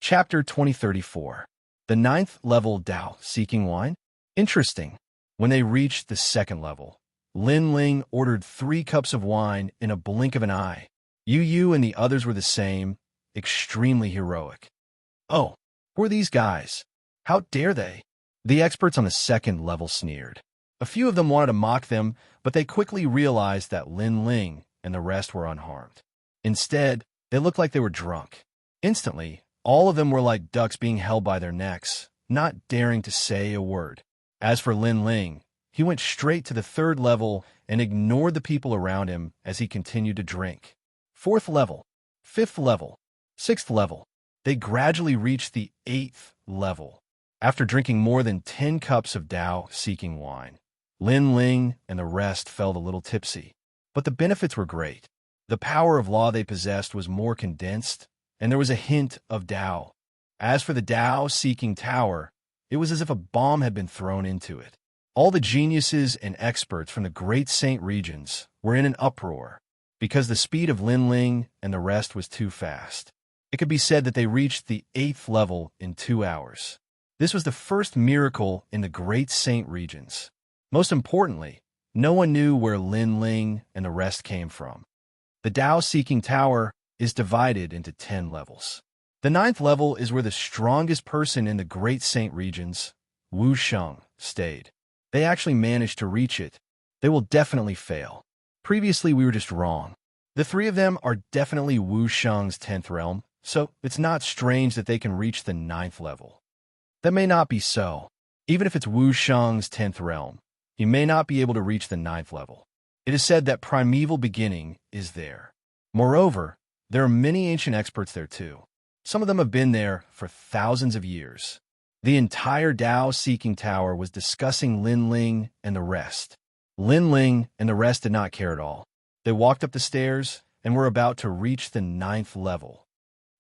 Chapter 2034. The ninth level Dao Seeking Wine? Interesting. When they reached the second level, Lin Ling ordered 3 cups of wine in a blink of an eye. Yu and the others were the same, extremely heroic. Oh, who are these guys? How dare they? The experts on the second level sneered. A few of them wanted to mock them, but they quickly realized that Lin Ling and the rest were unharmed. Instead, they looked like they were drunk. Instantly, all of them were like ducks being held by their necks, not daring to say a word. As for Lin Ling, he went straight to the 3rd level and ignored the people around him as he continued to drink. 4th level, 5th level, 6th level. They gradually reached the 8th level. After drinking more than 10 cups of Dao Seeking Wine, Lin Ling and the rest felt a little tipsy. But the benefits were great. The power of law they possessed was more condensed, and there was a hint of Dao. As for the Dao Seeking Tower, it was as if a bomb had been thrown into it. All the geniuses and experts from the Great Saint regions were in an uproar, because the speed of Lin Ling and the rest was too fast. It could be said that they reached the 8th level in 2 hours. This was the first miracle in the Great Saint regions. Most importantly, no one knew where Lin Ling and the rest came from. The Dao Seeking Tower is divided into 10 levels. The 9th level is where the strongest person in the Great Saint regions, Wuxia, stayed. They actually managed to reach it. They will definitely fail. Previously, we were just wrong. The 3 of them are definitely Wuxia's 10th realm, so it's not strange that they can reach the 9th level. That may not be so. Even if it's Wuxia's 10th realm, he may not be able to reach the 9th level. It is said that primeval beginning is there. Moreover, there are many ancient experts there too. Some of them have been there for thousands of years. The entire Dao Seeking Tower was discussing Lin Ling and the rest. Lin Ling and the rest did not care at all. They walked up the stairs and were about to reach the 9th level.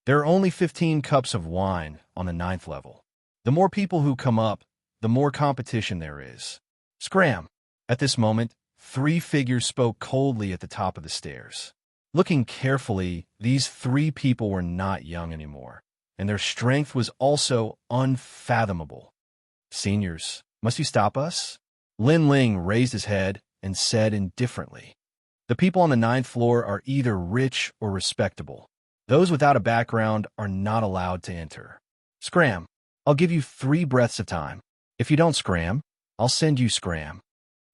There are only 15 cups of wine on the 9th level. The more people who come up, the more competition there is. Scram! At this moment, 3 figures spoke coldly at the top of the stairs. Looking carefully, these 3 people were not young anymore, and their strength was also unfathomable. Seniors, must you stop us? Lin Ling raised his head and said indifferently. The people on the 9th floor are either rich or respectable. Those without a background are not allowed to enter. Scram! I'll give you 3 breaths of time. If you don't scram, I'll send you scram.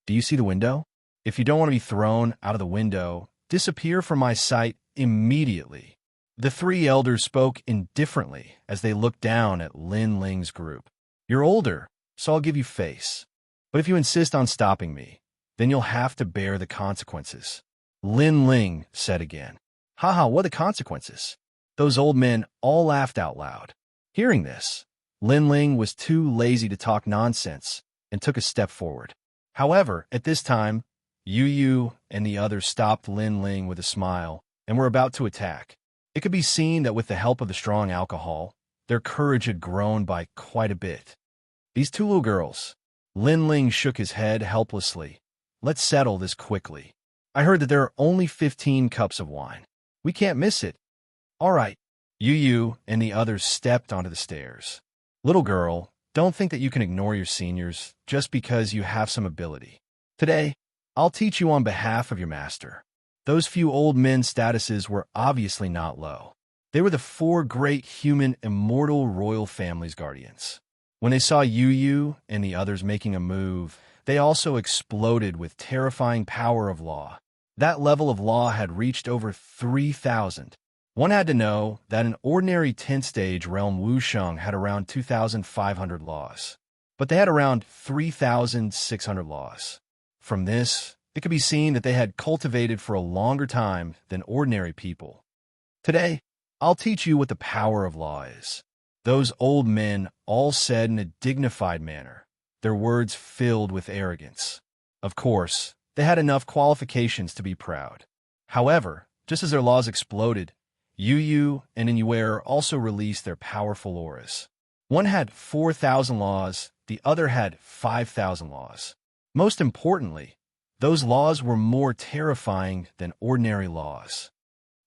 Do you see the window? If you don't want to be thrown out of the window, disappear from my sight immediately. The 3 elders spoke indifferently as they looked down at Lin Ling's group. You're older, so I'll give you face. But if you insist on stopping me, then you'll have to bear the consequences. Lin Ling said again. Haha, what are the consequences? Those old men all laughed out loud. Hearing this, Lin Ling was too lazy to talk nonsense and took a step forward. However, at this time, Yu and the others stopped Lin Ling with a smile and were about to attack. It could be seen that with the help of the strong alcohol, their courage had grown by quite a bit. These 2 little girls. Lin Ling shook his head helplessly. Let's settle this quickly. I heard that there are only 15 cups of wine. We can't miss it. All right. Yu and the others stepped onto the stairs. Little girl, don't think that you can ignore your seniors just because you have some ability. Today, I'll teach you on behalf of your master. Those few old men's statuses were obviously not low. They were the 4 great human immortal royal family's guardians. When they saw Yu and the others making a move, they also exploded with terrifying power of law. That level of law had reached over 3,000. One had to know that an ordinary 10th-stage realm Wuxiang had around 2,500 laws, but they had around 3,600 laws. From this, it could be seen that they had cultivated for a longer time than ordinary people. Today, I'll teach you what the power of law is. Those old men all said in a dignified manner, their words filled with arrogance. Of course, they had enough qualifications to be proud. However, just as their laws exploded, Yu and Inuer also released their powerful auras. One had 4,000 laws, the other had 5,000 laws. Most importantly, those laws were more terrifying than ordinary laws.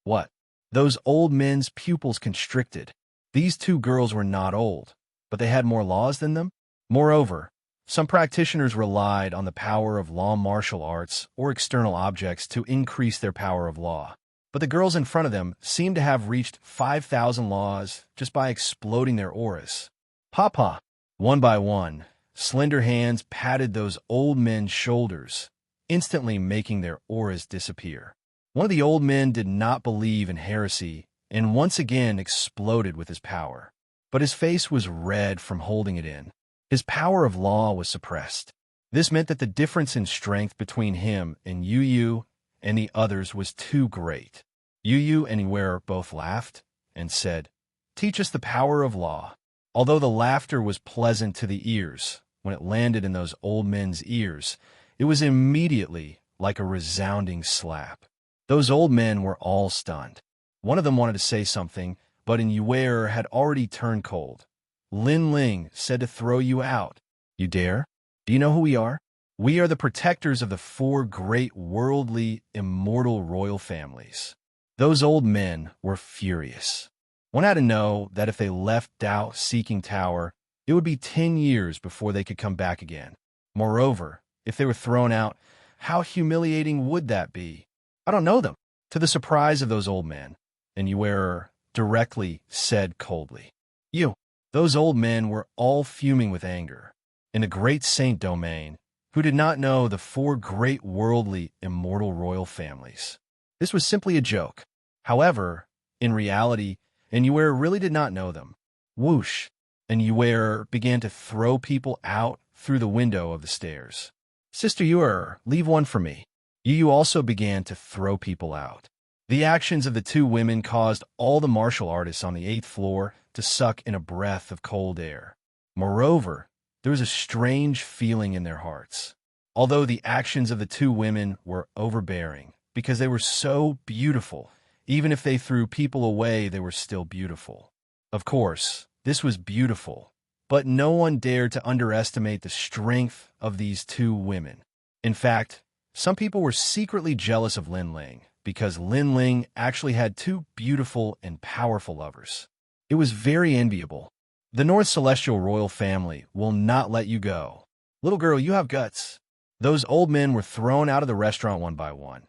What? Those old men's pupils constricted. These two girls were not old, but they had more laws than them. Moreover, some practitioners relied on the power of law martial arts or external objects to increase their power of law. But the girls in front of them seemed to have reached 5,000 laws just by exploding their auras. Papa! One by one, slender hands patted those old men's shoulders, instantly making their auras disappear. One of the old men did not believe in heresy and once again exploded with his power. But his face was red from holding it in. His power of law was suppressed. This meant that the difference in strength between him and Yu and the others was too great. Yu and Iware both laughed and said, "Teach us the power of law." Although the laughter was pleasant to the ears, when it landed in those old men's ears, it was immediately like a resounding slap. Those old men were all stunned. One of them wanted to say something, but Iware had already turned cold. Lin Ling said to throw you out. You dare? Do you know who we are? We are the protectors of the 4 great worldly immortal royal families. Those old men were furious. One had to know that if they left Dao Seeking Tower, it would be 10 years before they could come back again. Moreover, if they were thrown out, how humiliating would that be? I don't know them. To the surprise of those old men, and Iware directly said coldly, "You." Those old men were all fuming with anger. In the great saint domain, who did not know the 4 great worldly immortal royal families. This was simply a joke. However, in reality, Iware really did not know them. Whoosh! And Iware began to throw people out through the window of the stairs. Sister Iware, leave one for me. Yu also began to throw people out. The actions of the 2 women caused all the martial artists on the 8th floor to suck in a breath of cold air. Moreover, there was a strange feeling in their hearts. Although the actions of the 2 women were overbearing, because they were so beautiful, even if they threw people away, they were still beautiful. Of course, this was beautiful, but no one dared to underestimate the strength of these 2 women. In fact, some people were secretly jealous of Lin Ling, because Lin Ling actually had 2 beautiful and powerful lovers. It was very enviable. The North Celestial royal family will not let you go. Little girl, you have guts. Those old men were thrown out of the restaurant one by one,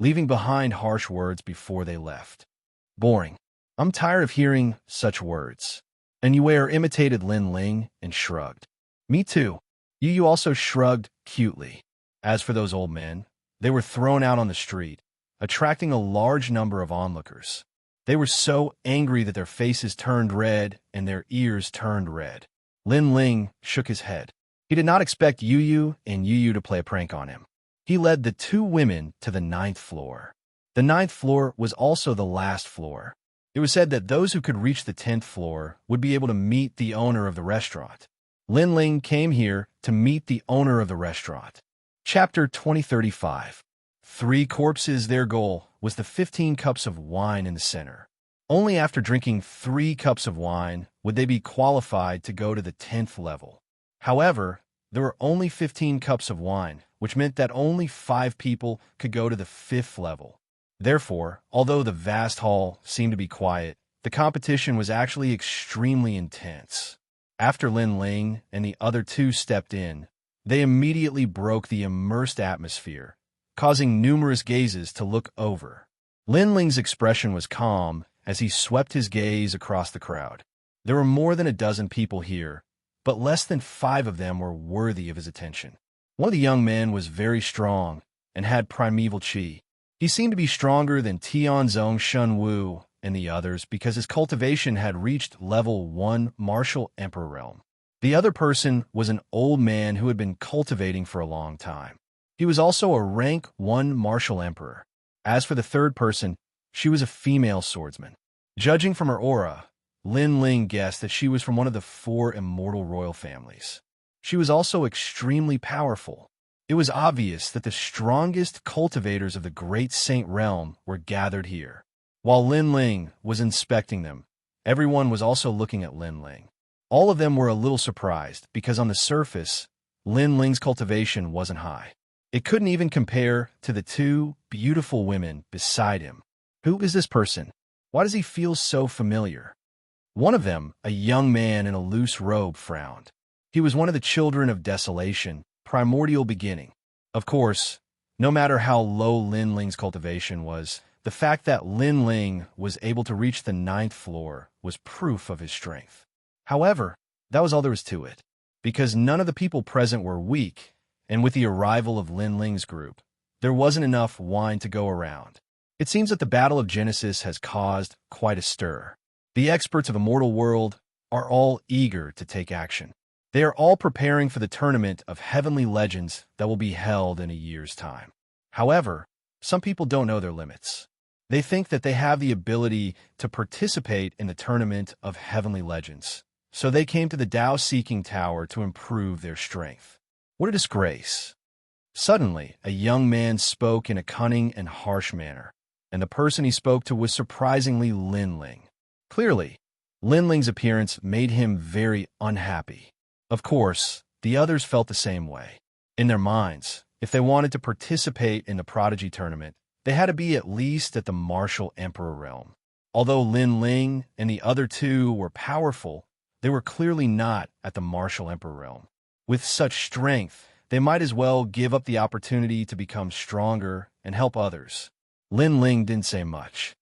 leaving behind harsh words before they left. Boring. I'm tired of hearing such words. And Iware imitated Lin Ling and shrugged. Me too. Yu also shrugged cutely. As for those old men, they were thrown out on the street, attracting a large number of onlookers. They were so angry that their faces turned red and their ears turned red. Lin Ling shook his head. He did not expect Yu to play a prank on him. He led the 2 women to the 9th floor. The 9th floor was also the last floor. It was said that those who could reach the 10th floor would be able to meet the owner of the restaurant. Lin Ling came here to meet the owner of the restaurant. Chapter 2035. 3 corpses. Their goal was the 15 cups of wine in the center. Only after drinking 3 cups of wine would they be qualified to go to the 10th level. However, there were only 15 cups of wine, which meant that only 5 people could go to the 5th level. Therefore, although the vast hall seemed to be quiet, the competition was actually extremely intense. After Lin Ling and the other 2 stepped in, they immediately broke the immersed atmosphere, causing numerous gazes to look over. Lin Ling's expression was calm as he swept his gaze across the crowd. There were more than a dozen people here, but less than 5 of them were worthy of his attention. One of the young men was very strong and had primeval qi. He seemed to be stronger than Tianzong Shunwu and the others because his cultivation had reached level 1 martial emperor realm. The other person was an old man who had been cultivating for a long time. He was also a rank 1 martial emperor. As for the third person, she was a female swordsman. Judging from her aura, Lin Ling guessed that she was from one of the 4 immortal royal families. She was also extremely powerful. It was obvious that the strongest cultivators of the Great Saint Realm were gathered here. While Lin Ling was inspecting them, everyone was also looking at Lin Ling. All of them were a little surprised because on the surface, Lin Ling's cultivation wasn't high. It couldn't even compare to the 2 beautiful women beside him. Who is this person? Why does he feel so familiar? One of them, a young man in a loose robe, frowned. He was one of the children of desolation, primordial beginning. Of course, no matter how low Lin Ling's cultivation was, the fact that Lin Ling was able to reach the 9th floor was proof of his strength. However, that was all there was to it, because none of the people present were weak, and with the arrival of Lin Ling's group, there wasn't enough wine to go around. It seems that the Battle of Genesis has caused quite a stir. The experts of Immortal World are all eager to take action. They are all preparing for the tournament of heavenly legends that will be held in a year's time. However, some people don't know their limits. They think that they have the ability to participate in the tournament of heavenly legends, so they came to the Tao-seeking tower to improve their strength. What a disgrace! Suddenly, a young man spoke in a cunning and harsh manner, and the person he spoke to was surprisingly Lin Ling. Clearly, Lin Ling's appearance made him very unhappy. Of course, the others felt the same way. In their minds, if they wanted to participate in the Prodigy tournament, they had to be at least at the martial emperor realm. Although Lin Ling and the other two were powerful, they were clearly not at the martial emperor realm. With such strength, they might as well give up the opportunity to become stronger and help others. Lin Ling didn't say much.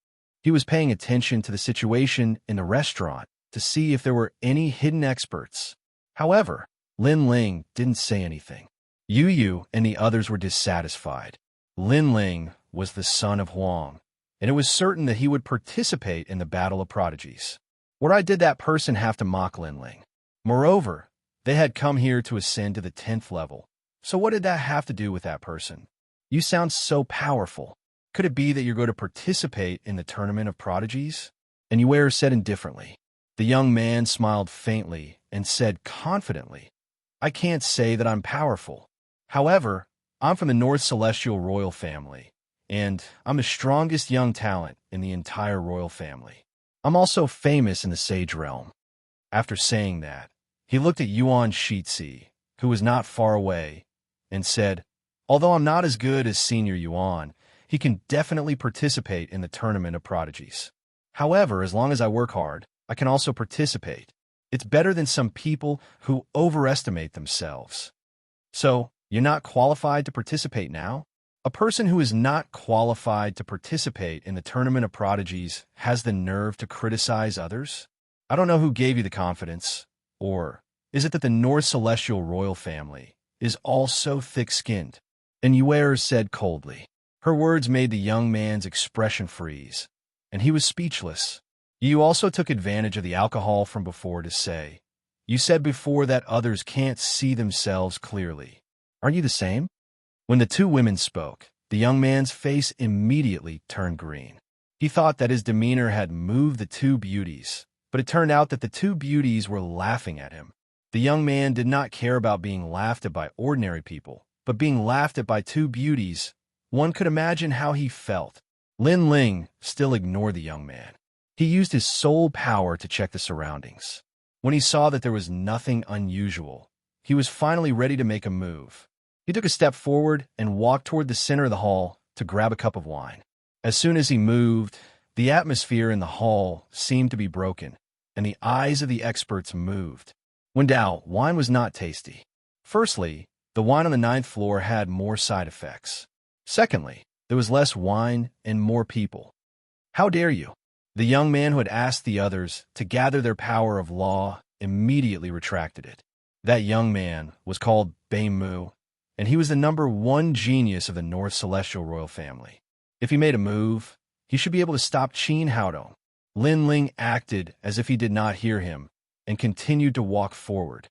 He was paying attention to the situation in the restaurant to see if there were any hidden experts. However, Lin Ling didn't say anything. Yu Yu and the others were dissatisfied. Lin Ling was the son of Huang, and it was certain that he would participate in the Battle of Prodigies. Why did that person have to mock Lin Ling? Moreover, they had come here to ascend to the 10th level. So what did that have to do with that person? You sound so powerful. Could it be that you're going to participate in the tournament of prodigies? And Yuer said indifferently. The young man smiled faintly and said confidently, I can't say that I'm powerful. However, I'm from the North Celestial royal family, and I'm the strongest young talent in the entire royal family. I'm also famous in the sage realm. After saying that, he looked at Yuan Shitzi, who was not far away, and said, although I'm not as good as Senior Yuan, he can definitely participate in the tournament of prodigies. However, as long as I work hard, I can also participate. It's better than some people who overestimate themselves. So, you're not qualified to participate now? A person who is not qualified to participate in the tournament of prodigies has the nerve to criticize others? I don't know who gave you the confidence. Or is it that the North Celestial royal family is all so thick-skinned? And Yuer said coldly. Her words made the young man's expression freeze, and he was speechless. You also took advantage of the alcohol from before to say, you said before that others can't see themselves clearly. Aren't you the same? When the two women spoke, the young man's face immediately turned green. He thought that his demeanor had moved the two beauties, but it turned out that the two beauties were laughing at him. The young man did not care about being laughed at by ordinary people, but being laughed at by two beauties. One could imagine how he felt. Lin Ling still ignored the young man. He used his soul power to check the surroundings. When he saw that there was nothing unusual, he was finally ready to make a move. He took a step forward and walked toward the center of the hall to grab a cup of wine. As soon as he moved, the atmosphere in the hall seemed to be broken, and the eyes of the experts moved. When doubt, wine was not tasty. Firstly, the wine on the 9th floor had more side effects. Secondly, there was less wine and more people. How dare you? The young man who had asked the others to gather their power of law immediately retracted it. That young man was called Bei Mu, and he was the #1 genius of the North Celestial royal family. If he made a move, he should be able to stop Qin Haodong. Lin Ling acted as if he did not hear him and continued to walk forward.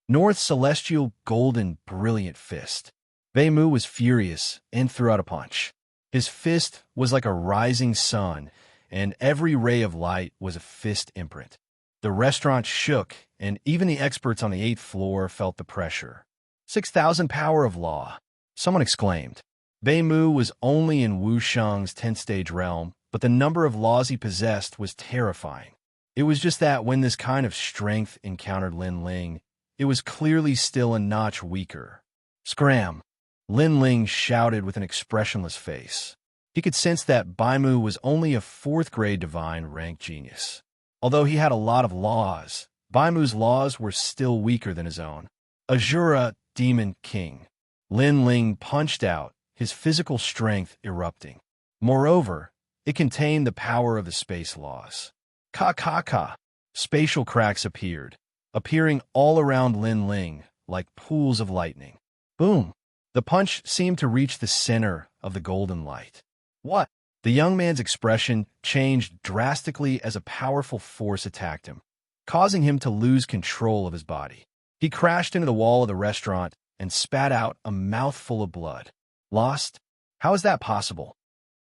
North Celestial golden brilliant fist. Bei Mu was furious and threw out a punch. His fist was like a rising sun, and every ray of light was a fist imprint. The restaurant shook, and even the experts on the 8th floor felt the pressure. 6,000 power of law, someone exclaimed. Bei Mu was only in Wu Sheng's 10th stage realm, but the number of laws he possessed was terrifying. It was just that when this kind of strength encountered Lin Ling, it was clearly still a notch weaker. Scram! Lin Ling shouted with an expressionless face. He could sense that Bei Mu was only a 4th grade divine rank genius. Although he had a lot of laws, Baimu's laws were still weaker than his own. Azura, Demon King. Lin Ling punched out, his physical strength erupting. Moreover, it contained the power of the space laws. Ka. Spatial cracks appeared, appearing all around Lin Ling like pools of lightning. Boom! The punch seemed to reach the center of the golden light. What? The young man's expression changed drastically as a powerful force attacked him, causing him to lose control of his body. He crashed into the wall of the restaurant and spat out a mouthful of blood. Lost? How is that possible?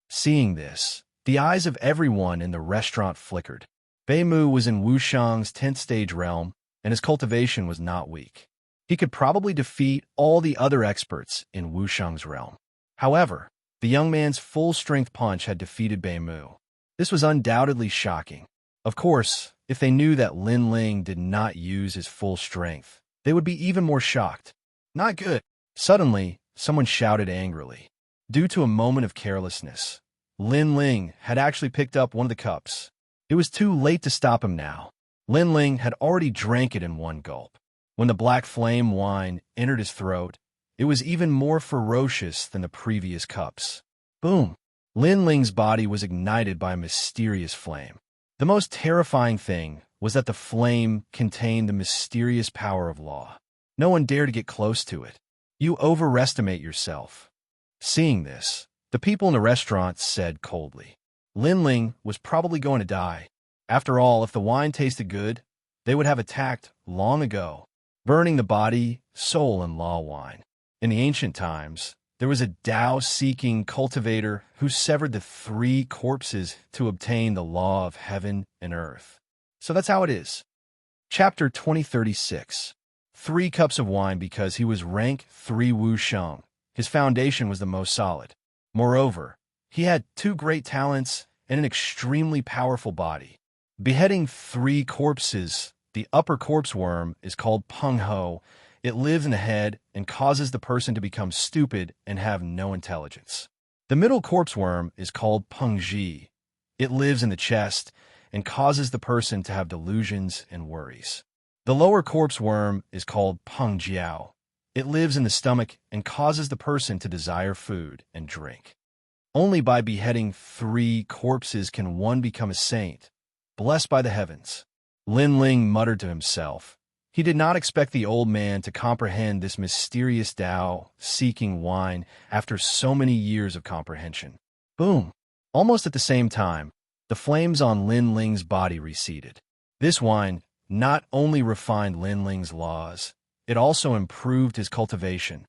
Seeing this, the eyes of everyone in the restaurant flickered. Beimu was in Wuxiang's 10th stage realm, and his cultivation was not weak. He could probably defeat all the other experts in Wuxiang's realm. However, the young man's full-strength punch had defeated Beimu. This was undoubtedly shocking. Of course, if they knew that Lin Ling did not use his full strength, they would be even more shocked. Not good. Suddenly, someone shouted angrily. Due to a moment of carelessness, Lin Ling had actually picked up one of the cups. It was too late to stop him now. Lin Ling had already drank it in one gulp. When the black flame wine entered his throat, it was even more ferocious than the previous cups. Boom! Lin Ling's body was ignited by a mysterious flame. The most terrifying thing was that the flame contained the mysterious power of law. No one dared to get close to it. You overestimate yourself. Seeing this, the people in the restaurant said coldly, Lin Ling was probably going to die. After all, if the wine tasted good, they would have attacked long ago, burning the body, soul, and law wine. In the ancient times, there was a Tao-seeking cultivator who severed the 3 corpses to obtain the law of heaven and earth. So that's how it is. Chapter 2036. 3 cups of wine because he was rank 3 Wuxiang. His foundation was the most solid. Moreover, he had 2 great talents and an extremely powerful body. Beheading 3 corpses, the upper corpse worm is called Peng Ho. It lives in the head and causes the person to become stupid and have no intelligence. The middle corpse worm is called Peng Ji. It lives in the chest and causes the person to have delusions and worries. The lower corpse worm is called Peng Jiao. It lives in the stomach and causes the person to desire food and drink. Only by beheading 3 corpses can one become a saint, blessed by the heavens. Lin Ling muttered to himself. He did not expect the old man to comprehend this mysterious Tao-seeking wine after so many years of comprehension. Boom! Almost at the same time, the flames on Lin Ling's body receded. This wine not only refined Lin Ling's laws, it also improved his cultivation.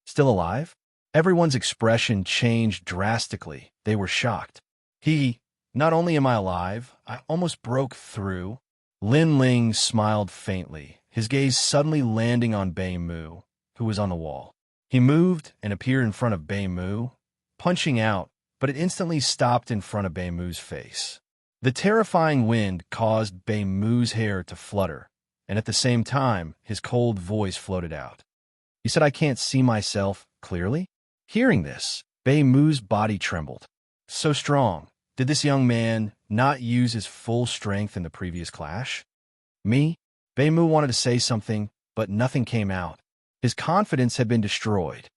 Still alive? Everyone's expression changed drastically. They were shocked. Not only am I alive, I almost broke through. Lin Ling smiled faintly, his gaze suddenly landing on Beimu, who was on the wall. He moved and appeared in front of Beimu, punching out, but it instantly stopped in front of Beimu's face. The terrifying wind caused Beimu's hair to flutter, and at the same time, his cold voice floated out. "You said I can't see myself clearly?" Hearing this, Beimu's body trembled. So strong. Did this young man not use his full strength in the previous clash? Me? Beimu wanted to say something, but nothing came out. His confidence had been destroyed.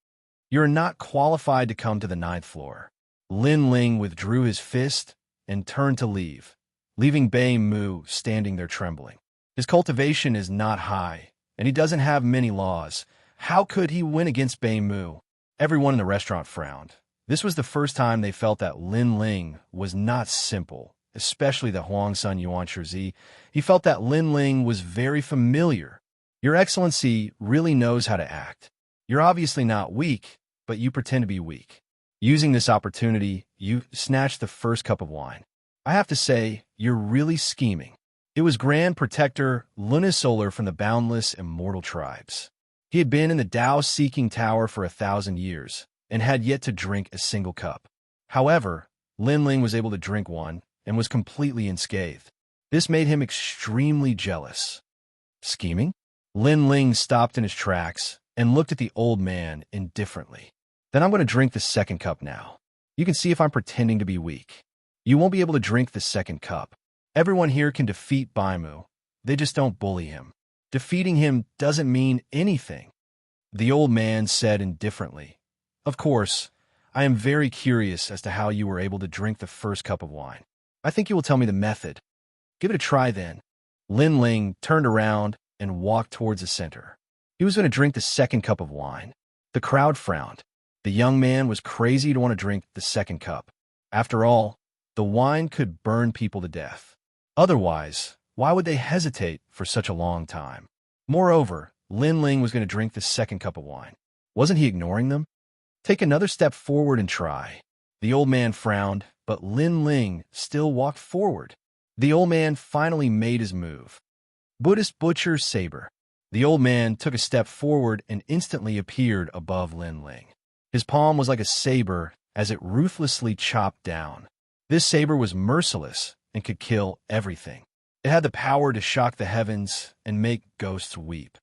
"You're not qualified to come to the 9th floor." Lin Ling withdrew his fist and turned to leave, leaving Beimu standing there trembling. His cultivation is not high, and he doesn't have many laws. How could he win against Beimu? Everyone in the restaurant frowned. This was the first time they felt that Lin Ling was not simple, especially the Huangsun Yuan Shizi. He felt that Lin Ling was very familiar. "Your Excellency really knows how to act. You're obviously not weak, but you pretend to be weak. Using this opportunity, you snatched the first cup of wine. I have to say, you're really scheming." It was Grand Protector Lunisolar from the boundless immortal tribes. He had been in the Tao-seeking tower for 1,000 years, and had yet to drink a single cup. However, Lin Ling was able to drink one, and was completely unscathed. This made him extremely jealous. Scheming? Lin Ling stopped in his tracks, and looked at the old man indifferently. "Then I'm going to drink the 2nd cup now. You can see if I'm pretending to be weak. You won't be able to drink the 2nd cup." Everyone here can defeat Baimu. They just don't bully him. Defeating him doesn't mean anything. The old man said indifferently. Of course, I am very curious as to how you were able to drink the first cup of wine. I think you will tell me the method. Give it a try then. Lin Ling turned around and walked towards the center. He was going to drink the second cup of wine. The crowd frowned. The young man was crazy to want to drink the second cup. After all, the wine could burn people to death. Otherwise, why would they hesitate for such a long time? Moreover, Lin Ling was going to drink the second cup of wine. Wasn't he ignoring them? Take another step forward and try. The old man frowned, but Lin Ling still walked forward. The old man finally made his move. Buddhist Butcher Saber. The old man took a step forward and instantly appeared above Lin Ling. His palm was like a saber as it ruthlessly chopped down. This saber was merciless and could kill everything. It had the power to shock the heavens and make ghosts weep.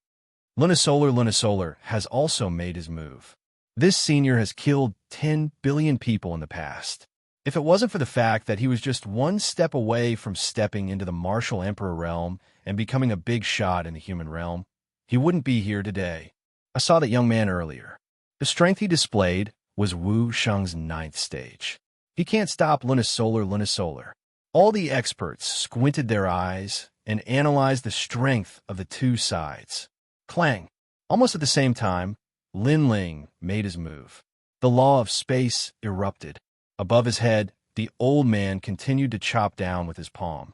Lunasolar has also made his move. This senior has killed 10 billion people in the past. If it wasn't for the fact that he was just one step away from stepping into the martial emperor realm and becoming a big shot in the human realm, he wouldn't be here today. I saw that young man earlier. The strength he displayed was Wu Sheng's 9th stage. He can't stop Lunasolar. All the experts squinted their eyes and analyzed the strength of the two sides. Clang! Almost at the same time, Lin Ling made his move. The law of space erupted. Above his head, the old man continued to chop down with his palm.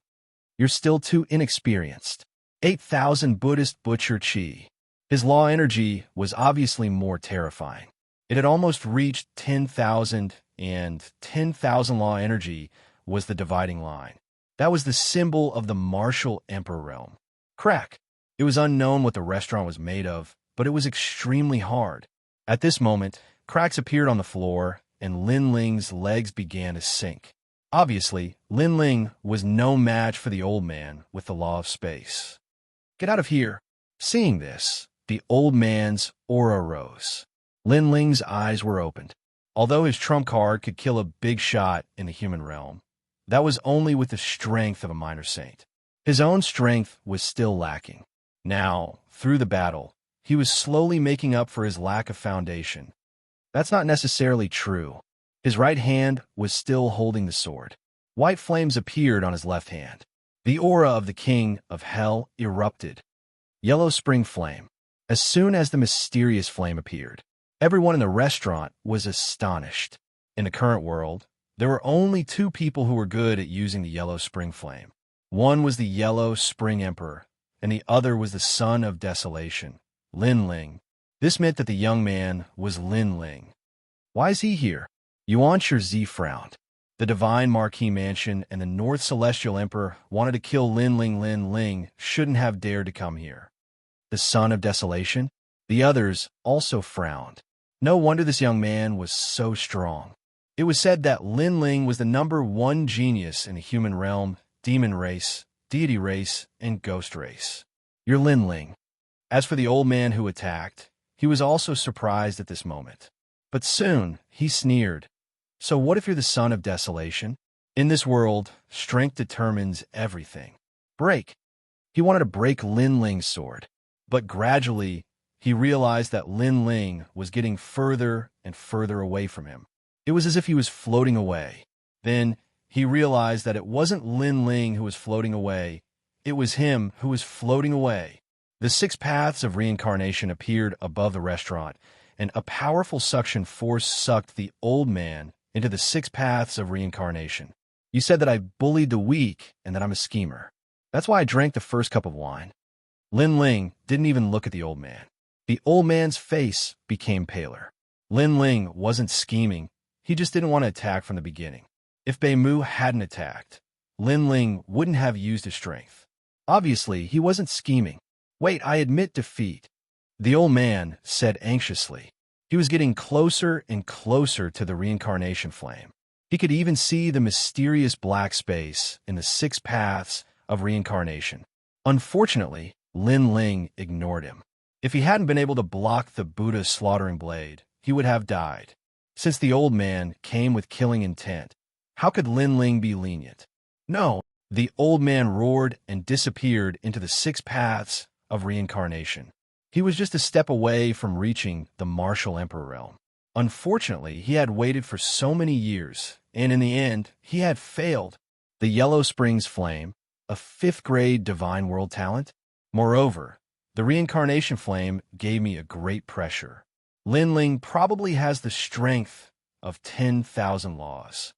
You're still too inexperienced. 8,000 Buddhist Butcher Chi. His law energy was obviously more terrifying. It had almost reached 10,000, and 10,000 law energy was the dividing line. That was the symbol of the martial emperor realm. Crack! It was unknown what the restaurant was made of, but it was extremely hard. At this moment, cracks appeared on the floor, and Lin Ling's legs began to sink. Obviously, Lin Ling was no match for the old man with the law of space. Get out of here! Seeing this, the old man's aura rose. Lin Ling's eyes were opened. Although his trump card could kill a big shot in the human realm, that was only with the strength of a minor saint. His own strength was still lacking. Now, through the battle, he was slowly making up for his lack of foundation. That's not necessarily true. His right hand was still holding the sword. White flames appeared on his left hand. The aura of the king of hell erupted. Yellow spring flame. As soon as the mysterious flame appeared, everyone in the restaurant was astonished. In the current world, there were only two people who were good at using the yellow spring flame. One was the yellow spring emperor, and the other was the son of desolation, Lin Ling. This meant that the young man was Lin Ling. Why is he here? Yuan Zi frowned. The divine Marquis Mansion and the North Celestial Emperor wanted to kill Lin Ling. Lin Ling shouldn't have dared to come here. The son of desolation? The others also frowned. No wonder this young man was so strong. It was said that Lin Ling was the #1 genius in the human realm, demon race, deity race, and ghost race. You're Lin Ling. As for the old man who attacked, he was also surprised at this moment. But soon, he sneered. So what if you're the son of desolation? In this world, strength determines everything. Break. He wanted to break Lin Ling's sword. But gradually, he realized that Lin Ling was getting further and further away from him. It was as if he was floating away. Then, he realized that it wasn't Lin Ling who was floating away. It was him who was floating away. The 6 paths of reincarnation appeared above the restaurant, and a powerful suction force sucked the old man into the 6 paths of reincarnation. You said that I bullied the weak and that I'm a schemer. That's why I drank the first cup of wine. Lin Ling didn't even look at the old man. The old man's face became paler. Lin Ling wasn't scheming. He just didn't want to attack from the beginning. If Beimu hadn't attacked, Lin Ling wouldn't have used his strength. Obviously, he wasn't scheming. Wait, I admit defeat, the old man said anxiously. He was getting closer and closer to the reincarnation flame. He could even see the mysterious black space in the 6 paths of reincarnation. Unfortunately, Lin Ling ignored him. If he hadn't been able to block the Buddha's slaughtering blade, he would have died. Since the old man came with killing intent, how could Lin Ling be lenient? No, The old man roared and disappeared into the 6 paths of reincarnation. He was just a step away from reaching the martial emperor realm. Unfortunately, he had waited for so many years, and in the end, he had failed. The Yellow Springs Flame, a 5th-grade divine world talent. Moreover, the reincarnation flame gave me a great pressure. Lin Ling probably has the strength of 10,000 laws.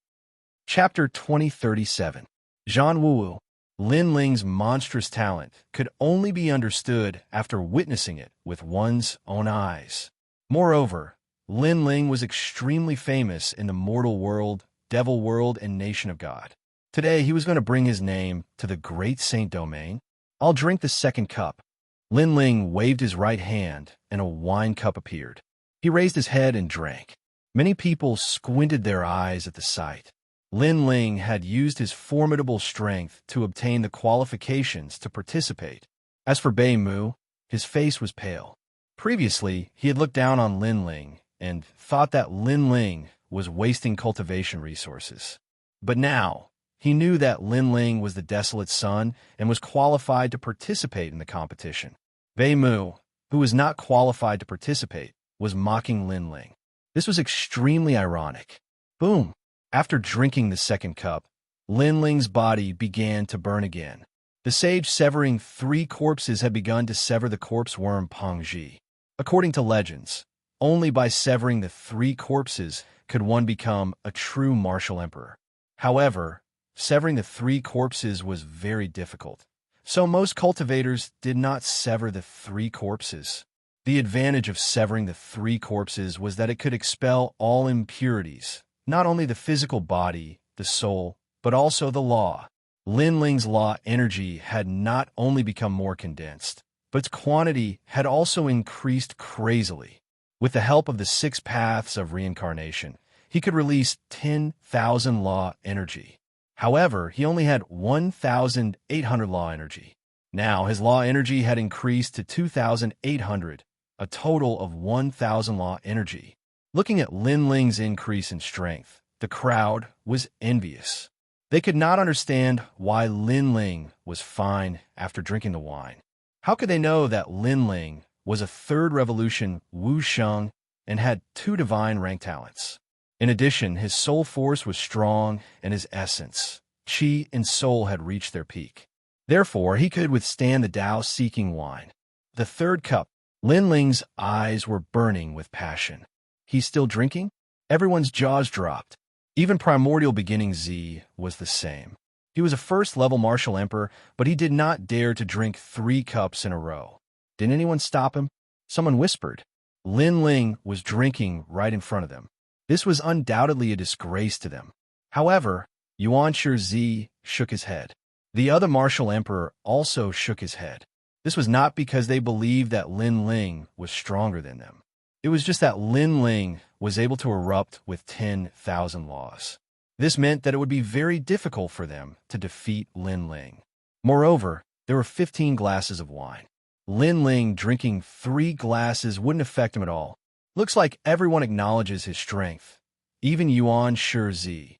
Chapter 2037. Zhan Wu. Lin Ling's monstrous talent could only be understood after witnessing it with one's own eyes. Moreover, Lin Ling was extremely famous in the mortal world, devil world, and nation of God. Today, he was going to bring his name to the great saint domain. I'll drink the second cup. Lin Ling waved his right hand, and a wine cup appeared. He raised his head and drank. Many people squinted their eyes at the sight. Lin Ling had used his formidable strength to obtain the qualifications to participate. As for Bei Mu, his face was pale. Previously, he had looked down on Lin Ling and thought that Lin Ling was wasting cultivation resources. But now, he knew that Lin Ling was the desolate son and was qualified to participate in the competition. Bei Mu, who was not qualified to participate, was mocking Lin Ling. This was extremely ironic. Boom! After drinking the second cup, Lin Ling's body began to burn again. The sage severing 3 corpses had begun to sever the corpse worm Pengji. According to legends, only by severing the 3 corpses could one become a true martial emperor. However, severing the 3 corpses was very difficult, so most cultivators did not sever the 3 corpses. The advantage of severing the 3 corpses was that it could expel all impurities, not only the physical body, the soul, but also the law. Lin Ling's law energy had not only become more condensed, but its quantity had also increased crazily. With the help of the 6 paths of reincarnation, he could release 10,000 law energy. However, he only had 1,800 law energy. Now, his law energy had increased to 2,800, a total of 1,000 law energy. Looking at Lin Ling's increase in strength, the crowd was envious. They could not understand why Lin Ling was fine after drinking the wine. How could they know that Lin Ling was a 3rd revolution Wuxia and had 2 divine rank talents? In addition, his soul force was strong and his essence, qi and soul had reached their peak. Therefore, he could withstand the Tao-seeking wine. The 3rd cup, Lin Ling's eyes were burning with passion. He's still drinking? Everyone's jaws dropped. Even Primordial Beginning Z was the same. He was a 1st-level martial emperor, but he did not dare to drink 3 cups in a row. Did anyone stop him? Someone whispered. Lin Ling was drinking right in front of them. This was undoubtedly a disgrace to them. However, Xianxia Z shook his head. The other martial emperor also shook his head. This was not because they believed that Lin Ling was stronger than them. It was just that Lin Ling was able to erupt with 10,000 laws. This meant that it would be very difficult for them to defeat Lin Ling. Moreover, there were 15 glasses of wine. Lin Ling drinking 3 glasses wouldn't affect him at all. Looks like everyone acknowledges his strength, even Xianxia Z.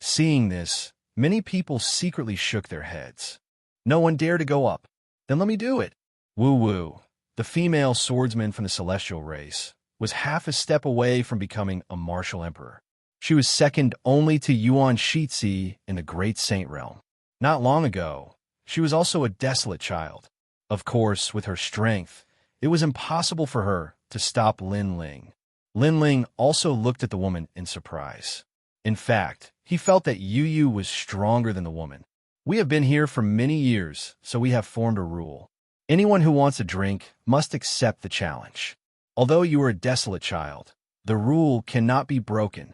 Seeing this, many people secretly shook their heads. No one dared to go up. Then let me do it. Wu Wu, the female swordsman from the celestial race, was half a step away from becoming a martial emperor. She was second only to Yuan Shizi in the great saint realm. Not long ago, she was also a desolate child. Of course, with her strength, it was impossible for her to stop Lin Ling. Lin Ling also looked at the woman in surprise. In fact, he felt that Yu was stronger than the woman. We have been here for many years, so we have formed a rule. Anyone who wants a drink must accept the challenge. Although you are a desolate child, the rule cannot be broken.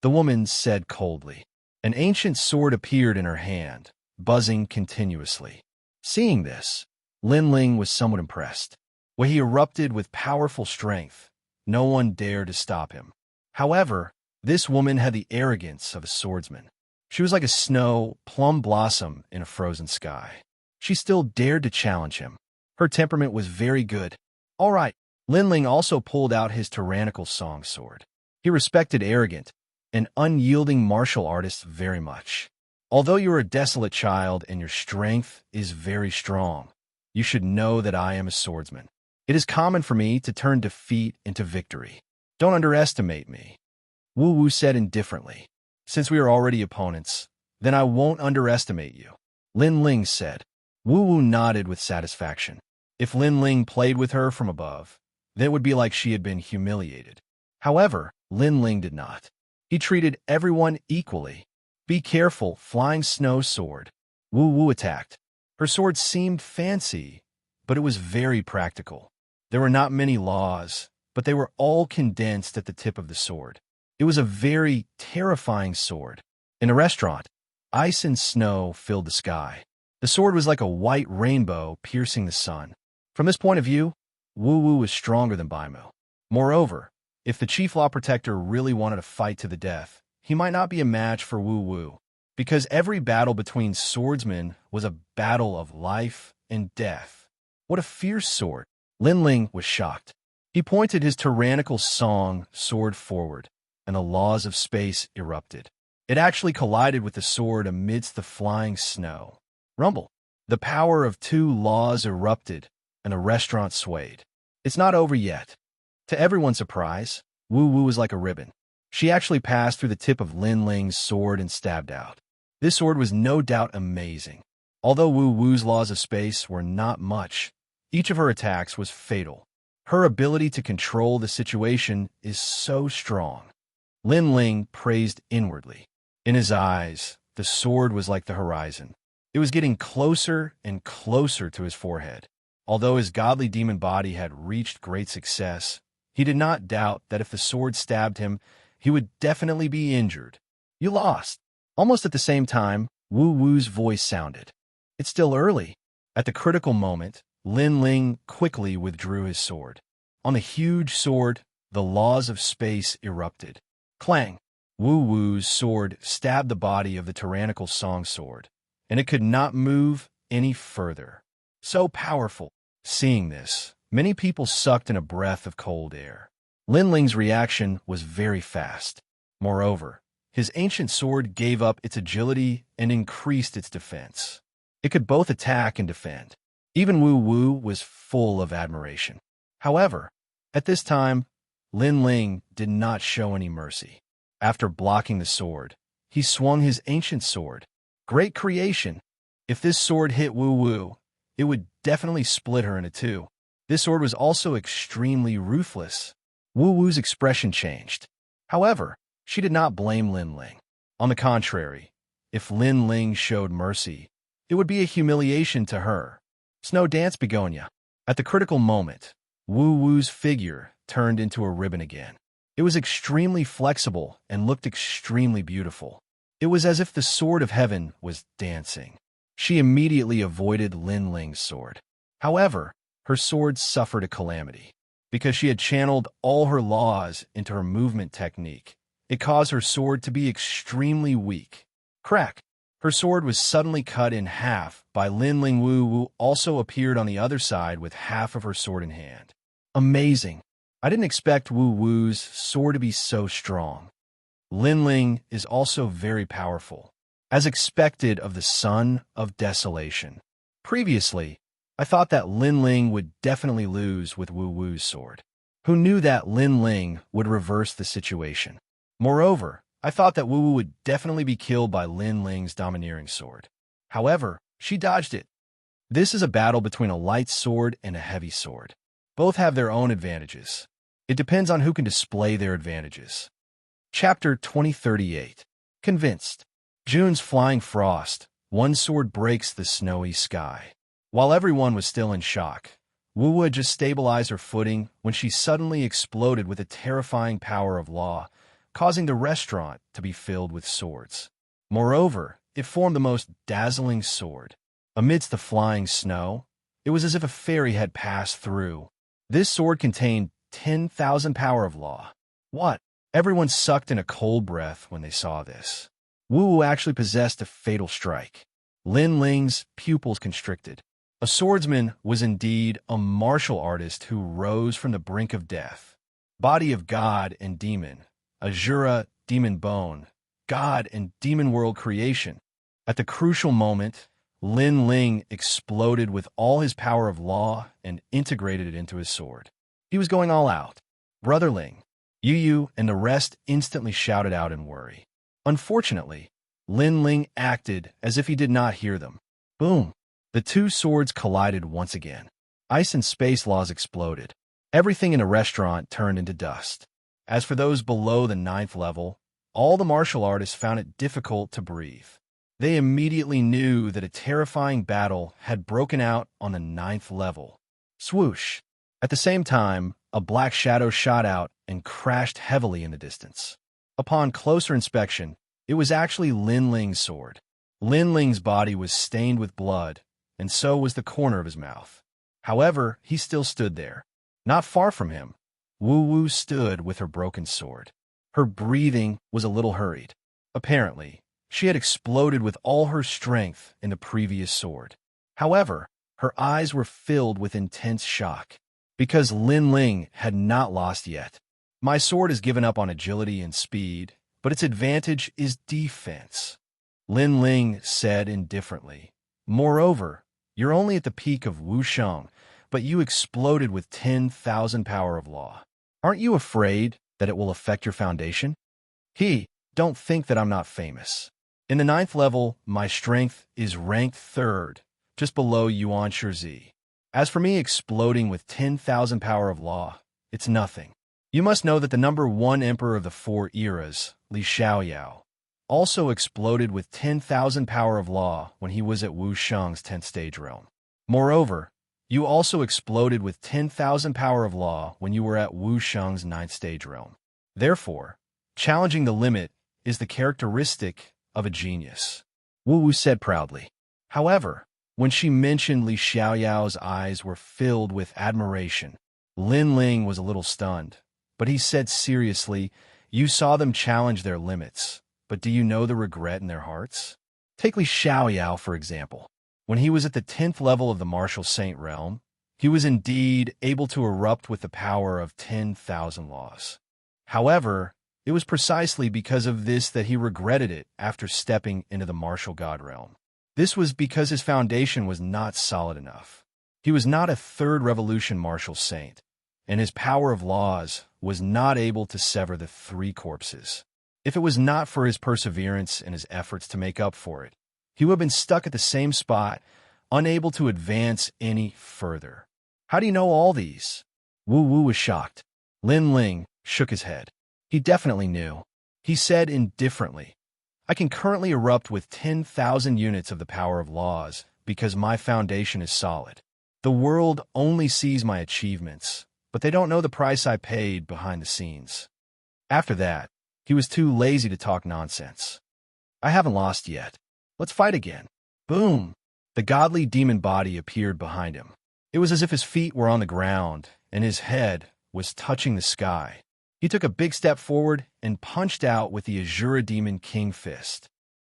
The woman said coldly. An ancient sword appeared in her hand, buzzing continuously. Seeing this, Lin Ling was somewhat impressed. When he erupted with powerful strength, no one dared to stop him. However, this woman had the arrogance of a swordsman. She was like a snow plum blossom in a frozen sky. She still dared to challenge him. Her temperament was very good. All right, Lin Ling also pulled out his tyrannical song sword. He respected arrogant and unyielding martial artists very much. Although you are a desolate child and your strength is very strong, you should know that I am a swordsman. It is common for me to turn defeat into victory. Don't underestimate me. Wu Wu said indifferently. Since we are already opponents, then I won't underestimate you. Lin Ling said. Wu Wu nodded with satisfaction. If Lin Ling played with her from above, then it would be like she had been humiliated. However, Lin Ling did not. He treated everyone equally. Be careful, flying snow sword. Wu Wu attacked. Her sword seemed fancy, but it was very practical. There were not many laws, but they were all condensed at the tip of the sword. It was a very terrifying sword. In a restaurant, ice and snow filled the sky. The sword was like a white rainbow piercing the sun. From this point of view, Wu Wu was stronger than Baimu. Moreover, if the Chief Law Protector really wanted to fight to the death, he might not be a match for Wu Wu, because every battle between swordsmen was a battle of life and death. What a fierce sword! Lin Ling was shocked. He pointed his tyrannical song sword forward, and the laws of space erupted. It actually collided with the sword amidst the flying snow. Rumble. The power of two laws erupted, and the restaurant swayed. It's not over yet. To everyone's surprise, Wu Wu was like a ribbon. She actually passed through the tip of Lin Ling's sword and stabbed out. This sword was no doubt amazing. Although Wu Wu's laws of space were not much, each of her attacks was fatal. Her ability to control the situation is so strong. Lin Ling praised inwardly. In his eyes, the sword was like the horizon. It was getting closer and closer to his forehead. Although his godly demon body had reached great success, he did not doubt that if the sword stabbed him, he would definitely be injured. You lost. Almost at the same time, Wu Wu's voice sounded. It's still early. At the critical moment, Lin Ling quickly withdrew his sword. On the huge sword, the laws of space erupted. Clang! Wu Wu's sword stabbed the body of the tyrannical song sword, and it could not move any further. So powerful. Seeing this, many people sucked in a breath of cold air. Lin Ling's reaction was very fast. Moreover, his ancient sword gave up its agility and increased its defense. It could both attack and defend. Even Wu Wu was full of admiration. However, at this time, Lin Ling did not show any mercy. After blocking the sword, he swung his ancient sword. Great creation! If this sword hit Wu Wu, it would definitely split her into two. This sword was also extremely ruthless. Wu Wu's expression changed. However, she did not blame Lin Ling. On the contrary, if Lin Ling showed mercy, it would be a humiliation to her. Snow Dance Begonia. At the critical moment, Wu Wu's figure turned into a ribbon again. It was extremely flexible and looked extremely beautiful. It was as if the sword of heaven was dancing. She immediately avoided Lin Ling's sword. However, her sword suffered a calamity. Because she had channeled all her laws into her movement technique, it caused her sword to be extremely weak. Crack! Her sword was suddenly cut in half by Lin Ling. Wu Wu also appeared on the other side with half of her sword in hand. Amazing! I didn't expect Wu Wu's sword to be so strong. Lin Ling is also very powerful, as expected of the Son of Desolation. Previously, I thought that Lin Ling would definitely lose with Wu Wu's sword. Who knew that Lin Ling would reverse the situation? Moreover, I thought that Wu Wu would definitely be killed by Lin Ling's domineering sword. However, she dodged it. This is a battle between a light sword and a heavy sword. Both have their own advantages. It depends on who can display their advantages. Chapter 2038. Convinced. June's flying frost. One sword breaks the snowy sky. While everyone was still in shock, Wu Wu had just stabilized her footing when she suddenly exploded with a terrifying power of law, causing the restaurant to be filled with swords. Moreover, it formed the most dazzling sword. Amidst the flying snow, it was as if a fairy had passed through. This sword contained 10,000 power of law. What? Everyone sucked in a cold breath when they saw this. Wu Wu actually possessed a fatal strike. Lin Ling's pupils constricted. A swordsman was indeed a martial artist who rose from the brink of death. Body of God and demon. Azura, demon bone. God and demon world creation. At the crucial moment, Lin Ling exploded with all his power of law and integrated it into his sword. He was going all out. Brother Ling, Yu and the rest instantly shouted out in worry. Unfortunately, Lin Ling acted as if he did not hear them. Boom! The two swords collided once again. Ice and space laws exploded. Everything in the restaurant turned into dust. As for those below the 9th level, all the martial artists found it difficult to breathe. They immediately knew that a terrifying battle had broken out on the 9th level. Swoosh! At the same time, a black shadow shot out and crashed heavily in the distance. Upon closer inspection, it was actually Lin Ling's sword. Lin Ling's body was stained with blood, and so was the corner of his mouth. However, he still stood there. Not far from him, Wu Wu stood with her broken sword. Her breathing was a little hurried. Apparently, she had exploded with all her strength in the previous sword. However, her eyes were filled with intense shock, because Lin Ling had not lost yet. My sword has given up on agility and speed, but its advantage is defense, Lin Ling said indifferently. Moreover, you're only at the peak of Wuxiang, but you exploded with 10,000 power of law. Aren't you afraid that it will affect your foundation? Don't think that I'm not famous. In the 9th level, my strength is ranked 3rd, just below Yuan Shizi. As for me exploding with 10,000 power of law, it's nothing. You must know that the number 1 emperor of the 4 eras, Li Xiaoyao, also exploded with 10,000 power of law when he was at Wuxiang's 10th stage realm. Moreover, you also exploded with 10,000 power of law when you were at Wuxiang's 9th stage realm. Therefore, challenging the limit is the characteristic of a genius, Wu Wu said proudly. However, when she mentioned Li Xiaoyao's eyes were filled with admiration, Lin Ling was a little stunned, but he said seriously, you saw them challenge their limits, but do you know the regret in their hearts? Take Li Xiaoyao, for example. When he was at the 10th level of the Martial Saint realm, he was indeed able to erupt with the power of 10,000 laws. However, it was precisely because of this that he regretted it after stepping into the Martial God realm. This was because his foundation was not solid enough. He was not a 3rd Revolution Martial Saint, and his power of laws was not able to sever the 3 corpses. If it was not for his perseverance and his efforts to make up for it, he would have been stuck at the same spot, unable to advance any further. How do you know all these? Wu Wu was shocked. Lin Ling shook his head. He definitely knew. He said indifferently, I can currently erupt with 10,000 units of the power of laws because my foundation is solid. The world only sees my achievements, but they don't know the price I paid behind the scenes. After that, he was too lazy to talk nonsense. I haven't lost yet. Let's fight again. Boom! The godly demon body appeared behind him. It was as if his feet were on the ground and his head was touching the sky. He took a big step forward and punched out with the Azura Demon King Fist.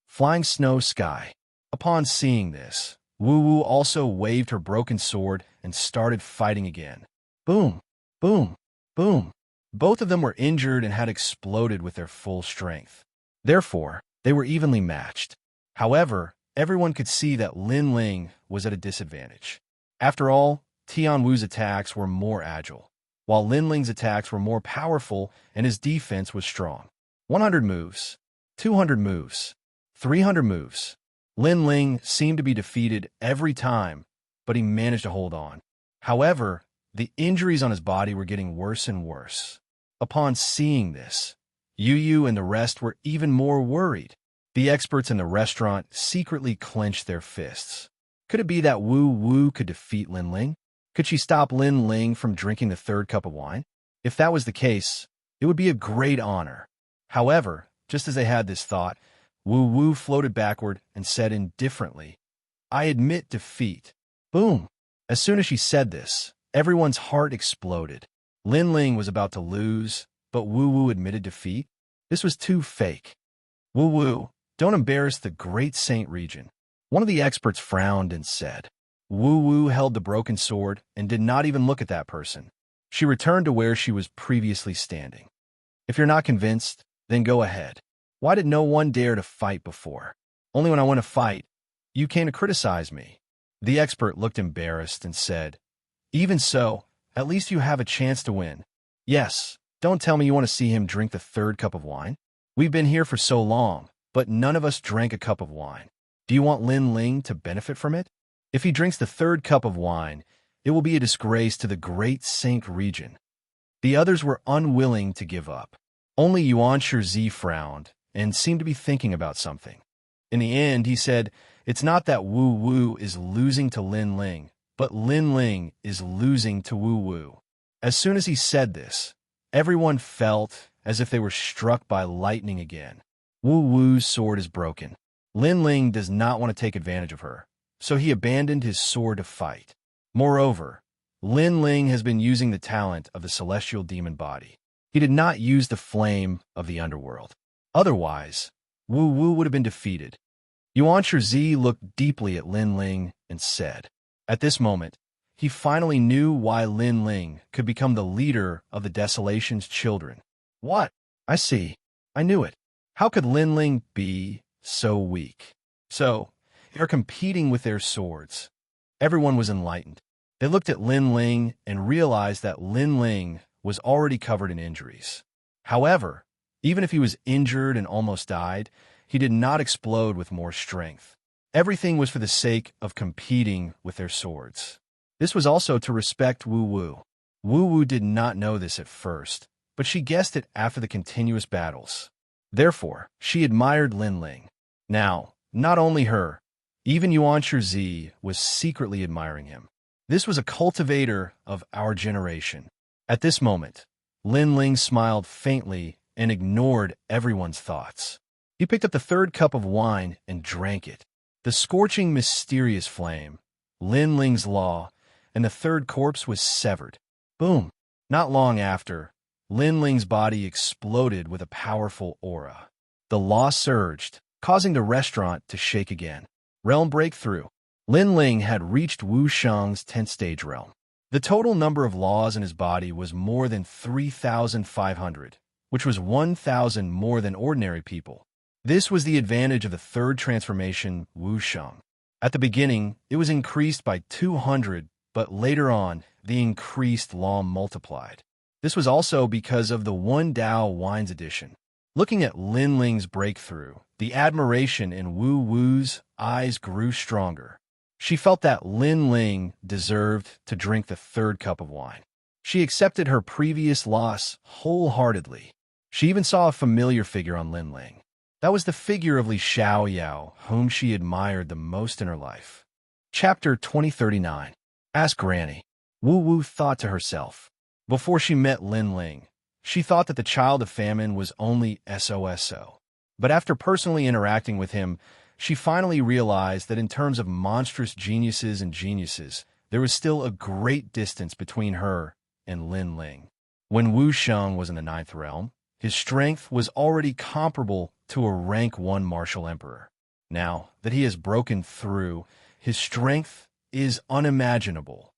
Flying Snow Sky. Upon seeing this, Wu Wu also waved her broken sword and started fighting again. Boom! Boom! Boom! Both of them were injured and had exploded with their full strength. Therefore, they were evenly matched. However, everyone could see that Lin Ling was at a disadvantage. After all, Tian Wu's attacks were more agile, while Lin Ling's attacks were more powerful and his defense was strong. 100 moves, 200 moves, 300 moves. Lin Ling seemed to be defeated every time, but he managed to hold on. However, the injuries on his body were getting worse and worse. Upon seeing this, Yu and the rest were even more worried. The experts in the restaurant secretly clenched their fists. Could it be that Wu Wu could defeat Lin Ling? Could she stop Lin Ling from drinking the 3rd cup of wine? If that was the case, it would be a great honor. However, just as they had this thought, Wu Wu floated backward and said indifferently, I admit defeat. Boom! As soon as she said this, everyone's heart exploded. Lin Ling was about to lose, but Wu Wu admitted defeat? This was too fake. Wu Wu, don't embarrass the great Saint region. One of the experts frowned and said. Wu Wu held the broken sword and did not even look at that person. She returned to where she was previously standing. If you're not convinced, then go ahead. Why did no one dare to fight before? Only when I want to fight, you came to criticize me." The expert looked embarrassed and said, "Even so, at least you have a chance to win." "Yes, don't tell me you want to see him drink the third cup of wine. We've been here for so long, but none of us drank a cup of wine. Do you want Lin Ling to benefit from it? If he drinks the third cup of wine, it will be a disgrace to the great Saint region." The others were unwilling to give up. Only Xianxia frowned and seemed to be thinking about something. In the end, he said, "It's not that Wu Wu is losing to Lin Ling, but Lin Ling is losing to Wu Wu." As soon as he said this, everyone felt as if they were struck by lightning again. Wu Wu's sword is broken. Lin Ling does not want to take advantage of her, so he abandoned his sword to fight. Moreover, Lin Ling has been using the talent of the celestial demon body. He did not use the flame of the underworld. Otherwise, Wu Wu would have been defeated. Xianxia looked deeply at Lin Ling and said, at this moment, he finally knew why Lin Ling could become the leader of the Desolation's children. "What? I see. I knew it. How could Lin Ling be so weak? So, they're competing with their swords." Everyone was enlightened. They looked at Lin Ling and realized that Lin Ling was already covered in injuries. However, even if he was injured and almost died, he did not explode with more strength. Everything was for the sake of competing with their swords. This was also to respect Wu Wu. Wu Wu did not know this at first, but she guessed it after the continuous battles. Therefore, she admired Lin Ling. Now, not only her, even Xianxia was secretly admiring him. This was a cultivator of our generation. At this moment, Lin Ling smiled faintly and ignored everyone's thoughts. He picked up the third cup of wine and drank it. The scorching, mysterious flame, Lin Ling's law, and the third corpse was severed. Boom! Not long after, Lin Ling's body exploded with a powerful aura. The law surged, causing the restaurant to shake again. Realm breakthrough. Lin Ling had reached Wu Sheng's 10th stage realm. The total number of laws in his body was more than 3,500, which was 1,000 more than ordinary people. This was the advantage of the third transformation, Wu Sheng. At the beginning, it was increased by 200, but later on, the increased law multiplied. This was also because of the One Dao Wines edition. Looking at Lin Ling's breakthrough, the admiration in Wu Wu's eyes grew stronger. She felt that Lin Ling deserved to drink the third cup of wine. She accepted her previous loss wholeheartedly. She even saw a familiar figure on Lin Ling. That was the figure of Li Xiaoyao, whom she admired the most in her life. Chapter 2039. Ask Granny. Wu Wu thought to herself. Before she met Lin Ling, she thought that the child of famine was only SOSO. But after personally interacting with him, she finally realized that in terms of monstrous geniuses and geniuses, there was still a great distance between her and Lin Ling. When Wu Sheng was in the 9th realm, his strength was already comparable to a rank 1 martial emperor. Now that he has broken through, his strength is unimaginable.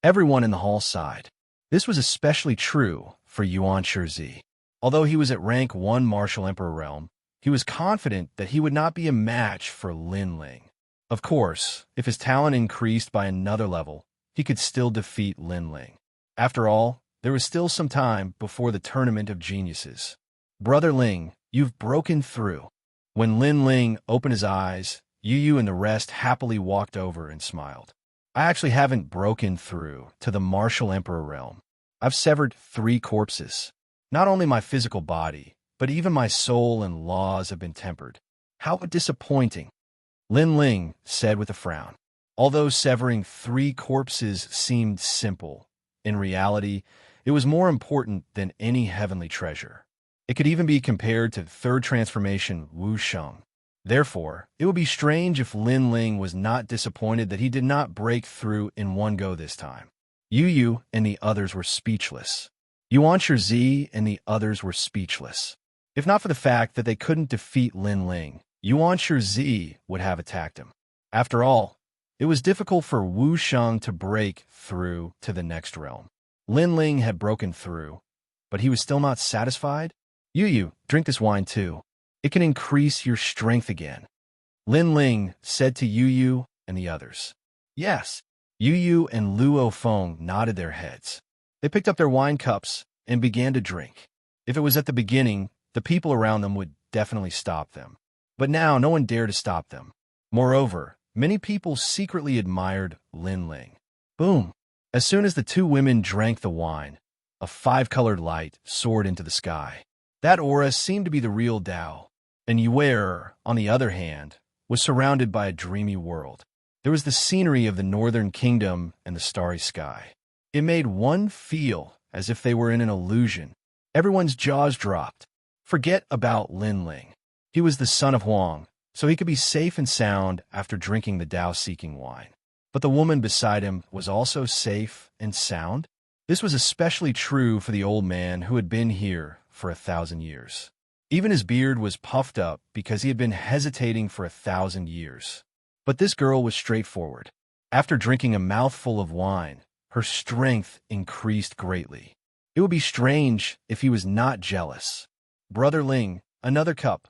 Everyone in the hall sighed. This was especially true for Xianxia. Although he was at rank 1 martial emperor realm, he was confident that he would not be a match for Lin Ling. Of course, if his talent increased by another level, he could still defeat Lin Ling. After all, there was still some time before the Tournament of Geniuses. "Brother Ling, you've broken through." When Lin Ling opened his eyes, Yu and the rest happily walked over and smiled. "I actually haven't broken through to the martial emperor realm. I've severed 3 corpses. Not only my physical body, but even my soul and laws have been tempered. How disappointing," Lin Ling said with a frown. Although severing 3 corpses seemed simple, in reality, it was more important than any heavenly treasure. It could even be compared to third transformation Wu Sheng. Therefore, it would be strange if Lin Ling was not disappointed that he did not break through in one go this time. Yu and the others were speechless. Xianxia and the others were speechless. If not for the fact that they couldn't defeat Lin Ling, Xianxia would have attacked him. After all, it was difficult for Wu Sheng to break through to the next realm. Lin Ling had broken through, but he was still not satisfied. Yu, drink this wine too. It can increase your strength again." Lin Ling said to Yu Yu and the others. Yes. Yu Yu and Luo Feng nodded their heads. They picked up their wine cups and began to drink. If it was at the beginning, the people around them would definitely stop them. But now no one dared to stop them. Moreover, many people secretly admired Lin Ling. Boom! As soon as the two women drank the wine, a five-colored light soared into the sky. That aura seemed to be the real Tao, and Yuer, on the other hand, was surrounded by a dreamy world. There was the scenery of the northern kingdom and the starry sky. It made one feel as if they were in an illusion. Everyone's jaws dropped. Forget about Lin Ling. He was the son of Huang, so he could be safe and sound after drinking the Tao-seeking wine. But the woman beside him was also safe and sound? This was especially true for the old man who had been here for 1,000 years. Even his beard was puffed up because he had been hesitating for 1,000 years. But this girl was straightforward. After drinking a mouthful of wine, her strength increased greatly. It would be strange if he was not jealous. Brother Ling, another cup.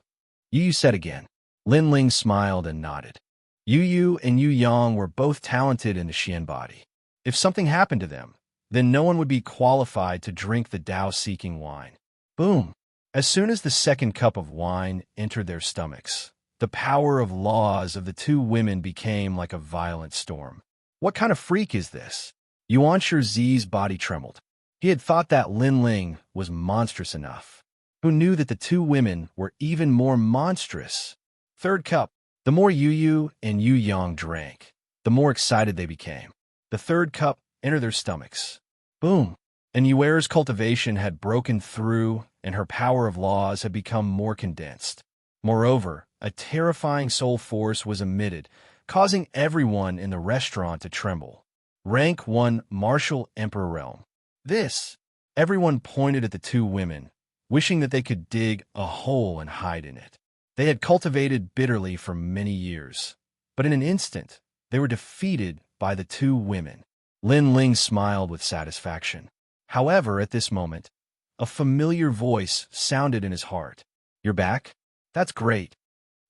Yu Yu said again. Lin Ling smiled and nodded. Yu Yu and Yu Yang were both talented in the Xian body. If something happened to them, then no one would be qualified to drink the Tao-seeking wine. Boom! As soon as the second cup of wine entered their stomachs, the power of laws of the two women became like a violent storm. What kind of freak is this? Xianxia Zi's body trembled. He had thought that Lin Ling was monstrous enough. Who knew that the two women were even more monstrous? Third cup. The more Yu Yu and Yu Yang drank, the more excited they became. The third cup entered their stomachs. Boom! And Yuer's cultivation had broken through, and her power of laws had become more condensed. Moreover, a terrifying soul force was emitted, causing everyone in the restaurant to tremble. Rank 1 Martial Emperor Realm. This! Everyone pointed at the two women, wishing that they could dig a hole and hide in it. They had cultivated bitterly for many years, but in an instant, they were defeated by the two women. Lin Ling smiled with satisfaction. However, at this moment, a familiar voice sounded in his heart. You're back? That's great.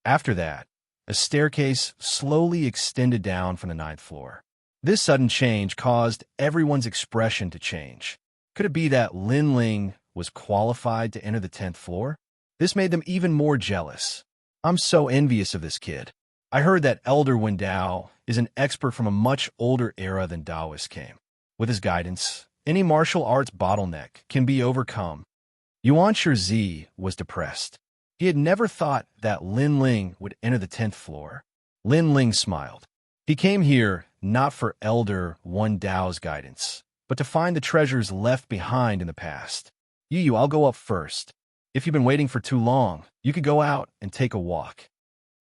After that, a staircase slowly extended down from the 9th floor. This sudden change caused everyone's expression to change. Could it be that Lin Ling was qualified to enter the 10th floor? This made them even more jealous. I'm so envious of this kid. I heard that Elder Wen Dao is an expert from a much older era than Daoist came. With his guidance, any martial arts bottleneck can be overcome. Xianxia Zi was depressed. He had never thought that Lin Ling would enter the 10th floor. Lin Ling smiled. He came here not for Elder Wen Dao's guidance, but to find the treasures left behind in the past. Yu Yu, I'll go up first. If you've been waiting for too long, you could go out and take a walk.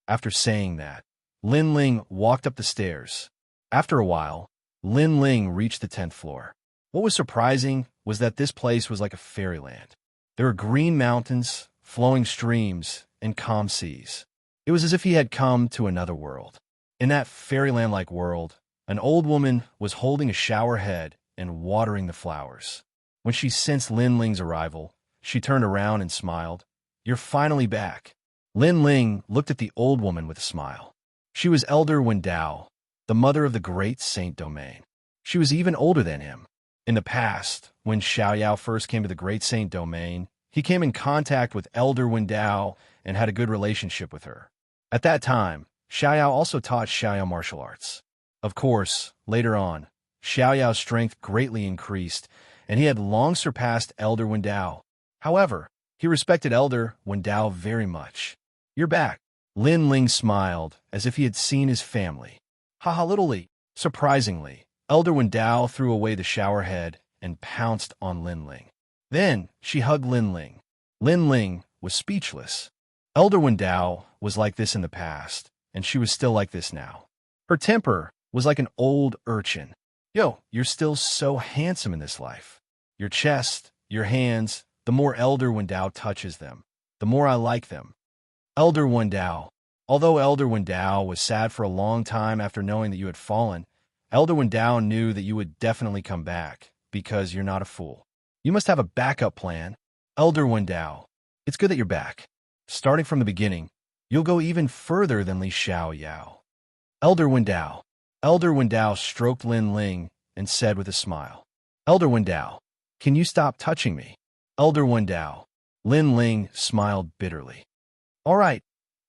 After saying that, Lin Ling walked up the stairs. After a while, Lin Ling reached the 10th floor. What was surprising was that this place was like a fairyland. There were green mountains, flowing streams, and calm seas. It was as if he had come to another world. In that fairyland-like world, an old woman was holding a shower head and watering the flowers. When she sensed Lin Ling's arrival, she turned around and smiled. You're finally back. Lin Ling looked at the old woman with a smile. She was Elder Wen Dao, the mother of the great Saint Domain. She was even older than him. In the past, when Xiaoyao first came to the great Saint Domain, he came in contact with Elder Wen Dao and had a good relationship with her. At that time, Xiaoyao also taught Xiaoyao martial arts. Of course, later on, Xiaoyao's strength greatly increased, and he had long surpassed Elder Wen Dao. However, he respected Elder Wen Dao very much. You're back. Lin Ling smiled as if he had seen his family. Haha, little Li. Surprisingly, Elder Wen Dao threw away the shower head and pounced on Lin Ling. Then she hugged Lin Ling. Lin Ling was speechless. Elder Wen Dao was like this in the past, and she was still like this now. Her temper was like an old urchin. Yo, you're still so handsome in this life. Your chest, your hands, the more Elder Wen Dao touches them, the more I like them. Elder Wen Dao. Although Elder Wen Dao was sad for a long time after knowing that you had fallen, Elder Wen Dao knew that you would definitely come back, because you're not a fool. You must have a backup plan. Elder Wen Dao. It's good that you're back. Starting from the beginning, you'll go even further than Li Xiaoyao. Elder Wendao. Elder Wendao stroked Lin Ling and said with a smile, Elder Wendao, can you stop touching me? Elder Wendao. Lin Ling smiled bitterly. All right,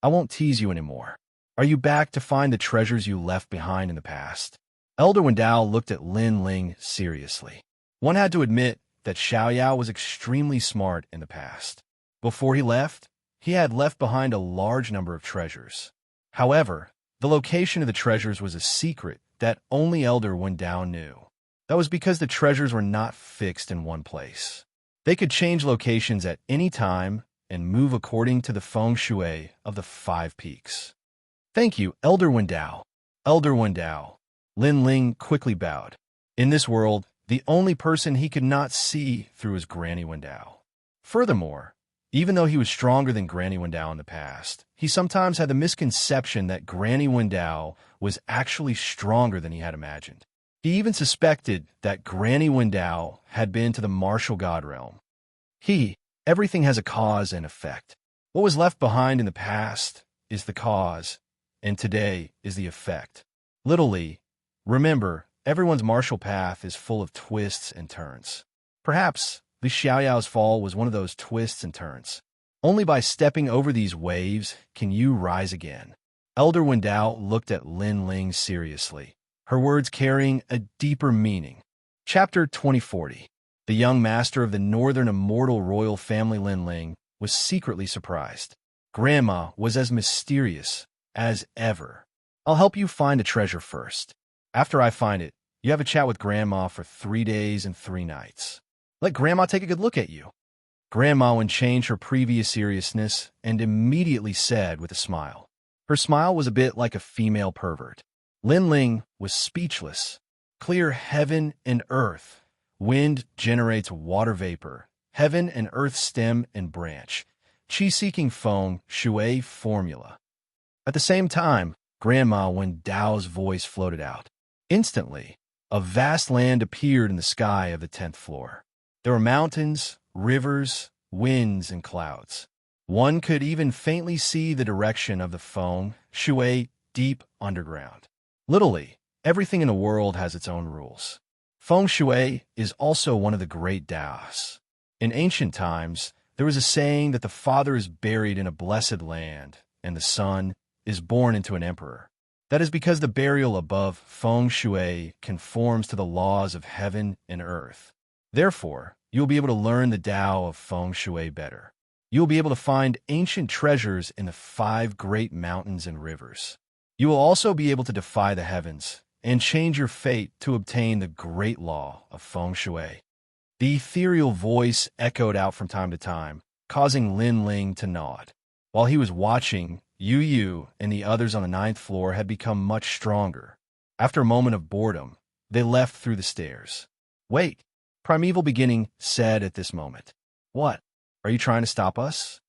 I won't tease you anymore. Are you back to find the treasures you left behind in the past? Elder Wendao looked at Lin Ling seriously. One had to admit that Xiaoyao was extremely smart in the past. Before he had left behind a large number of treasures. However, the location of the treasures was a secret that only Elder Wendao knew. That was because the treasures were not fixed in one place. They could change locations at any time and move according to the feng shui of the 5 peaks. Thank you, Elder Wendao. Elder Wendao. Lin Ling quickly bowed. In this world, the only person he could not see through was Granny Wendao. Furthermore, even though he was stronger than Granny Wendao in the past, he sometimes had the misconception that Granny Wendao was actually stronger than he had imagined. He even suspected that Granny Wendao had been to the martial god realm. Everything has a cause and effect. What was left behind in the past is the cause, and today is the effect. Little Li, remember, everyone's martial path is full of twists and turns. Perhaps Li Xiaoyao's fall was one of those twists and turns. Only by stepping over these waves can you rise again. Elder Wendao looked at Lin Ling seriously, her words carrying a deeper meaning. Chapter 2040. The young master of the northern immortal royal family Lin Ling was secretly surprised. Grandma was as mysterious as ever. I'll help you find a treasure first. After I find it, you have a chat with Grandma for 3 days and 3 nights. Let Grandma take a good look at you. Grandma would change her previous seriousness and immediately said with a smile. Her smile was a bit like a female pervert. Lin Ling was speechless. Clear heaven and earth. Wind generates water vapor. Heaven and earth stem and branch. Qi-seeking feng shui formula. At the same time, Grandma Wendao's voice floated out. Instantly, a vast land appeared in the sky of the 10th floor. There were mountains, rivers, winds, and clouds. One could even faintly see the direction of the feng shui deep underground. Literally, everything in the world has its own rules. Feng shui is also one of the great Taoists. In ancient times, there was a saying that the father is buried in a blessed land, and the son is born into an emperor. That is because the burial above feng shui conforms to the laws of heaven and earth. Therefore, you will be able to learn the Tao of feng shui better. You will be able to find ancient treasures in the 5 great mountains and rivers. You will also be able to defy the heavens and change your fate to obtain the great law of feng shui. The ethereal voice echoed out from time to time, causing Lin Ling to nod. While he was watching, Yu and the others on the 9th floor had become much stronger. After a moment of boredom, they left through the stairs. Wait, Primeval Beginning said at this moment. What? Are you trying to stop us?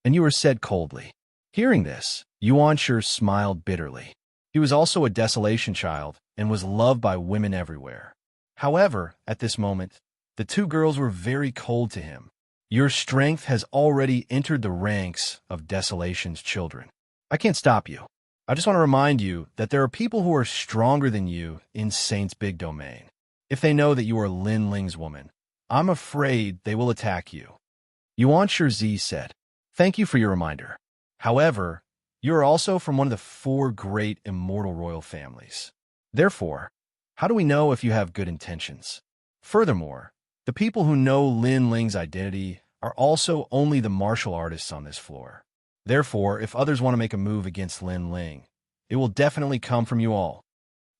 And Yuer said coldly. Hearing this, Xianxia smiled bitterly. He was also a desolation child and was loved by women everywhere. However, at this moment, the 2 girls were very cold to him. Your strength has already entered the ranks of desolation's children. I can't stop you. I just want to remind you that there are people who are stronger than you in Saint's big domain. If they know that you are Lin Ling's woman, I'm afraid they will attack you. Xianxia said, Thank you for your reminder. However, you are also from one of the 4 great immortal royal families. Therefore, how do we know if you have good intentions? Furthermore, the people who know Lin Ling's identity are also only the martial artists on this floor. Therefore, if others want to make a move against Lin Ling, it will definitely come from you all.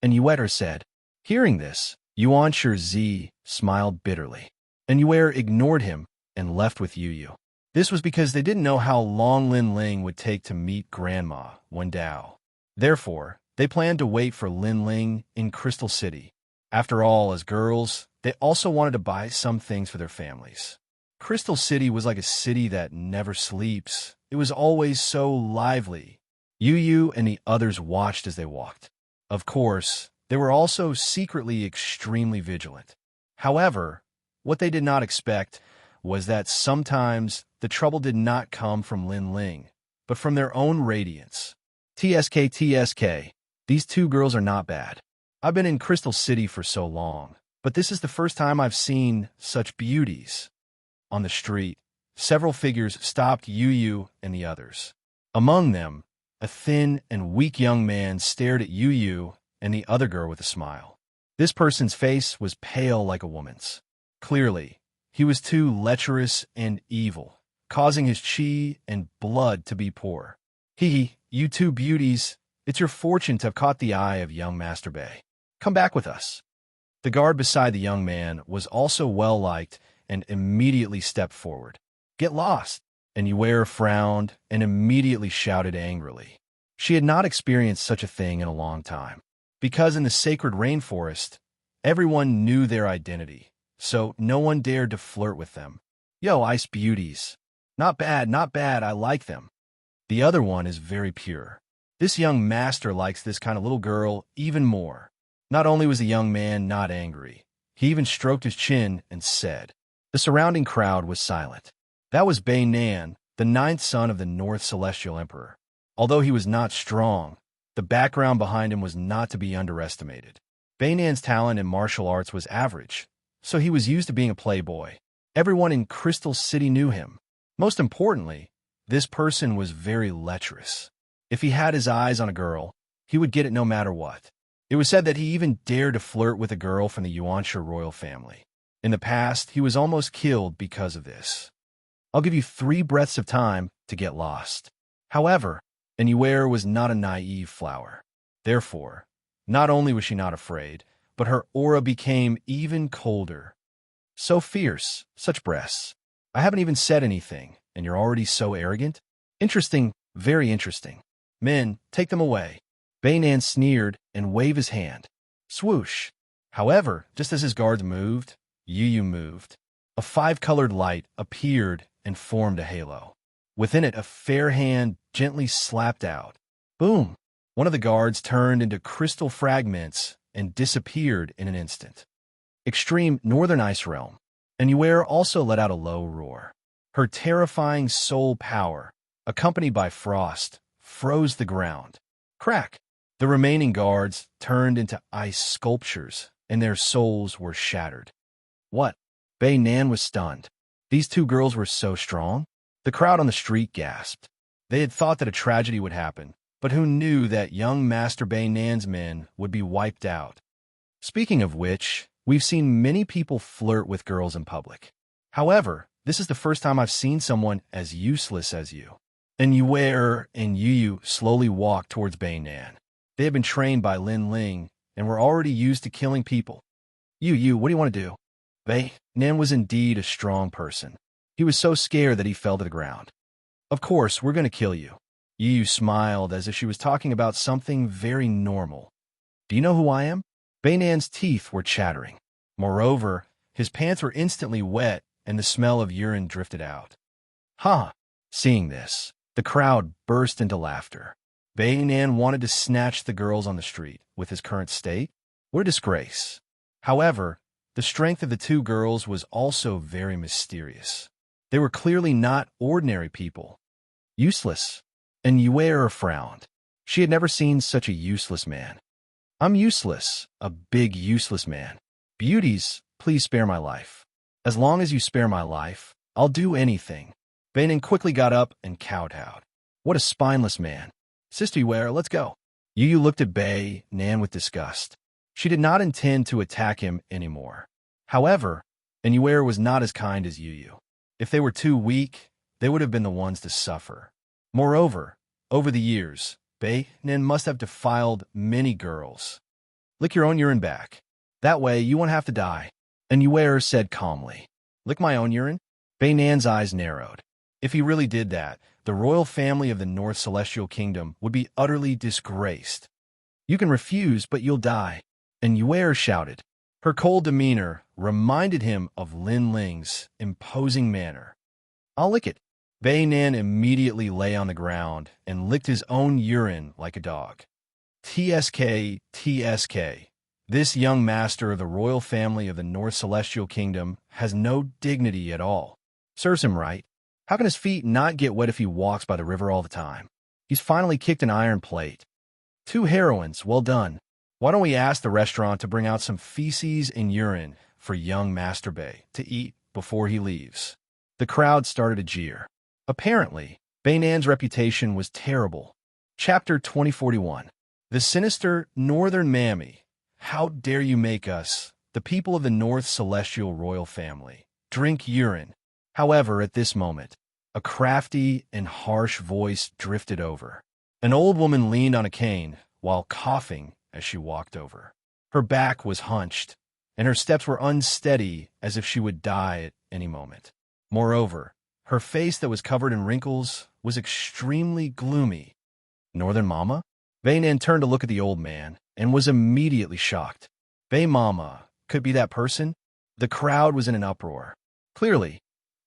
And Yuer said. Hearing this, Xianxia smiled bitterly. And Yuer ignored him and left with Yu. This was because they didn't know how long Lin Ling would take to meet Grandma Wendao. Therefore, they planned to wait for Lin Ling in Crystal City. After all, as girls, they also wanted to buy some things for their families. Crystal City was like a city that never sleeps. It was always so lively. Yu and the others watched as they walked. Of course, they were also secretly extremely vigilant. However, what they did not expect was that sometimes the trouble did not come from Lin Ling, but from their own radiance. TSK, TSK. These two girls are not bad. I've been in Crystal City for so long, but this is the first time I've seen such beauties. On the street, several figures stopped Yu and the others. Among them, a thin and weak young man stared at Yu and the other girl with a smile. This person's face was pale like a woman's. Clearly, he was too lecherous and evil, causing his chi and blood to be poor. Hee, you two beauties, it's your fortune to have caught the eye of young Master Bei. Come back with us. The guard beside the young man was also well-liked and immediately stepped forward. Get lost. And Yu frowned and immediately shouted angrily. She had not experienced such a thing in a long time, because in the sacred rainforest, everyone knew their identity, so no one dared to flirt with them. Yo, ice beauties. Not bad, I like them. The other one is very pure. This young master likes this kind of little girl even more. Not only was the young man not angry, he even stroked his chin and said. The surrounding crowd was silent. That was Bei Nan, the 9th son of the North Celestial Emperor. Although he was not strong, the background behind him was not to be underestimated. Bei Nan's talent in martial arts was average, so he was used to being a playboy. Everyone in Crystal City knew him. Most importantly, this person was very lecherous. If he had his eyes on a girl, he would get it no matter what. It was said that he even dared to flirt with a girl from the Xianxia royal family. In the past, he was almost killed because of this. I'll give you 3 breaths of time to get lost. However, Yu was not a naive flower. Therefore, not only was she not afraid, but her aura became even colder. So fierce, such breasts. I haven't even said anything, and you're already so arrogant? Interesting, very interesting. Men, take them away. Bei Nan sneered and waved his hand. Swoosh. However, just as his guards moved, Yu moved. A 5-colored light appeared and formed a halo. Within it, a fair hand gently slapped out. Boom! One of the guards turned into crystal fragments and disappeared in an instant. Extreme Northern Ice Realm. And Yu also let out a low roar. Her terrifying soul power, accompanied by frost, froze the ground. Crack! The remaining guards turned into ice sculptures, and their souls were shattered. What? Bei Nan was stunned. These two girls were so strong? The crowd on the street gasped. They had thought that a tragedy would happen, but who knew that young Master Bei Nan's men would be wiped out? Speaking of which, we've seen many people flirt with girls in public. However, this is the first time I've seen someone as useless as you. And Yu and Yu slowly walked towards Bei Nan. They had been trained by Lin Ling and were already used to killing people. Yu, what do you want to do? Bei Nan was indeed a strong person. He was so scared that he fell to the ground. Of course, we're going to kill you. Yu smiled as if she was talking about something very normal. Do you know who I am? Bei Nan's teeth were chattering. Moreover, his pants were instantly wet and the smell of urine drifted out. Huh! Seeing this, the crowd burst into laughter. Bei Nan wanted to snatch the girls on the street with his current state. What a disgrace. However, the strength of the two girls was also very mysterious. They were clearly not ordinary people. Useless. And Yu frowned. She had never seen such a useless man. I'm useless, a big useless man. Beauties, please spare my life. As long as you spare my life, I'll do anything. Bei Nan quickly got up and kowtowed. What a spineless man. Sister Yu, let's go. Yu looked at Bei Nan with disgust. She did not intend to attack him anymore. However, Yu was not as kind as Yu. If they were too weak, they would have been the ones to suffer. Moreover, over the years, Bei Nan must have defiled many girls. Lick your own urine back. That way, you won't have to die. And Yu said calmly. Lick my own urine? Bei Nan's eyes narrowed. If he really did that, the royal family of the North Celestial Kingdom would be utterly disgraced. You can refuse, but you'll die. And Yu shouted. Her cold demeanor reminded him of Lin Ling's imposing manner. I'll lick it. Bei Nan immediately lay on the ground and licked his own urine like a dog. TSK, TSK. This young master of the royal family of the North Celestial Kingdom has no dignity at all. Serves him right. How can his feet not get wet if he walks by the river all the time? He's finally kicked an iron plate. 2 heroines, well done. Why don't we ask the restaurant to bring out some feces and urine for young Master Bei to eat before he leaves? The crowd started a jeer. Apparently, Bei Nan's reputation was terrible. Chapter 2041. The sinister Northern Mammy. How dare you make us, the people of the North Celestial Royal Family, drink urine? However, at this moment, a crafty and harsh voice drifted over. An old woman leaned on a cane while coughing as she walked over. Her back was hunched, and her steps were unsteady as if she would die at any moment. Moreover, her face that was covered in wrinkles was extremely gloomy. Northern Mama? Bei Nan turned to look at the old man and was immediately shocked. Bei Mama could be that person? The crowd was in an uproar. Clearly,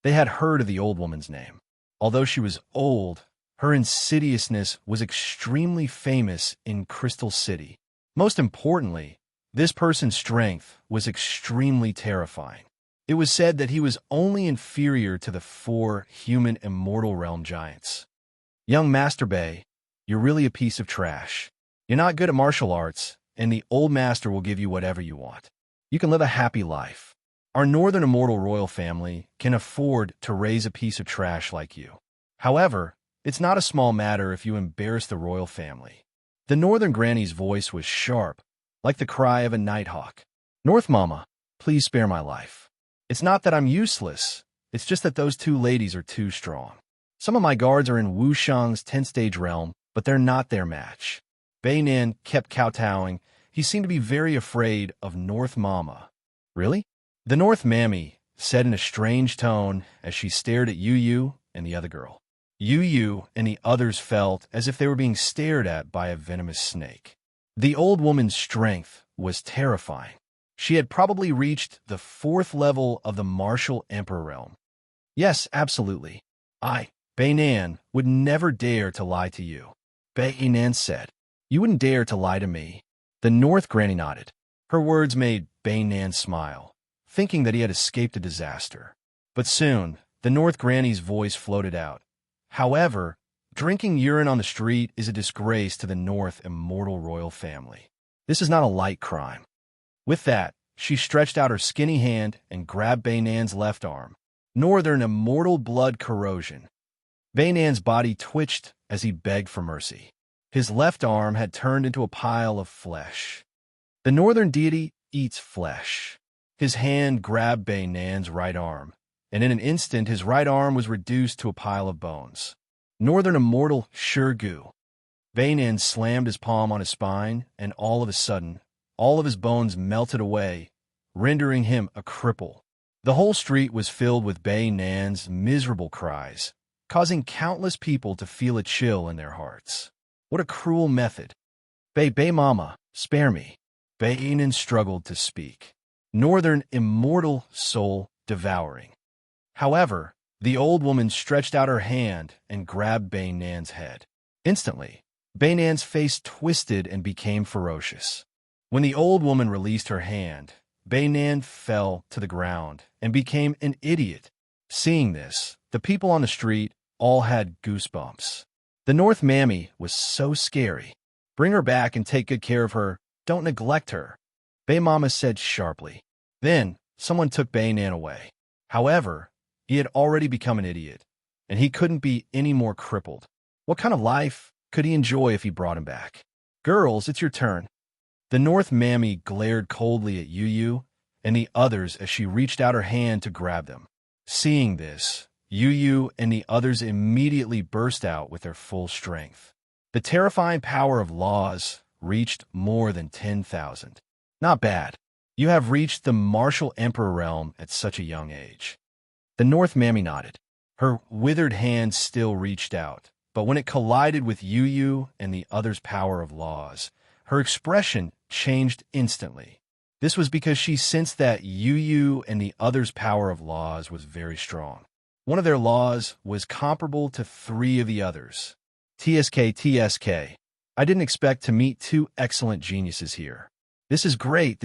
they had heard of the old woman's name. Although she was old, her insidiousness was extremely famous in Crystal City. Most importantly, this person's strength was extremely terrifying. It was said that he was only inferior to the 4 human immortal realm giants. Young Master Bei, you're really a piece of trash. You're not good at martial arts, and the old master will give you whatever you want. You can live a happy life. Our Northern Immortal Royal Family can afford to raise a piece of trash like you. However, it's not a small matter if you embarrass the royal family. The Northern Granny's voice was sharp, like the cry of a nighthawk. North Mama, please spare my life. It's not that I'm useless, it's just that those 2 ladies are too strong. Some of my guards are in Wuxia's 10th-stage realm, but they're not their match. Bei Nan kept kowtowing. He seemed to be very afraid of North Mama. Really? The North Mammy said in a strange tone as she stared at Yu Yu and the other girl. Yu Yu and the others felt as if they were being stared at by a venomous snake. The old woman's strength was terrifying. She had probably reached the 4th level of the martial emperor realm. Yes, absolutely. Bei Nan, would never dare to lie to you. Bei Nan said. You wouldn't dare to lie to me. The North Granny nodded. Her words made Bei Nan smile, thinking that he had escaped a disaster. But soon, the North Granny's voice floated out. However, drinking urine on the street is a disgrace to the North Immortal Royal Family. This is not a light crime. With that, she stretched out her skinny hand and grabbed Bei Nan's left arm. Northern Immortal Blood Corrosion. Bei Nan's body twitched as he begged for mercy. His left arm had turned into a pile of flesh. The Northern deity eats flesh. His hand grabbed Bei Nan's right arm, and in an instant his right arm was reduced to a pile of bones. Northern Immortal Shirgu. Bei Nan slammed his palm on his spine, and all of a sudden, all of his bones melted away, rendering him a cripple. The whole street was filled with Bei Nan's miserable cries, causing countless people to feel a chill in their hearts. What a cruel method. Bei Mama, spare me. Bei Nan struggled to speak. Northern Immortal Soul Devouring. However, the old woman stretched out her hand and grabbed Bei Nan's head. Instantly, Bei Nan's face twisted and became ferocious. When the old woman released her hand, Bei Nan fell to the ground and became an idiot. Seeing this, the people on the street all had goosebumps. The North Mammy was so scary. Bring her back and take good care of her. Don't neglect her, Bei Mama said sharply. Then, someone took Bei Nan away. However, he had already become an idiot, and he couldn't be any more crippled. What kind of life could he enjoy if he brought him back? Girls, it's your turn. The North Mammy glared coldly at Yu Yu and the others as she reached out her hand to grab them. Seeing this, Yu Yu and the others immediately burst out with their full strength. The terrifying power of laws reached more than 10,000. Not bad. You have reached the martial emperor realm at such a young age. The North Mammy nodded. Her withered hand still reached out, but when it collided with Yu Yu and the others' power of laws, her expression changed instantly. This was because she sensed that Yu Yu and the others' power of laws was very strong. One of their laws was comparable to 3 of the others. TSK. I didn't expect to meet 2 excellent geniuses here. This is great.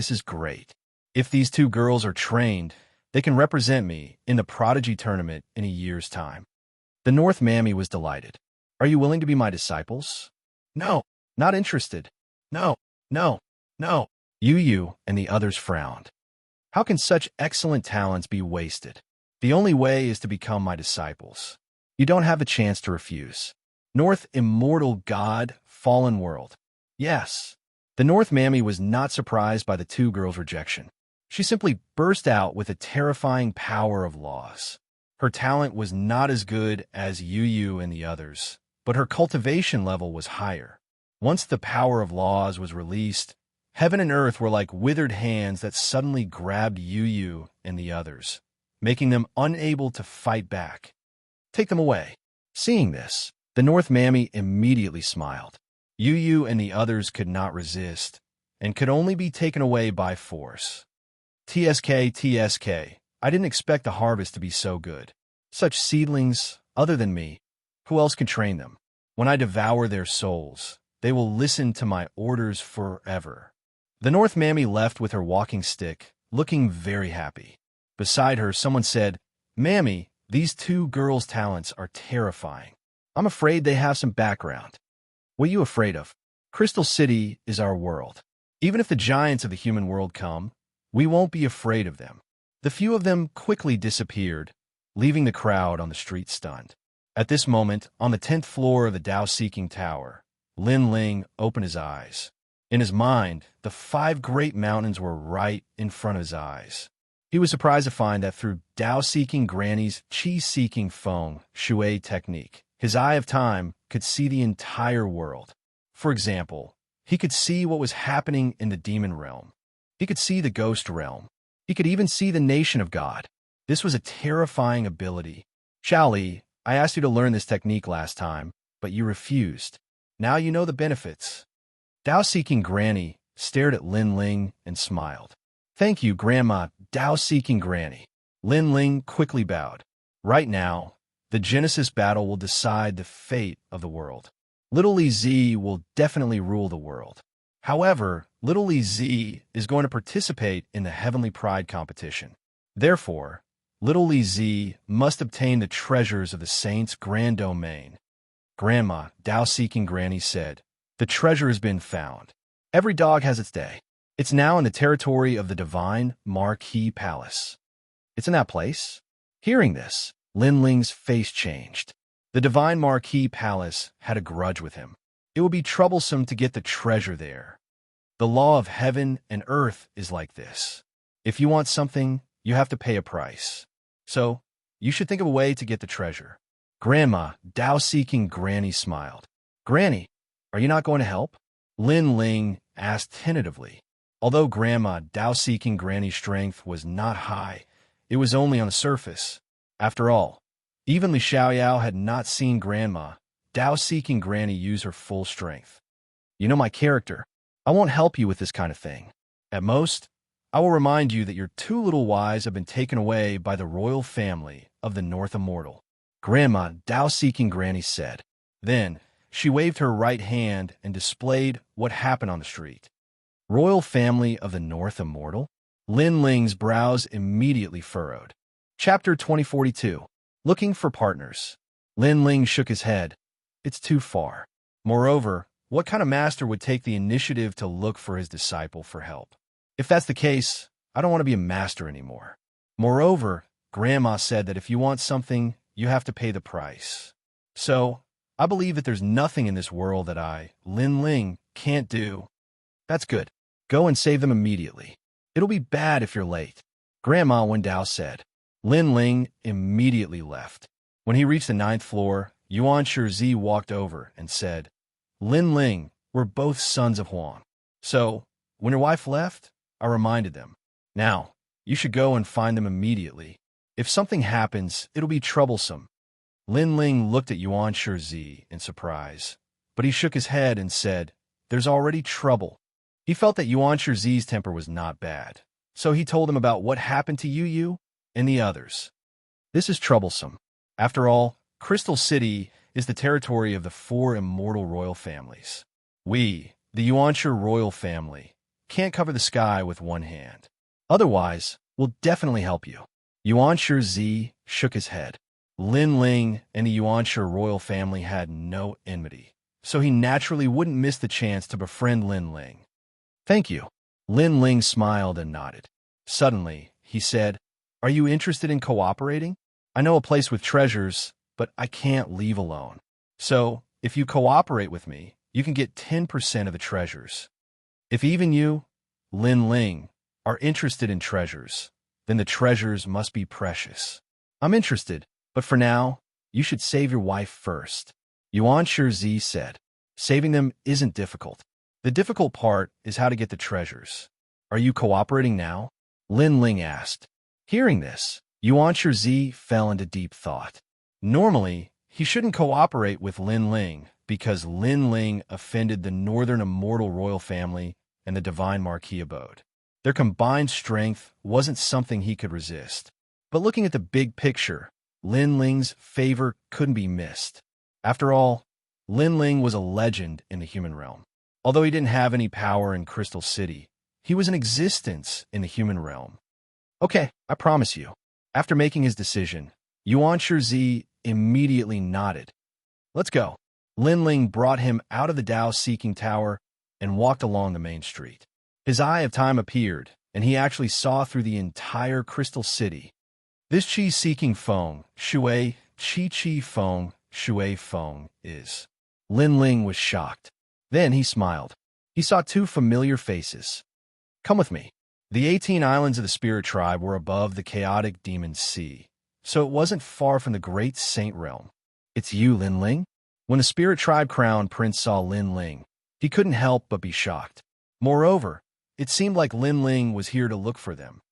If these 2 girls are trained, they can represent me in the Prodigy Tournament in a year's time. The North Mammy was delighted. Are you willing to be my disciples? No, not interested. No, no, no. Yu and the others frowned. How can such excellent talents be wasted? The only way is to become my disciples. You don't have the chance to refuse. North Immortal God, Fallen World. Yes. The North Mammy was not surprised by the two girls' rejection. She simply burst out with a terrifying power of laws. Her talent was not as good as Yu and the others, but her cultivation level was higher. Once the power of laws was released, heaven and earth were like withered hands that suddenly grabbed Yu and the others, making them unable to fight back. Take them away. Seeing this, the North Mammy immediately smiled. Yu and the others could not resist, and could only be taken away by force. TSK, I didn't expect the harvest to be so good. Such seedlings, other than me, who else can train them? When I devour their souls, they will listen to my orders forever. The North Mammy left with her walking stick, looking very happy. Beside her, someone said, Mammy, these two girls' talents are terrifying. I'm afraid they have some background. What are you afraid of? Crystal City is our world. Even if the giants of the human world come, we won't be afraid of them. The few of them quickly disappeared, leaving the crowd on the street stunned. At this moment, on the 10th floor of the Dao-Seeking Tower, Lin Ling opened his eyes. In his mind, the 5 great mountains were right in front of his eyes. He was surprised to find that through Dao-Seeking Granny's Qi-Seeking Feng Shui technique, his eye of time could see the entire world. For example, he could see what was happening in the demon realm. He could see the ghost realm. He could even see the nation of God. This was a terrifying ability. Xiaoli, I asked you to learn this technique last time, but you refused. Now you know the benefits. Dao-Seeking Granny stared at Lin Ling and smiled. Thank you, Grandma, Dao-Seeking Granny. Lin Ling quickly bowed. Right now, the Genesis battle will decide the fate of the world. Little Li Zi will definitely rule the world. However, Little Li Zi is going to participate in the Heavenly Pride competition. Therefore, Little Li Zi must obtain the treasures of the Saints' grand domain. Grandma, Dao-Seeking Granny said, the treasure has been found. Every dog has its day. It's now in the territory of the Divine Marquis Palace. It's in that place? Hearing this, Lin Ling's face changed. The Divine Marquis Palace had a grudge with him. It would be troublesome to get the treasure there. The law of heaven and earth is like this. If you want something, you have to pay a price. So, you should think of a way to get the treasure. Grandma, Dao-Seeking Granny smiled. Granny, are you not going to help? Lin Ling asked tentatively. Although Grandma, Dao-Seeking Granny's strength was not high, it was only on the surface. After all, even Li Xiaoyao had not seen Grandma, Dao-Seeking Granny use her full strength. You know my character. I won't help you with this kind of thing. At most, I will remind you that your 2 little wives have been taken away by the royal family of the North Immortal. Grandma, Dao-Seeking Granny said. Then, she waved her right hand and displayed what happened on the street. Royal family of the North Immortal? Lin Ling's brows immediately furrowed. Chapter 2042. Looking for partners. Lin Ling shook his head. It's too far. Moreover, what kind of master would take the initiative to look for his disciple for help? If that's the case, I don't want to be a master anymore. Moreover, Grandma said that if you want something, you have to pay the price. So, I believe that there's nothing in this world that I, Lin Ling, can't do. That's good. Go and save them immediately. It'll be bad if you're late. Grandma Wendao said. Lin Ling immediately left. When he reached the 9th floor, Yuan Shizi walked over and said, Lin Ling, we're both sons of Huang. So, when your wife left, I reminded them. Now, you should go and find them immediately. If something happens, it'll be troublesome. Lin Ling looked at Yuan Shizi in surprise, but he shook his head and said, There's already trouble. He felt that Yuan Shizi's temper was not bad, so he told him about what happened to Yu and the others. This is troublesome. After all, Crystal City is the territory of the 4 immortal royal families. We, the Yuanshi royal family, can't cover the sky with one hand. Otherwise, we'll definitely help you. Yuan Shizi shook his head. Lin Ling and the Xianxia royal family had no enmity, so he naturally wouldn't miss the chance to befriend Lin Ling. Thank you. Lin Ling smiled and nodded. Suddenly, he said, "Are you interested in cooperating? I know a place with treasures, but I can't leave alone. So, if you cooperate with me, you can get 10% of the treasures. If even you, Lin Ling, are interested in treasures, then the treasures must be precious. I'm interested, but for now, you should save your wife first." Yuan Shizi said, "Saving them isn't difficult. The difficult part is how to get the treasures. Are you cooperating now?" Lin Ling asked. Hearing this, Yuan Shizi fell into deep thought. Normally, he shouldn't cooperate with Lin Ling because Lin Ling offended the Northern Immortal Royal Family and the Divine Marquis abode. Their combined strength wasn't something he could resist. But looking at the big picture, Lin Ling's favor couldn't be missed. After all, Lin Ling was a legend in the human realm. Although he didn't have any power in Crystal City, he was an existence in the human realm. Okay, I promise you. After making his decision, Yuan Shizi immediately nodded. Let's go. Lin Ling brought him out of the Dao-seeking tower and walked along the main street. His eye of time appeared, and he actually saw through the entire Crystal City. This Qi-seeking Feng, Shui, Qi Feng, Shui Feng is. Lin Ling was shocked. Then he smiled. He saw two familiar faces. Come with me. The 18 islands of the Spirit Tribe were above the chaotic Demon Sea, so it wasn't far from the Great Saint Realm. It's you, Lin Ling? When the Spirit Tribe Crown Prince saw Lin Ling, he couldn't help but be shocked. Moreover, it seemed like Lin Ling was here to look for them.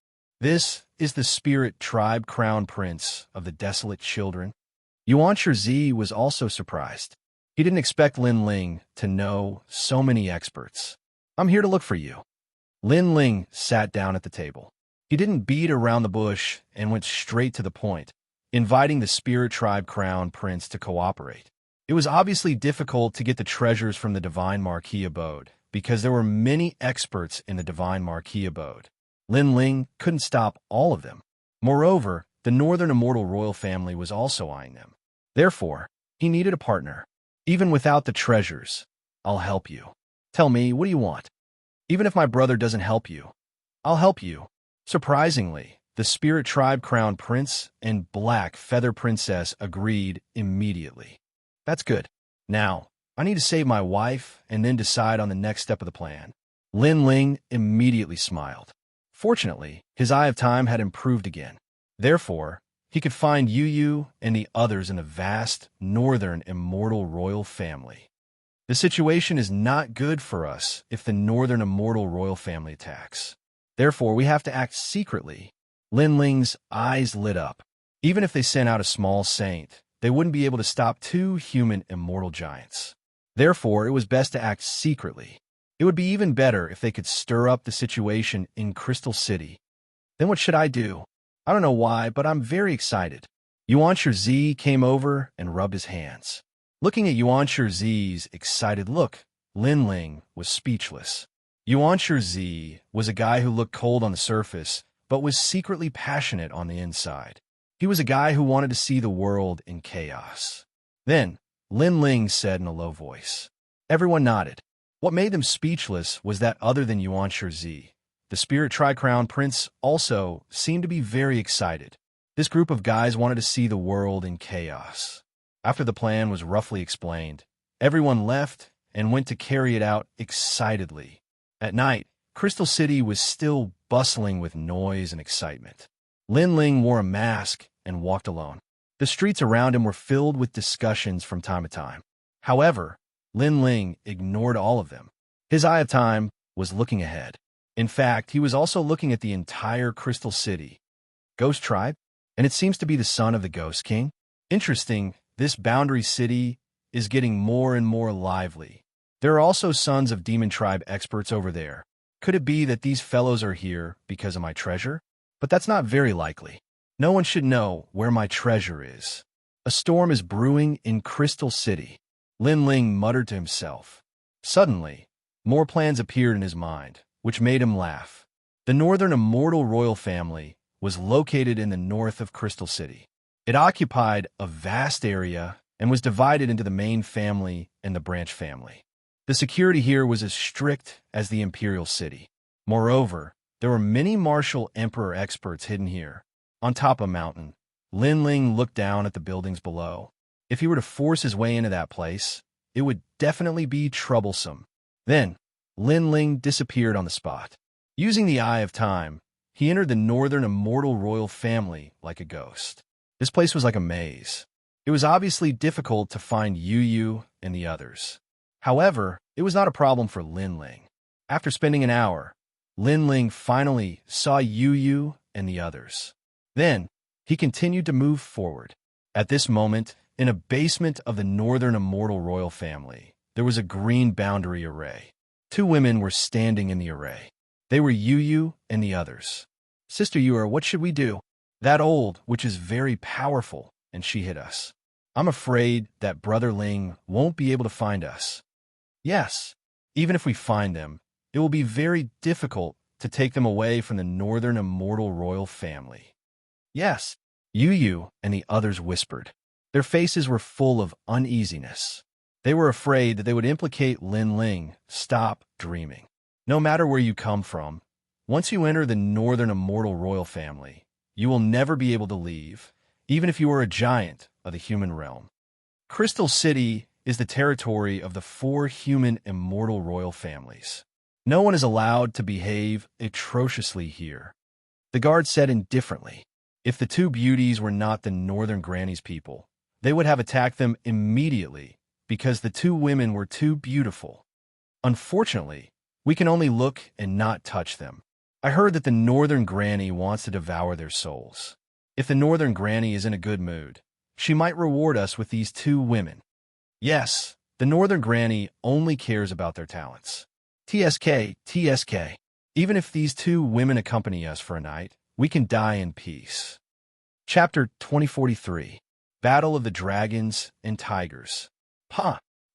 This is the Spirit Tribe Crown Prince of the Desolate Children. Yuan Shizi was also surprised. He didn't expect Lin Ling to know so many experts. I'm here to look for you. Lin Ling sat down at the table. He didn't beat around the bush and went straight to the point, inviting the Spirit Tribe Crown Prince to cooperate. It was obviously difficult to get the treasures from the Divine Marquis abode, because there were many experts in the Divine Marquis abode. Lin Ling couldn't stop all of them. Moreover, the Northern Immortal Royal Family was also eyeing them. Therefore, he needed a partner. Even without the treasures, I'll help you. Tell me, what do you want? Even if my brother doesn't help you, I'll help you. Surprisingly, the Spirit Tribe Crown Prince and Black Feather Princess agreed immediately. That's good. Now, I need to save my wife and then decide on the next step of the plan. Lin Ling immediately smiled. Fortunately, his eye of time had improved again. Therefore, he could find Yu and the others in the vast Northern Immortal Royal Family. The situation is not good for us if the Northern Immortal Royal Family attacks. Therefore, we have to act secretly. Lin Ling's eyes lit up. Even if they sent out a small saint, they wouldn't be able to stop two human immortal giants. Therefore, it was best to act secretly. It would be even better if they could stir up the situation in Crystal City. Then what should I do? I don't know why, but I'm very excited. Yuan Shizi came over and rubbed his hands. Looking at Yuan Shizi's excited look, Lin Ling was speechless. Yuan Shizi was a guy who looked cold on the surface, but was secretly passionate on the inside. He was a guy who wanted to see the world in chaos. Then, Lin Ling said in a low voice. Everyone nodded. What made them speechless was that other than Yuan Shizi, the Spirit Tri-Crown Prince also seemed to be very excited. This group of guys wanted to see the world in chaos. After the plan was roughly explained, everyone left and went to carry it out excitedly. At night, Crystal City was still bustling with noise and excitement. Lin Ling wore a mask and walked alone. The streets around him were filled with discussions from time to time. However, Lin Ling ignored all of them. His eye of time was looking ahead. In fact, he was also looking at the entire Crystal City. Ghost Tribe? And it seems to be the son of the Ghost King? Interesting, this boundary city is getting more and more lively. There are also sons of Demon Tribe experts over there. Could it be that these fellows are here because of my treasure? But that's not very likely. No one should know where my treasure is. A storm is brewing in Crystal City. Lin Ling muttered to himself. Suddenly, more plans appeared in his mind, which made him laugh. The Northern Immortal Royal Family was located in the north of Crystal City. It occupied a vast area and was divided into the main family and the branch family. The security here was as strict as the imperial city. Moreover, there were many martial emperor experts hidden here. On top of a mountain, Lin Ling looked down at the buildings below. If he were to force his way into that place, it would definitely be troublesome. Then, Lin Ling disappeared on the spot. Using the Eye of Time, he entered the northern immortal royal family like a ghost. This place was like a maze. It was obviously difficult to find Yu and the others. However, it was not a problem for Lin Ling. After spending an hour, Lin Ling finally saw Yu and the others. Then, he continued to move forward. At this moment, in a basement of the northern immortal royal family, there was a green boundary array. 2 women were standing in the array. They were Yu and the others. Sister Yura, what should we do? That old witch is very powerful, and she hit us. I'm afraid that Brother Ling won't be able to find us. Yes, even if we find them, it will be very difficult to take them away from the northern immortal royal family. Yes, Yu and the others whispered. Their faces were full of uneasiness. They were afraid that they would implicate Lin Ling. Stop dreaming. No matter where you come from, once you enter the northern immortal royal family, you will never be able to leave, even if you are a giant of the human realm. Crystal City is the territory of the 4 human immortal royal families. No one is allowed to behave atrociously here. The guard said indifferently. If the 2 beauties were not the Northern Granny's people, they would have attacked them immediately because the 2 women were too beautiful. Unfortunately, we can only look and not touch them. I heard that the Northern Granny wants to devour their souls. If the Northern Granny is in a good mood, she might reward us with these 2 women. Yes, the Northern Granny only cares about their talents. TSK. Even if these 2 women accompany us for a night, we can die in peace. Chapter 2043. Battle of the Dragons and Tigers.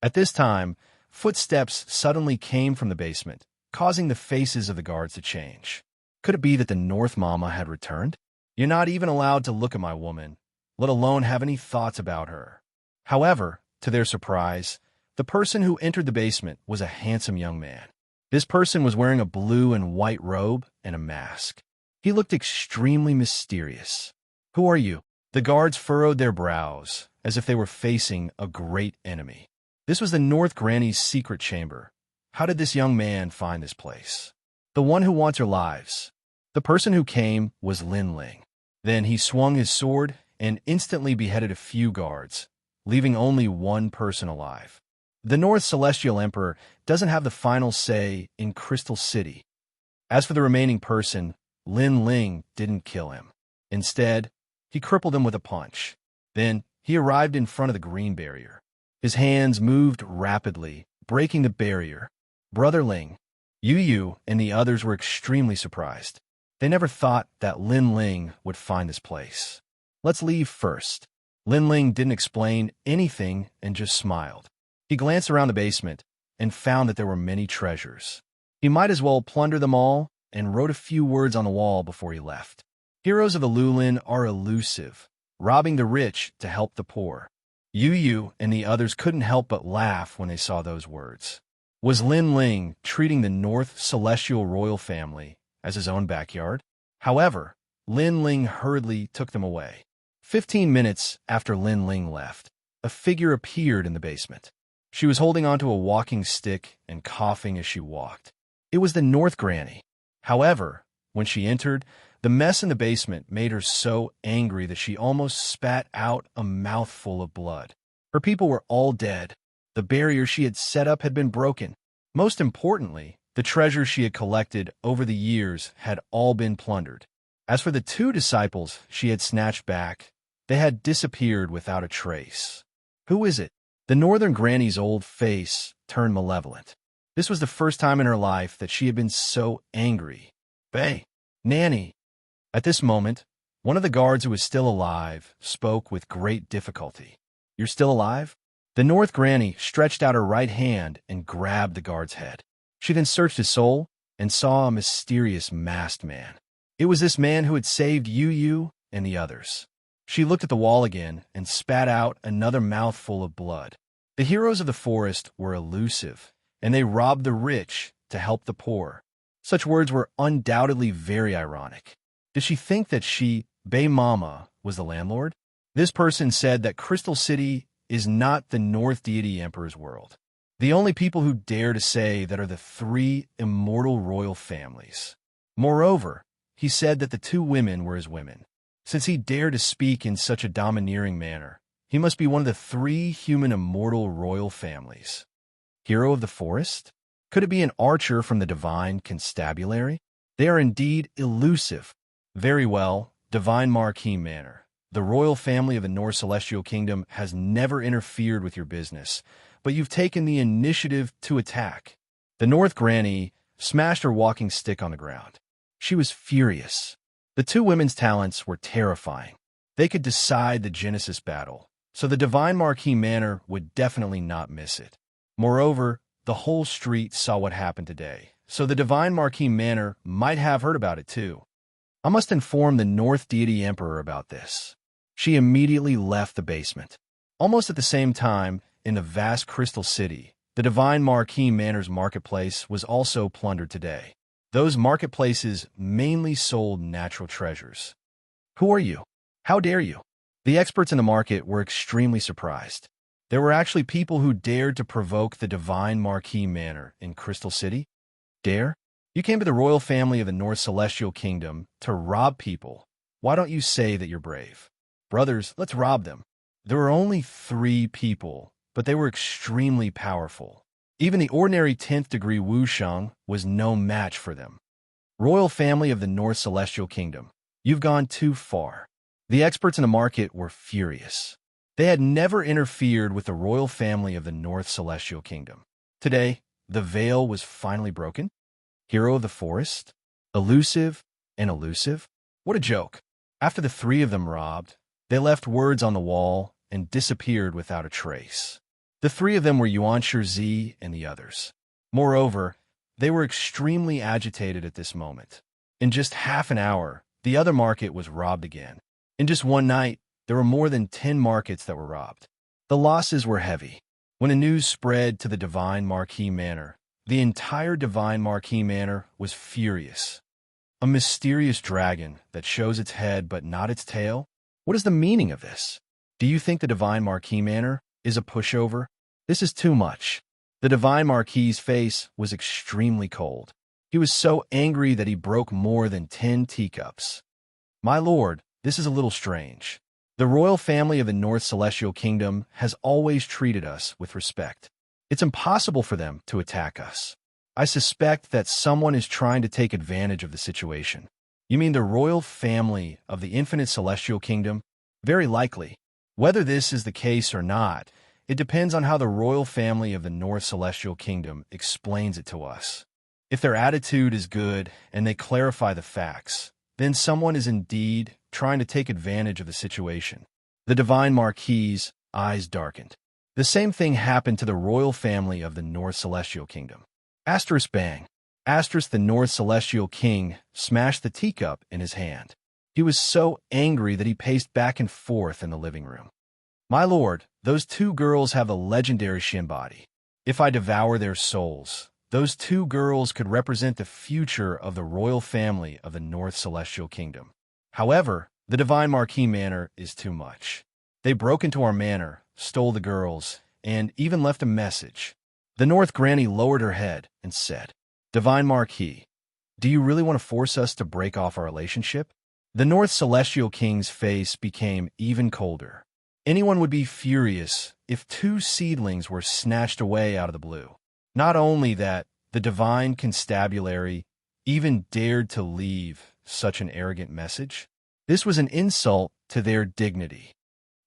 At this time, footsteps suddenly came from the basement, causing the faces of the guards to change. Could it be that the North Mama had returned? You're not even allowed to look at my woman, let alone have any thoughts about her. However, to their surprise, the person who entered the basement was a handsome young man. This person was wearing a blue and white robe and a mask. He looked extremely mysterious. Who are you? The guards furrowed their brows, as if they were facing a great enemy. This was the North Granny's secret chamber. How did this young man find this place? The one who wants her lives. The person who came was Lin Ling. Then he swung his sword and instantly beheaded a few guards, leaving only 1 person alive. The North Celestial Emperor doesn't have the final say in Crystal City. As for the remaining person, Lin Ling didn't kill him. Instead, he crippled him with a punch. Then, he arrived in front of the green barrier. His hands moved rapidly, breaking the barrier. Brother Ling, Yu and the others were extremely surprised. They never thought that Lin Ling would find this place. Let's leave first. Lin Ling didn't explain anything and just smiled. He glanced around the basement and found that there were many treasures. He might as well plunder them all and wrote a few words on the wall before he left. Heroes of the Lulin are elusive, robbing the rich to help the poor. Yu and the others couldn't help but laugh when they saw those words. Was Lin Ling treating the North Celestial Royal family as his own backyard? However, Lin Ling hurriedly took them away. 15 minutes after Lin Ling left, a figure appeared in the basement. She was holding onto a walking stick and coughing as she walked. It was the North Granny. However, when she entered, the mess in the basement made her so angry that she almost spat out a mouthful of blood. Her people were all dead. The barrier she had set up had been broken. Most importantly, the treasures she had collected over the years had all been plundered. As for the 2 disciples she had snatched back, they had disappeared without a trace. Who is it? The Northern Granny's old face turned malevolent. This was the first time in her life that she had been so angry. Bae, Nanny. At this moment, one of the guards who was still alive spoke with great difficulty. You're still alive? The North Granny stretched out her right hand and grabbed the guard's head. She then searched his soul and saw a mysterious masked man. It was this man who had saved Yu and the others. She looked at the wall again and spat out another mouthful of blood. The heroes of the forest were elusive, and they robbed the rich to help the poor. Such words were undoubtedly very ironic. Did she think that she, Bay Mama, was the landlord? This person said that Crystal City is not the North Deity Emperor's world. The only people who dare to say that are the three immortal royal families. Moreover, he said that the two women were his women. Since he dared to speak in such a domineering manner, he must be one of the three human immortal royal families. Hero of the forest? Could it be an archer from the divine constabulary? They are indeed elusive. Very well, Divine Marquis Manor. The royal family of the North Celestial Kingdom has never interfered with your business, but you've taken the initiative to attack. The North Granny smashed her walking stick on the ground. She was furious. The two women's talents were terrifying. They could decide the Genesis battle, so the Divine Marquis Manor would definitely not miss it. Moreover, the whole street saw what happened today, so the Divine Marquis Manor might have heard about it too. I must inform the North Deity Emperor about this. She immediately left the basement. Almost at the same time, in the vast Crystal City, the Divine Marquis Manor's marketplace was also plundered today. Those marketplaces mainly sold natural treasures. Who are you? How dare you? The experts in the market were extremely surprised. There were actually people who dared to provoke the Divine Marquis Manor in Crystal City. Dare? You came to the royal family of the North Celestial Kingdom to rob people. Why don't you say that you're brave? Brothers, let's rob them. There were only 3 people, but they were extremely powerful. Even the ordinary 10th degree Wuxia was no match for them. Royal family of the North Celestial Kingdom, you've gone too far. The experts in the market were furious. They had never interfered with the royal family of the North Celestial Kingdom. Today, the veil was finally broken. Hero of the forest? Elusive and elusive? What a joke. After the 3 of them robbed, they left words on the wall and disappeared without a trace. The 3 of them were Xianxia and the others. Moreover, they were extremely agitated at this moment. In just half an hour, the other market was robbed again. In just one night, there were more than 10 markets that were robbed. The losses were heavy. When the news spread to the Divine Marquis Manor, the entire Divine Marquis Manor was furious. A mysterious dragon that shows its head but not its tail? What is the meaning of this? Do you think the Divine Marquis Manor is a pushover? This is too much. The Divine Marquis's face was extremely cold. He was so angry that he broke more than 10 teacups. My lord, this is a little strange. The royal family of the North Celestial Kingdom has always treated us with respect. It's impossible for them to attack us. I suspect that someone is trying to take advantage of the situation. You mean the royal family of the Infinite Celestial Kingdom? Very likely. Whether this is the case or not, it depends on how the royal family of the North Celestial Kingdom explains it to us. If their attitude is good and they clarify the facts, then someone is indeed trying to take advantage of the situation. The Divine Marquis's eyes darkened. The same thing happened to the royal family of the North Celestial Kingdom. Asterisk bang. Asterisk the North Celestial King smashed the teacup in his hand. He was so angry that he paced back and forth in the living room. My lord, those 2 girls have a legendary shin body. If I devour their souls, those 2 girls could represent the future of the royal family of the North Celestial Kingdom. However, the Divine Marquis Manor is too much. They broke into our manor, stole the girls, and even left a message. The North Granny lowered her head and said, Divine Marquis, do you really want to force us to break off our relationship? The North Celestial King's face became even colder. Anyone would be furious if 2 seedlings were snatched away out of the blue. Not only that, the Divine Constabulary even dared to leave such an arrogant message. This was an insult to their dignity.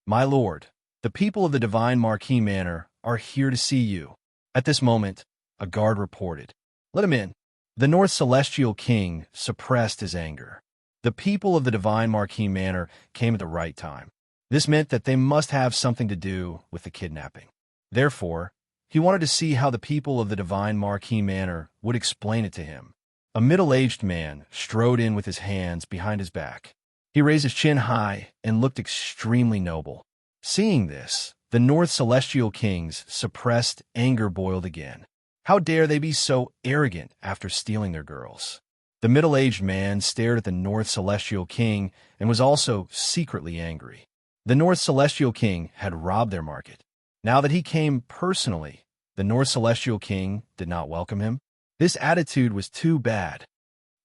My lord, the people of the Divine Marquis Manor are here to see you. At this moment, a guard reported. Let him in. The North Celestial King suppressed his anger. The people of the Divine Marquis Manor came at the right time. This meant that they must have something to do with the kidnapping. Therefore, he wanted to see how the people of the Divine Marquis Manor would explain it to him. A middle-aged man strode in with his hands behind his back. He raised his chin high and looked extremely noble. Seeing this, the North Celestial King's suppressed anger boiled again. How dare they be so arrogant after stealing their girls? The middle-aged man stared at the North Celestial King and was also secretly angry. The North Celestial King had robbed their market. Now that he came personally, the North Celestial King did not welcome him. This attitude was too bad.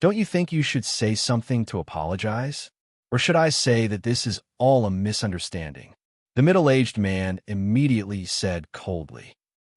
Don't you think you should say something to apologize? Or should I say that this is all a misunderstanding? The middle-aged man immediately said coldly,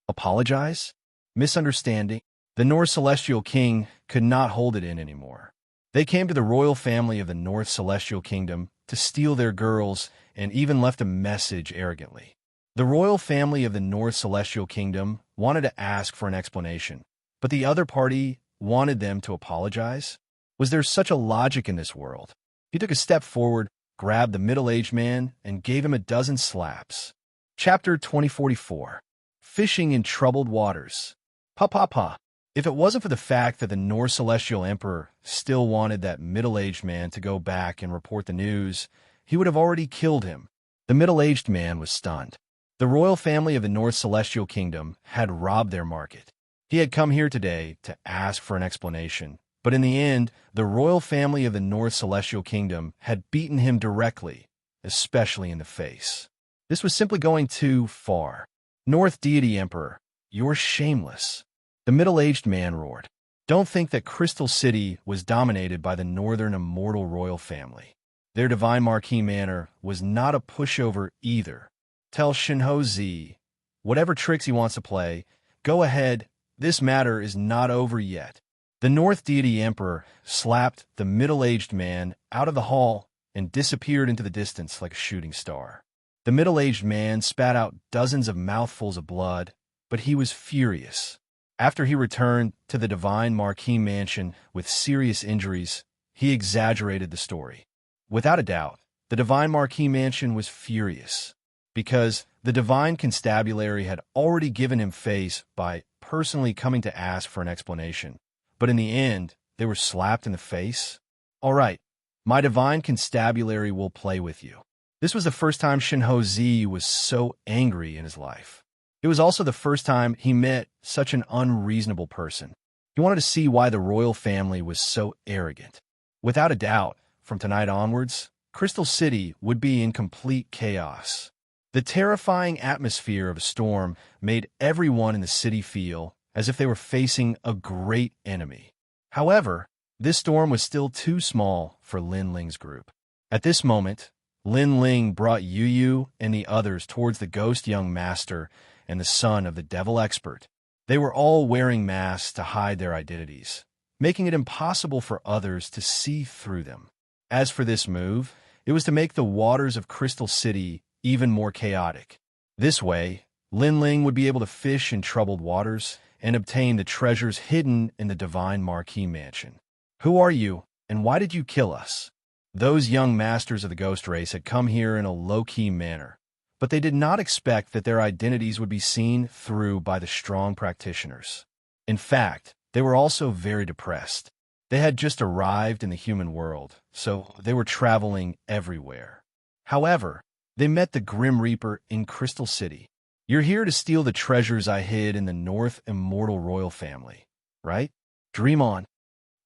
"Apologize? Misunderstanding?" The North Celestial King could not hold it in anymore. They came to the royal family of the North Celestial Kingdom to steal their girls and even left a message arrogantly. The royal family of the North Celestial Kingdom wanted to ask for an explanation, but the other party wanted them to apologize. Was there such a logic in this world? He took a step forward, grabbed the middle-aged man, and gave him a dozen slaps. Chapter 2044. Fishing in Troubled Waters. Pa. If it wasn't for the fact that the North Celestial Emperor still wanted that middle-aged man to go back and report the news, he would have already killed him. The middle-aged man was stunned. The royal family of the North Celestial Kingdom had robbed their market. He had come here today to ask for an explanation, but in the end, the royal family of the North Celestial Kingdom had beaten him directly, especially in the face. This was simply going too far. North Deity Emperor, you're shameless. The middle-aged man roared. Don't think that Crystal City was dominated by the Northern Immortal royal family. Their divine Marquis Manor was not a pushover either. Tell Xianxia whatever tricks he wants to play, go ahead, this matter is not over yet. The North Deity Emperor slapped the middle-aged man out of the hall and disappeared into the distance like a shooting star. The middle-aged man spat out dozens of mouthfuls of blood, but he was furious. After he returned to the Divine Marquis Mansion with serious injuries, he exaggerated the story. Without a doubt, the Divine Marquis Mansion was furious, because the Divine Constabulary had already given him face by personally coming to ask for an explanation. But in the end, they were slapped in the face. All right, my Divine Constabulary will play with you. This was the first time Xianxia was so angry in his life. It was also the first time he met such an unreasonable person. He wanted to see why the royal family was so arrogant. Without a doubt, from tonight onwards, Crystal City would be in complete chaos. The terrifying atmosphere of a storm made everyone in the city feel as if they were facing a great enemy. However, this storm was still too small for Lin Ling's group. At this moment, Lin Ling brought Yu and the others towards the ghost young master and the son of the devil expert. They were all wearing masks to hide their identities, making it impossible for others to see through them. As for this move, it was to make the waters of Crystal City even more chaotic. This way, Lin Ling would be able to fish in troubled waters and obtain the treasures hidden in the Divine Marquis Mansion. Who are you, and why did you kill us? Those young masters of the ghost race had come here in a low-key manner, but they did not expect that their identities would be seen through by the strong practitioners. In fact, they were also very depressed. They had just arrived in the human world, so they were traveling everywhere. However, they met the Grim Reaper in Crystal City. You're here to steal the treasures I hid in the North Immortal royal family, right? Dream on,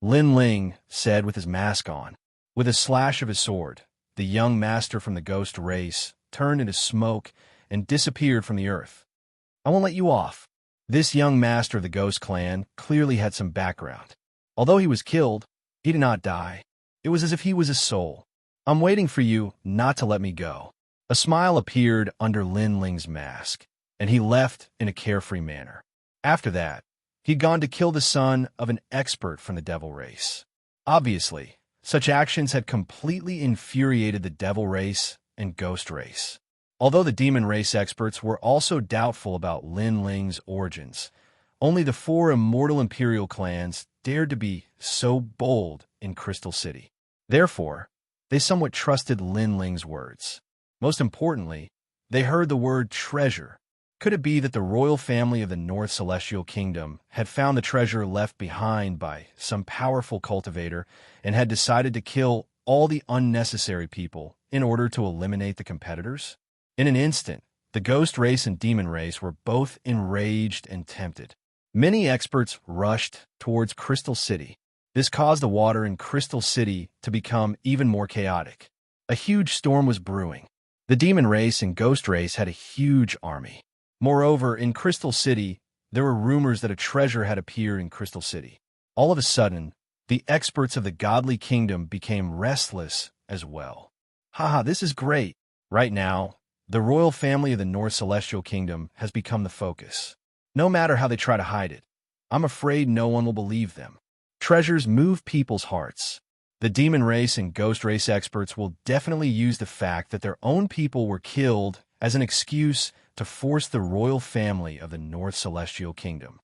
Lin Ling said with his mask on. With a slash of his sword, the young master from the ghost race turned into smoke and disappeared from the earth. I won't let you off. This young master of the ghost clan clearly had some background. Although he was killed, he did not die. It was as if he was a soul. I'm waiting for you not to let me go. A smile appeared under Lin Ling's mask, and he left in a carefree manner. After that, he'd gone to kill the son of an expert from the devil race. Obviously, such actions had completely infuriated the devil race and ghost race. Although the demon race experts were also doubtful about Lin Ling's origins, only the 4 immortal imperial clans dared to be so bold in Crystal City. Therefore, they somewhat trusted Lin Ling's words. Most importantly, they heard the word treasure. Could it be that the royal family of the North Celestial Kingdom had found the treasure left behind by some powerful cultivator and had decided to kill all the unnecessary people in order to eliminate the competitors? In an instant, the ghost race and demon race were both enraged and tempted. Many experts rushed towards Crystal City. This caused the water in Crystal City to become even more chaotic. A huge storm was brewing. The demon race and ghost race had a huge army. Moreover, in Crystal City, there were rumors that a treasure had appeared in Crystal City. All of a sudden, the experts of the godly kingdom became restless as well. Haha, this is great. Right now, the royal family of the North Celestial Kingdom has become the focus. No matter how they try to hide it, I'm afraid no one will believe them. Treasures move people's hearts. The demon race and ghost race experts will definitely use the fact that their own people were killed as an excuse to force the royal family of the North Celestial Kingdom.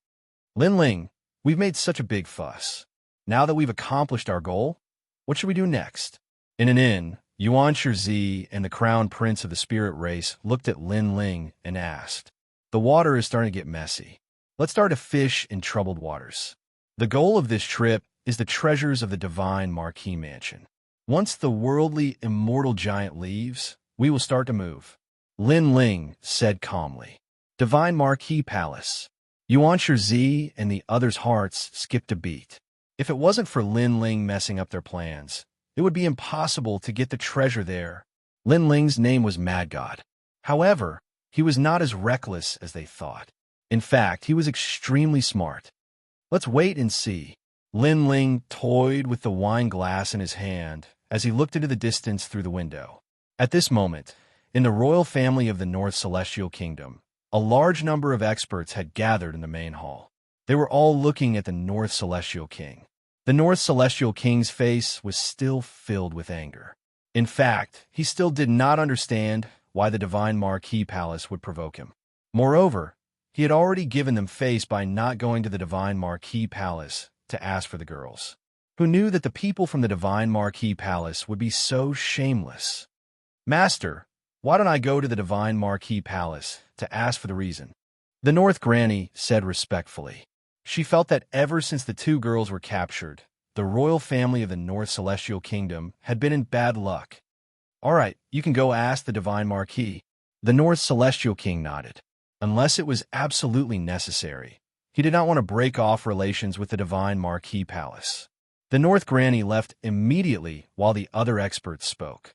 Lin Ling, we've made such a big fuss. Now that we've accomplished our goal, what should we do next? In an inn, Xianxia and the crown prince of the spirit race looked at Lin Ling and asked, "The water is starting to get messy. Let's start to fish in troubled waters." The goal of this trip is the treasures of the divine Marquis Mansion. Once the worldly immortal giant leaves, we will start to move. Lin Ling said calmly. Divine Marquis Palace. Xianxia and the others' hearts skipped a beat. If it wasn't for Lin Ling messing up their plans, it would be impossible to get the treasure there. Lin Ling's name was Mad God. However, he was not as reckless as they thought. In fact, he was extremely smart. Let's wait and see. Lin Ling toyed with the wine glass in his hand as he looked into the distance through the window. At this moment, in the royal family of the North Celestial Kingdom, a large number of experts had gathered in the main hall. They were all looking at the North Celestial King. The North Celestial King's face was still filled with anger. In fact, he still did not understand why the Divine Marquis Palace would provoke him. Moreover, he had already given them face by not going to the Divine Marquis Palace to ask for the girls. Who knew that the people from the Divine Marquis Palace would be so shameless? Master, why don't I go to the Divine Marquis Palace to ask for the reason? The North Granny said respectfully. She felt that ever since the two girls were captured, the royal family of the North Celestial Kingdom had been in bad luck. All right, you can go ask the Divine Marquis. The North Celestial King nodded. Unless it was absolutely necessary, he did not want to break off relations with the Divine Marquis Palace. The North Granny left immediately while the other experts spoke.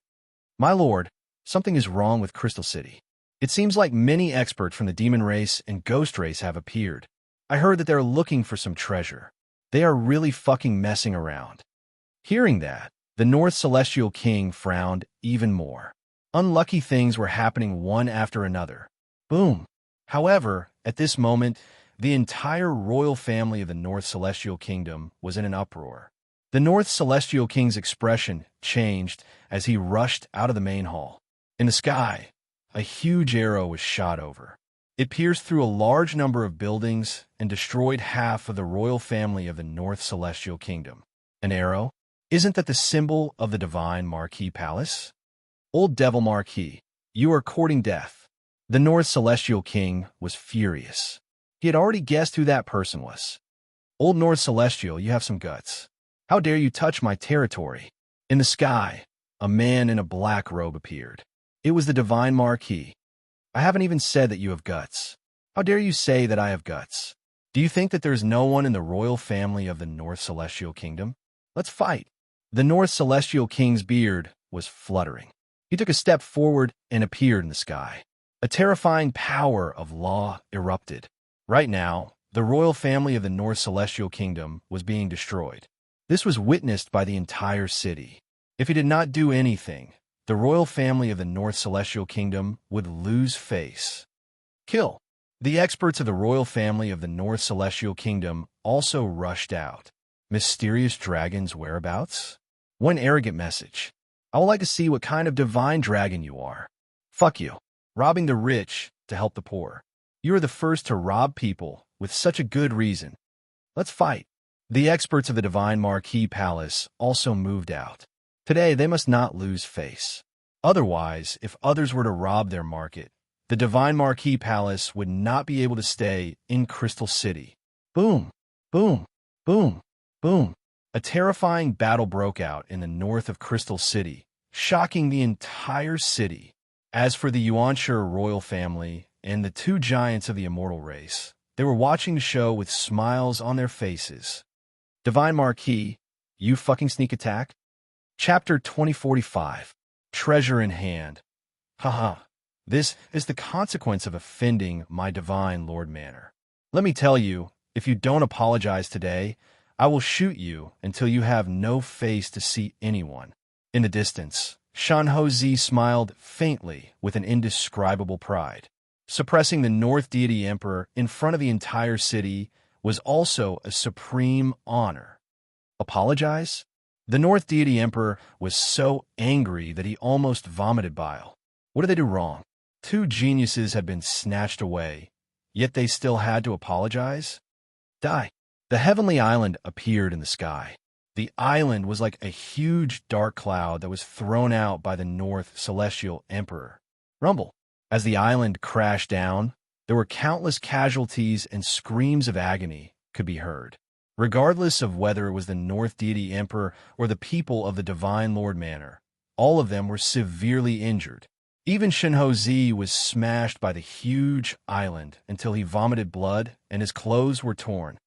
My lord, something is wrong with Crystal City. It seems like many experts from the demon race and ghost race have appeared. I heard that they're looking for some treasure. They are really fucking messing around. Hearing that, the North Celestial King frowned even more. Unlucky things were happening one after another. Boom. However, at this moment, the entire royal family of the North Celestial Kingdom was in an uproar. The North Celestial King's expression changed as he rushed out of the main hall. In the sky, a huge arrow was shot over. It pierced through a large number of buildings and destroyed half of the royal family of the North Celestial Kingdom. An arrow? Isn't that the symbol of the Divine Marquis Palace? Old Devil Marquis, you are courting death. The North Celestial King was furious. He had already guessed who that person was. Old North Celestial, you have some guts. How dare you touch my territory? In the sky, a man in a black robe appeared. It was the Divine Marquis. I haven't even said that you have guts. How dare you say that I have guts? Do you think that there's no one in the royal family of the North Celestial Kingdom? Let's fight. The North Celestial King's beard was fluttering. He took a step forward and appeared in the sky. A terrifying power of law erupted. Right now, the royal family of the North Celestial Kingdom was being destroyed. This was witnessed by the entire city. If he did not do anything, the royal family of the North Celestial Kingdom would lose face. Kill. The experts of the royal family of the North Celestial Kingdom also rushed out. Mysterious dragon's whereabouts? One arrogant message. I would like to see what kind of divine dragon you are. Fuck you. Robbing the rich to help the poor. You are the first to rob people with such a good reason. Let's fight. The experts of the Divine Marquis Palace also moved out. Today, they must not lose face. Otherwise, if others were to rob their market, the Divine Marquis Palace would not be able to stay in Crystal City. Boom, boom, boom, boom. A terrifying battle broke out in the north of Crystal City, shocking the entire city. As for the Xianxia royal family and the two giants of the immortal race, they were watching the show with smiles on their faces. Divine Marquis, you fucking sneak attack? Chapter 2045. Treasure in Hand. Haha. This is the consequence of offending my divine Lord Manor. Let me tell you, if you don't apologize today, I will shoot you until you have no face to see anyone. In the distance, Xianxia smiled faintly with an indescribable pride. Suppressing the North Deity Emperor in front of the entire city was also a supreme honor. Apologize? The North Deity Emperor was so angry that he almost vomited bile. What did they do wrong? Two geniuses had been snatched away, yet they still had to apologize? Die. The heavenly island appeared in the sky. The island was like a huge dark cloud that was thrown out by the North Celestial Emperor. Rumble. As the island crashed down, there were countless casualties and screams of agony could be heard. Regardless of whether it was the North Deity Emperor or the people of the Divine Lord Manor, all of them were severely injured. Even Xianxia was smashed by the huge island until he vomited blood and his clothes were torn.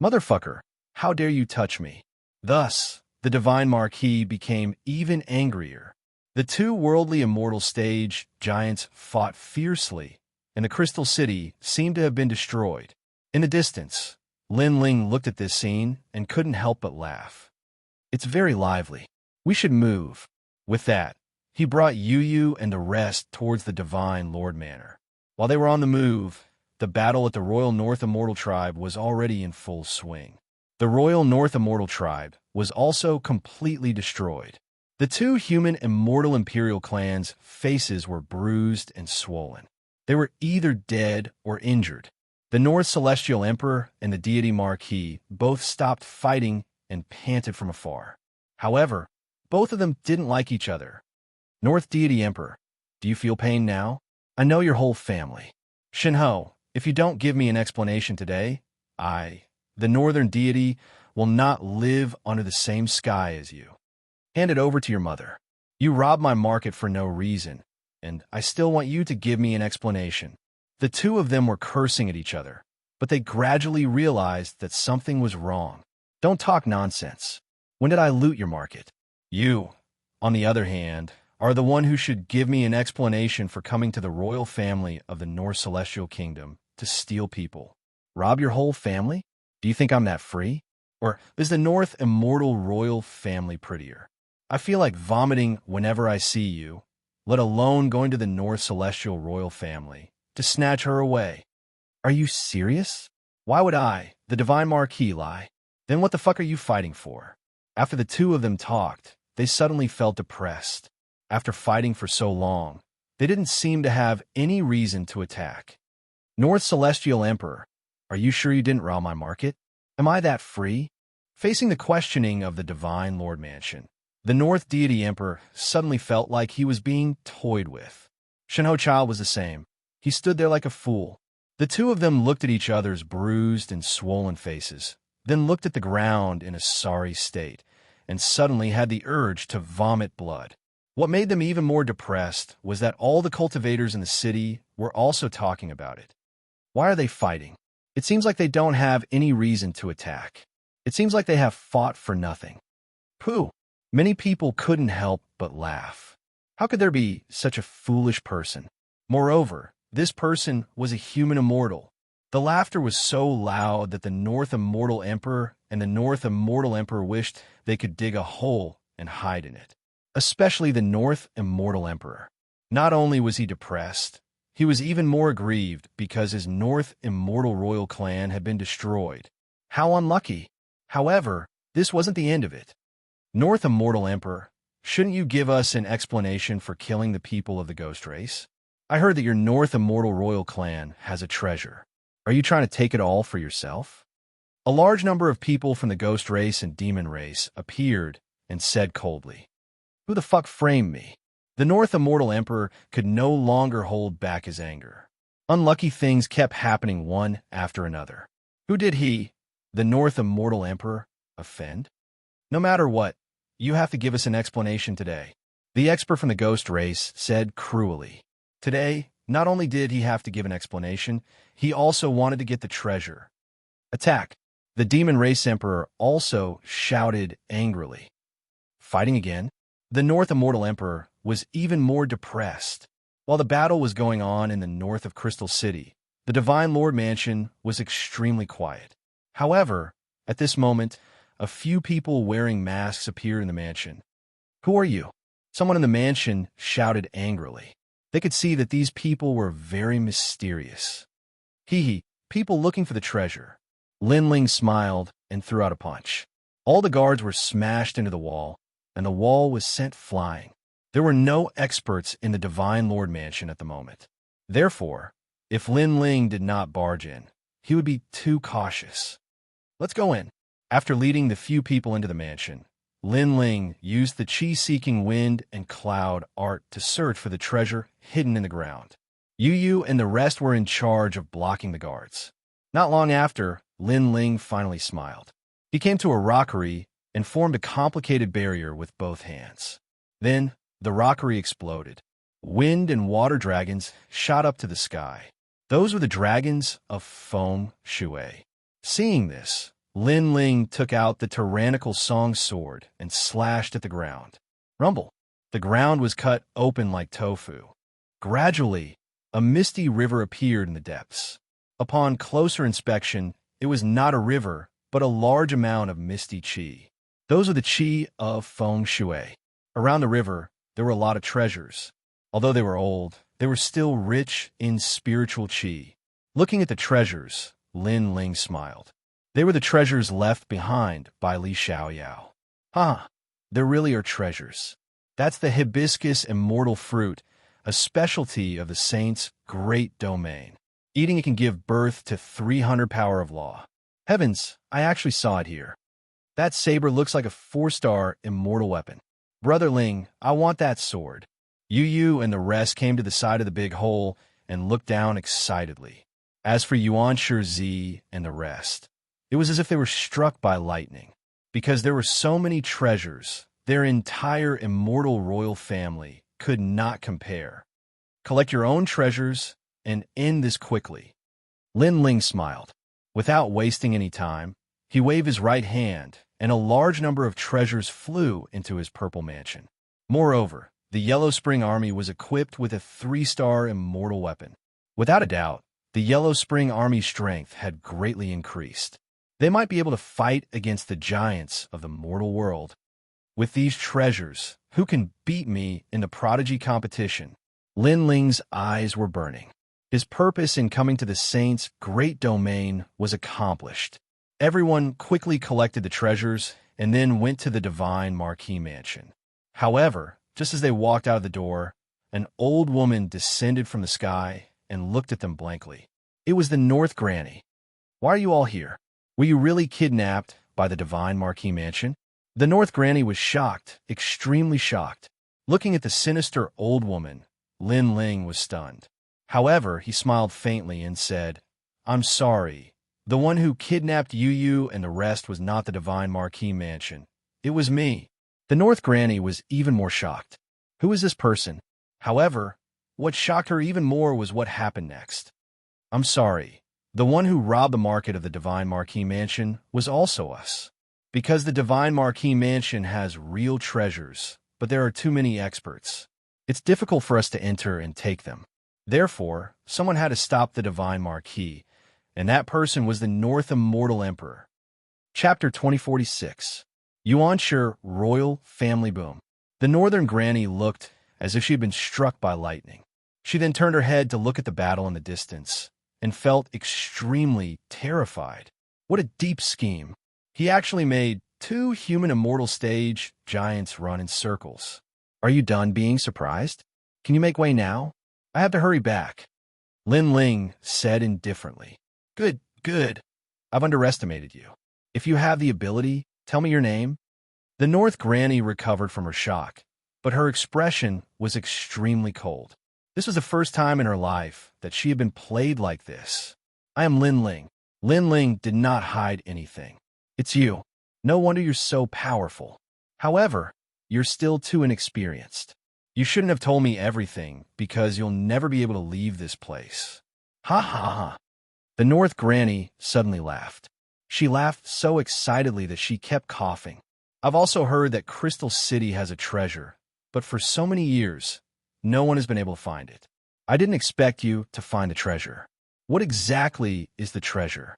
Motherfucker, how dare you touch me? Thus, the Divine Marquis became even angrier. The two worldly immortal stage giants fought fiercely, and the Crystal City seemed to have been destroyed. In the distance, Lin Ling looked at this scene and couldn't help but laugh. It's very lively. We should move. With that, he brought Yu and the rest towards the Divine Lord Manor. While they were on the move, the battle at the Royal North Immortal Tribe was already in full swing. The Royal North Immortal Tribe was also completely destroyed. The two human immortal imperial clans' faces were bruised and swollen. They were either dead or injured. The North Celestial Emperor and the Deity Marquis both stopped fighting and panted from afar. However, both of them didn't like each other. North Deity Emperor, do you feel pain now? I know your whole family. Xianxia, if you don't give me an explanation today, the Northern Deity, will not live under the same sky as you. Hand it over to your mother. You robbed my market for no reason, and I still want you to give me an explanation. The two of them were cursing at each other, but they gradually realized that something was wrong. Don't talk nonsense. When did I loot your market? You, on the other hand, are the one who should give me an explanation for coming to the royal family of the North Celestial Kingdom to steal people. Rob your whole family? Do you think I'm that free? Or is the North Immortal Royal Family prettier? I feel like vomiting whenever I see you, let alone going to the North Celestial Royal Family to snatch her away. Are you serious? Why would I, the Divine Marquis, lie? Then what the fuck are you fighting for? After the two of them talked, they suddenly felt depressed. After fighting for so long, they didn't seem to have any reason to attack. North Celestial Emperor, are you sure you didn't rob my market? Am I that free? Facing the questioning of the Divine Lord Mansion, the North Deity Emperor suddenly felt like he was being toyed with. Xianxia was the same. He stood there like a fool. The two of them looked at each other's bruised and swollen faces, then looked at the ground in a sorry state, and suddenly had the urge to vomit blood. What made them even more depressed was that all the cultivators in the city were also talking about it. Why are they fighting? It seems like they don't have any reason to attack. It seems like they have fought for nothing. Pooh! Many people couldn't help but laugh. How could there be such a foolish person? Moreover, this person was a human immortal. The laughter was so loud that the North Immortal Emperor and the North Immortal Emperor wished they could dig a hole and hide in it. Especially the North Immortal Emperor. Not only was he depressed, he was even more aggrieved because his North Immortal Royal clan had been destroyed. How unlucky! However, this wasn't the end of it. North Immortal Emperor, shouldn't you give us an explanation for killing the people of the Ghost Race? I heard that your North Immortal Royal clan has a treasure. Are you trying to take it all for yourself? A large number of people from the Ghost Race and Demon Race appeared and said coldly, "Who the fuck framed me?" The North Immortal Emperor could no longer hold back his anger. Unlucky things kept happening one after another. Who did he, the North Immortal Emperor, offend? No matter what, you have to give us an explanation today. The expert from the ghost race said cruelly. Today, not only did he have to give an explanation, he also wanted to get the treasure. Attack! The demon race emperor also shouted angrily. Fighting again? The North Immortal Emperor was even more depressed. While the battle was going on in the north of Crystal City, the Divine Lord Mansion was extremely quiet. However, at this moment, a few people wearing masks appeared in the mansion. Who are you? Someone in the mansion shouted angrily. They could see that these people were very mysterious. People looking for the treasure. Lin Ling smiled and threw out a punch. All the guards were smashed into the wall, and the wall was sent flying. There were no experts in the Divine Lord Mansion at the moment. Therefore, if Lin Ling did not barge in, he would be too cautious. Let's go in. After leading the few people into the mansion, Lin Ling used the chi-seeking wind and cloud art to search for the treasure hidden in the ground. Yu Yu and the rest were in charge of blocking the guards. Not long after, Lin Ling finally smiled. He came to a rockery and formed a complicated barrier with both hands. Then, the rockery exploded. Wind and water dragons shot up to the sky. Those were the dragons of Feng Shui. Seeing this, Lin Ling took out the tyrannical song sword and slashed at the ground. Rumble! The ground was cut open like tofu. Gradually, a misty river appeared in the depths. Upon closer inspection, it was not a river, but a large amount of misty qi. Those are the qi of Feng Shui. Around the river, there were a lot of treasures. Although they were old, they were still rich in spiritual qi. Looking at the treasures, Lin Ling smiled. They were the treasures left behind by Li Xiaoyao. There really are treasures. That's the hibiscus immortal fruit, a specialty of the saint's great domain. Eating it can give birth to 300 power of law. Heavens, I actually saw it here. That saber looks like a 4-star immortal weapon. Brother Ling, I want that sword. Yu Yu and the rest came to the side of the big hole and looked down excitedly. As for Xianxia Z and the rest, it was as if they were struck by lightning. Because there were so many treasures, their entire immortal royal family could not compare. Collect your own treasures and end this quickly. Lin Ling smiled. Without wasting any time, he waved his right hand, and a large number of treasures flew into his purple mansion. Moreover, the Yellow Spring Army was equipped with a 3-star immortal weapon. Without a doubt, the Yellow Spring Army's strength had greatly increased. They might be able to fight against the giants of the mortal world. With these treasures, who can beat me in the prodigy competition? Lin Ling's eyes were burning. His purpose in coming to the saint's great domain was accomplished. Everyone quickly collected the treasures and then went to the Divine Marquis Mansion. However, just as they walked out of the door, an old woman descended from the sky and looked at them blankly. It was the North Granny. Why are you all here? Were you really kidnapped by the Divine Marquis Mansion? The North Granny was shocked, extremely shocked. Looking at the sinister old woman, Lin Ling was stunned. However, he smiled faintly and said, I'm sorry. The one who kidnapped Yu Yu and the rest was not the Divine Marquis Mansion. It was me. The North Granny was even more shocked. Who is this person? However, what shocked her even more was what happened next. I'm sorry. The one who robbed the market of the Divine Marquis Mansion was also us. Because the Divine Marquis Mansion has real treasures, but there are too many experts. It's difficult for us to enter and take them. Therefore, someone had to stop the Divine Marquis, and that person was the North Immortal Emperor. Chapter 2046. Xianxia Royal Family Boom. The Northern Granny looked as if she had been struck by lightning. She then turned her head to look at the battle in the distance, and felt extremely terrified. What a deep scheme. He actually made 2 human immortal stage giants run in circles. Are you done being surprised? Can you make way now? I have to hurry back. Lin Ling said indifferently. Good. I've underestimated you. If you have the ability, tell me your name. The North Granny recovered from her shock, but her expression was extremely cold. This was the first time in her life that she had been played like this. I am Lin Ling. Lin Ling did not hide anything. It's you. No wonder you're so powerful. However, you're still too inexperienced. You shouldn't have told me everything, because you'll never be able to leave this place. Ha ha ha. The North Granny suddenly laughed. She laughed so excitedly that she kept coughing. I've also heard that Crystal City has a treasure, but for so many years, no one has been able to find it. I didn't expect you to find the treasure. What exactly is the treasure?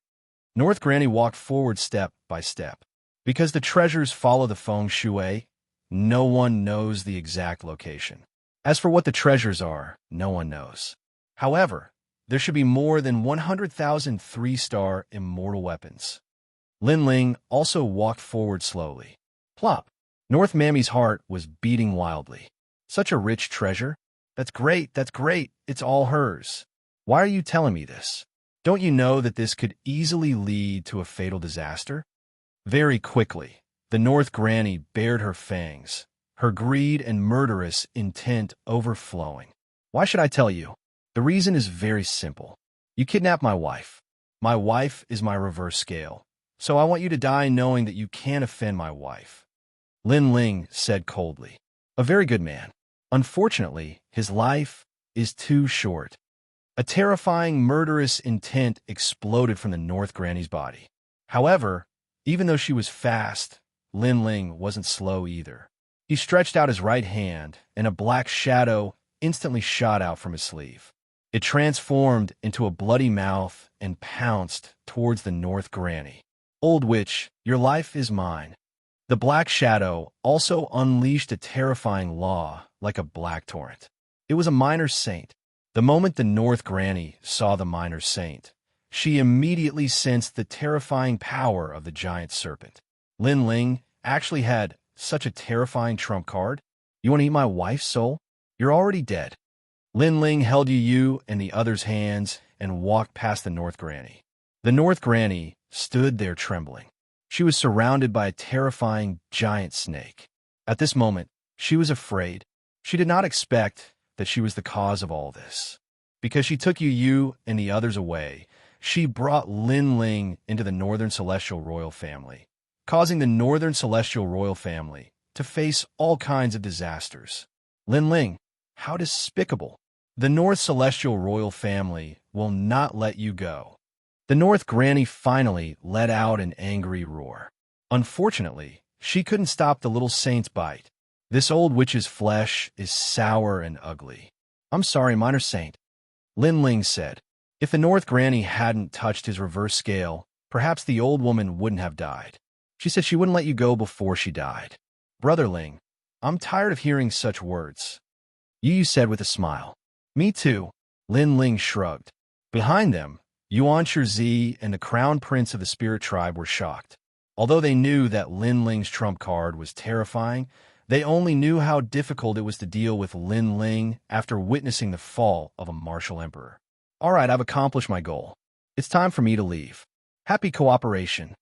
North Granny walked forward step by step. Because the treasures follow the feng shui, no one knows the exact location. As for what the treasures are, no one knows. However, there should be more than 100,000 three-star immortal weapons. Lin Ling also walked forward slowly. Plop! North Mammy's heart was beating wildly. Such a rich treasure? That's great, it's all hers. Why are you telling me this? Don't you know that this could easily lead to a fatal disaster? Very quickly, the North Granny bared her fangs, her greed and murderous intent overflowing. Why should I tell you? The reason is very simple. You kidnapped my wife. My wife is my reverse scale, so I want you to die knowing that you can't offend my wife. Lin Ling said coldly. A very good man. Unfortunately, his life is too short. A terrifying, murderous intent exploded from the North Granny's body. However, even though she was fast, Lin Ling wasn't slow either. He stretched out his right hand, and a black shadow instantly shot out from his sleeve. It transformed into a bloody mouth and pounced towards the North Granny. Old witch, your life is mine. The black shadow also unleashed a terrifying law like a black torrent. It was a minor saint. The moment the North Granny saw the minor saint, she immediately sensed the terrifying power of the giant serpent. Lin Ling actually had such a terrifying trump card. You want to eat my wife's soul? You're already dead. Lin Ling held you and the other's hands and walked past the North Granny. The North Granny stood there trembling. She was surrounded by a terrifying giant snake. At this moment, she was afraid. She did not expect that she was the cause of all this. Because she took you and the others away, she brought Lin Ling into the Northern Celestial Royal Family, causing the Northern Celestial Royal Family to face all kinds of disasters. Lin Ling, how despicable. The North Celestial Royal Family will not let you go. The North Granny finally let out an angry roar. Unfortunately, she couldn't stop the little saint's bite. This old witch's flesh is sour and ugly. I'm sorry, minor saint, Lin Ling said. If the North Granny hadn't touched his reverse scale, perhaps the old woman wouldn't have died. She said she wouldn't let you go before she died. Brother Ling, I'm tired of hearing such words. Yu said with a smile. Me too, Lin Ling shrugged. Behind them, Xianxia and the Crown Prince of the Spirit Tribe were shocked. Although they knew that Lin Ling's trump card was terrifying, they only knew how difficult it was to deal with Lin Ling after witnessing the fall of a martial emperor. All right, I've accomplished my goal. It's time for me to leave. Happy cooperation.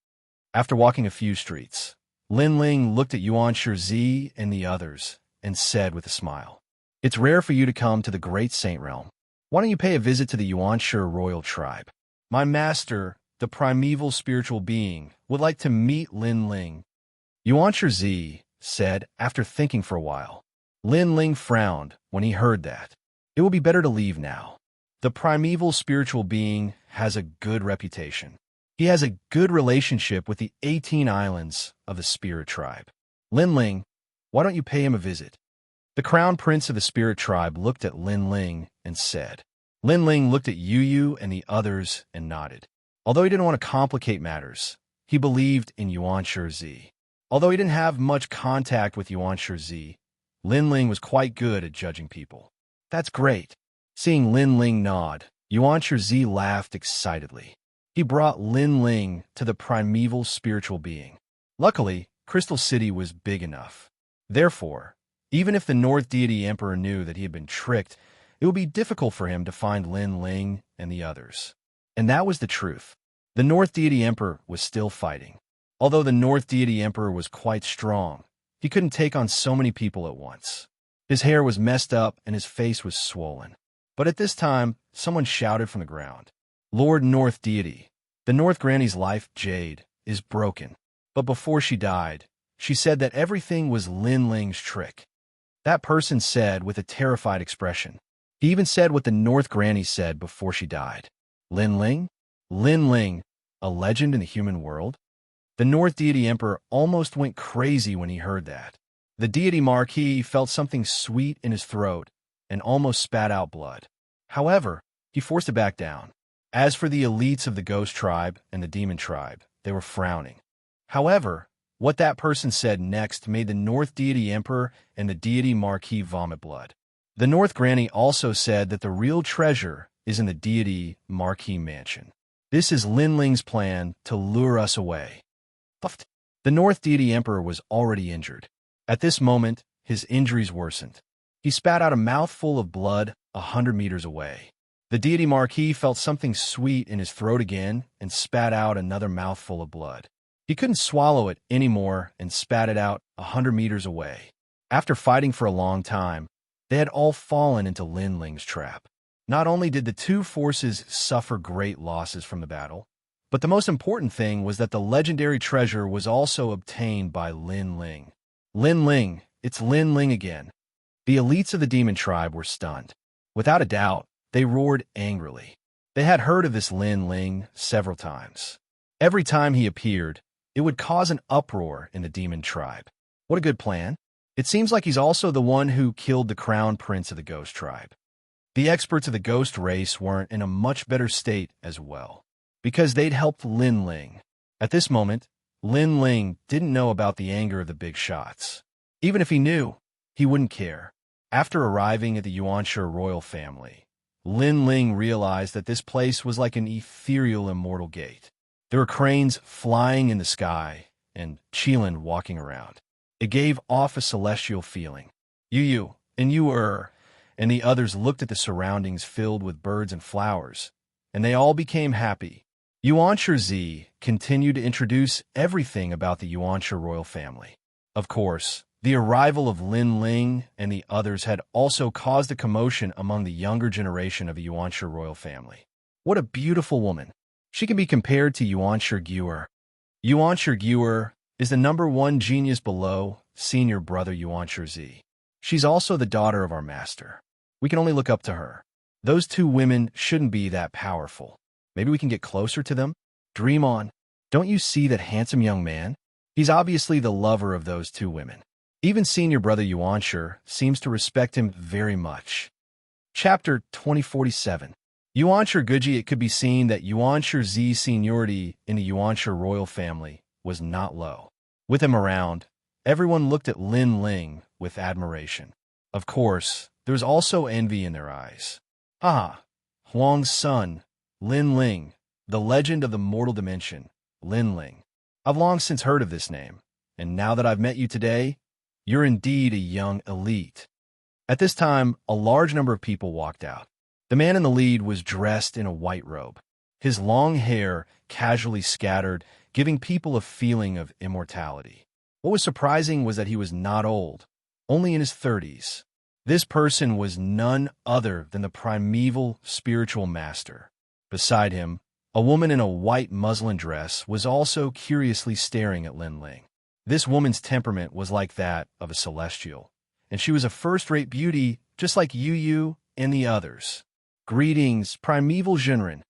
After walking a few streets, Lin Ling looked at Xianxia and the others and said with a smile, It's rare for you to come to the Great Saint Realm. Why don't you pay a visit to the Xianxia royal tribe? My master, the primeval spiritual being, would like to meet Lin Ling. Xianxia said after thinking for a while. Lin Ling frowned when he heard that. It will be better to leave now. The primeval spiritual being has a good reputation. He has a good relationship with the 18 islands of the Spirit Tribe. Lin Ling, why don't you pay him a visit? The Crown Prince of the Spirit Tribe looked at Lin Ling and said. Lin Ling looked at Yu and the others and nodded. Although he didn't want to complicate matters, he believed in Xianxia. Although he didn't have much contact with Xianxia, Lin Ling was quite good at judging people. That's great. Seeing Lin Ling nod, Xianxia laughed excitedly. He brought Lin Ling to the primeval spiritual being. Luckily, Crystal City was big enough. Therefore, even if the North Deity Emperor knew that he had been tricked, it would be difficult for him to find Lin Ling and the others. And that was the truth. The North Deity Emperor was still fighting. Although the North Deity Emperor was quite strong, he couldn't take on so many people at once. His hair was messed up and his face was swollen. But at this time, someone shouted from the ground, Lord North Deity, the North Granny's life, Jade, is broken. But before she died, she said that everything was Lin Ling's trick. That person said with a terrified expression. He even said what the North Granny said before she died. Lin Ling? Lin Ling, a legend in the human world? The North Deity Emperor almost went crazy when he heard that. The deity Marquis felt something sweet in his throat and almost spat out blood. However, he forced it back down. As for the elites of the Ghost Tribe and the Demon Tribe, they were frowning. However, what that person said next made the North Deity Emperor and the deity Marquis vomit blood. The North Granny also said that the real treasure is in the deity Marquis mansion. This is Lin Ling's plan to lure us away. The North Deity Emperor was already injured. At this moment, his injuries worsened. He spat out a mouthful of blood 100 meters away. The deity Marquis felt something sweet in his throat again and spat out another mouthful of blood. He couldn't swallow it anymore and spat it out 100 meters away. After fighting for a long time, they had all fallen into Lin Ling's trap. Not only did the two forces suffer great losses from the battle, but the most important thing was that the legendary treasure was also obtained by Lin Ling. Lin Ling, it's Lin Ling again. The elites of the Demon Tribe were stunned. Without a doubt, they roared angrily. They had heard of this Lin Ling several times. Every time he appeared, it would cause an uproar in the Demon Tribe. What a good plan. It seems like he's also the one who killed the Crown Prince of the Ghost Tribe. The experts of the Ghost race weren't in a much better state as well, because they'd helped Lin Ling. At this moment, Lin Ling didn't know about the anger of the big shots. Even if he knew, he wouldn't care. After arriving at the Xianxia royal family, Lin Ling realized that this place was like an ethereal immortal gate. There were cranes flying in the sky and Qilin walking around. It gave off a celestial feeling. You, and and the others looked at the surroundings filled with birds and flowers, and they all became happy. Xianxia continued to introduce everything about the Xianxia royal family. Of course, the arrival of Lin Ling and the others had also caused a commotion among the younger generation of the Xianxia royal family. What a beautiful woman! She can be compared to Xianxia Guer. Xianxia Guer is the #1 genius below senior brother Xianxia. She's also the daughter of our master. We can only look up to her. Those two women shouldn't be that powerful. Maybe we can get closer to them? Dream on. Don't you see that handsome young man? He's obviously the lover of those two women. Even senior brother Xianxia seems to respect him very much. Chapter 2047. Xianxia Guji. It could be seen that Xianxia's seniority in the Xianxia royal family was not low. With him around, everyone looked at Lin Ling with admiration. Of course, there was also envy in their eyes. Huang's son, Lin Ling, the legend of the mortal dimension, Lin Ling. I've long since heard of this name, and now that I've met you today, you're indeed a young elite. At this time, a large number of people walked out. The man in the lead was dressed in a white robe, his long hair casually scattered, giving people a feeling of immortality. What was surprising was that he was not old, only in his 30s. This person was none other than the primeval spiritual master. Beside him, a woman in a white muslin dress was also curiously staring at Lin Ling. This woman's temperament was like that of a celestial, and she was a first-rate beauty just like Yu and the others. Greetings, primeval Jinren.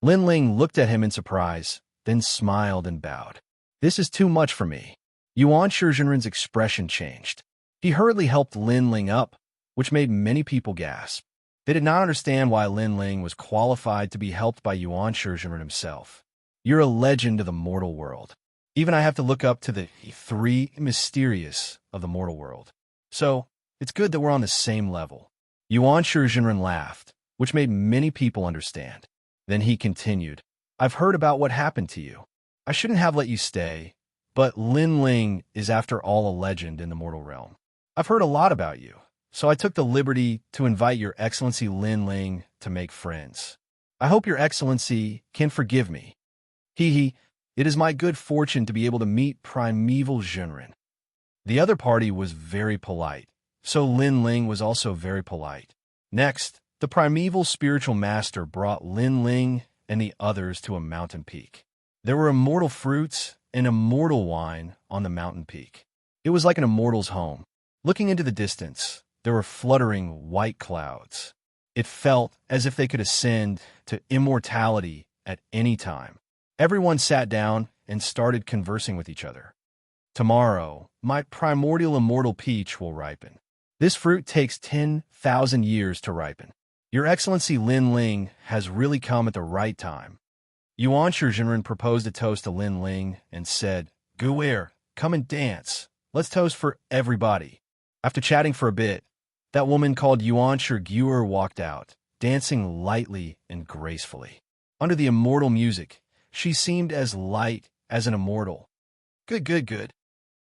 Lin Ling looked at him in surprise, then smiled and bowed. This is too much for me. Xianxia Jinren's expression changed. He hurriedly helped Lin Ling up, which made many people gasp. They did not understand why Lin Ling was qualified to be helped by Xianxia Jinren himself. You're a legend of the mortal world. Even I have to look up to the three mysterious of the mortal world. So, it's good that we're on the same level. Xianxia Jinren laughed, which made many people understand. Then he continued, I've heard about what happened to you. I shouldn't have let you stay, but Lin Ling is after all a legend in the mortal realm. I've heard a lot about you, so I took the liberty to invite Your Excellency Lin Ling to make friends. I hope Your Excellency can forgive me. It is my good fortune to be able to meet primeval Jinren. The other party was very polite, so Lin Ling was also very polite. Next, the primeval spiritual master brought Lin Ling and the others to a mountain peak. There were immortal fruits an immortal wine on the mountain peak. It was like an immortal's home. Looking into the distance, there were fluttering white clouds. It felt as if they could ascend to immortality at any time. Everyone sat down and started conversing with each other. Tomorrow, my primordial immortal peach will ripen. This fruit takes 10,000 years to ripen. Your Excellency Lin Ling has really come at the right time. Xianxia proposed a toast to Lin Ling and said, "Guer, come and dance. Let's toast for everybody." After chatting for a bit, that woman called Xianxia walked out, dancing lightly and gracefully. Under the immortal music, she seemed as light as an immortal. Good, good, good.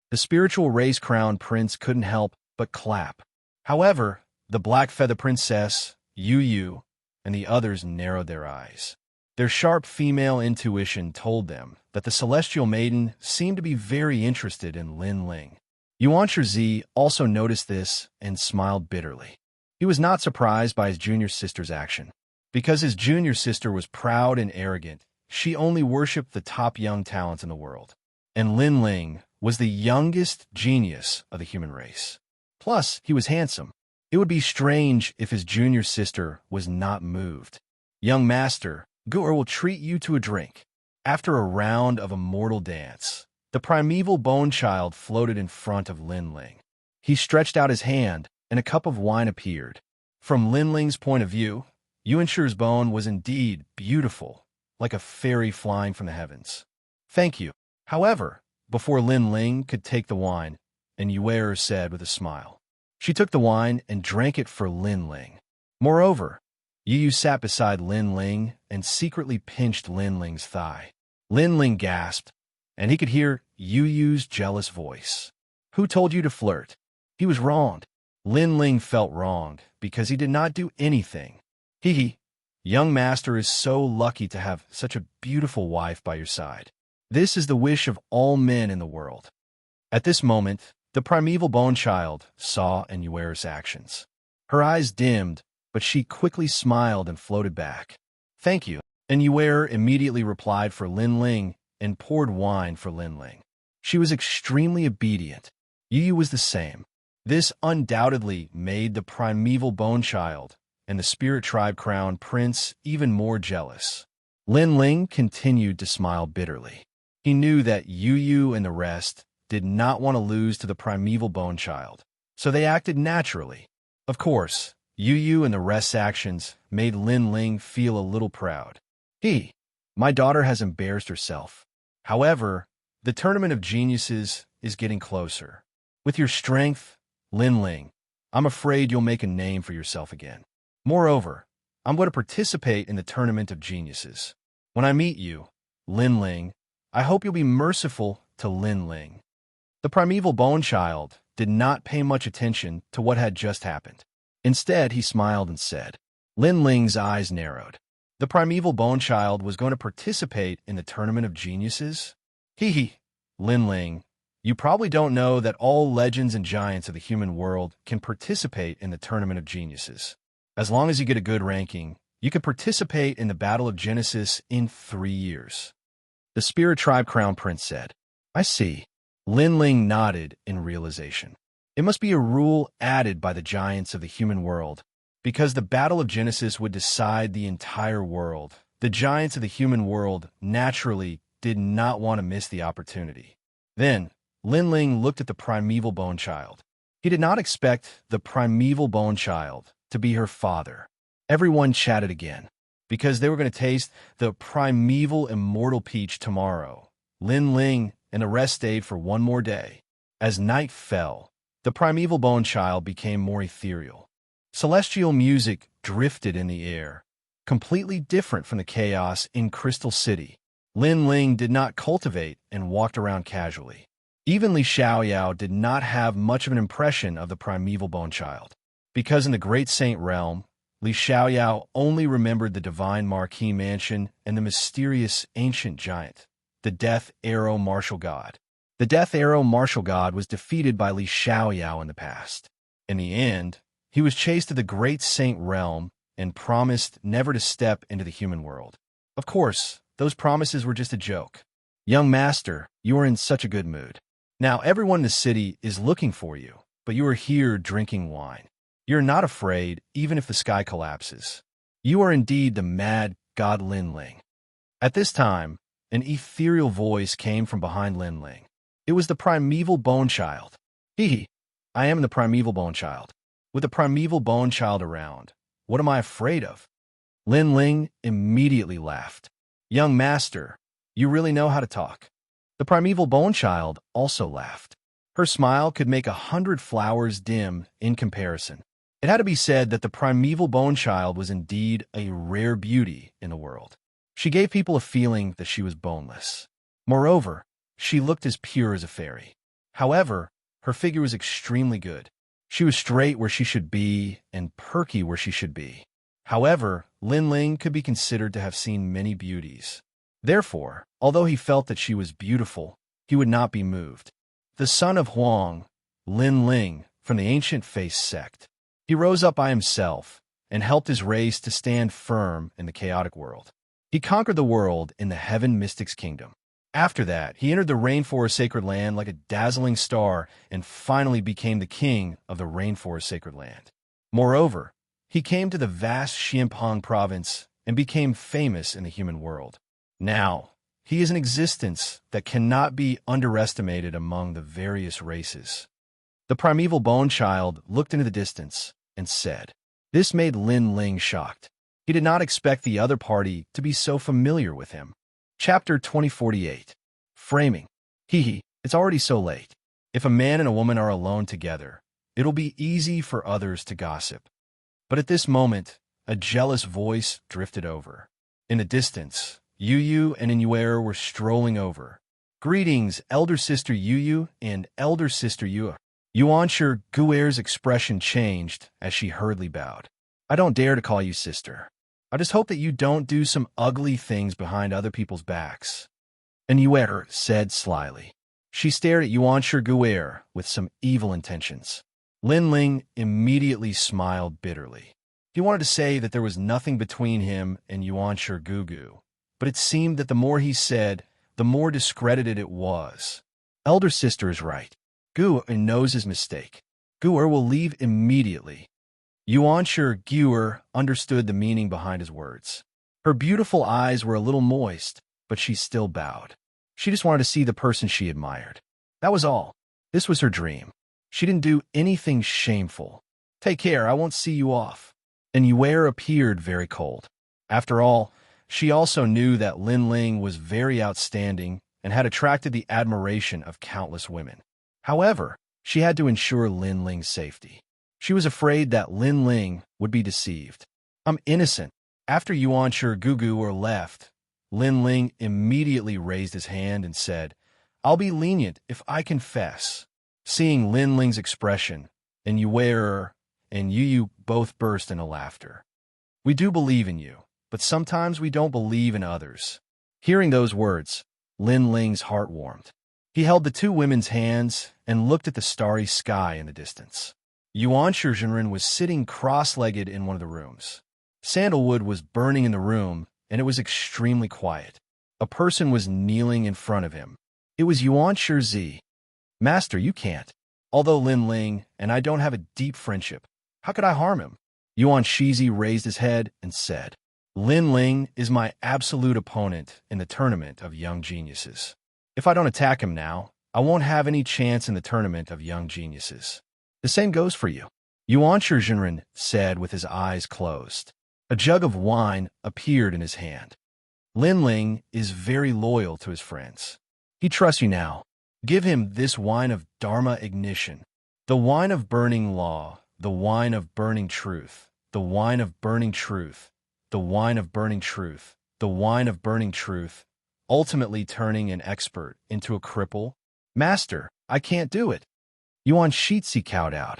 The spiritual race crown prince couldn't help but clap. However, the black feather princess, Yu, and the others narrowed their eyes. Their sharp female intuition told them that the celestial maiden seemed to be very interested in Lin Ling. Xianxia also noticed this and smiled bitterly. He was not surprised by his junior sister's action. Because his junior sister was proud and arrogant, she only worshipped the top young talents in the world. And Lin Ling was the youngest genius of the human race. Plus, he was handsome. It would be strange if his junior sister was not moved. "Young master, Guer will treat you to a drink." After a round of immortal dance, the primeval bone child floated in front of Lin Ling. He stretched out his hand, and a cup of wine appeared. From Lin Ling's point of view, Xianxia's bone was indeed beautiful, like a fairy flying from the heavens. "Thank you." However, before Lin Ling could take the wine, and Yuer said with a smile. She took the wine and drank it for Lin Ling. Moreover, Yu sat beside Lin Ling and secretly pinched Lin Ling's thigh. Lin Ling gasped, and he could hear Yu's jealous voice. "Who told you to flirt?" He was wronged. Lin Ling felt wronged because he did not do anything. Hee. Young master is so lucky to have such a beautiful wife by your side. This is the wish of all men in the world. At this moment, the primeval bone child saw Yuer's actions. Her eyes dimmed, but she quickly smiled and floated back. "Thank you." And Yuer immediately replied for Lin Ling and poured wine for Lin Ling. She was extremely obedient. Yu was the same. This undoubtedly made the primeval bone child and the spirit tribe crown prince even more jealous. Lin Ling continued to smile bitterly. He knew that Yu and the rest did not want to lose to the primeval bone child, so they acted naturally. Of course, Yu and the rest's actions made Lin Ling feel a little proud. My daughter has embarrassed herself. However, the tournament of geniuses is getting closer. With your strength, Lin Ling, I'm afraid you'll make a name for yourself again. Moreover, I'm going to participate in the tournament of geniuses. When I meet you, Lin Ling, I hope you'll be merciful to Lin Ling. The primeval bone child did not pay much attention to what had just happened. Instead, he smiled and said. Lin Ling's eyes narrowed. The primeval bone child was going to participate in the tournament of geniuses? Lin Ling, you probably don't know that all legends and giants of the human world can participate in the tournament of geniuses. As long as you get a good ranking, you can participate in the Battle of Genesis in 3 years. The Spirit Tribe Crown Prince said. I see. Lin Ling nodded in realization. It must be a rule added by the giants of the human world, because the Battle of Genesis would decide the entire world. The giants of the human world naturally did not want to miss the opportunity. Then, Lin Ling looked at the primeval bone child. He did not expect the primeval bone child to be her father. Everyone chatted again, because they were going to taste the primeval immortal peach tomorrow. Lin Ling and the rest stayed for one more day. As night fell, the primeval bone child became more ethereal. Celestial music drifted in the air, completely different from the chaos in Crystal City. Lin Ling did not cultivate and walked around casually. Even Xianxia did not have much of an impression of the primeval bone child, because in the Great Saint Realm, Xianxia only remembered the divine Marquis Mansion and the mysterious ancient giant, the Death Arrow Martial God. The Death Arrow Martial God was defeated by Xianxia in the past. In the end, he was chased to the Great Saint Realm and promised never to step into the human world. Of course, those promises were just a joke. Young master, you are in such a good mood. Now everyone in the city is looking for you, but you are here drinking wine. You're not afraid, even if the sky collapses. You are indeed the mad god Lin Ling. At this time, an ethereal voice came from behind Lin Ling. It was the primeval bone child. Hee, I am the primeval bone child. With the primeval bone child around, what am I afraid of? Lin Ling immediately laughed. Young master, you really know how to talk. The primeval bone child also laughed. Her smile could make 100 flowers dim in comparison. It had to be said that the primeval bone child was indeed a rare beauty in the world. She gave people a feeling that she was boneless. Moreover, she looked as pure as a fairy. However, her figure was extremely good. She was straight where she should be and perky where she should be. However, Lin Ling could be considered to have seen many beauties. Therefore, although he felt that she was beautiful, he would not be moved. The son of Huang, Lin Ling, from the ancient Face sect. He rose up by himself and helped his race to stand firm in the chaotic world. He conquered the world in the Heaven Mystics Kingdom. After that, he entered the Rainforest Sacred Land like a dazzling star and finally became the king of the Rainforest Sacred Land. Moreover, he came to the vast Xianxia province and became famous in the human world. Now, he is an existence that cannot be underestimated among the various races. The primeval bone child looked into the distance and said, This made Lin Ling shocked. He did not expect the other party to be so familiar with him. Chapter 2048. Framing. It's already so late. If a man and a woman are alone together, it'll be easy for others to gossip. But at this moment, a jealous voice drifted over. In the distance, Yu and Inuera were strolling over. Greetings, elder sister Yu and elder sister Yua. Yuanshi Guer's expression changed as she hurriedly bowed. I don't dare to call you sister. I just hope that you don't do some ugly things behind other people's backs. Inuera said slyly. She stared at Yuanshi Guer with some evil intentions. Lin Ling immediately smiled bitterly. He wanted to say that there was nothing between him and Yuanshi Gugu, but it seemed that the more he said, the more discredited it was. Elder sister is right. Guer knows his mistake. Guer will leave immediately. Yuanshi Guer understood the meaning behind his words. Her beautiful eyes were a little moist, but she still bowed. She just wanted to see the person she admired. That was all. This was her dream. She didn't do anything shameful. Take care, I won't see you off. And Yue appeared very cold. After all, she also knew that Lin Ling was very outstanding and had attracted the admiration of countless women. However, she had to ensure Lin Ling's safety. She was afraid that Lin Ling would be deceived. I'm innocent. After Yuanshi Gugu were left, Lin Ling immediately raised his hand and said, I'll be lenient if I confess. Seeing Lin Ling's expression, and Yue and Yu both burst into laughter. We do believe in you, but sometimes we don't believe in others. Hearing those words, Lin Ling's heart warmed. He held the two women's hands and looked at the starry sky in the distance. Yuanshi Zhenren was sitting cross-legged in one of the rooms. Sandalwood was burning in the room, and it was extremely quiet. A person was kneeling in front of him. It was Yuanshi Zi. Master, you can't. Although Lin Ling and I don't have a deep friendship, how could I harm him? Yuanshi Zi raised his head and said, Lin Ling is my absolute opponent in the tournament of young geniuses. If I don't attack him now, I won't have any chance in the tournament of young geniuses. The same goes for you. Yuanshi Zhenren said with his eyes closed. A jug of wine appeared in his hand. Lin Ling is very loyal to his friends. He trusts you now. Give him this wine of Dharma ignition, the wine of burning law, the wine of burning truth, the wine of burning truth, the wine of burning truth, the wine of burning truth, ultimately turning an expert into a cripple. Master, I can't do it. Yuanshi cowed out.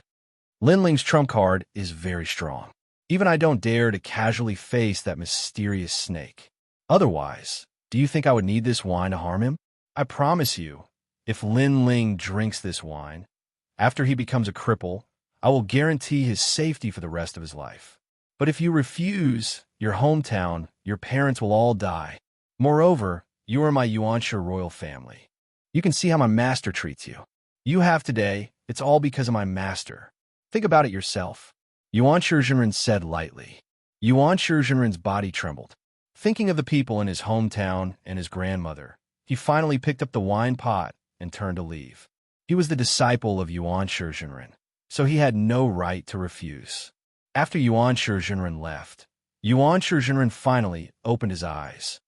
Lin Ling's trump card is very strong. Even I don't dare to casually face that mysterious snake. Otherwise, do you think I would need this wine to harm him? I promise you, if Lin Ling drinks this wine, after he becomes a cripple, I will guarantee his safety for the rest of his life. But if you refuse, your hometown, your parents will all die. Moreover, You are my Xianxia royal family. You can see how my master treats you. You have today, it's all because of my master. Think about it yourself. Yuan Shizhenren said lightly. Yuan Shizhenren's body trembled. Thinking of the people in his hometown and his grandmother, he finally picked up the wine pot and turned to leave. He was the disciple of Yuan Shizhenren, so he had no right to refuse. After Yuan Shizhenren left, Yuan Shizhenren finally opened his eyes.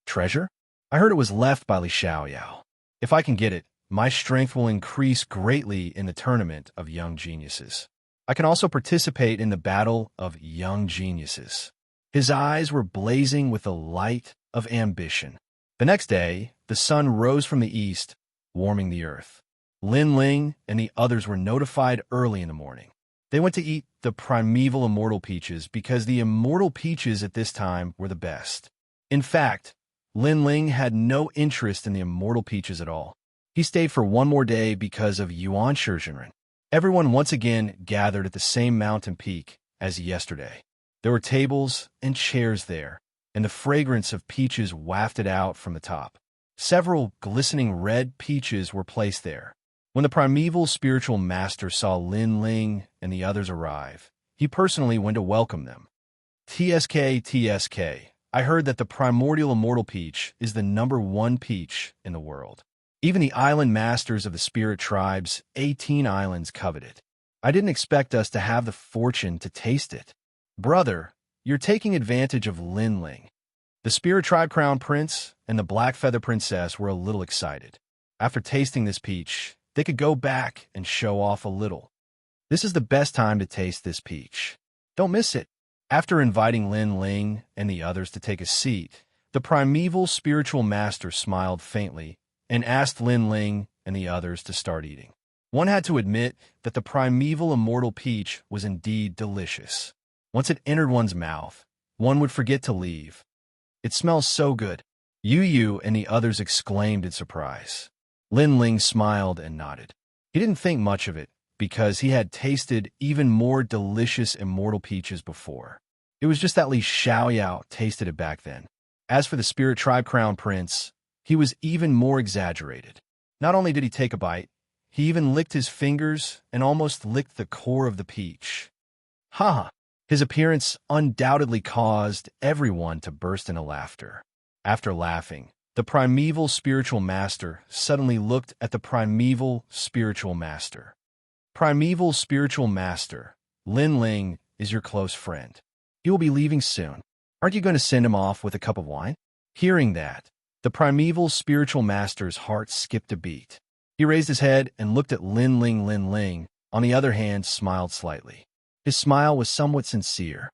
Treasure? I heard it was left by Li Xiaoyao. If I can get it, my strength will increase greatly in the tournament of young geniuses. I can also participate in the battle of young geniuses. His eyes were blazing with the light of ambition. The next day, the sun rose from the east, warming the earth. Lin Ling and the others were notified early in the morning. They went to eat the primeval immortal peaches because the immortal peaches at this time were the best. In fact, Lin Ling had no interest in the immortal peaches at all. He stayed for one more day because of Yuan Shizhenren. Everyone once again gathered at the same mountain peak as yesterday. There were tables and chairs there, and the fragrance of peaches wafted out from the top. Several glistening red peaches were placed there. When the primeval spiritual master saw Lin Ling and the others arrive, he personally went to welcome them. TSK, I heard that the primordial immortal peach is the #1 peach in the world. Even the island masters of the spirit tribes, 18 islands, covet it. I didn't expect us to have the fortune to taste it. Brother, you're taking advantage of Lin Ling. The spirit tribe crown prince and the black feather princess were a little excited. After tasting this peach, they could go back and show off a little. This is the best time to taste this peach. Don't miss it. After inviting Lin Ling and the others to take a seat, the primeval spiritual master smiled faintly and asked Lin Ling and the others to start eating. One had to admit that the primeval immortal peach was indeed delicious. Once it entered one's mouth, one would forget to leave. It smells so good. Yu and the others exclaimed in surprise. Lin Ling smiled and nodded. He didn't think much of it, because he had tasted even more delicious immortal peaches before. It was just that Li Xiaoyao tasted it back then. As for the spirit tribe crown prince, he was even more exaggerated. Not only did he take a bite, he even licked his fingers and almost licked the core of the peach. Ha! His appearance undoubtedly caused everyone to burst into laughter. After laughing, the primeval spiritual master suddenly looked at the primeval spiritual master. Primeval spiritual master, Lin Ling is your close friend. He will be leaving soon. Aren't you going to send him off with a cup of wine? Hearing that, the primeval spiritual master's heart skipped a beat. He raised his head and looked at Lin Ling. Lin Ling, on the other hand, smiled slightly. His smile was somewhat sincere.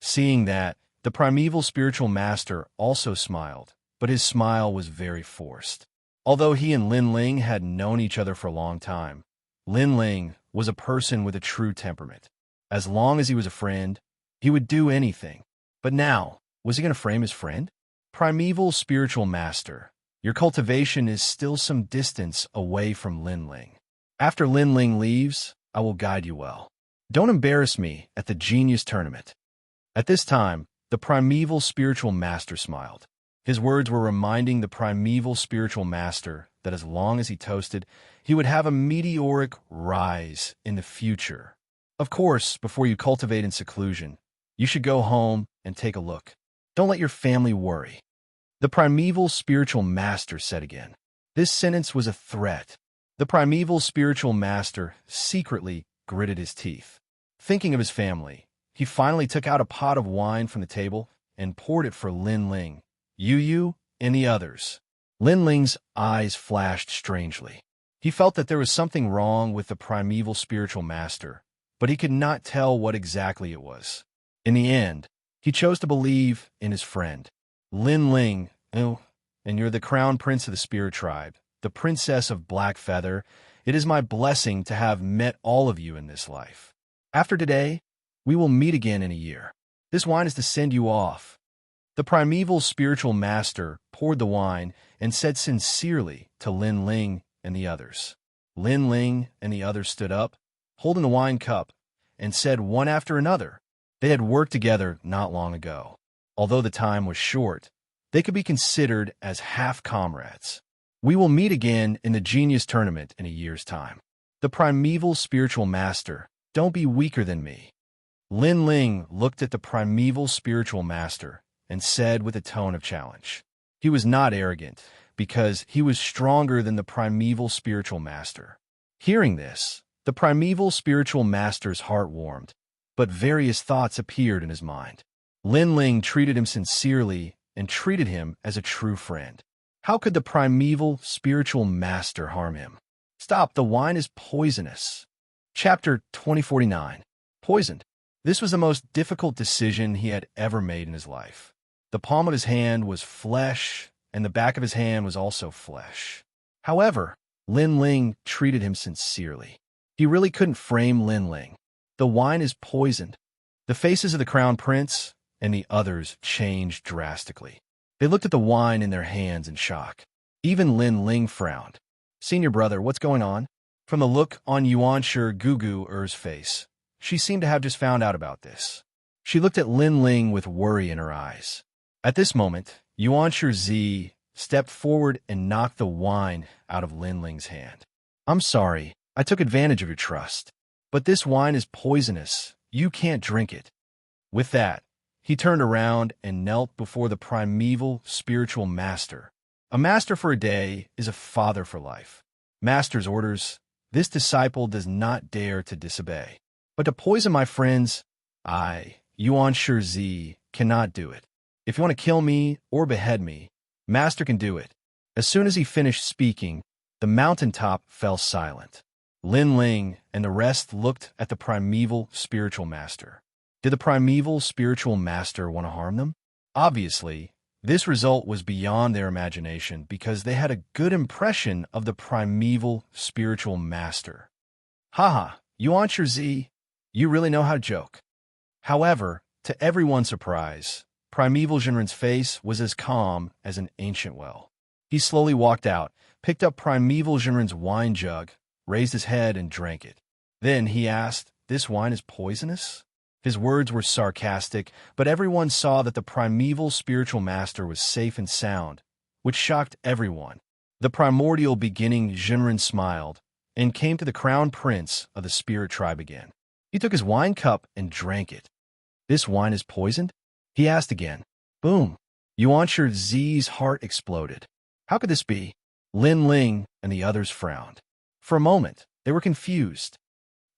Seeing that, the primeval spiritual master also smiled, but his smile was very forced. Although he and Lin Ling had known each other for a long time, Lin Ling was a person with a true temperament. As long as he was a friend, he would do anything. But now, was he going to frame his friend? Primeval spiritual master, your cultivation is still some distance away from Lin Ling. After Lin Ling leaves, I will guide you well. Don't embarrass me at the genius tournament. At this time, the primeval spiritual master smiled. His words were reminding the primeval spiritual master that as long as he toasted, he would have a meteoric rise in the future. Of course, before you cultivate in seclusion, you should go home and take a look. Don't let your family worry. The primeval spiritual master said again. This sentence was a threat. The primeval spiritual master secretly gritted his teeth. Thinking of his family, he finally took out a pot of wine from the table and poured it for Lin Ling, Yu, and the others. Lin Ling's eyes flashed strangely. He felt that there was something wrong with the primeval spiritual master, but he could not tell what exactly it was. In the end, he chose to believe in his friend. Lin Ling, and you're the crown prince of the spirit tribe, the princess of Black Feather. It is my blessing to have met all of you in this life. After today, we will meet again in a year. This wine is to send you off. The primeval spiritual master poured the wine and said sincerely to Lin Ling and the others. Lin Ling and the others stood up, holding the wine cup, and said one after another. They had worked together not long ago. Although the time was short, They could be considered as half-comrades. We will meet again in the Genius Tournament in a year's time. The primeval spiritual master, don't be weaker than me. Lin Ling looked at the primeval spiritual master and said with a tone of challenge. He was not arrogant, because he was stronger than the primeval spiritual master. Hearing this, the primeval spiritual master's heart warmed, but various thoughts appeared in his mind. Lin Ling treated him sincerely and treated him as a true friend. How could the primeval spiritual master harm him? Stop, the wine is poisonous. Chapter 2049. Poisoned. This was the most difficult decision he had ever made in his life. The palm of his hand was flesh, and the back of his hand was also flesh. However, Lin Ling treated him sincerely. He really couldn't frame Lin Ling. The wine is poisoned. The faces of the crown prince and the others changed drastically. They looked at the wine in their hands in shock. Even Lin Ling frowned. Senior brother, what's going on? From the look on Xianxia Gugu's face, she seemed to have just found out about this. She looked at Lin Ling with worry in her eyes. At this moment, Xianxia Zi stepped forward and knocked the wine out of Lin Ling's hand. I'm sorry, I took advantage of your trust. But this wine is poisonous. You can't drink it. With that, he turned around and knelt before the primeval spiritual master. A master for a day is a father for life. Master's orders, this disciple does not dare to disobey. But to poison my friends, I, Xianxia Zi, cannot do it. If you want to kill me or behead me, Master can do it. As soon as he finished speaking, the mountaintop fell silent. Lin Ling and the rest looked at the primeval spiritual master. Did the primeval spiritual master want to harm them? Obviously, this result was beyond their imagination because they had a good impression of the primeval spiritual master. Haha, Xianxia Zi, you really know how to joke. However, to everyone's surprise, Primeval Jinren's face was as calm as an ancient well. He slowly walked out, picked up Primeval Jinren's wine jug, raised his head and drank it. Then he asked, "This wine is poisonous?" His words were sarcastic, but everyone saw that the primeval spiritual master was safe and sound, which shocked everyone. The primordial beginning Jinren smiled and came to the crown prince of the spirit tribe again. He took his wine cup and drank it. "This wine is poisoned?" he asked again. Boom! Xianxia Zi's heart exploded. How could this be? Lin Ling and the others frowned. For a moment, they were confused.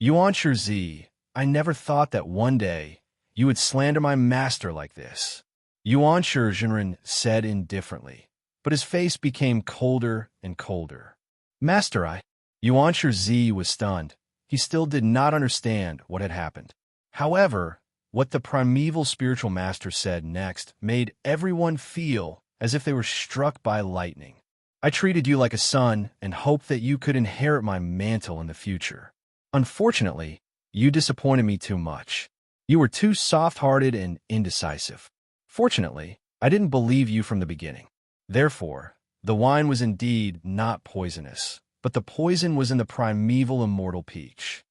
Xianxia Zi, I never thought that one day you would slander my master like this. Xianxia Jinren said indifferently, but his face became colder and colder. Master, Xianxia Zi was stunned. He still did not understand what had happened. However, what the primeval spiritual master said next made everyone feel as if they were struck by lightning. I treated you like a son and hoped that you could inherit my mantle in the future. Unfortunately, you disappointed me too much. You were too soft-hearted and indecisive. Fortunately, I didn't believe you from the beginning. Therefore, the wine was indeed not poisonous, but the poison was in the primeval immortal peach.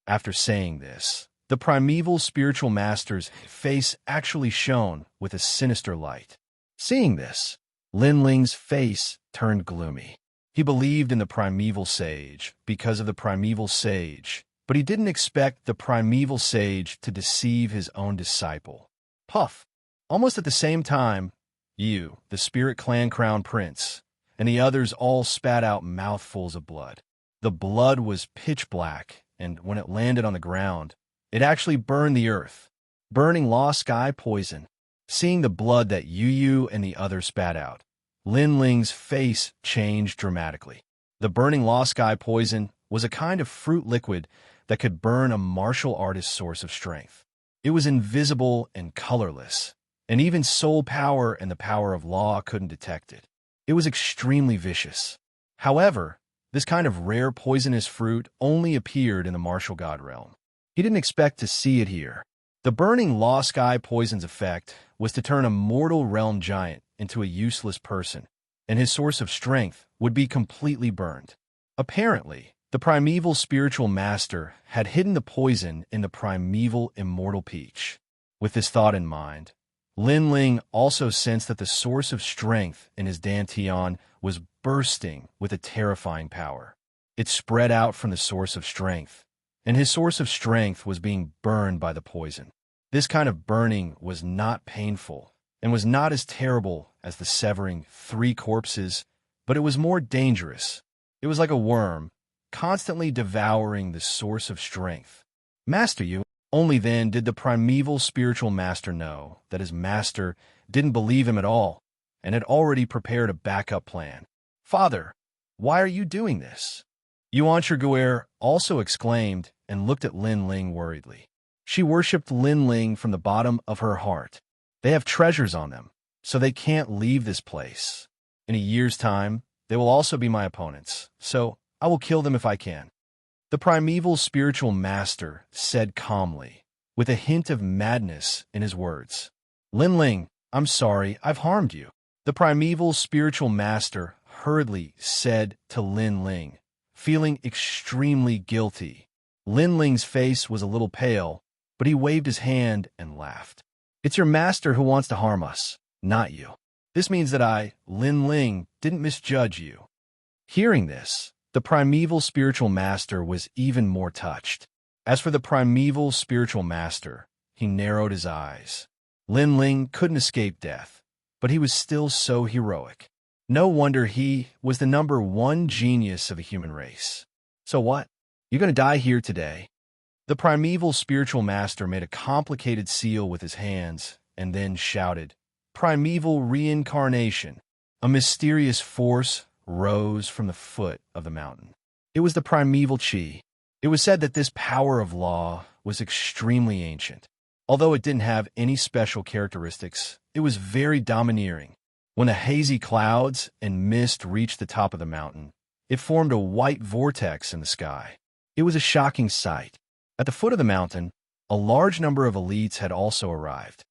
After saying this, the primeval spiritual master's face actually shone with a sinister light. Seeing this, Lin Ling's face turned gloomy. He believed in the primeval sage because of the primeval sage, but he didn't expect the primeval sage to deceive his own disciple. Puff! Almost at the same time, you, the spirit clan crown prince, and the others all spat out mouthfuls of blood. The blood was pitch black, and when it landed on the ground, it actually burned the earth. Burning law sky poison. Seeing the blood that Yu and the others spat out, Lin Ling's face changed dramatically. The burning law sky poison was a kind of fruit liquid that could burn a martial artist's source of strength. It was invisible and colorless, and even soul power and the power of law couldn't detect it. It was extremely vicious. However, this kind of rare poisonous fruit only appeared in the martial god realm. He didn't expect to see it here. The burning law sky poison's effect was to turn a mortal realm giant into a useless person, and his source of strength would be completely burned. Apparently, the primeval spiritual master had hidden the poison in the primeval immortal peach. With this thought in mind, Lin Ling also sensed that the source of strength in his dantian was bursting with a terrifying power. It spread out from the source of strength, and his source of strength was being burned by the poison. This kind of burning was not painful and was not as terrible as the severing 3 corpses, but it was more dangerous. It was like a worm, constantly devouring the source of strength. Master, you. Only then did the primeval spiritual master know that his master didn't believe him at all and had already prepared a backup plan. Father, why are you doing this? Xianxia Guer also exclaimed and looked at Lin Ling worriedly. She worshipped Lin Ling from the bottom of her heart. They have treasures on them, so they can't leave this place. In a year's time, they will also be my opponents, so I will kill them if I can. The primeval spiritual master said calmly, with a hint of madness in his words. Lin Ling, I'm sorry, I've harmed you. The primeval spiritual master hurriedly said to Lin Ling, feeling extremely guilty. Lin Ling's face was a little pale, but he waved his hand and laughed. It's your master who wants to harm us, not you. This means that I, Lin Ling, didn't misjudge you. Hearing this, the primeval spiritual master was even more touched. As for the primeval spiritual master, he narrowed his eyes. Lin Ling couldn't escape death, but he was still so heroic. No wonder he was the #1 genius of the human race. So what? You're going to die here today. The primeval spiritual master made a complicated seal with his hands and then shouted, Primeval reincarnation. A mysterious force rose from the foot of the mountain. It was the primeval chi. It was said that this power of law was extremely ancient. Although it didn't have any special characteristics, it was very domineering. When the hazy clouds and mist reached the top of the mountain, it formed a white vortex in the sky. It was a shocking sight. At the foot of the mountain, a large number of elites had also arrived.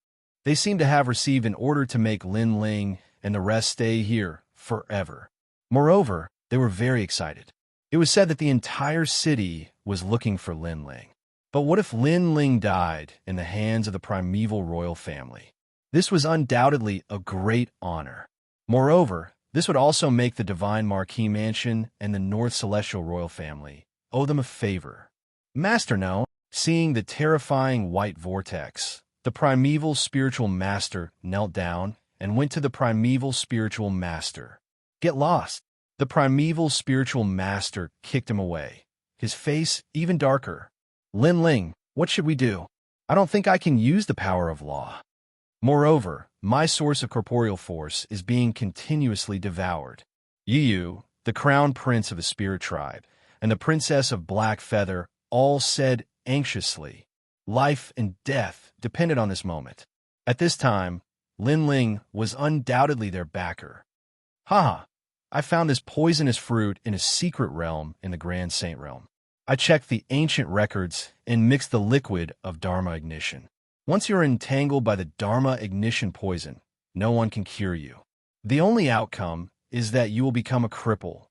They seemed to have received an order to make Lin Ling and the rest stay here forever. Moreover, they were very excited. It was said that the entire city was looking for Lin Ling. But what if Lin Ling died in the hands of the primeval royal family? This was undoubtedly a great honor. Moreover, this would also make the Divine Marquis Mansion and the North Celestial royal family owe them a favor. Master No, seeing the terrifying white vortex, the primeval spiritual master knelt down and went to the primeval spiritual master. Get lost. The primeval spiritual master kicked him away, his face even darker. Lin Ling, what should we do? I don't think I can use the power of law. Moreover, my source of corporeal force is being continuously devoured. Yu, the crown prince of the spirit tribe, and the princess of Black Feather all said anxiously. Life and death depended on this moment. At this time, Lin Ling was undoubtedly their backer. Haha, I found this poisonous fruit in a secret realm in the Grand Saint Realm. I checked the ancient records and mixed the liquid of Dharma ignition. Once you're entangled by the Dharma ignition poison, no one can cure you. The only outcome is that you will become a cripple.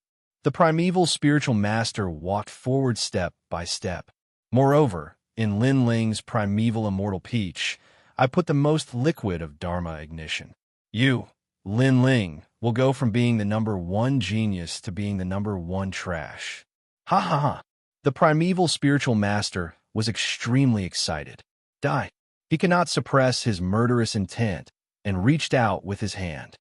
The primeval spiritual master walked forward step by step. Moreover, in Lin Ling's primeval immortal peach, I put the most liquid of Dharma ignition. You, Lin Ling, will go from being the #1 genius to being the #1 trash. Ha ha ha. The primeval spiritual master was extremely excited. Die. He could not suppress his murderous intent and reached out with his hand.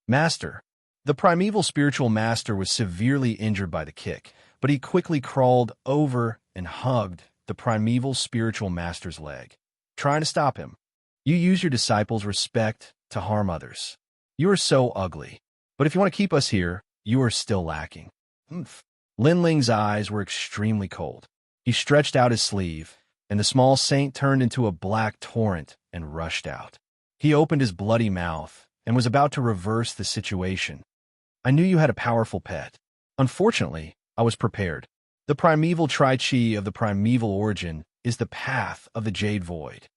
Master. The primeval spiritual master was severely injured by the kick, but he quickly crawled over and hugged the primeval spiritual master's leg, trying to stop him. You use your disciples' respect to harm others. You are so ugly. But if you want to keep us here, you are still lacking. Lin Ling's eyes were extremely cold. He stretched out his sleeve, and the small saint turned into a black torrent and rushed out. He opened his bloody mouth and was about to reverse the situation. I knew you had a powerful pet. Unfortunately, I was prepared. The primeval tri-chi of the primeval origin is the path of the Jade Void.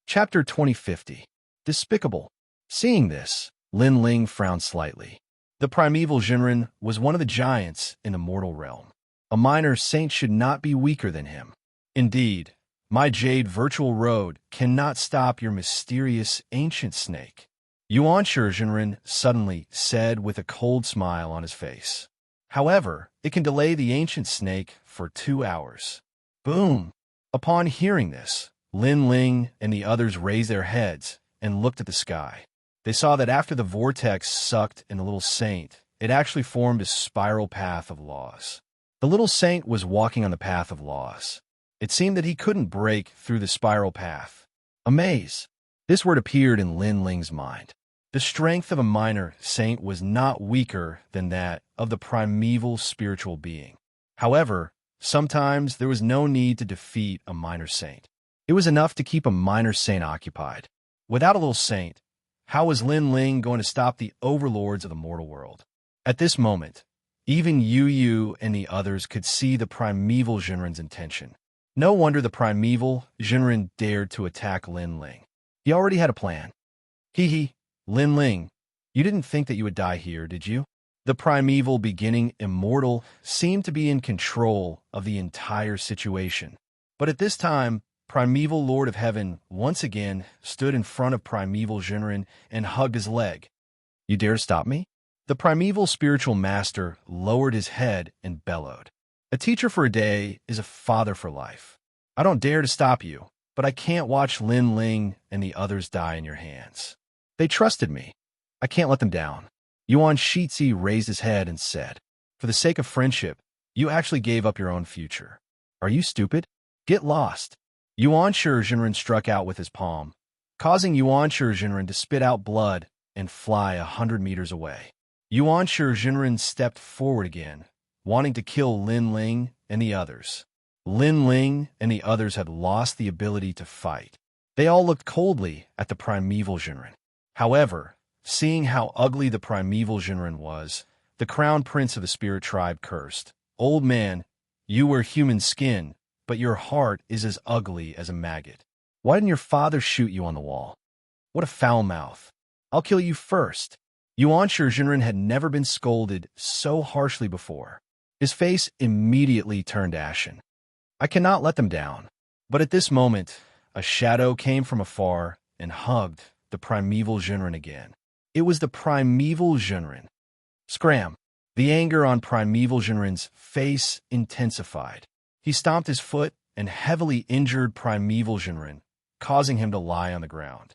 Chapter 2050. Despicable. Seeing this, Lin Ling frowned slightly. The primeval Jinren was one of the giants in the mortal realm. A minor saint should not be weaker than him. Indeed, My jade virtual road cannot stop your mysterious ancient snake. Xianxia suddenly said with a cold smile on his face. However, it can delay the ancient snake for 2 hours. Boom! Upon hearing this, Lin Ling and the others raised their heads and looked at the sky. They saw that after the vortex sucked in the little saint, it actually formed a spiral path of laws. The little saint was walking on the path of laws. It seemed that he couldn't break through the spiral path. A maze. This word appeared in Lin Ling's mind. The strength of a minor saint was not weaker than that of the primeval spiritual being. However, sometimes there was no need to defeat a minor saint. It was enough to keep a minor saint occupied. Without a little saint, how was Lin Ling going to stop the overlords of the mortal world? At this moment, even Yu and the others could see the primeval Jinren's intention. No wonder the primeval Jinren dared to attack Lin Ling. He already had a plan. Hee, Lin Ling, you didn't think that you would die here, did you? The primeval beginning immortal seemed to be in control of the entire situation. But at this time, primeval Lord of Heaven once again stood in front of primeval Jinren and hugged his leg. You dare stop me? The primeval spiritual master lowered his head and bellowed. A teacher for a day is a father for life. I don't dare to stop you, but I can't watch Lin Ling and the others die in your hands. They trusted me. I can't let them down. Xianxia raised his head and said, for the sake of friendship, you actually gave up your own future. Are you stupid? Get lost. Xianxia struck out with his palm, causing Xianxia to spit out blood and fly 100 meters away. Xianxia stepped forward again, wanting to kill Lin Ling and the others. Lin Ling and the others had lost the ability to fight. They all looked coldly at the primeval Jinren. However, seeing how ugly the primeval Jinren was, the crown prince of the spirit tribe cursed. Old man, you wear human skin, but your heart is as ugly as a maggot. Why didn't your father shoot you on the wall? What a foul mouth. I'll kill you first. Xianxia had never been scolded so harshly before. His face immediately turned ashen. I cannot let them down. But at this moment, a shadow came from afar and hugged the primeval Jinren again. It was the primeval Jinren. Scram! The anger on primeval Jinren's face intensified. He stomped his foot and heavily injured primeval Jinren, causing him to lie on the ground.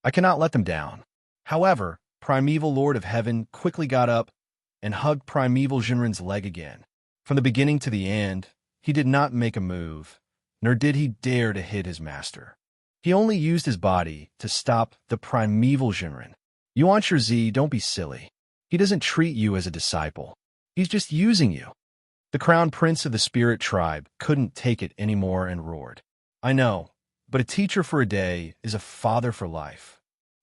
I cannot let them down. However, primeval Lord of Heaven quickly got up and hugged primeval Jinren's leg again. From the beginning to the end, he did not make a move, nor did he dare to hit his master. He only used his body to stop the primeval Jinren. Xianxia, don't be silly. He doesn't treat you as a disciple. He's just using you. The crown prince of the spirit tribe couldn't take it anymore and roared. I know, but a teacher for a day is a father for life.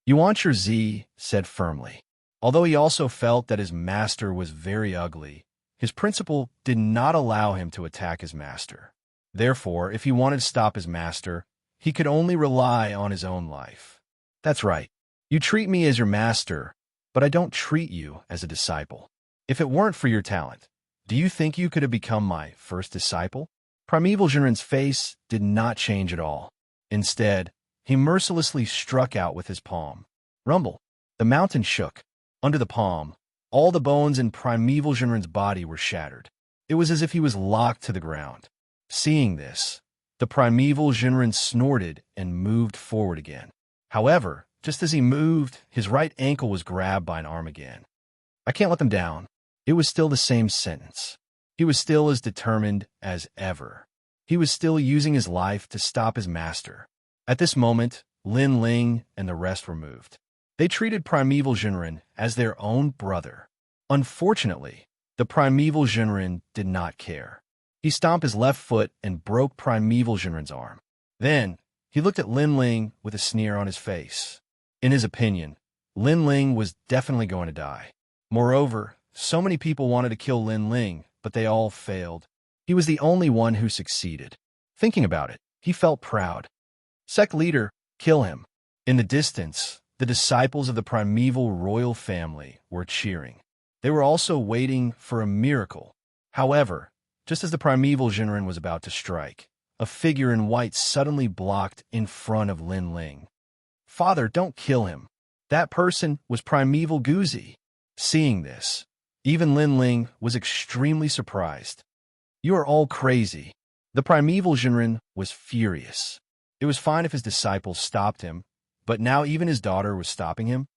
Xianxia said firmly. Although he also felt that his master was very ugly, his principal did not allow him to attack his master. Therefore, if he wanted to stop his master, he could only rely on his own life. That's right. You treat me as your master, but I don't treat you as a disciple. If it weren't for your talent, do you think you could have become my first disciple? Primeval Jinren's face did not change at all. Instead, he mercilessly struck out with his palm. Rumble. The mountain shook. Under the palm, all the bones in primeval Jinren's body were shattered. It was as if he was locked to the ground. Seeing this, the primeval Jinren snorted and moved forward again. However, just as he moved, his right ankle was grabbed by an arm again. I can't let them down. It was still the same sentence. He was still as determined as ever. He was still using his life to stop his master. At this moment, Lin Ling and the rest were moved. They treated primeval Jinren as their own brother. Unfortunately, the primeval Jinren did not care. He stomped his left foot and broke primeval Jinren's arm. Then, he looked at Lin Ling with a sneer on his face. In his opinion, Lin Ling was definitely going to die. Moreover, so many people wanted to kill Lin Ling, but they all failed. He was the only one who succeeded. Thinking about it, he felt proud. Sect leader, kill him. In the distance, the disciples of the primeval royal family were cheering. They were also waiting for a miracle. However, just as the primeval Jinren was about to strike, a figure in white suddenly blocked in front of Lin Ling. "Father, don't kill him." That person was Primeval Guzi. Seeing this, even Lin Ling was extremely surprised. "You are all crazy." The Primeval Jinren was furious. It was fine if his disciples stopped him, but now even his daughter was stopping him?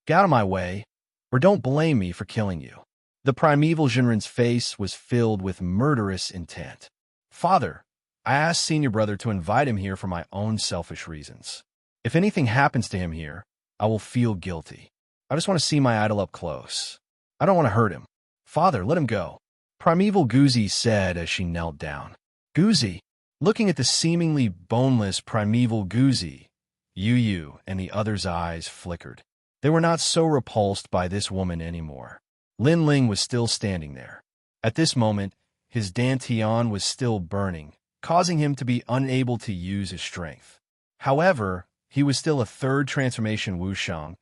"Get out of my way, or don't blame me for killing you." The Primeval Jinren's face was filled with murderous intent. "Father, I asked Senior Brother to invite him here for my own selfish reasons. If anything happens to him here, I will feel guilty. I just want to see my idol up close. I don't want to hurt him. Father, let him go." Primeval Guzi said as she knelt down. "Guzi." Looking at the seemingly boneless Primeval Guzi, Yu and the other's eyes flickered. They were not so repulsed by this woman anymore. Lin Ling was still standing there. At this moment, his dantian was still burning, causing him to be unable to use his strength. However, he was still a third transformation Wuxiang,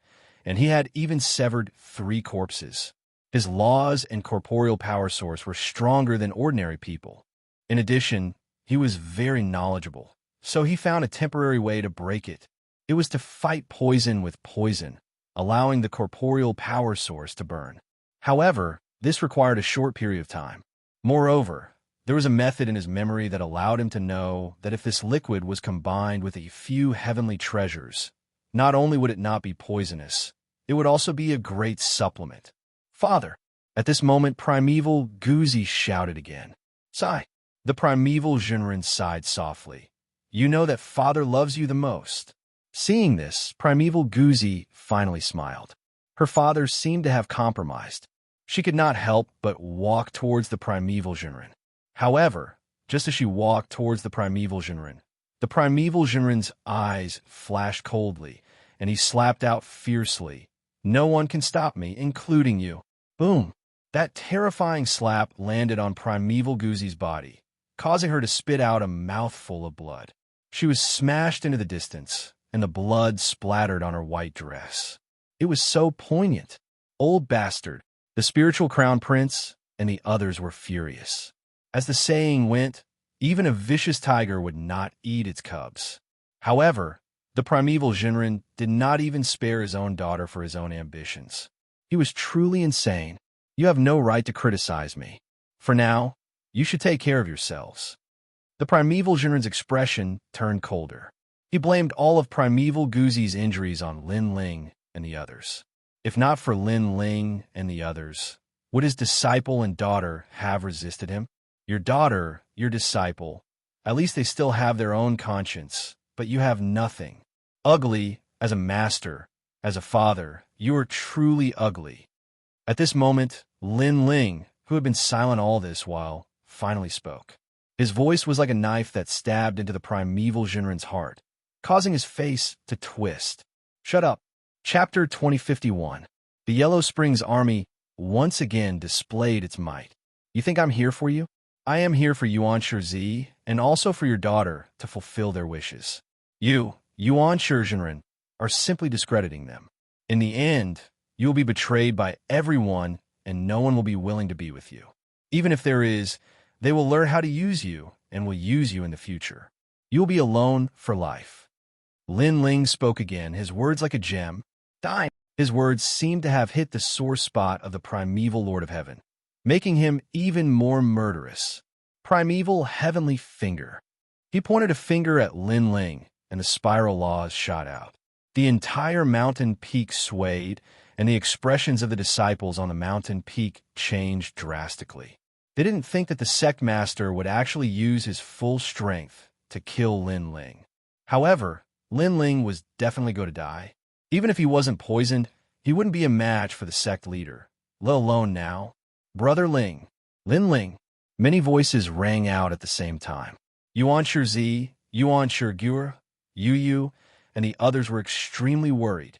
and he had even severed 3 corpses. His laws and corporeal power source were stronger than ordinary people. In addition, he was very knowledgeable, so he found a temporary way to break it. It was to fight poison with poison, allowing the corporeal power source to burn. However, this required a short period of time. Moreover, there was a method in his memory that allowed him to know that if this liquid was combined with a few heavenly treasures, not only would it not be poisonous, it would also be a great supplement. "Father!" At this moment, Primeval Guzi shouted again. "Sigh." The Primeval Jinren sighed softly. "You know that Father loves you the most." Seeing this, Primeval Guzi finally smiled. Her father seemed to have compromised. She could not help but walk towards the Primeval Jinren. However, just as she walked towards the Primeval Jinren's eyes flashed coldly, and he slapped out fiercely. "No one can stop me, including you." Boom! That terrifying slap landed on Primeval Guzi's body, causing her to spit out a mouthful of blood. She was smashed into the distance, and the blood splattered on her white dress. It was so poignant. Old bastard, the spiritual crown prince, and the others were furious. As the saying went, even a vicious tiger would not eat its cubs. However, the Primeval Jinren did not even spare his own daughter for his own ambitions. He was truly insane. "You have no right to criticize me. For now, you should take care of yourselves." The Primeval Jinren's expression turned colder. He blamed all of Primeval Guzi's injuries on Lin Ling and the others. If not for Lin Ling and the others, would his disciple and daughter have resisted him? Your daughter, your disciple, at least they still have their own conscience, but you have nothing. Ugly as a master, as a father, you are truly ugly. At this moment, Lin Ling, who had been silent all this while, finally spoke. His voice was like a knife that stabbed into the Primeval Jinren's heart, causing his face to twist. "Shut up." Chapter 2051. The Yellow Springs Army once again displayed its might. "You think I'm here for you? I am here for Xianxia and also for your daughter to fulfill their wishes. You, Xianxia, are simply discrediting them. In the end, you will be betrayed by everyone and no one will be willing to be with you. Even if there is, they will learn how to use you and will use you in the future. You will be alone for life." Lin Ling spoke again, his words like a gem. "Die." His words seemed to have hit the sore spot of the Primeval Lord of Heaven, making him even more murderous. Primeval Heavenly Finger. He pointed a finger at Lin Ling, and the spiral laws shot out. The entire mountain peak swayed, and the expressions of the disciples on the mountain peak changed drastically. They didn't think that the sect master would actually use his full strength to kill Lin Ling. However, Lin Ling was definitely going to die. Even if he wasn't poisoned, he wouldn't be a match for the sect leader, let alone now. "Brother Ling, Lin Ling." Many voices rang out at the same time. Xianxia, Yu, Yu, and the others were extremely worried.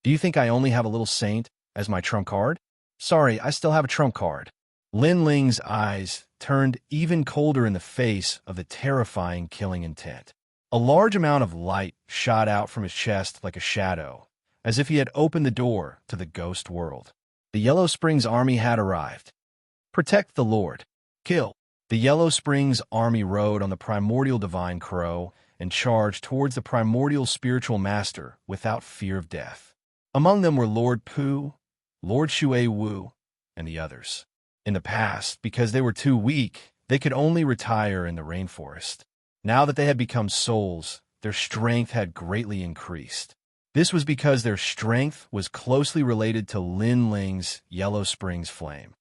"Do you think I only have a little saint as my trump card?" "Sorry, I still have a trump card." Lin Ling's eyes turned even colder in the face of the terrifying killing intent. A large amount of light shot out from his chest like a shadow, as if he had opened the door to the ghost world. The Yellow Springs Army had arrived. "Protect the Lord. Kill." The Yellow Springs army rode on the primordial divine crow and charged towards the primordial spiritual master without fear of death. Among them were Lord Pu, Lord Shui Wu, and the others. In the past, because they were too weak, they could only retire in the rainforest. Now that they had become souls, their strength had greatly increased. This was because their strength was closely related to Lin Ling's Yellow Springs flame.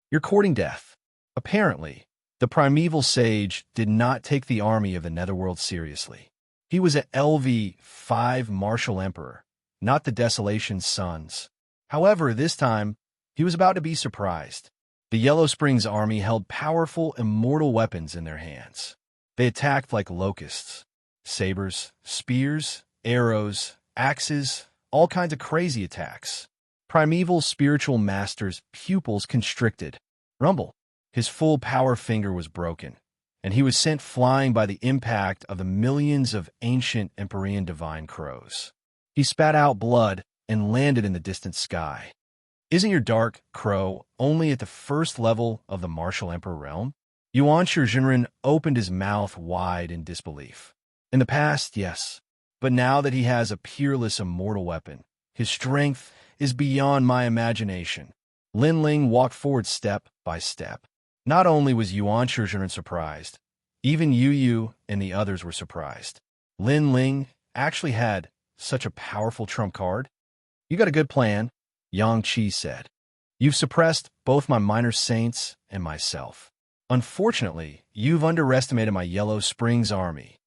You're courting death. Apparently, the primeval sage did not take the army of the Netherworld seriously. He was an LV-5 martial emperor, not the Desolation's sons. However, this time, he was about to be surprised. The Yellow Springs army held powerful immortal weapons in their hands. They attacked like locusts. Sabers, spears, arrows, axes, all kinds of crazy attacks. Primeval spiritual master's pupils constricted. Rumble. His full power finger was broken, and he was sent flying by the impact of the millions of ancient Empyrean divine crows. He spat out blood and landed in the distant sky. Isn't your dark crow only at the first level of the martial emperor realm? Xianxia opened his mouth wide in disbelief. In the past, yes, but now that he has a peerless immortal weapon, his strength is beyond my imagination. Lin Ling walked forward step by step. Not only was Xianxia surprised, even Yu Yu and the others were surprised. Lin Ling actually had such a powerful trump card. You got a good plan, Yang Qi said. You've suppressed both my minor saints and myself. Unfortunately, you've underestimated my Yellow Springs army.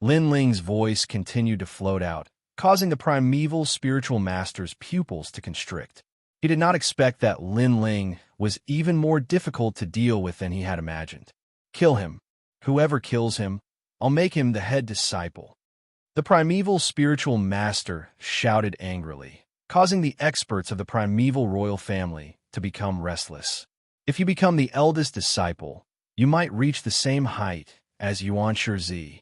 Lin Ling's voice continued to float out, causing the primeval spiritual master's pupils to constrict. He did not expect that Lin Ling was even more difficult to deal with than he had imagined. Kill him. Whoever kills him, I'll make him the head disciple. The primeval spiritual master shouted angrily, causing the experts of the primeval royal family to become restless. If you become the eldest disciple, you might reach the same height as Xianxia.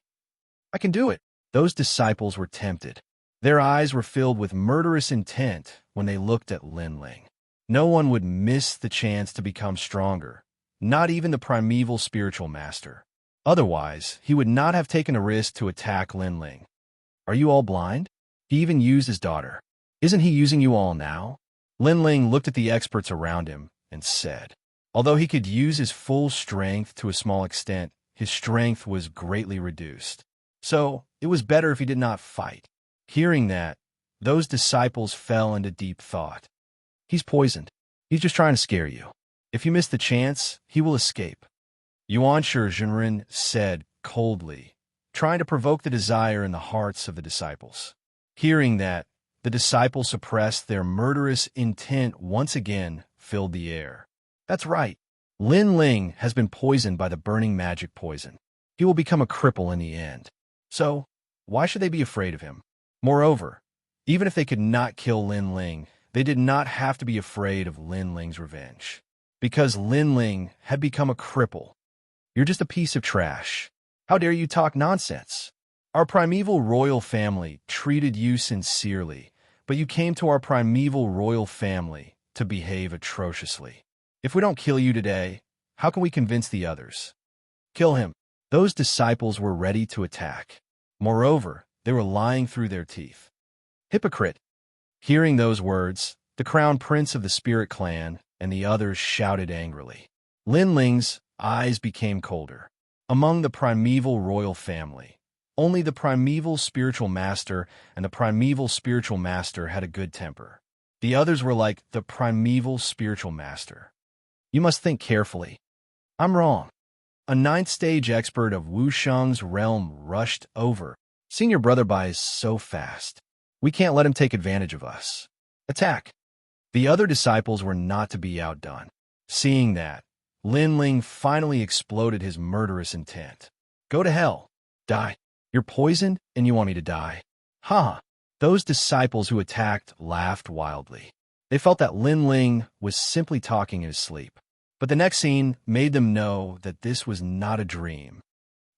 I can do it. Those disciples were tempted. Their eyes were filled with murderous intent when they looked at Lin Ling. No one would miss the chance to become stronger, not even the primeval spiritual master. Otherwise, he would not have taken a risk to attack Lin Ling. Are you all blind? He even used his daughter. Isn't he using you all now? Lin Ling looked at the experts around him and said, although he could use his full strength to a small extent, his strength was greatly reduced. So, it was better if he did not fight. Hearing that, those disciples fell into deep thought. He's poisoned. He's just trying to scare you. If you miss the chance, he will escape. Xianxia said coldly, trying to provoke the desire in the hearts of the disciples. Hearing that, the disciples suppressed their murderous intent once again filled the air. That's right. Lin Ling has been poisoned by the burning magic poison. He will become a cripple in the end. So, why should they be afraid of him? Moreover, even if they could not kill Lin Ling, they did not have to be afraid of Lin Ling's revenge. Because Lin Ling had become a cripple. You're just a piece of trash. How dare you talk nonsense? Our primeval royal family treated you sincerely, but you came to our primeval royal family to behave atrociously. If we don't kill you today, how can we convince the others? Kill him. Those disciples were ready to attack. Moreover, they were lying through their teeth. Hypocrite! Hearing those words, the crown prince of the spirit clan and the others shouted angrily. Lin Ling's eyes became colder. Among the primeval royal family, only the primeval spiritual master and the primeval spiritual master had a good temper. The others were like the primeval spiritual master. You must think carefully. I'm wrong. A ninth-stage expert of Wuxia's realm rushed over. Seeing your brother by so fast. We can't let him take advantage of us. Attack. The other disciples were not to be outdone. Seeing that, Lin Ling finally exploded his murderous intent. Go to hell. Die. You're poisoned and you want me to die. Ha! Those disciples who attacked laughed wildly. They felt that Lin Ling was simply talking in his sleep. But the next scene made them know that this was not a dream.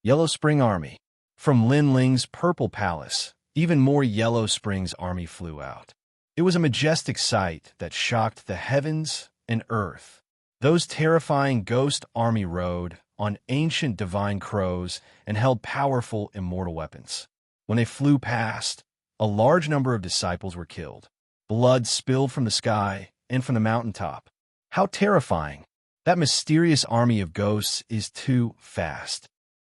Yellow Spring Army. From Lin Ling's purple palace, even more Yellow Springs army flew out. It was a majestic sight that shocked the heavens and earth. Those terrifying ghost army rode on ancient divine crows and held powerful immortal weapons. When they flew past, a large number of disciples were killed. Blood spilled from the sky and from the mountaintop. How terrifying! That mysterious army of ghosts is too fast.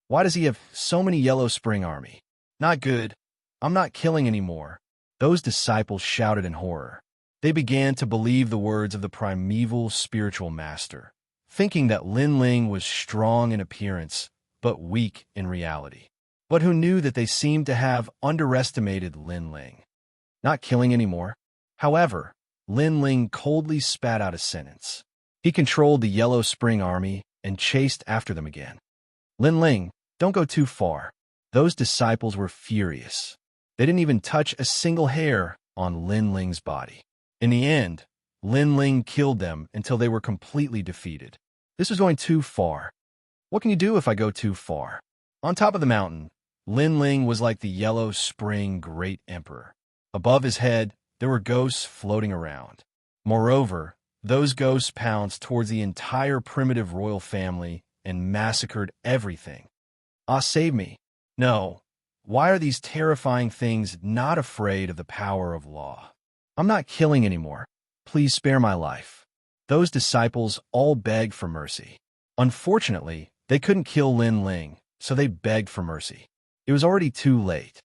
Why does he have so many Yellow Spring army? Not good. I'm not killing anymore. Those disciples shouted in horror. They began to believe the words of the primeval spiritual master, thinking that Lin Ling was strong in appearance, but weak in reality. But who knew that they seemed to have underestimated Lin Ling? Not killing anymore. However, Lin Ling coldly spat out a sentence. He controlled the Yellow Spring army and chased after them again. Lin Ling, don't go too far. Those disciples were furious. They didn't even touch a single hair on Lin Ling's body. In the end, Lin Ling killed them until they were completely defeated. This was going too far. What can you do if I go too far? On top of the mountain, Lin Ling was like the Yellow Spring Great Emperor. Above his head, there were ghosts floating around. Moreover, those ghosts pounced towards the entire primitive royal family and massacred everything. Ah, save me. No. Why are these terrifying things not afraid of the power of law? I'm not killing anymore. Please spare my life. Those disciples all begged for mercy. Unfortunately, they couldn't kill Lin Ling, so they begged for mercy. It was already too late.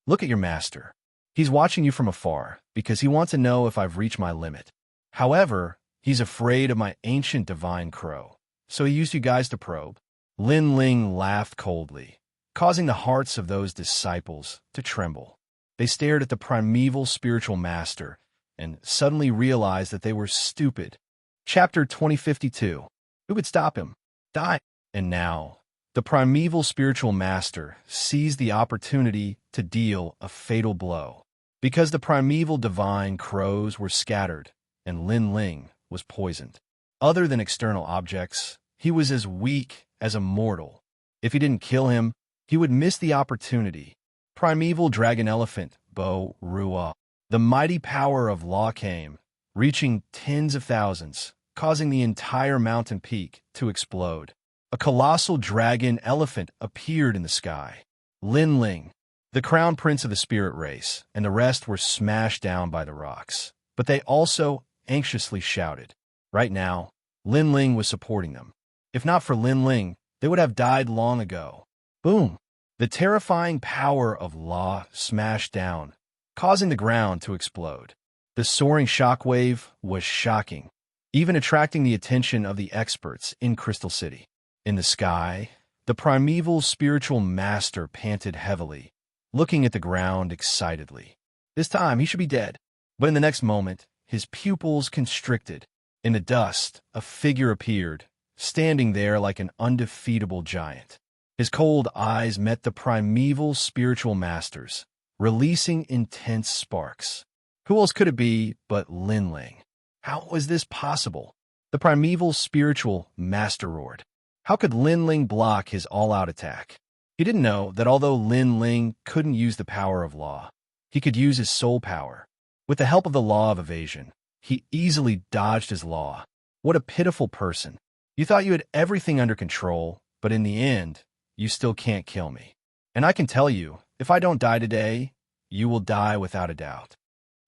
Look at your master. He's watching you from afar because he wants to know if I've reached my limit. However, he's afraid of my ancient divine crow, so he used you guys to probe. Lin Ling laughed coldly, causing the hearts of those disciples to tremble. They stared at the primeval spiritual master and suddenly realized that they were stupid. Chapter 2052. Who could stop him? Die. And now, the primeval spiritual master seized the opportunity to deal a fatal blow. Because the primeval divine crows were scattered and Lin Ling was poisoned. Other than external objects, he was as weak as a mortal. If he didn't kill him, he would miss the opportunity. Primeval dragon elephant, Bo Rua. The mighty power of law came, reaching tens of thousands, causing the entire mountain peak to explode. A colossal dragon elephant appeared in the sky. Lin Ling, the crown prince of the spirit race, and the rest were smashed down by the rocks. But they also anxiously shouted. Right now, Lin Ling was supporting them. If not for Lin Ling, they would have died long ago. Boom! The terrifying power of law smashed down, causing the ground to explode. The soaring shockwave was shocking, even attracting the attention of the experts in Crystal City. In the sky, the primeval spiritual master panted heavily, looking at the ground excitedly. This time he should be dead. But in the next moment, his pupils constricted. In the dust, a figure appeared, standing there like an undefeatable giant. His cold eyes met the primeval spiritual master's, releasing intense sparks. Who else could it be but Lin Ling? How was this possible? The primeval spiritual master roared. How could Lin Ling block his all-out attack? He didn't know that although Lin Ling couldn't use the power of law, he could use his soul power. With the help of the law of evasion, he easily dodged his law. What a pitiful person. You thought you had everything under control, but in the end, you still can't kill me. And I can tell you, if I don't die today, you will die without a doubt.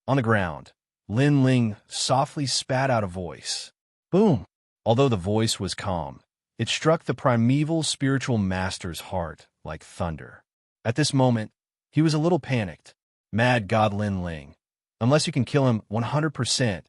On the ground, Lin Ling softly spat out a voice. Boom! Although the voice was calm, it struck the primeval spiritual master's heart like thunder. At this moment, he was a little panicked. Mad God Lin Ling. Unless you can kill him 100%,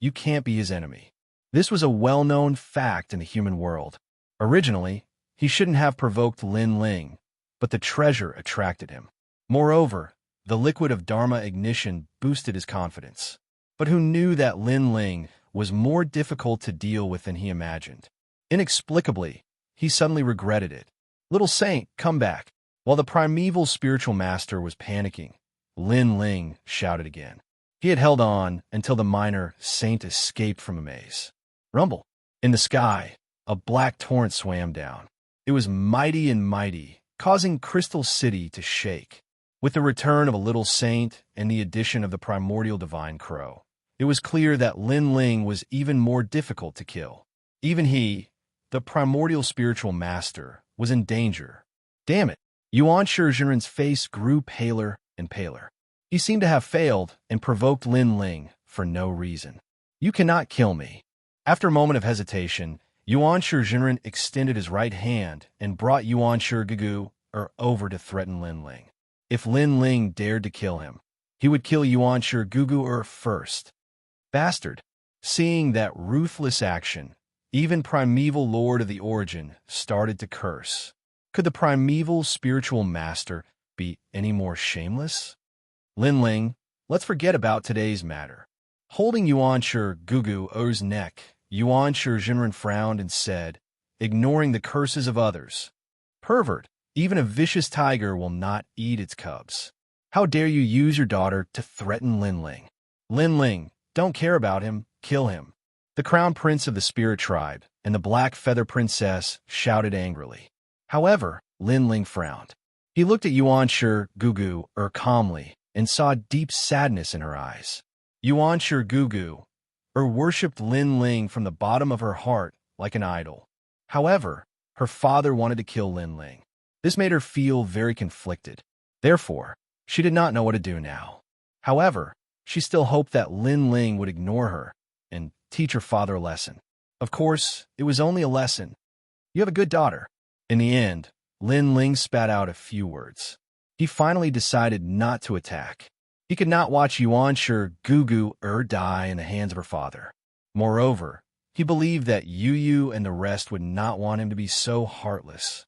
you can't be his enemy. This was a well-known fact in the human world. Originally, he shouldn't have provoked Lin Ling, but the treasure attracted him. Moreover, the liquid of Dharma ignition boosted his confidence. But who knew that Lin Ling was more difficult to deal with than he imagined? Inexplicably, he suddenly regretted it. Little saint, come back. While the primeval spiritual master was panicking, Lin Ling shouted again. He had held on until the minor saint escaped from a maze. Rumble. In the sky, a black torrent swam down. It was mighty and mighty, causing Crystal City to shake. With the return of a little saint and the addition of the primordial divine crow, it was clear that Lin Ling was even more difficult to kill. Even he, the primordial spiritual master, was in danger. Damn it! Yuan Shizhenren's face grew paler and paler. He seemed to have failed and provoked Lin Ling for no reason. You cannot kill me. After a moment of hesitation, Yuan Shizhenren extended his right hand and brought Yuan Shigugu over to threaten Lin Ling. If Lin Ling dared to kill him, he would kill Yuan Shigugu first. Bastard! Seeing that ruthless action, even Primeval Lord of the Origin started to curse. Could the primeval spiritual master be any more shameless? Lin Ling, let's forget about today's matter. Holding Yuan Shigugu's neck, Yuan Shizhenren frowned and said, ignoring the curses of others, "Pervert, even a vicious tiger will not eat its cubs. How dare you use your daughter to threaten Lin Ling? Lin Ling, don't care about him, kill him." The crown prince of the spirit tribe and the black feather princess shouted angrily. However, Lin Ling frowned. He looked at Yuan Shigugu calmly and saw deep sadness in her eyes. Yuan Shigugu worshipped Lin Ling from the bottom of her heart like an idol. However, her father wanted to kill Lin Ling. This made her feel very conflicted. Therefore, she did not know what to do now. However, she still hoped that Lin Ling would ignore her and teach her father a lesson. Of course, it was only a lesson. You have a good daughter. In the end, Lin Ling spat out a few words. He finally decided not to attack. He could not watch Yuan Shigugu die in the hands of her father. Moreover, he believed that Yu and the rest would not want him to be so heartless.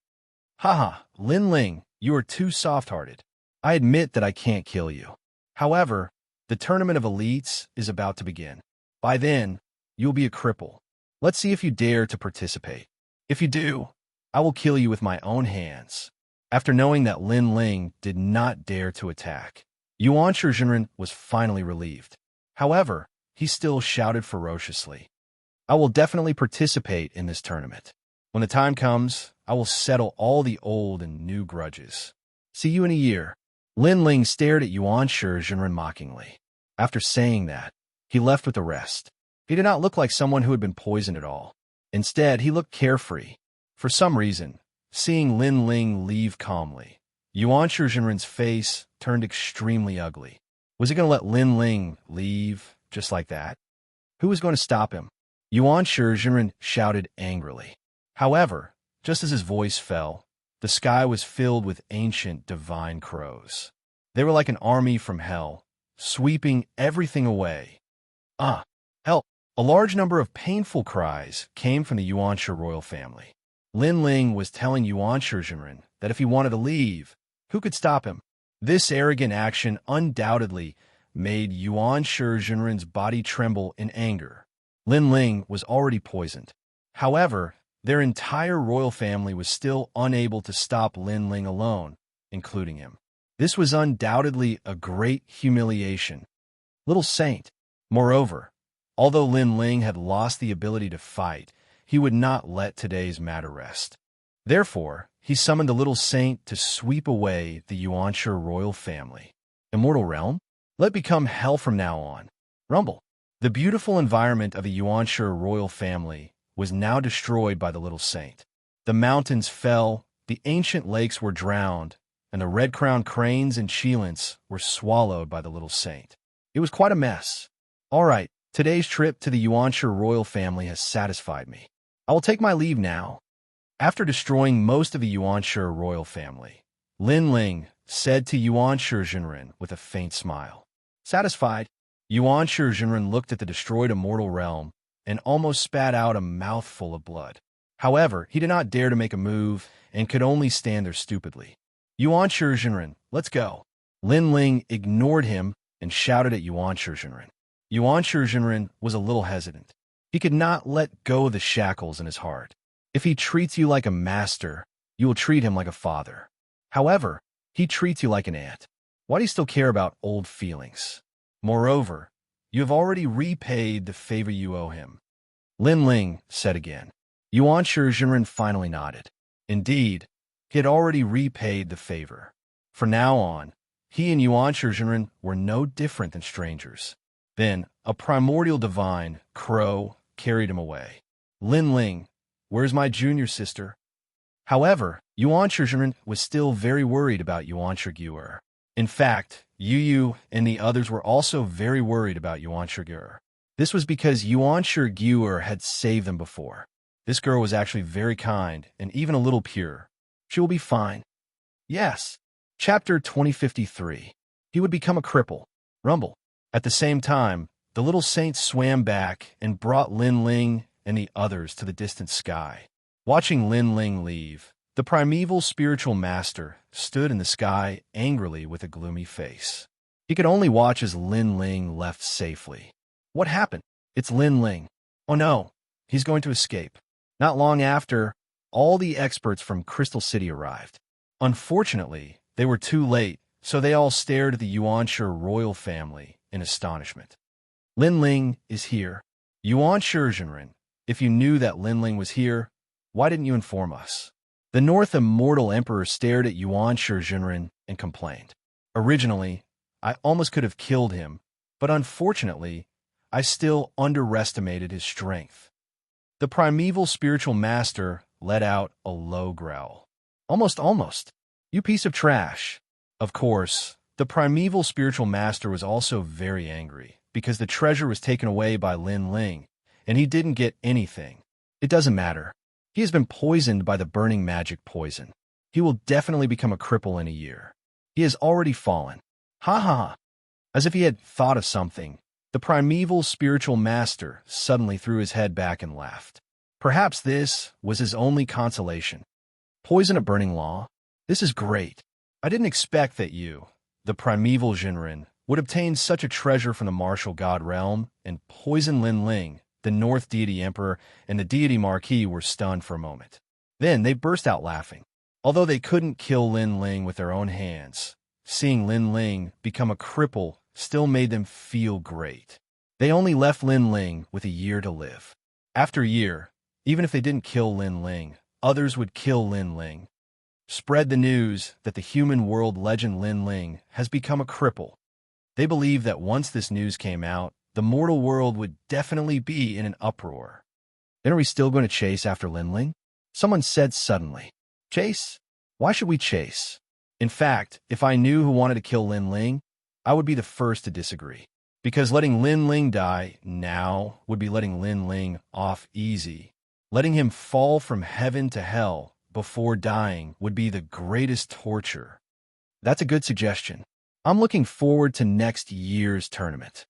Haha, Lin Ling, you are too soft-hearted. I admit that I can't kill you. However, the tournament of elites is about to begin. By then, you'll be a cripple. Let's see if you dare to participate. If you do, I will kill you with my own hands. After knowing that Lin Ling did not dare to attack, Yuan Shizhenren was finally relieved. However, he still shouted ferociously, I will definitely participate in this tournament. When the time comes, I will settle all the old and new grudges. See you in a year. Lin Ling stared at Yuan Shizhenren mockingly. After saying that, he left with the rest. He did not look like someone who had been poisoned at all. Instead, he looked carefree. For some reason, seeing Lin Ling leave calmly, Yuan Shizhenren's face turned extremely ugly. Was he going to let Lin Ling leave just like that? Who was going to stop him? Yuan Shizhenren shouted angrily. However, just as his voice fell, the sky was filled with ancient divine crows. They were like an army from hell, sweeping everything away. Help! A large number of painful cries came from the Yuan Shi royal family. Lin Ling was telling Yuan Shizhenren that if he wanted to leave, who could stop him? This arrogant action undoubtedly made Yuan Shizhenren's body tremble in anger. Lin Ling was already poisoned. However, their entire royal family was still unable to stop Lin Ling alone, including him. This was undoubtedly a great humiliation. Little saint. Moreover, although Lin Ling had lost the ability to fight, he would not let today's matter rest. Therefore, he summoned the little saint to sweep away the Yuanshi royal family. Immortal realm? Let become hell from now on. Rumble. The beautiful environment of the Yuanshi royal family was now destroyed by the little saint. The mountains fell, the ancient lakes were drowned, and the red-crowned cranes and cheelants were swallowed by the little saint. It was quite a mess. All right, today's trip to the Yuanshi royal family has satisfied me. I will take my leave now. After destroying most of the Yuanshi royal family, Lin Ling said to Yuan Shizhenren with a faint smile. Satisfied, Yuan Shizhenren looked at the destroyed immortal realm and almost spat out a mouthful of blood. However, he did not dare to make a move and could only stand there stupidly. Yuan Shizhenren, let's go. Lin Ling ignored him and shouted at Yuan Shizhenren. Yuan Shizhenren was a little hesitant. He could not let go of the shackles in his heart. If he treats you like a master, you will treat him like a father. However, he treats you like an aunt. Why do you still care about old feelings? Moreover, you have already repaid the favor you owe him. Lin Ling said again. Yuan Shizhenren finally nodded. Indeed, he had already repaid the favor. From now on, he and Yuan Shizhenren were no different than strangers. Then, a primordial divine, Crow, carried him away. Lin Ling, Where's my junior sister? However, Xianxia was still very worried about Xianxia. In fact, Yu and the others were also very worried about Xianxia. This was because Xianxia had saved them before. This girl was actually very kind and even a little pure. She will be fine. Yes. Chapter 2053. He would become a cripple. Rumble. At the same time, the little saint swam back and brought Lin Ling and the others to the distant sky. Watching Lin Ling leave, the primeval spiritual master stood in the sky angrily with a gloomy face. He could only watch as Lin Ling left safely. What happened? It's Lin Ling. Oh no, he's going to escape. Not long after, all the experts from Crystal City arrived. Unfortunately, they were too late, so they all stared at the Xianxia royal family in astonishment. Lin Ling is here. Xianxia, if you knew that Lin Ling was here, why didn't you inform us? The North Immortal Emperor stared at Xianxia and complained. Originally, I almost could have killed him, but unfortunately, I still underestimated his strength. The primeval spiritual master let out a low growl. Almost. You piece of trash. Of course, the primeval spiritual master was also very angry because the treasure was taken away by Lin Ling, and he didn't get anything. It doesn't matter. He has been poisoned by the burning magic poison. He will definitely become a cripple in a year. He has already fallen. Ha ha ha. As if he had thought of something, the primeval spiritual master suddenly threw his head back and laughed. Perhaps this was his only consolation. Poison a burning law? This is great. I didn't expect that you, the primeval Jinren, would obtain such a treasure from the martial god realm and poison Lin Ling. The North Deity Emperor and the Deity Marquis were stunned for a moment. Then they burst out laughing. Although they couldn't kill Lin Ling with their own hands, seeing Lin Ling become a cripple still made them feel great. They only left Lin Ling with a year to live. After a year, even if they didn't kill Lin Ling, others would kill Lin Ling. Spread the news that the human world legend Lin Ling has become a cripple. They believed that once this news came out, the mortal world would definitely be in an uproar. Then are we still going to chase after Lin Ling? Someone said suddenly. Chase? Why should we chase? In fact, if I knew who wanted to kill Lin Ling, I would be the first to disagree. Because letting Lin Ling die now would be letting Lin Ling off easy. Letting him fall from heaven to hell before dying would be the greatest torture. That's a good suggestion. I'm looking forward to next year's tournament.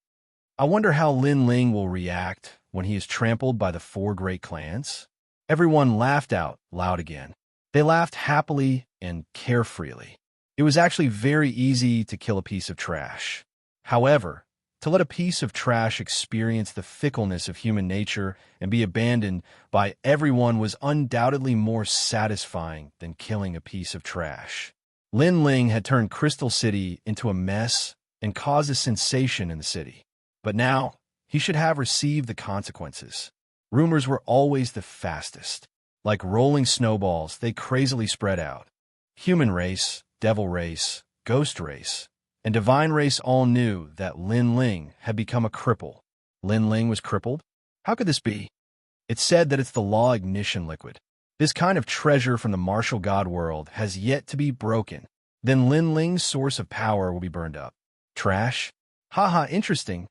I wonder how Lin Ling will react when he is trampled by the 4 great clans. Everyone laughed out loud again. They laughed happily and carefreely. It was actually very easy to kill a piece of trash. However, to let a piece of trash experience the fickleness of human nature and be abandoned by everyone was undoubtedly more satisfying than killing a piece of trash. Lin Ling had turned Crystal City into a mess and caused a sensation in the city. But now, he should have received the consequences. Rumors were always the fastest. Like rolling snowballs, they crazily spread out. Human race, devil race, ghost race, and divine race all knew that Lin Ling had become a cripple. Lin Ling was crippled? How could this be? It's said that it's the law ignition liquid. This kind of treasure from the martial god world has yet to be broken. Then Lin Ling's source of power will be burned up. Trash? Haha, interesting.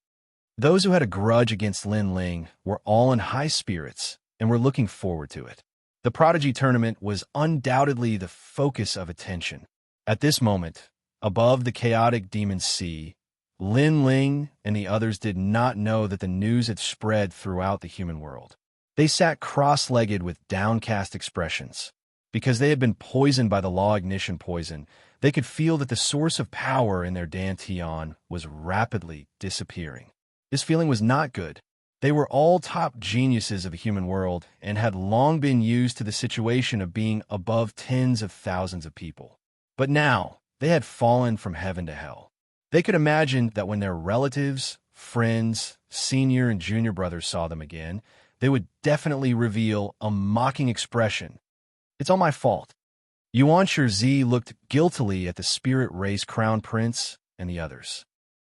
Those who had a grudge against Lin Ling were all in high spirits and were looking forward to it. The Prodigy Tournament was undoubtedly the focus of attention. At this moment, above the chaotic demon sea, Lin Ling and the others did not know that the news had spread throughout the human world. They sat cross-legged with downcast expressions. Because they had been poisoned by the law ignition poison, they could feel that the source of power in their dantian was rapidly disappearing. This feeling was not good. They were all top geniuses of the human world and had long been used to the situation of being above tens of thousands of people. But now, they had fallen from heaven to hell. They could imagine that when their relatives, friends, senior and junior brothers saw them again, they would definitely reveal a mocking expression. It's all my fault. Xianxia looked guiltily at the spirit race crown prince and the others.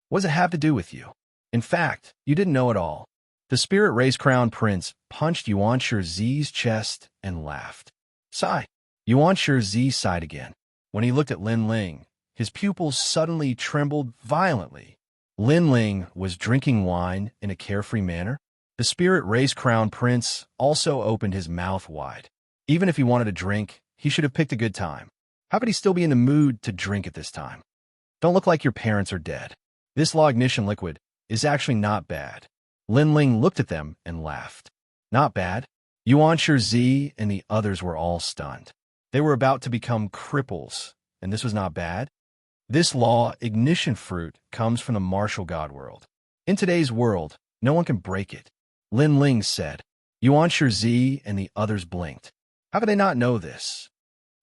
What does it have to do with you? In fact, you didn't know it all. The spirit race crown prince punched Yuanshi Zi's chest and laughed. Sigh. Yuanshi Zi sighed again. When he looked at Lin Ling, his pupils suddenly trembled violently. Lin Ling was drinking wine in a carefree manner. The spirit race crown prince also opened his mouth wide. Even if he wanted a drink, he should have picked a good time. How could he still be in the mood to drink at this time? Don't look like your parents are dead. This law ignition liquid is actually not bad. Lin Ling looked at them and laughed. Not bad? Yuanshi Zi and the others were all stunned. They were about to become cripples, and this was not bad? This law ignition fruit comes from the martial god world. In today's world, no one can break it. Lin Ling said. Yuanshi Zi and the others blinked. How could they not know this?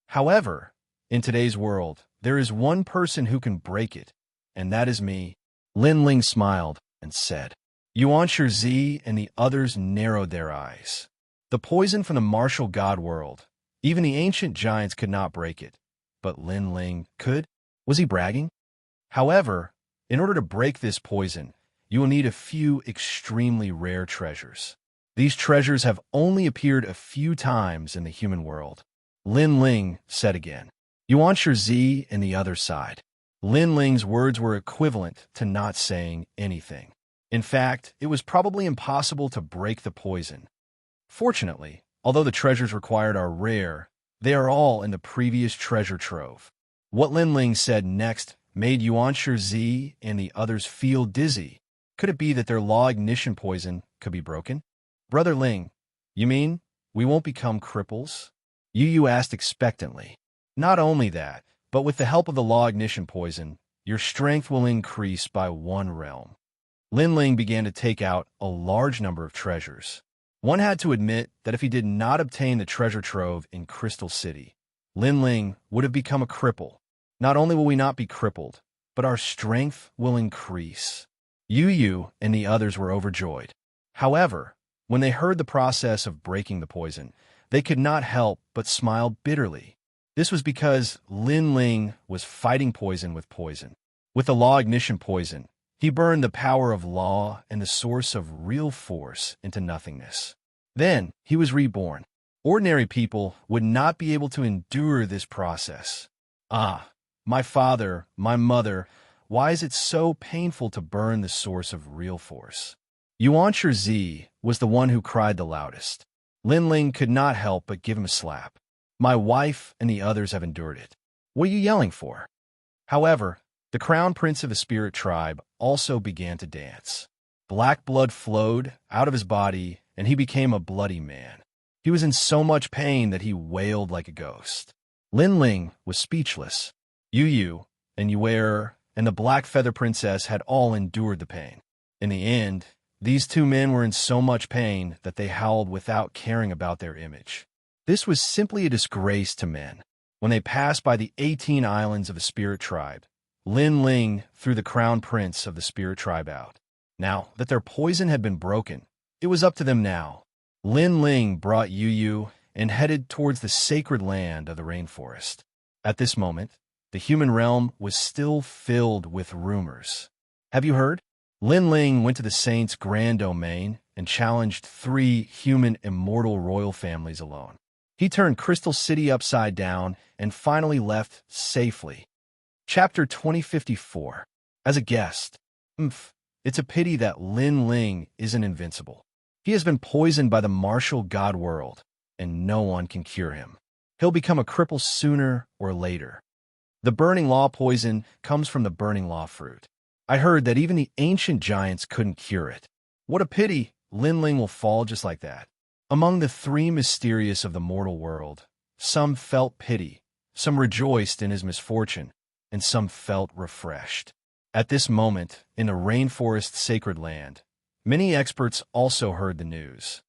However, in today's world, there is one person who can break it, and that is me. Lin Ling smiled and said. Yuanshi Zi and the others narrowed their eyes. The poison from the martial god world, even the ancient giants could not break it, but Lin Ling could? Was he bragging? However, in order to break this poison, you will need a few extremely rare treasures. These treasures have only appeared a few times in the human world. Lin Ling said again. Yuanshi Zi and the other side. Lin Ling's words were equivalent to not saying anything. In fact, it was probably impossible to break the poison. Fortunately, although the treasures required are rare, they are all in the previous treasure trove. What Lin Ling said next made Yuanshi Zi and the others feel dizzy. Could it be that their law ignition poison could be broken? Brother Ling, you mean we won't become cripples? Yu asked expectantly. Not only that, but with the help of the law ignition poison, your strength will increase by 1 realm. Lin Ling began to take out a large number of treasures. One had to admit that if he did not obtain the treasure trove in Crystal City, Lin Ling would have become a cripple. Not only will we not be crippled, but our strength will increase. Yu and the others were overjoyed. However, when they heard the process of breaking the poison, they could not help but smile bitterly. This was because Lin Ling was fighting poison with poison. With the law ignition poison, he burned the power of law and the source of real force into nothingness. Then he was reborn. Ordinary people would not be able to endure this process. Ah, my father, my mother, why is it so painful to burn the source of real force? Yuanshi Zi was the one who cried the loudest. Lin Ling could not help but give him a slap. My wife and the others have endured it. What are you yelling for? However, the crown prince of the spirit tribe also began to dance. Black blood flowed out of his body, and he became a bloody man. He was in so much pain that he wailed like a ghost. Lin Ling was speechless. Yu and Yuer and the Black Feather Princess had all endured the pain. In the end, these two men were in so much pain that they howled without caring about their image. This was simply a disgrace to men. When they passed by the 18 islands of the spirit tribe, Lin Ling threw the crown prince of the spirit tribe out. Now that their poison had been broken, it was up to them now. Lin Ling brought Yu and headed towards the sacred land of the rainforest. At this moment, the human realm was still filled with rumors. Have you heard? Lin Ling went to the saint's grand domain and challenged 3 human immortal royal families alone. He turned Crystal City upside down and finally left safely. Chapter 2054. As a guest. It's a pity that Lin Ling isn't invincible. He has been poisoned by the martial god world, and no one can cure him. He'll become a cripple sooner or later. The burning law poison comes from the burning law fruit. I heard that even the ancient giants couldn't cure it. What a pity Lin Ling will fall just like that. Among the 3 mysterious of the mortal world, some felt pity, some rejoiced in his misfortune, and some felt refreshed. At this moment, in the rainforest sacred land, many experts also heard the news.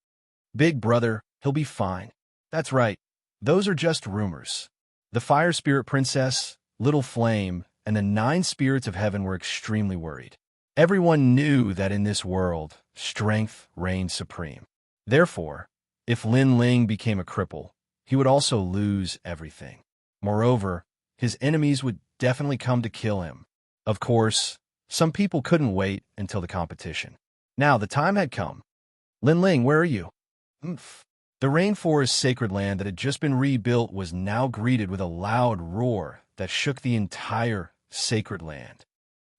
Big brother, he'll be fine. That's right. Those are just rumors. The Fire Spirit Princess, Little Flame, and the 9 spirits of heaven were extremely worried. Everyone knew that in this world, strength reigned supreme. Therefore, if Lin Ling became a cripple, he would also lose everything. Moreover, his enemies would definitely come to kill him. Of course, some people couldn't wait until the competition. Now the time had come. Lin Ling, where are you? Oomph. The rainforest sacred land that had just been rebuilt was now greeted with a loud roar that shook the entire sacred land.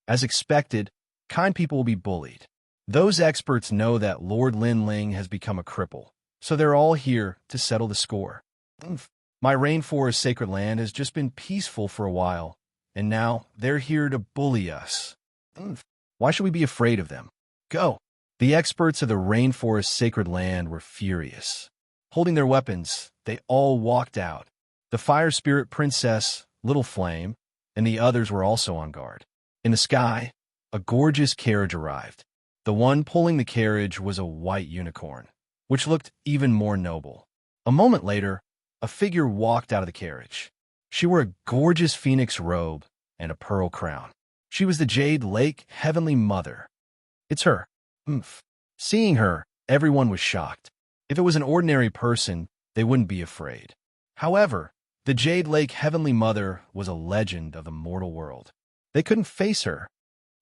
As expected, kind people will be bullied. Those experts know that Lord Lin Ling has become a cripple, so they're all here to settle the score. Oomph. My rainforest sacred land has just been peaceful for a while, and now they're here to bully us. Oomph. Why should we be afraid of them? Go. The experts of the rainforest sacred land were furious. Holding their weapons, they all walked out. The fire spirit princess, Little Flame, and the others were also on guard. In the sky, a gorgeous carriage arrived. The one pulling the carriage was a white unicorn, which looked even more noble. A moment later, a figure walked out of the carriage. She wore a gorgeous phoenix robe and a pearl crown. She was the Jade Lake Heavenly Mother. It's her. Oomph. Seeing her, everyone was shocked. If it was an ordinary person, they wouldn't be afraid. However, the Jade Lake Heavenly Mother was a legend of the mortal world. They couldn't face her.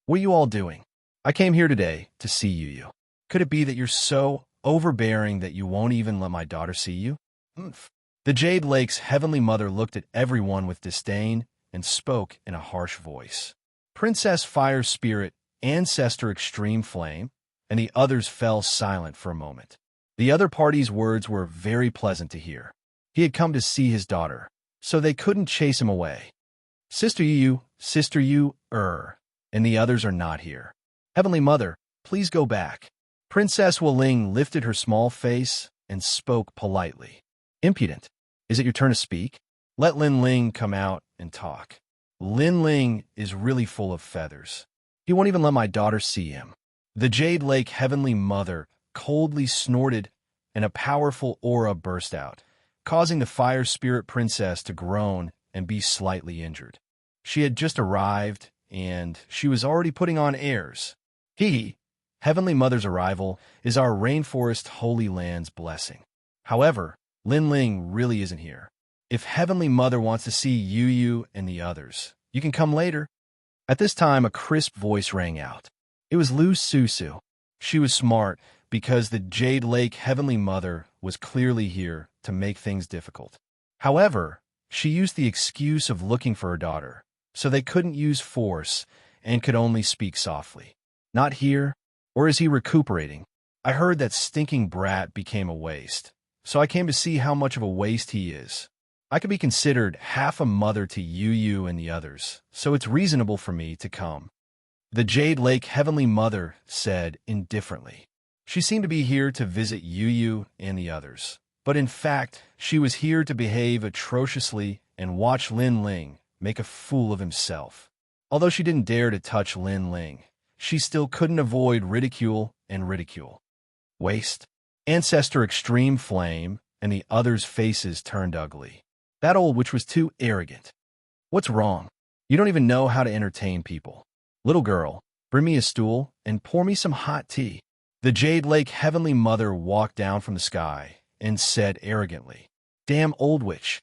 What are you all doing? I came here today to see you. Could it be that you're so overbearing that you won't even let my daughter see you? Oomph. The Jade Lake's Heavenly Mother looked at everyone with disdain and spoke in a harsh voice. Princess Fire Spirit, Ancestor Extreme Flame, and the others fell silent for a moment. The other party's words were very pleasant to hear. He had come to see his daughter, so they couldn't chase him away. Sister Yu, and the others are not here. Heavenly Mother, please go back. Princess Wuling lifted her small face and spoke politely. Impudent. Is it your turn to speak? Let Lin Ling come out and talk. Lin Ling is really full of feathers. He won't even let my daughter see him. The Jade Lake Heavenly Mother coldly snorted, and a powerful aura burst out, causing the Fire Spirit Princess to groan and be slightly injured. She had just arrived, and she was already putting on airs. Heavenly Mother's arrival is our rainforest holy land's blessing. However, Lin Ling really isn't here. If Heavenly Mother wants to see Yu and the others, you can come later. At this time, a crisp voice rang out. It was Lu Susu. She was smart because the Jade Lake Heavenly Mother was clearly here to make things difficult. However, she used the excuse of looking for her daughter, so they couldn't use force and could only speak softly. Not here, or is he recuperating? I heard that stinking brat became a waste, so I came to see how much of a waste he is. I could be considered half a mother to Yu and the others, so it's reasonable for me to come. The Jade Lake Heavenly Mother said indifferently. She seemed to be here to visit Yu and the others, but in fact, she was here to behave atrociously and watch Lin Ling make a fool of himself. Although she didn't dare to touch Lin Ling, she still couldn't avoid ridicule and ridicule. Waste. Ancestor Extreme Flame and the others' faces turned ugly. That old witch was too arrogant. What's wrong? You don't even know how to entertain people. Little girl, bring me a stool and pour me some hot tea. The Jade Lake Heavenly Mother walked down from the sky and said arrogantly, Damn old witch.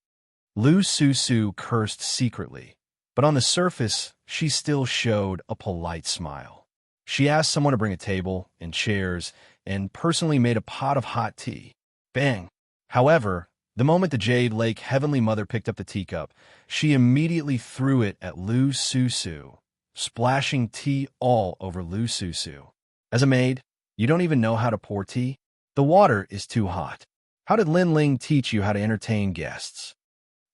Lu Susu cursed secretly, but on the surface, she still showed a polite smile. She asked someone to bring a table and chairs and personally made a pot of hot tea. Bang! However, the moment the Jade Lake Heavenly Mother picked up the teacup, she immediately threw it at Lu Susu, splashing tea all over Lu Susu. As a maid, you don't even know how to pour tea? The water is too hot. How did Lin Ling teach you how to entertain guests?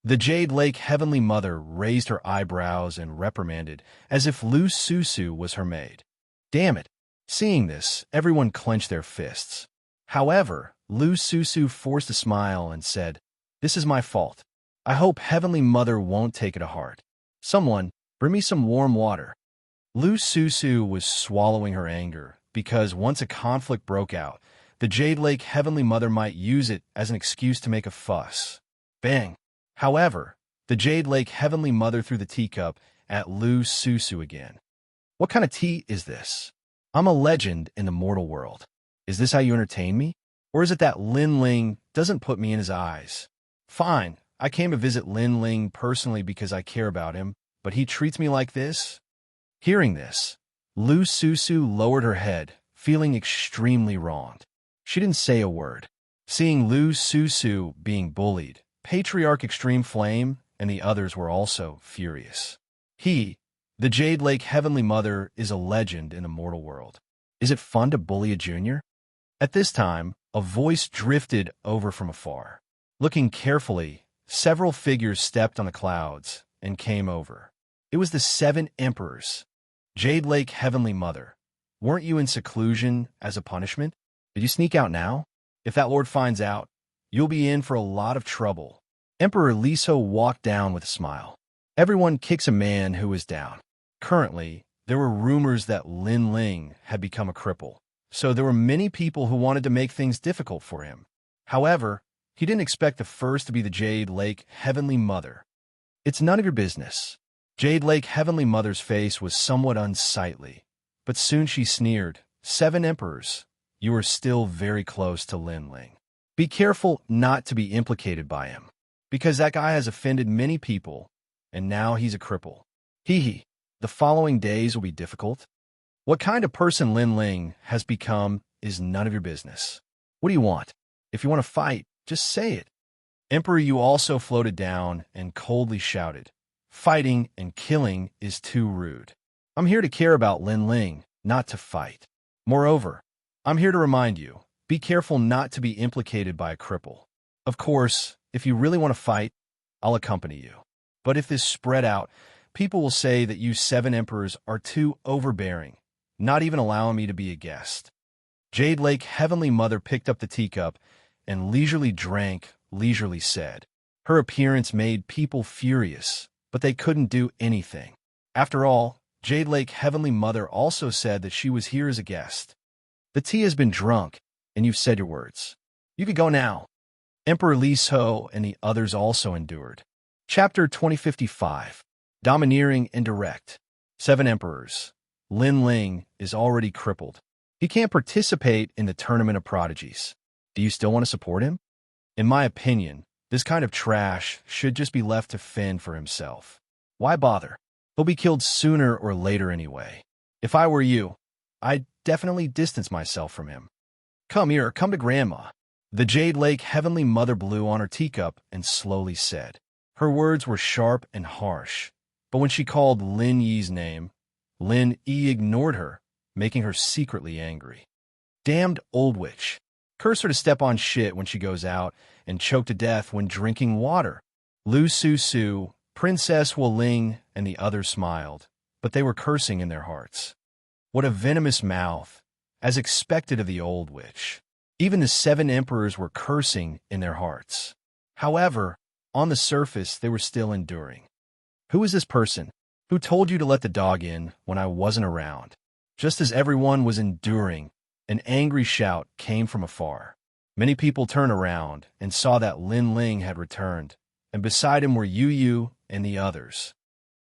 The Jade Lake Heavenly Mother raised her eyebrows and reprimanded, as if Lu Susu was her maid. Damn it! Seeing this, everyone clenched their fists. However, Lu Susu forced a smile and said, This is my fault. I hope Heavenly Mother won't take it to heart. Someone, bring me some warm water. Lu Susu was swallowing her anger, because once a conflict broke out, the Jade Lake Heavenly Mother might use it as an excuse to make a fuss. Bang! However, the Jade Lake Heavenly Mother threw the teacup at Lu Susu again. What kind of tea is this? I'm a legend in the mortal world. Is this how you entertain me? Or is it that Lin Ling doesn't put me in his eyes? Fine, I came to visit Lin Ling personally because I care about him, but he treats me like this? Hearing this, Lu Susu lowered her head, feeling extremely wronged. She didn't say a word. Seeing Lu Susu being bullied, Patriarch Extreme Flame and the others were also furious. The Jade Lake Heavenly Mother, is a legend in the mortal world. Is it fun to bully a junior? At this time, a voice drifted over from afar. Looking carefully, several figures stepped on the clouds and came over. It was the 7 emperors. Jade Lake Heavenly Mother, weren't you in seclusion as a punishment? Did you sneak out now? If that lord finds out, you'll be in for a lot of trouble. Emperor Liso walked down with a smile. Everyone kicks a man who is down. Currently, there were rumors that Lin Ling had become a cripple, so there were many people who wanted to make things difficult for him. However, he didn't expect the first to be the Jade Lake Heavenly Mother. It's none of your business. Jade Lake Heavenly Mother's face was somewhat unsightly, but soon she sneered, 7 emperors, you are still very close to Lin Ling. Be careful not to be implicated by him, because that guy has offended many people, and now he's a cripple. The following days will be difficult. What kind of person Lin Ling has become is none of your business. What do you want? If you want to fight, just say it. Emperor Yu also floated down and coldly shouted, fighting and killing is too rude. I'm here to care about Lin Ling, not to fight. Moreover, I'm here to remind you, be careful not to be implicated by a cripple. Of course, if you really want to fight, I'll accompany you. But if this spread out, people will say that you 7 emperors are too overbearing, not even allowing me to be a guest. Jade Lake Heavenly Mother picked up the teacup and leisurely drank, leisurely said. Her appearance made people furious, but they couldn't do anything. After all, Jade Lake Heavenly Mother also said that she was here as a guest. The tea has been drunk, and you've said your words. You could go now. Emperor Li So and the others also endured. Chapter 2055. Domineering and direct. 7 emperors. Lin Ling is already crippled. He can't participate in the Tournament of Prodigies. Do you still want to support him? In my opinion, this kind of trash should just be left to fend for himself. Why bother? He'll be killed sooner or later anyway. If I were you, I'd definitely distance myself from him. Come here, come to Grandma. The Jade Lake Heavenly Mother blew on her teacup and slowly said. Her words were sharp and harsh, but when she called Lin Yi's name, Lin Yi ignored her, making her secretly angry. Damned old witch. Curse her to step on shit when she goes out and choke to death when drinking water. Lu Su, Princess Wu Ling, and the others smiled, but they were cursing in their hearts. What a venomous mouth, as expected of the old witch. Even the 7 emperors were cursing in their hearts. However, on the surface, they were still enduring. Who is this person? Who told you to let the dog in when I wasn't around? Just as everyone was enduring, an angry shout came from afar. Many people turned around and saw that Lin Ling had returned, and beside him were Yu and the others.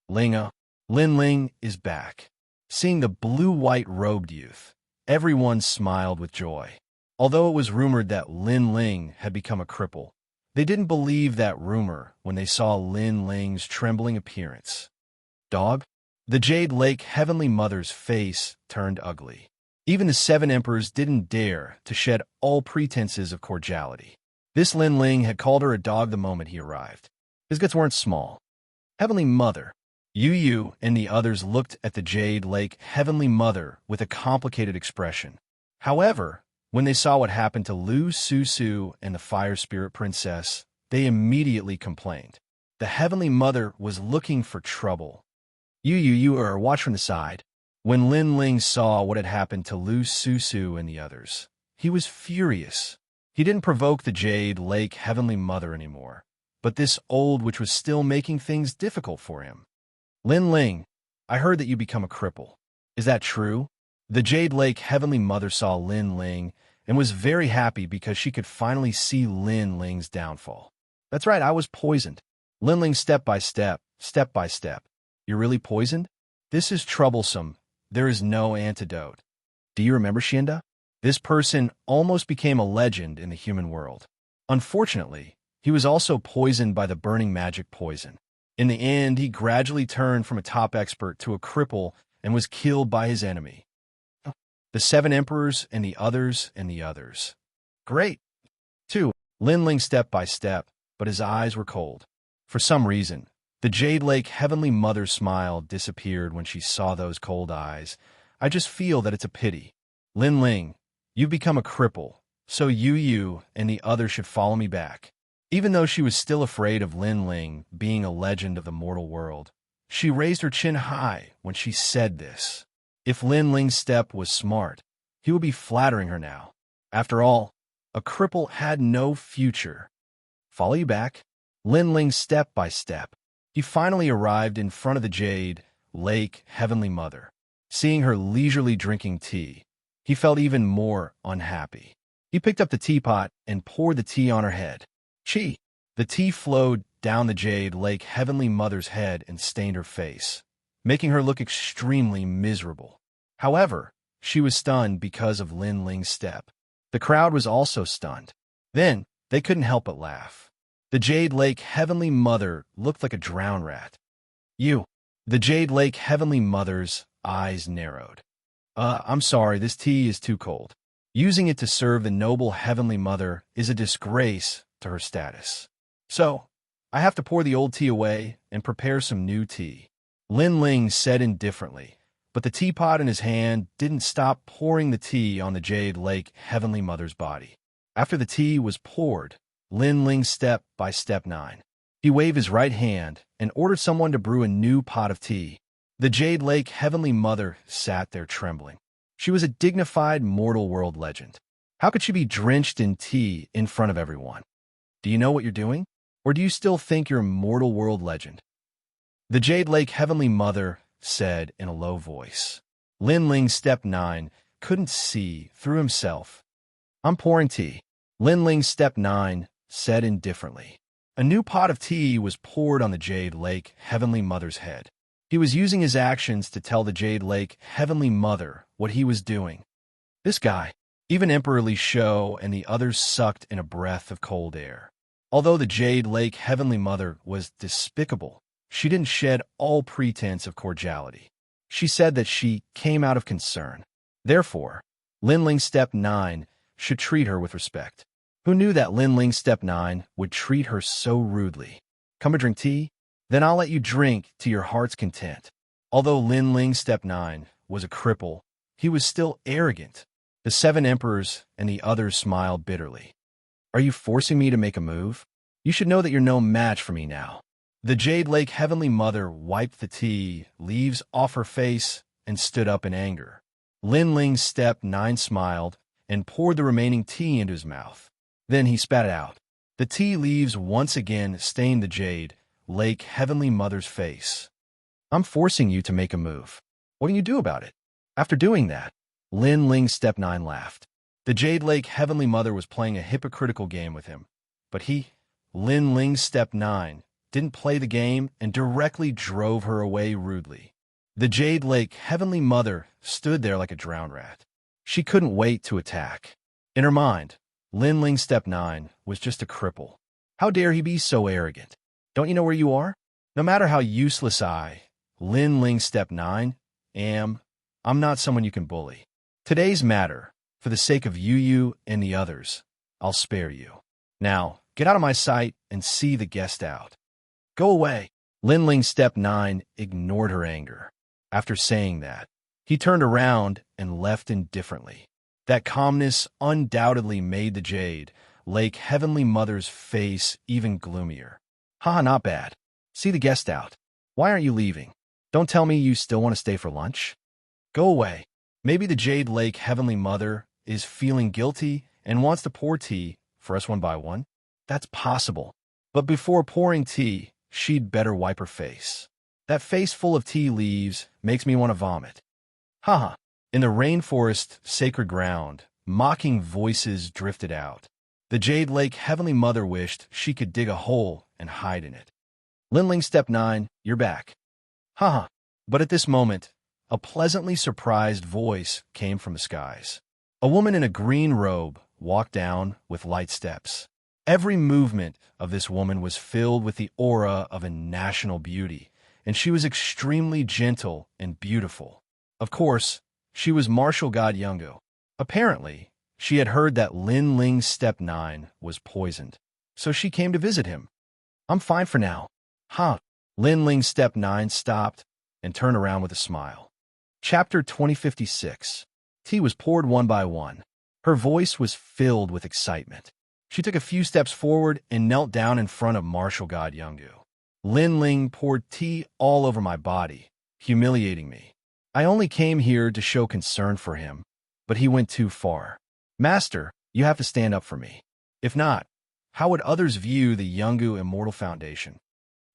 Lin Ling is back. Seeing the blue-white robed youth, everyone smiled with joy. Although it was rumored that Lin Ling had become a cripple, they didn't believe that rumor when they saw Lin Ling's trembling appearance. Dog? The Jade Lake Heavenly Mother's face turned ugly. Even the 7 emperors didn't dare to shed all pretenses of cordiality. This Lin Ling had called her a dog the moment he arrived. His guts weren't small. Heavenly Mother. Yu and the others looked at the Jade Lake Heavenly Mother with a complicated expression. However, when they saw what happened to Lu Su and the Fire Spirit Princess, they immediately complained. The Heavenly Mother was looking for trouble. You watch from the side. When Lin Ling saw what had happened to Lu Su and the others, he was furious. He didn't provoke the Jade Lake Heavenly Mother anymore, but this old witch was still making things difficult for him. Lin Ling, I heard that you become a cripple. Is that true? The Jade Lake Heavenly Mother saw Lin Ling and was very happy because she could finally see Lin Ling's downfall. That's right, I was poisoned. Lin Ling step by step. You're really poisoned? This is troublesome. There is no antidote. Do you remember Xianxia? This person almost became a legend in the human world. Unfortunately, he was also poisoned by the burning magic poison. In the end, he gradually turned from a top expert to a cripple and was killed by his enemy. The 7 emperors and the others. Great. 2. Lin Ling step by step, but his eyes were cold. For some reason, the Jade Lake Heavenly Mother's smile disappeared when she saw those cold eyes. I just feel that it's a pity. Lin Ling, you've become a cripple, so you and the others should follow me back. Even though she was still afraid of Lin Ling being a legend of the mortal world, she raised her chin high when she said this. If Lin Ling's step was smart, he would be flattering her now. After all, a cripple had no future. Follow you back? Lin Ling step by step. He finally arrived in front of the Jade Lake Heavenly Mother. Seeing her leisurely drinking tea, he felt even more unhappy. He picked up the teapot and poured the tea on her head. Chi! The tea flowed down the Jade Lake Heavenly Mother's head and stained her face, making her look extremely miserable. However, she was stunned because of Lin Ling's step. The crowd was also stunned. Then, they couldn't help but laugh. The Jade Lake Heavenly Mother looked like a drowned rat. You! The Jade Lake Heavenly Mother's eyes narrowed. I'm sorry, this tea is too cold. Using it to serve the noble Heavenly Mother is a disgrace to her status. So, I have to pour the old tea away and prepare some new tea. Lin Ling said indifferently, but the teapot in his hand didn't stop pouring the tea on the Jade Lake Heavenly Mother's body. After the tea was poured, Lin Ling step by step 9. He waved his right hand and ordered someone to brew a new pot of tea. The Jade Lake Heavenly Mother sat there trembling. She was a dignified mortal world legend. How could she be drenched in tea in front of everyone? Do you know what you're doing? Or do you still think you're a mortal world legend? The Jade Lake Heavenly Mother said in a low voice. Lin Ling step 9 couldn't see through himself. I'm pouring tea. Lin Ling step 9 said indifferently. A new pot of tea was poured on the Jade Lake Heavenly Mother's head. He was using his actions to tell the Jade Lake Heavenly Mother what he was doing. This guy, even Emperor Li Shou and the others sucked in a breath of cold air. Although the Jade Lake Heavenly Mother was despicable, she didn't shed all pretense of cordiality. She said that she came out of concern. Therefore, Lin Ling step 9 should treat her with respect. Who knew that Lin Ling step 9 would treat her so rudely? Come and drink tea? Then I'll let you drink to your heart's content. Although Lin Ling step 9 was a cripple, he was still arrogant. The 7 emperors and the others smiled bitterly. Are you forcing me to make a move? You should know that you're no match for me now. The Jade Lake Heavenly Mother wiped the tea leaves off her face and stood up in anger. Lin Ling step 9 smiled and poured the remaining tea into his mouth. Then he spat it out. The tea leaves once again stained the Jade Lake Heavenly Mother's face. I'm forcing you to make a move. What can you do about it? After doing that, Lin Ling step 9 laughed. The Jade Lake Heavenly Mother was playing a hypocritical game with him. But he, Lin Ling step 9, didn't play the game and directly drove her away rudely. The Jade Lake Heavenly Mother stood there like a drowned rat. She couldn't wait to attack. In her mind, Lin Ling step 9 was just a cripple. How dare he be so arrogant? Don't you know where you are? No matter how useless I, Lin Ling step 9, I'm not someone you can bully. Today's matter, for the sake of you and the others, I'll spare you. Now, get out of my sight and see the guest out. Go away. Lin Ling step 9 ignored her anger. After saying that, he turned around and left indifferently. That calmness undoubtedly made the Jade Lake Heavenly Mother's face even gloomier. Haha, not bad. See the guest out. Why aren't you leaving? Don't tell me you still want to stay for lunch? Go away. Maybe the Jade Lake Heavenly Mother is feeling guilty and wants to pour tea for us one by one. That's possible. But before pouring tea, she'd better wipe her face. That face full of tea leaves makes me want to vomit. Haha. In the rainforest sacred ground, mocking voices drifted out. The Jade Lake Heavenly Mother wished she could dig a hole and hide in it. Lin Ling step 9, you're back. Haha. But at this moment, a pleasantly surprised voice came from the skies. A woman in a green robe walked down with light steps. Every movement of this woman was filled with the aura of a national beauty, and she was extremely gentle and beautiful. Of course, she was Martial God Yungo. Apparently, She had heard that Lin Ling's step 9 was poisoned, so she came to visit him. I'm fine for now. Huh. Lin Ling's step 9 stopped and turned around with a smile. Chapter 2056. Tea was poured one by one. Her voice was filled with excitement. She took a few steps forward and knelt down in front of martial god Yungu. Lin Ling poured tea all over my body, humiliating me. I only came here to show concern for him, but he went too far. Master, you have to stand up for me. If not, how would others view the Yungu Immortal Foundation?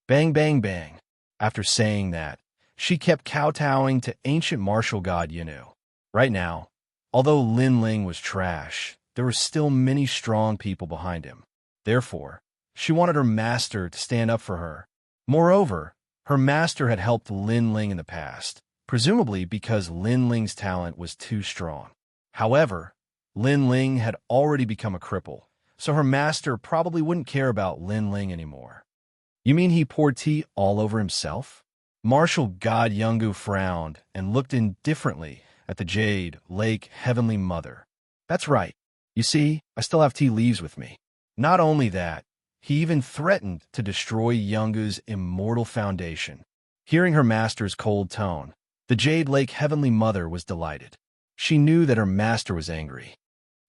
Bang, bang, bang. After saying that, she kept kowtowing to ancient martial god Yunu. Right now, although Lin Ling was trash, there were still many strong people behind him. Therefore, she wanted her master to stand up for her. Moreover, her master had helped Lin Ling in the past, presumably because Lin Ling's talent was too strong. However, Lin Ling had already become a cripple, so her master probably wouldn't care about Lin Ling anymore. You mean he poured tea all over himself? Martial god Yungu frowned and looked indifferently at the Jade Lake Heavenly Mother. That's right. You see, I still have tea leaves with me. Not only that, he even threatened to destroy Yungu's Immortal Foundation. Hearing her master's cold tone, the Jade Lake Heavenly Mother was delighted. She knew that her master was angry.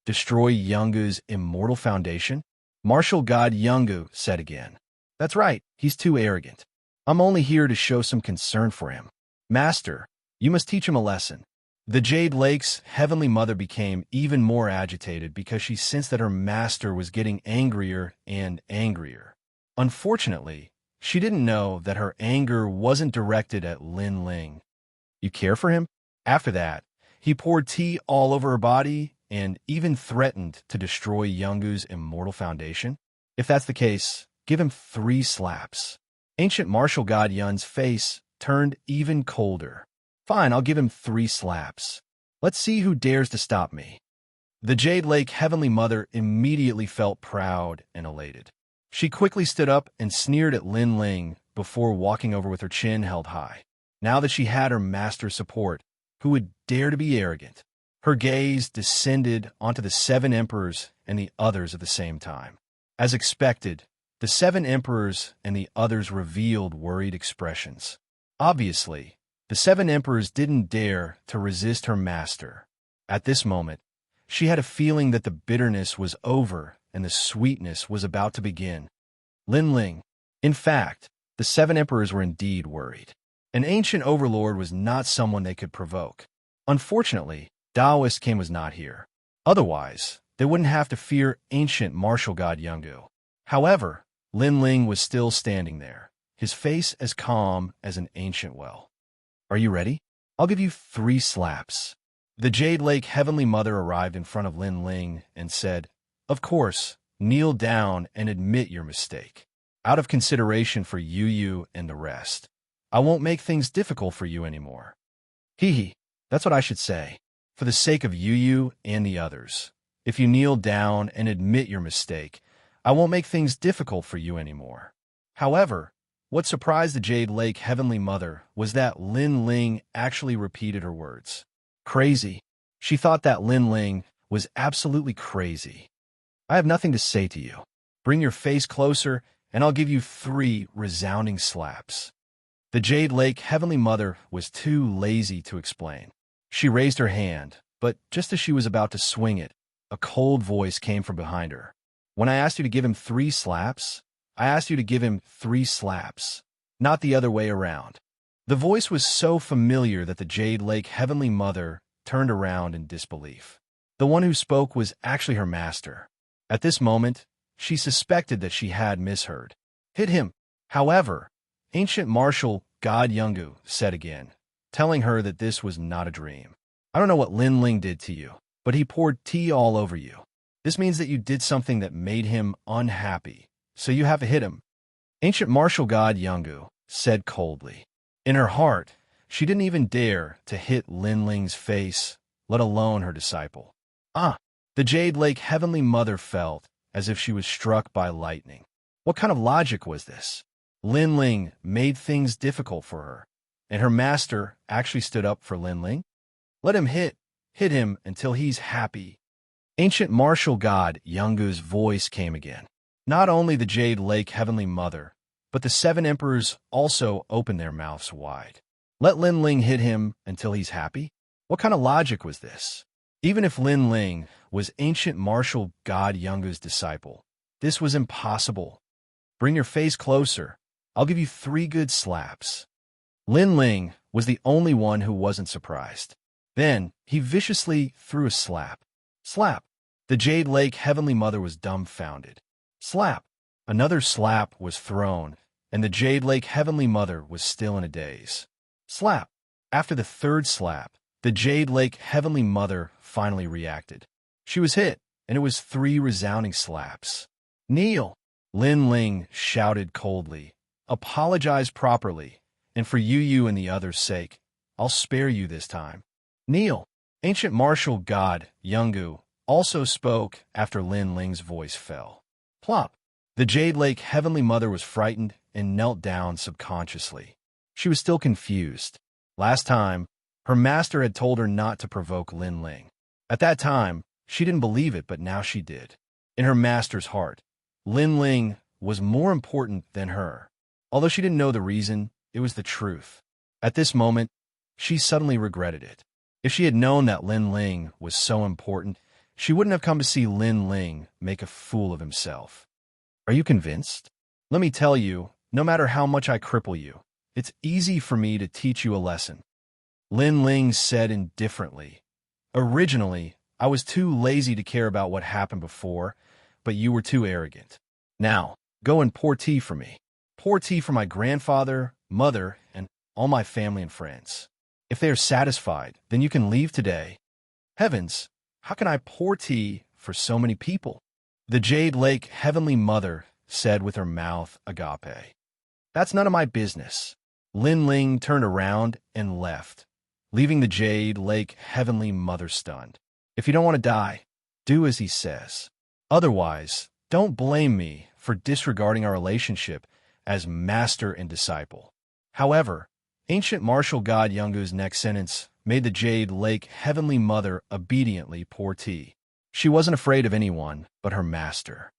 Destroy Yungu's Immortal Foundation? Martial god Yungu said again. That's right, he's too arrogant. I'm only here to show some concern for him. Master, you must teach him a lesson. The Jade Lake's Heavenly Mother became even more agitated because she sensed that her master was getting angrier and angrier. Unfortunately, she didn't know that her anger wasn't directed at Lin Ling. You care for him? After that, he poured tea all over her body and even threatened to destroy Yungu's Immortal Foundation. If that's the case, give him 3 slaps. Ancient martial god Yun's face turned even colder. Fine, I'll give him 3 slaps. Let's see who dares to stop me. The Jade Lake Heavenly Mother immediately felt proud and elated. She quickly stood up and sneered at Lin Ling before walking over with her chin held high. Now that she had her master's support, who would dare to be arrogant? Her gaze descended onto the 7 emperors and the others at the same time. As expected, the 7 emperors and the others revealed worried expressions. Obviously, the 7 emperors didn't dare to resist her master. At this moment, she had a feeling that the bitterness was over and the sweetness was about to begin. Lin Ling. In fact, the 7 emperors were indeed worried. An ancient overlord was not someone they could provoke. Unfortunately, Taoist King was not here. Otherwise, they wouldn't have to fear ancient martial god Yungu. However, Lin Ling was still standing there, his face as calm as an ancient well. Are you ready? I'll give you 3 slaps. The Jade Lake Heavenly Mother arrived in front of Lin Ling and said, Of course, kneel down and admit your mistake. Out of consideration for Yu and the rest, I won't make things difficult for you anymore. Hee, that's what I should say. For the sake of Yu and the others, if you kneel down and admit your mistake, I won't make things difficult for you anymore. However, what surprised the Jade Lake Heavenly Mother was that Lin Ling actually repeated her words. Crazy. She thought that Lin Ling was absolutely crazy. I have nothing to say to you. Bring your face closer, and I'll give you 3 resounding slaps. The Jade Lake Heavenly Mother was too lazy to explain. She raised her hand, but just as she was about to swing it, a cold voice came from behind her. When I asked you to give him 3 slaps, I asked you to give him 3 slaps, not the other way around. The voice was so familiar that the Jade Lake Heavenly Mother turned around in disbelief. The one who spoke was actually her master. At this moment, she suspected that she had misheard. Hit him. However, ancient martial god Yungu said again, telling her that this was not a dream. I don't know what Lin Ling did to you, but he poured tea all over you. This means that you did something that made him unhappy, so you have to hit him. Ancient martial god Yungu said coldly. In her heart, she didn't even dare to hit Lin Ling's face, let alone her disciple. The Jade Lake Heavenly Mother felt as if she was struck by lightning. What kind of logic was this? Lin Ling made things difficult for her, and her master actually stood up for Lin Ling? Let him hit him until he's happy. Ancient martial god Yungu's voice came again. Not only the Jade Lake Heavenly Mother, but the 7 emperors also opened their mouths wide. Let Lin Ling hit him until he's happy? What kind of logic was this? Even if Lin Ling was ancient martial god Yungu's disciple, this was impossible. Bring your face closer. I'll give you 3 good slaps. Lin Ling was the only one who wasn't surprised. Then he viciously threw a slap. Slap. The Jade Lake Heavenly Mother was dumbfounded. Slap. Another slap was thrown, and the Jade Lake Heavenly Mother was still in a daze. Slap. After the 3rd slap, the Jade Lake Heavenly Mother finally reacted. She was hit, and it was 3 resounding slaps. Kneel. Lin Ling shouted coldly. Apologize properly, and for Yu and the others' sake, I'll spare you this time. Kneel. Ancient martial god Yungu also spoke after Lin Ling's voice fell. Plop. The Jade Lake Heavenly Mother was frightened and knelt down subconsciously. She was still confused. Last time, her master had told her not to provoke Lin Ling. At that time, she didn't believe it, but now she did. In her master's heart, Lin Ling was more important than her. Although she didn't know the reason, it was the truth. At this moment, she suddenly regretted it. If she had known that Lin Ling was so important, she wouldn't have come to see Lin Ling make a fool of himself. Are you convinced? Let me tell you, no matter how much I cripple you, it's easy for me to teach you a lesson. Lin Ling said indifferently. Originally, I was too lazy to care about what happened before, but you were too arrogant. Now, go and pour tea for me. Pour tea for my grandfather, mother, and all my family and friends. If they are satisfied, then you can leave today. Heavens, how can I pour tea for so many people? The Jade Lake Heavenly Mother said with her mouth agape. That's none of my business. Lin Ling turned around and left, leaving the Jade Lake Heavenly Mother stunned. If you don't want to die, do as he says. Otherwise, don't blame me for disregarding our relationship as master and disciple. However, ancient martial god Yungu's next sentence made the Jade Lake Heavenly Mother obediently pour tea. She wasn't afraid of anyone but her master.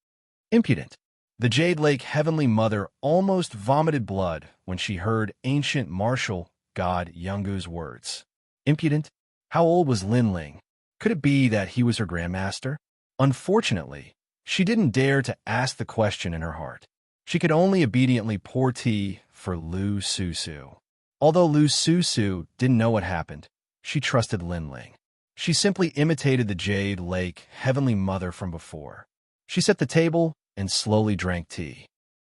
Impudent. The Jade Lake Heavenly Mother almost vomited blood when she heard ancient martial god Yungu's words. Impudent? How old was Lin Ling? Could it be that he was her grandmaster? Unfortunately, she didn't dare to ask the question in her heart. She could only obediently pour tea for Lu Susu. Although Lu Susu didn't know what happened, she trusted Lin Ling. She simply imitated the Jade Lake Heavenly Mother from before. She set the table and slowly drank tea.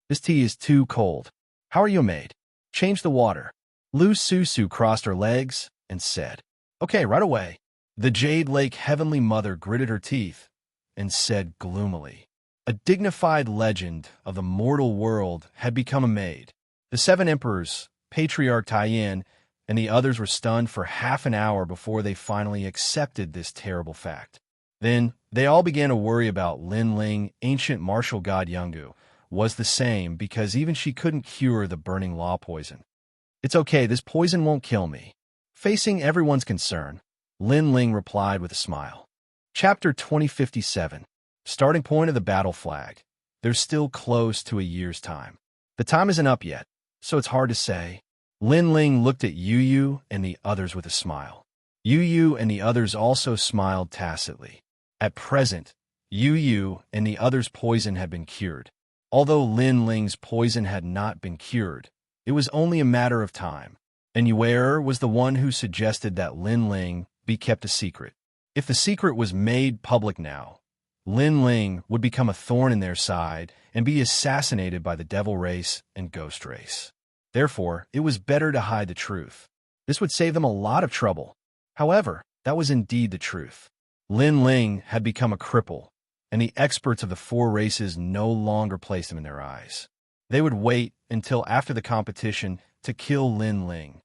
This tea is too cold. How are you made? Change the water. Lu Susu crossed her legs and said, Okay, right away. The Jade Lake Heavenly Mother gritted her teeth and said gloomily, A dignified legend of the mortal world had become a maid. The 7 emperors, Patriarch Taiyin, and the others were stunned for half an hour before they finally accepted this terrible fact. Then, they all began to worry about Lin Ling, ancient martial god Yungu, was the same because even she couldn't cure the burning law poison. It's okay, this poison won't kill me. Facing everyone's concern, Lin Ling replied with a smile. Chapter 2057. Starting point of the battle flag. They're still close to a year's time. The time isn't up yet, so it's hard to say. Lin Ling looked at Yu and the others with a smile. Yu and the others also smiled tacitly. At present, Yu and the others' poison had been cured. Although Lin Ling's poison had not been cured, it was only a matter of time. And Yuer was the one who suggested that Lin Ling be kept a secret. If the secret was made public now, Lin Ling would become a thorn in their side and be assassinated by the devil race and ghost race. Therefore, it was better to hide the truth. This would save them a lot of trouble. However, that was indeed the truth. Lin Ling had become a cripple, and the experts of the 4 races no longer placed him in their eyes. They would wait until after the competition to kill Lin Ling.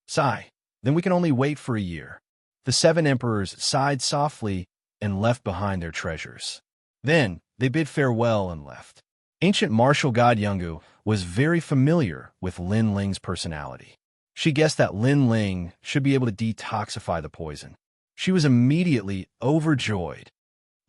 Sigh, then we can only wait for a year. The 7 emperors sighed softly and left behind their treasures. Then they bid farewell and left. Ancient martial god Yungu was very familiar with Lin Ling's personality. She guessed that Lin Ling should be able to detoxify the poison. She was immediately overjoyed.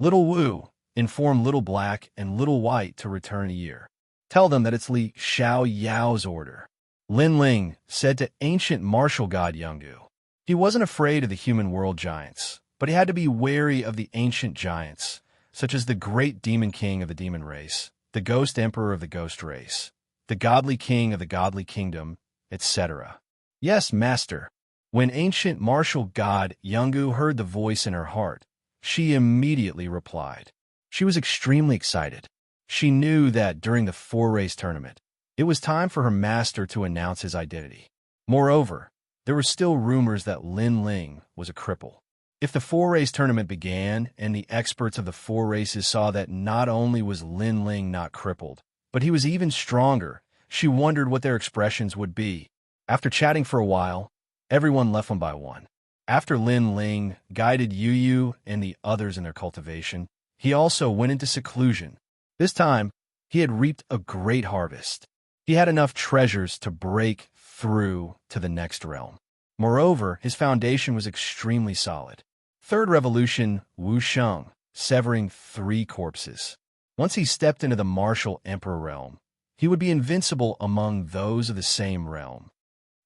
Little Wu, inform Little Black and Little White to return a year. Tell them that it's Li Xiaoyao's order. Lin Ling said to ancient martial god Yungu. He wasn't afraid of the human world giants, but he had to be wary of the ancient giants, such as the great demon king of the demon race, the ghost emperor of the ghost race, the godly king of the godly kingdom, etc. Yes, master. When ancient martial god Yungu heard the voice in her heart, she immediately replied. She was extremely excited. She knew that during the four-race tournament, it was time for her master to announce his identity. Moreover, there were still rumors that Lin Ling was a cripple. If the four-race tournament began and the experts of the four races saw that not only was Lin Ling not crippled, but he was even stronger, she wondered what their expressions would be. After chatting for a while, everyone left one by one. After Lin Ling guided Yu and the others in their cultivation, he also went into seclusion. This time, he had reaped a great harvest. He had enough treasures to break through to the next realm. Moreover, his foundation was extremely solid. Third revolution, Wuxia, severing 3 corpses. Once he stepped into the martial emperor realm, he would be invincible among those of the same realm.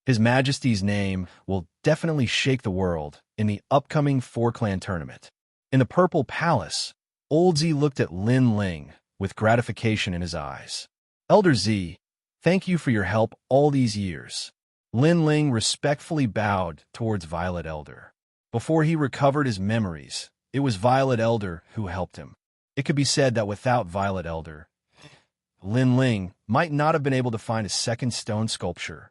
His Majesty's name will definitely shake the world in the upcoming 4-clan tournament. In the Purple Palace, Old Z looked at Lin Ling with gratification in his eyes. Elder Z, thank you for your help all these years. Lin Ling respectfully bowed towards Violet Elder. Before he recovered his memories, it was Violet Elder who helped him. It could be said that without Violet Elder, Lin Ling might not have been able to find a second stone sculpture.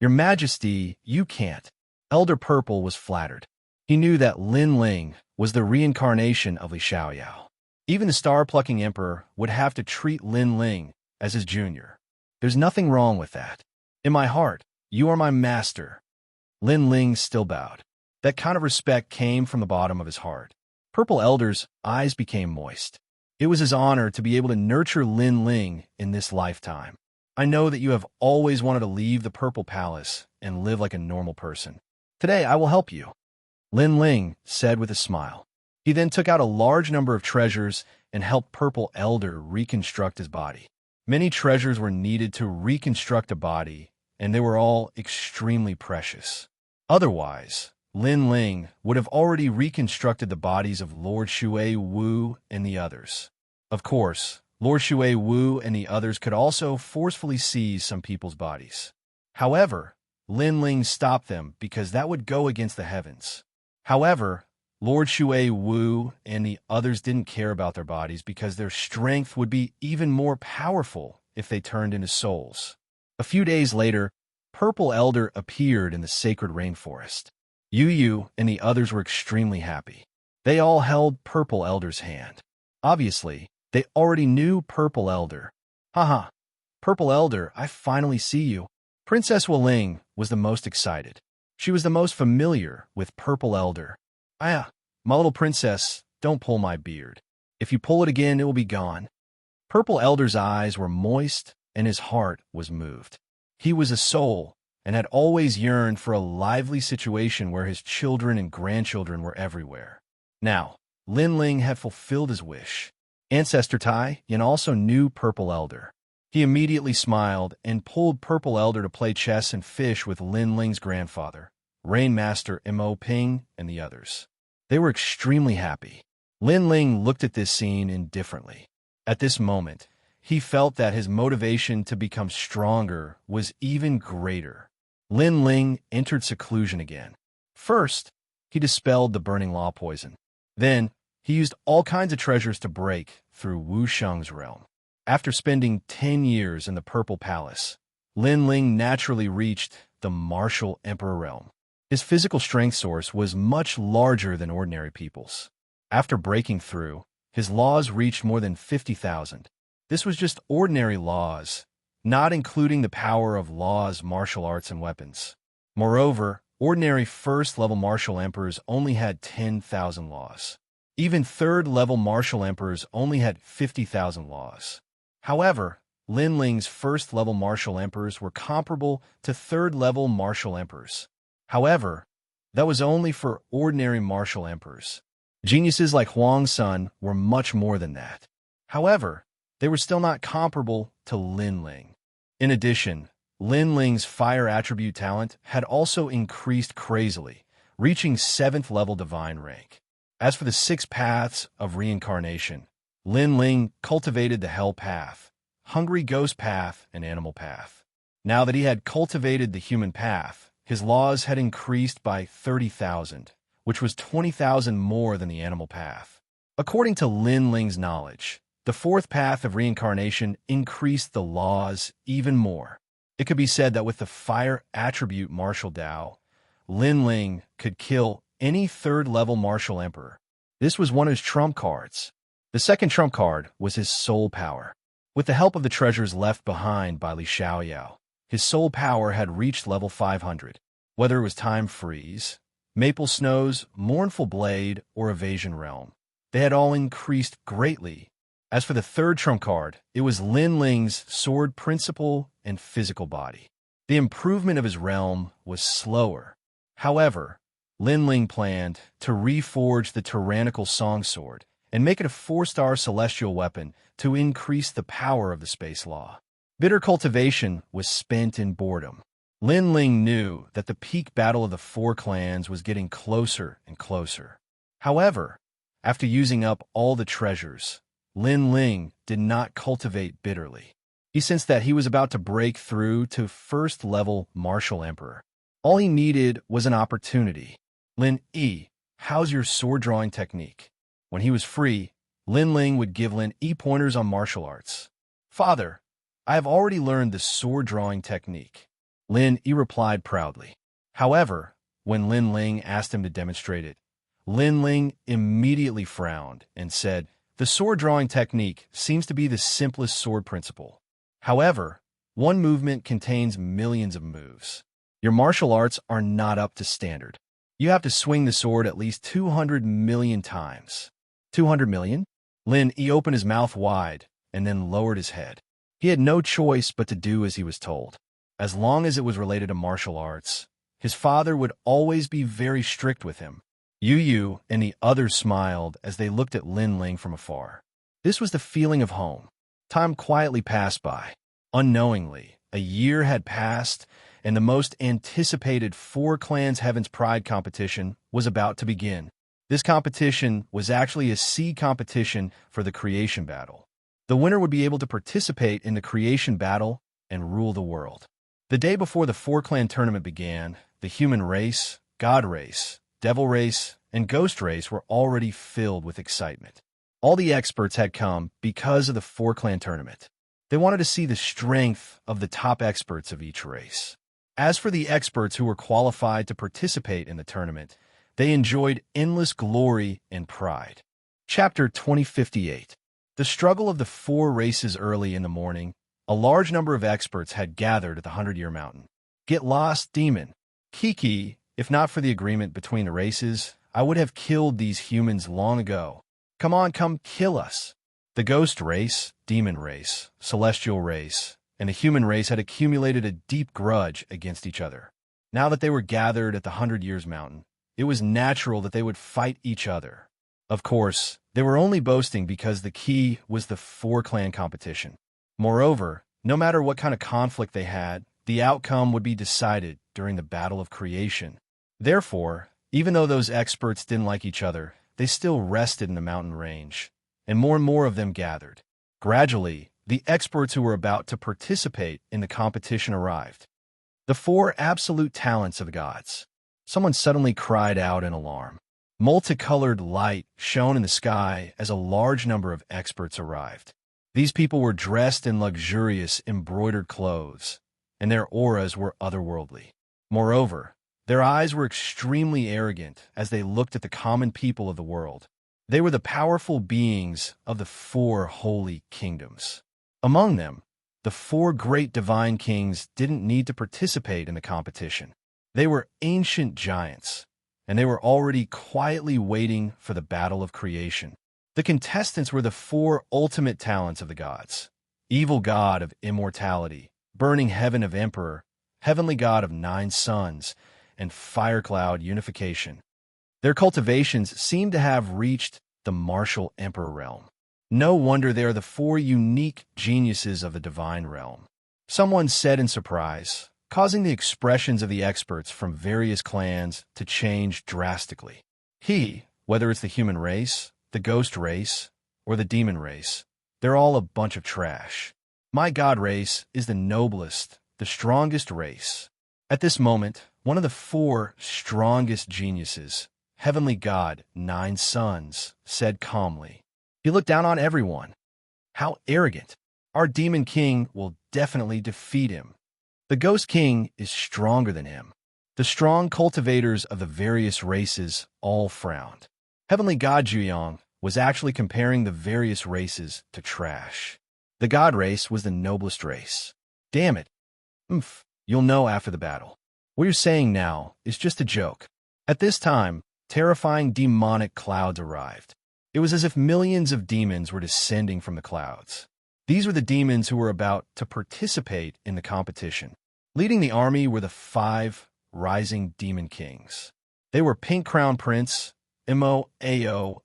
Your Majesty, you can't. Elder Purple was flattered. He knew that Lin Ling was the reincarnation of Li Xiaoyao. Even the star-plucking emperor would have to treat Lin Ling as his junior. There's nothing wrong with that. In my heart, you are my master. Lin Ling still bowed. That kind of respect came from the bottom of his heart. Purple Elder's eyes became moist. It was his honor to be able to nurture Lin Ling in this lifetime. I know that you have always wanted to leave the Purple Palace and live like a normal person. Today, I will help you. Lin Ling said with a smile. He then took out a large number of treasures and helped Purple Elder reconstruct his body. Many treasures were needed to reconstruct a body, and they were all extremely precious. Otherwise, Lin Ling would have already reconstructed the bodies of Lord Shui Wu and the others. Of course, Lord Shui Wu and the others could also forcefully seize some people's bodies. However, Lin Ling stopped them because that would go against the heavens. However, Lord Shui Wu and the others didn't care about their bodies because their strength would be even more powerful if they turned into souls. A few days later, Purple Elder appeared in the sacred rainforest. Yu and the others were extremely happy. They all held Purple Elder's hand. Obviously, they already knew Purple Elder. Haha, Purple Elder, I finally see you. Princess Wuling was the most excited. She was the most familiar with Purple Elder. Ah, my little princess, don't pull my beard. If you pull it again, it will be gone. Purple Elder's eyes were moist and his heart was moved. He was a soul and had always yearned for a lively situation where his children and grandchildren were everywhere. Now, Lin Ling had fulfilled his wish. Ancestor Tai Yin also knew Purple Elder. He immediately smiled and pulled Purple Elder to play chess and fish with Lin Ling's grandfather, Rain Master Mo Ping, and the others. They were extremely happy. Lin Ling looked at this scene indifferently. At this moment, he felt that his motivation to become stronger was even greater. Lin Ling entered seclusion again. First, he dispelled the burning law poison. Then, he used all kinds of treasures to break through Wuxia's realm. After spending 10 years in the Purple Palace, Lin Ling naturally reached the martial emperor realm. His physical strength source was much larger than ordinary people's. After breaking through, his laws reached more than 50,000. This was just ordinary laws, not including the power of laws, martial arts, and weapons. Moreover, ordinary first-level martial emperors only had 10,000 laws. Even third-level martial emperors only had 50,000 laws. However, Lin Ling's first-level martial emperors were comparable to third-level martial emperors. However, that was only for ordinary martial emperors. Geniuses like Huang's son were much more than that. However, they were still not comparable to Lin Ling. In addition, Lin Ling's fire attribute talent had also increased crazily, reaching 7th level divine rank. As for the 6 paths of reincarnation, Lin Ling cultivated the Hell Path, Hungry Ghost Path, and Animal Path. Now that he had cultivated the human path, his laws had increased by 30,000, which was 20,000 more than the animal path. According to Lin Ling's knowledge, the 4th path of reincarnation increased the laws even more. It could be said that with the fire attribute martial Dao, Lin Ling could kill any 3rd-level martial emperor. This was one of his trump cards. The second trump card was his soul power. With the help of the treasures left behind by Li Xiaoyao, his soul power had reached level 500. Whether it was Time Freeze, Maple Snow's Mournful Blade, or Evasion Realm, they had all increased greatly. As for the 3rd trump card, it was Lin Ling's sword principle and physical body. The improvement of his realm was slower. However, Lin Ling planned to reforge the tyrannical song sword and make it a 4-star celestial weapon to increase the power of the space law. Bitter cultivation was spent in boredom. Lin Ling knew that the peak battle of the 4 clans was getting closer and closer. However, after using up all the treasures, Lin Ling did not cultivate bitterly. He sensed that he was about to break through to 1st-level martial emperor. All he needed was an opportunity. Lin Yi, how's your sword-drawing technique? When he was free, Lin Ling would give Lin Yi pointers on martial arts. Father, I have already learned the sword-drawing technique, Lin Yi replied proudly. However, when Lin Ling asked him to demonstrate it, Lin Ling immediately frowned and said, the sword-drawing technique seems to be the simplest sword principle. However, one movement contains millions of moves. Your martial arts are not up to standard. You have to swing the sword at least 200 million times. 200 million? Lin Yi opened his mouth wide and then lowered his head. He had no choice but to do as he was told. As long as it was related to martial arts, his father would always be very strict with him. Yu Yu and the others smiled as they looked at Lin Ling from afar. This was the feeling of home. Time quietly passed by. Unknowingly, a year had passed, and the most anticipated 4 Clans Heaven's Pride competition was about to begin. This competition was actually a seed competition for the creation battle. The winner would be able to participate in the creation battle and rule the world. The day before the 4-clan tournament began, the human race, god race, devil race, and ghost race were already filled with excitement. All the experts had come because of the 4-clan tournament. They wanted to see the strength of the top experts of each race. As for the experts who were qualified to participate in the tournament, they enjoyed endless glory and pride. Chapter 2058. The struggle of the 4 races. Early in the morning, a large number of experts had gathered at the 100-Year Mountain. Get lost, demon. Kiki, if not for the agreement between the races, I would have killed these humans long ago. Come on, come kill us. The ghost race, demon race, celestial race, and the human race had accumulated a deep grudge against each other. Now that they were gathered at the 100 Years Mountain, it was natural that they would fight each other. Of course, they were only boasting because the key was the 4-clan competition. Moreover, no matter what kind of conflict they had, the outcome would be decided during the battle of creation. Therefore, even though those experts didn't like each other, they still rested in the mountain range, and more of them gathered. Gradually, the experts who were about to participate in the competition arrived. The 4 absolute talents of the gods. Someone suddenly cried out in alarm. Multicolored light shone in the sky as a large number of experts arrived. These people were dressed in luxurious embroidered clothes, and their auras were otherworldly. Moreover, their eyes were extremely arrogant as they looked at the common people of the world. They were the powerful beings of the 4 holy kingdoms. Among them, the 4 great divine kings didn't need to participate in the competition. They were ancient giants, and they were already quietly waiting for the battle of creation. The contestants were the 4 ultimate talents of the gods: evil god of immortality, burning heaven of emperor, heavenly god of 9 suns, and fire cloud unification. Their cultivations seem to have reached the martial emperor realm. No wonder they are the four unique geniuses of the divine realm. Someone said in surprise, causing the expressions of the experts from various clans to change drastically. Whether it's the human race, the ghost race, or the demon race, they're all a bunch of trash. My god race is the noblest, the strongest race. At this moment, one of the four strongest geniuses, Heavenly God, 9 Sons, said calmly. He looked down on everyone. How arrogant. Our demon king will definitely defeat him. The ghost king is stronger than him. The strong cultivators of the various races all frowned. Heavenly God Zhuyang was actually comparing the various races to trash. The god race was the noblest race. Damn it. You'll know after the battle. What you're saying now is just a joke. At this time, terrifying demonic clouds arrived. It was as if millions of demons were descending from the clouds. These were the demons who were about to participate in the competition. Leading the army were the 5 rising demon kings. They were Pink Crown Prince, Ao,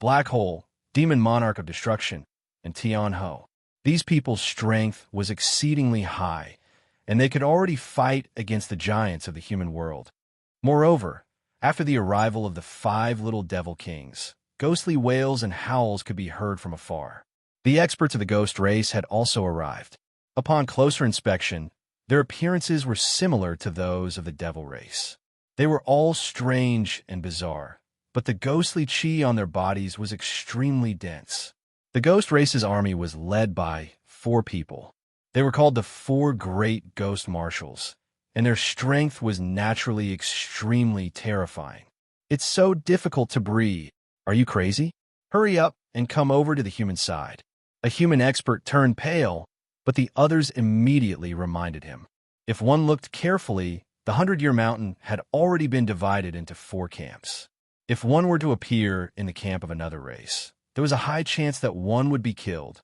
Black Hole, Demon Monarch of Destruction, and Tian Ho. These people's strength was exceedingly high, and they could already fight against the giants of the human world. Moreover, after the arrival of the 5 little devil kings, ghostly wails and howls could be heard from afar. The experts of the ghost race had also arrived. Upon closer inspection, their appearances were similar to those of the devil race. They were all strange and bizarre, but the ghostly chi on their bodies was extremely dense. The ghost race's army was led by 4 people. They were called the 4 great ghost marshals, and their strength was naturally extremely terrifying. It's so difficult to breathe. Are you crazy? Hurry up and come over to the human side. A human expert turned pale, but the others immediately reminded him. If one looked carefully, the 100-Year Mountain had already been divided into 4 camps. If one were to appear in the camp of another race, there was a high chance that one would be killed.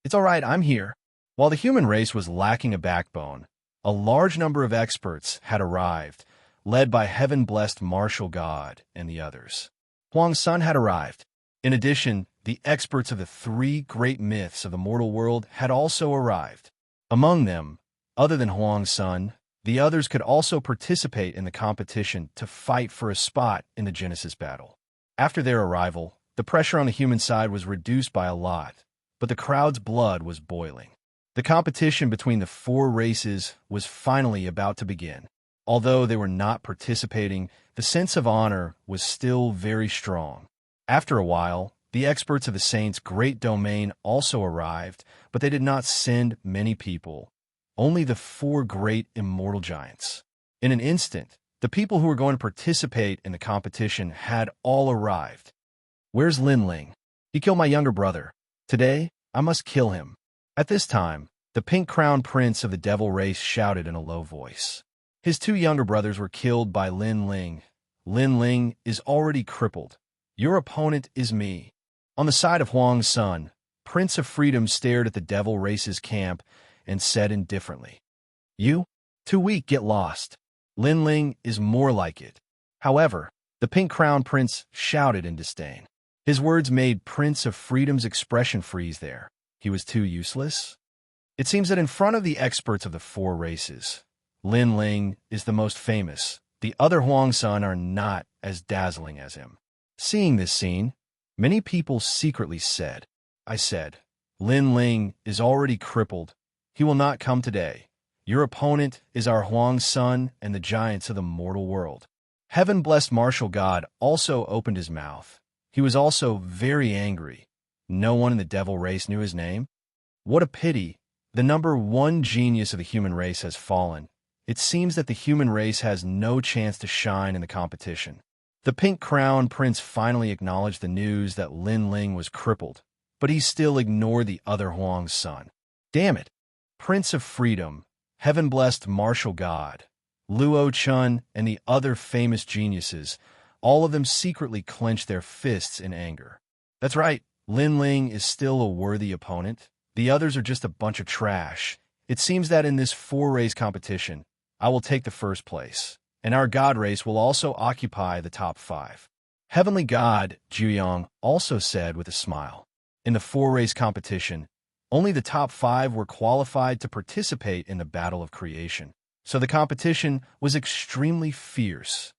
It's all right, I'm here. While the human race was lacking a backbone, a large number of experts had arrived, led by heaven-blessed martial god and the others. Huang Sun had arrived. In addition, the experts of the 3 great myths of the mortal world had also arrived. Among them, other than Huang Sun, the others could also participate in the competition to fight for a spot in the Genesis battle. After their arrival, the pressure on the human side was reduced by a lot, but the crowd's blood was boiling. The competition between the 4 races was finally about to begin. Although they were not participating, the sense of honor was still very strong. After a while, the experts of the Saints' great domain also arrived, but they did not send many people, only the 4 great immortal giants. In an instant, the people who were going to participate in the competition had all arrived. Where's Lin Ling? He killed my younger brother. Today, I must kill him. At this time, the Pink Crown Prince of the Devil race shouted in a low voice. His 2 younger brothers were killed by Lin Ling. Lin Ling is already crippled. Your opponent is me. On the side of Huang Sun, Prince of Freedom stared at the Devil race's camp and said indifferently, "You? Too weak, get lost. Lin Ling is more like it." However, the Pink Crown Prince shouted in disdain. His words made Prince of Freedom's expression freeze there. He was too useless? It seems that in front of the experts of the 4 races, Lin Ling is the most famous. The other Huang Sun are not as dazzling as him. Seeing this scene, many people secretly said, Lin Ling is already crippled. He will not come today. Your opponent is our Huang Sun and the giants of the mortal world. Heaven-blessed martial god also opened his mouth. He was also very angry. No one in the devil race knew his name. What a pity. The number 1 genius of the human race has fallen. It seems that the human race has no chance to shine in the competition. The Pink Crown Prince finally acknowledged the news that Lin Ling was crippled, but he still ignored the other Huang Sun. Damn it! Prince of Freedom, heaven-blessed martial god, Luo Chun, and the other famous geniuses, all of them secretly clenched their fists in anger. That's right, Lin Ling is still a worthy opponent. The others are just a bunch of trash. It seems that in this 4-race competition, I will take the first place, and our god race will also occupy the top 5. Heavenly God Jiuyang also said with a smile. In the 4-race competition, only the top 5 were qualified to participate in the Battle of Creation, so the competition was extremely fierce.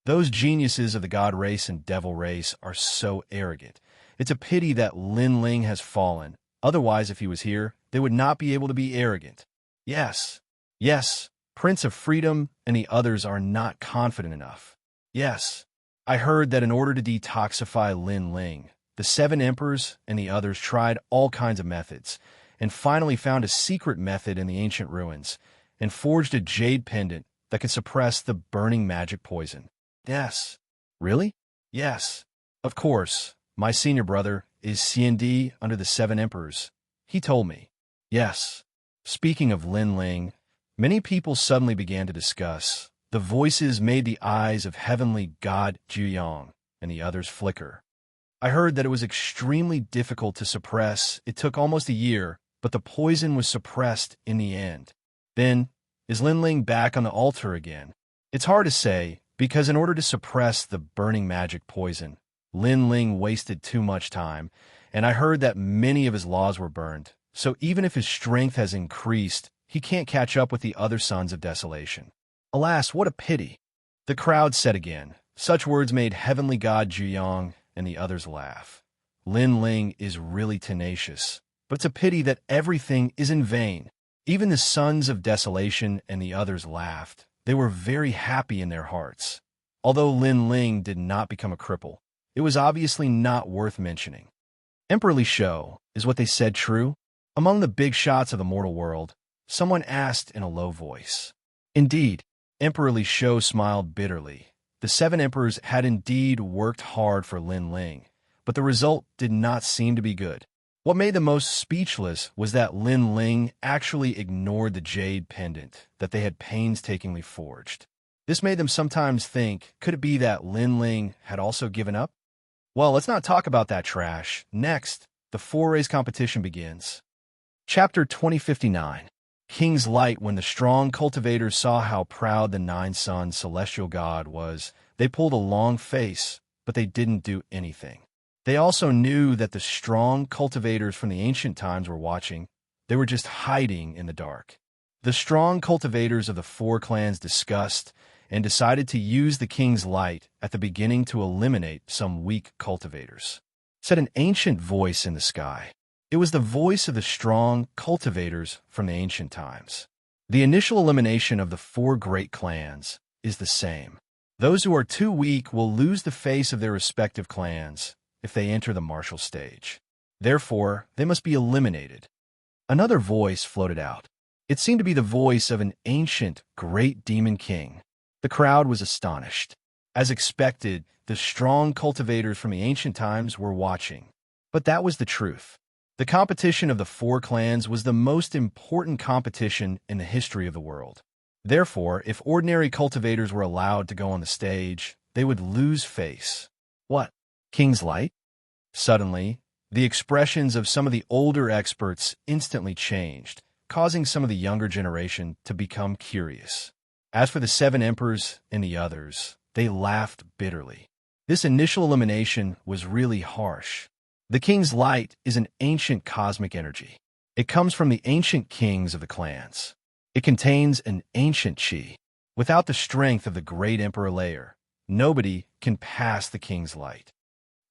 Those geniuses of the god race and devil race are so arrogant. It's a pity that Lin Ling has fallen. Otherwise, if he was here, they would not be able to be arrogant. Yes, yes, Prince of Freedom and the others are not confident enough. Yes, I heard that in order to detoxify Lin Ling, the 7 emperors and the others tried all kinds of methods, and finally found a secret method in the ancient ruins, and forged a jade pendant that could suppress the burning magic poison. Yes. Really? Yes. Of course. My senior brother is Xianxia under the 7 emperors. He told me. Yes. Speaking of Lin Ling, many people suddenly began to discuss. The voices made the eyes of heavenly god Jiuyang and the others flicker. I heard that it was extremely difficult to suppress. It took almost a year, but the poison was suppressed in the end. Then, is Lin Ling back on the altar again? It's hard to say, because in order to suppress the burning magic poison, Lin Ling wasted too much time, and I heard that many of his laws were burned. So even if his strength has increased, he can't catch up with the other sons of desolation. Alas, what a pity. The crowd said again. Such words made heavenly god Jiuyang and the others laugh. Lin Ling is really tenacious, but it's a pity that everything is in vain. Even the sons of desolation and the others laughed. They were very happy in their hearts. Although Lin Ling did not become a cripple, it was obviously not worth mentioning. Emperor Li Shou, is what they said true? Among the big shots of the mortal world, someone asked in a low voice. Indeed, Emperor Li Shou smiled bitterly. The 7 emperors had indeed worked hard for Lin Ling, but the result did not seem to be good. What made them most speechless was that Lin Ling actually ignored the jade pendant that they had painstakingly forged. This made them sometimes think, could it be that Lin Ling had also given up? Well, let's not talk about that trash. Next, the 4-race competition begins. Chapter 2059. King's Light. When the strong cultivators saw how proud the 9-son celestial god was, they pulled a long face, but they didn't do anything. They also knew that the strong cultivators from the ancient times were watching. They were just hiding in the dark. The strong cultivators of the 4 clans discussed and decided to use the King's Light at the beginning to eliminate some weak cultivators. Said an ancient voice in the sky. It was the voice of the strong cultivators from the ancient times. The initial elimination of the 4 great clans is the same. Those who are too weak will lose the face of their respective clans if they enter the martial stage. Therefore, they must be eliminated. Another voice floated out. It seemed to be the voice of an ancient, great demon king. The crowd was astonished. As expected, the strong cultivators from the ancient times were watching. But that was the truth. The competition of the 4 clans was the most important competition in the history of the world. Therefore, if ordinary cultivators were allowed to go on the stage, they would lose face. What? King's Light? Suddenly, the expressions of some of the older experts instantly changed, causing some of the younger generation to become curious. As for the 7 emperors and the others, they laughed bitterly. This initial elimination was really harsh. The King's Light is an ancient cosmic energy. It comes from the ancient kings of the clans. It contains an ancient chi. Without the strength of the great Emperor layer, nobody can pass the King's Light.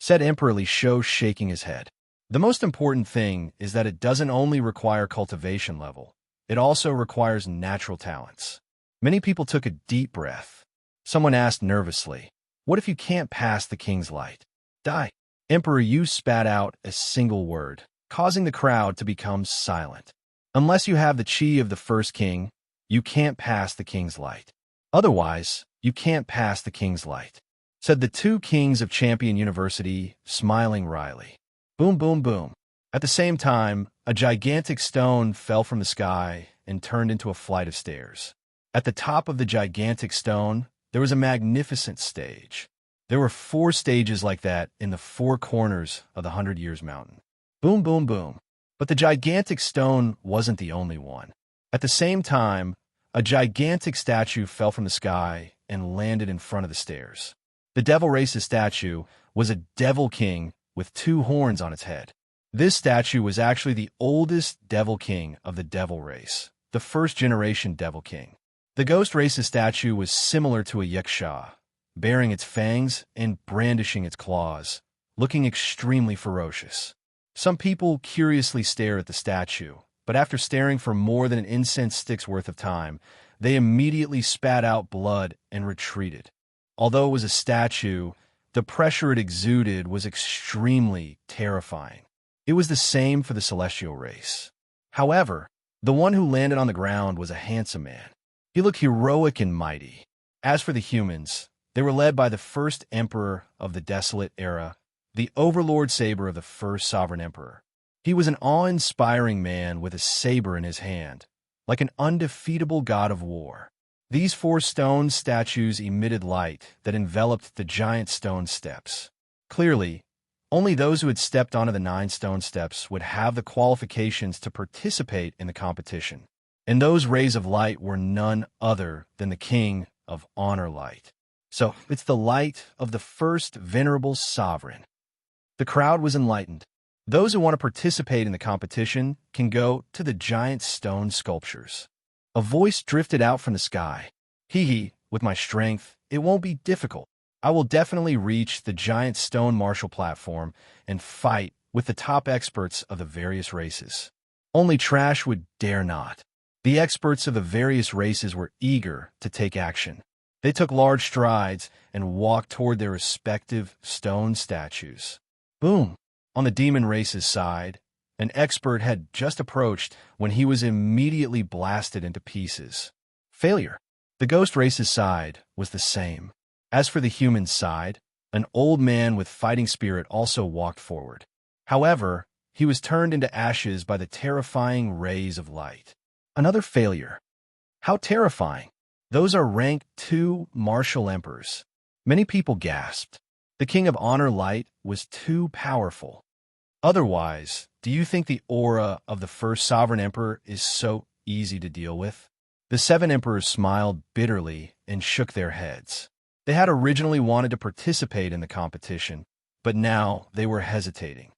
Said Emperor Li Shou, shaking his head. The most important thing is that it doesn't only require cultivation level, it also requires natural talents. Many people took a deep breath. Someone asked nervously, what if you can't pass the King's Light? Die. Emperor Yu spat out a single word, causing the crowd to become silent. Unless you have the chi of the first king, you can't pass the King's Light. Otherwise, you can't pass the King's Light, said the 2 kings of Champion University, smiling wryly. Boom, boom, boom. At the same time, a gigantic stone fell from the sky and turned into a flight of stairs. At the top of the gigantic stone, there was a magnificent stage. There were 4 stages like that in the 4 corners of the 100 Years Mountain. Boom, boom, boom. But the gigantic stone wasn't the only one. At the same time, a gigantic statue fell from the sky and landed in front of the stairs. The Devil Race's statue was a Devil King with 2 horns on its head. This statue was actually the oldest Devil King of the Devil Race, the first-generation Devil King. The Ghost Race's statue was similar to a Xianxia, baring its fangs and brandishing its claws, looking extremely ferocious. Some people curiously stare at the statue, but after staring for more than an incense stick's worth of time, they immediately spat out blood and retreated. Although it was a statue, the pressure it exuded was extremely terrifying. It was the same for the celestial race. However, the one who landed on the ground was a handsome man. He looked heroic and mighty. As for the humans, they were led by the first emperor of the Desolate Era, the Overlord Saber of the first Sovereign Emperor. He was an awe-inspiring man with a saber in his hand, like an undefeatable god of war. These 4 stone statues emitted light that enveloped the giant stone steps. Clearly, only those who had stepped onto the 9 stone steps would have the qualifications to participate in the competition. And those rays of light were none other than the King of Honor Light. So, it's the light of the first venerable sovereign. The crowd was enlightened. Those who want to participate in the competition can go to the giant stone sculptures. A voice drifted out from the sky. Hee, with my strength, it won't be difficult. I will definitely reach the giant stone martial platform and fight with the top experts of the various races. Only trash would dare not. The experts of the various races were eager to take action. They took large strides and walked toward their respective stone statues. Boom! On the demon race's side, an expert had just approached when he was immediately blasted into pieces. Failure. The ghost race's side was the same. As for the human side, an old man with fighting spirit also walked forward. However, he was turned into ashes by the terrifying rays of light. Another failure. How terrifying. Those are rank 2 martial emperors. Many people gasped. The King of Honor Light was too powerful. Otherwise, do you think the aura of the first sovereign emperor is so easy to deal with? The 7 emperors smiled bitterly and shook their heads. They had originally wanted to participate in the competition, but now they were hesitating.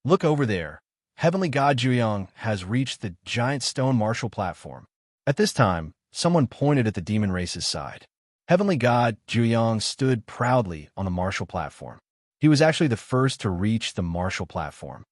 Look over there. Heavenly God Zhuang has reached the giant stone martial platform. At this time, someone pointed at the demon race's side. Heavenly God Zhuang stood proudly on the martial platform. He was actually the first to reach the martial platform.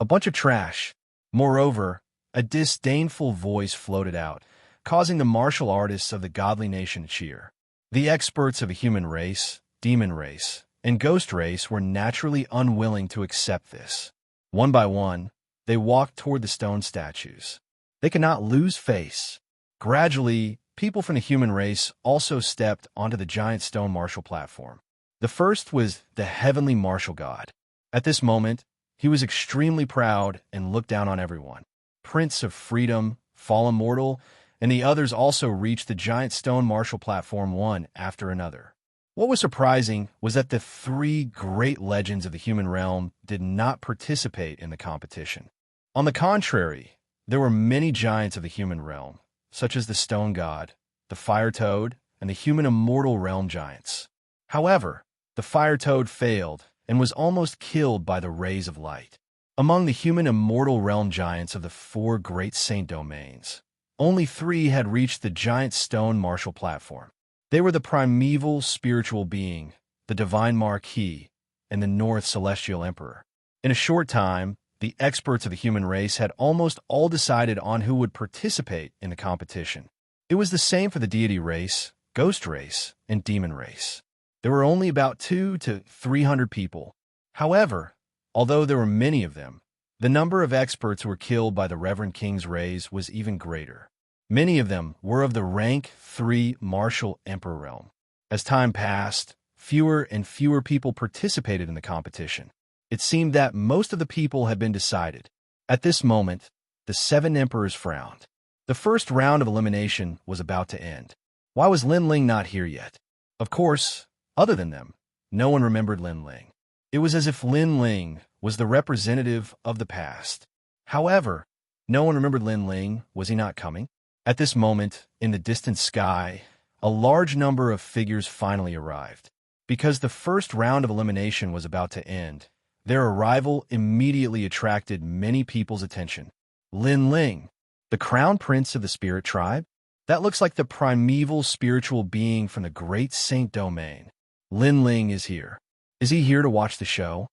A bunch of trash. Moreover, a disdainful voice floated out, causing the martial artists of the godly nation to cheer. The experts of a human race, demon race, and ghost race were naturally unwilling to accept this. One by one, they walked toward the stone statues. They could not lose face. Gradually, people from the human race also stepped onto the giant stone martial platform. The first was the heavenly martial god. At this moment, he was extremely proud and looked down on everyone. Prince of Freedom, Fallen Mortal, and the others also reached the giant stone martial platform one after another. What was surprising was that the 3 great legends of the human realm did not participate in the competition. On the contrary, there were many giants of the human realm, such as the Stone God, the Fire Toad, and the human immortal realm giants. However, the Fire Toad failed and was almost killed by the rays of light. Among the human immortal realm giants of the 4 great saint domains, only 3 had reached the giant stone martial platform. They were the primeval spiritual being, the divine Marquis, and the North Celestial Emperor. In a short time, the experts of the human race had almost all decided on who would participate in the competition. It was the same for the deity race, ghost race, and demon race. There were only about 200 to 300 people. However, although there were many of them, the number of experts who were killed by the Reverend King's rays was even greater. Many of them were of the rank 3 martial emperor realm. As time passed, fewer and fewer people participated in the competition. It seemed that most of the people had been decided. At this moment, the 7 emperors frowned. The first round of elimination was about to end. Why was Lin Ling not here yet? Of course, other than them, no one remembered Lin Ling. It was as if Lin Ling was the representative of the past. However, no one remembered Lin Ling. Was he not coming? At this moment, in the distant sky, a large number of figures finally arrived. Because the first round of elimination was about to end, their arrival immediately attracted many people's attention. Lin Ling, the crown prince of the spirit tribe? That looks like the primeval spiritual being from the great Saint Domain. Lin Ling is here. Is he here to watch the show?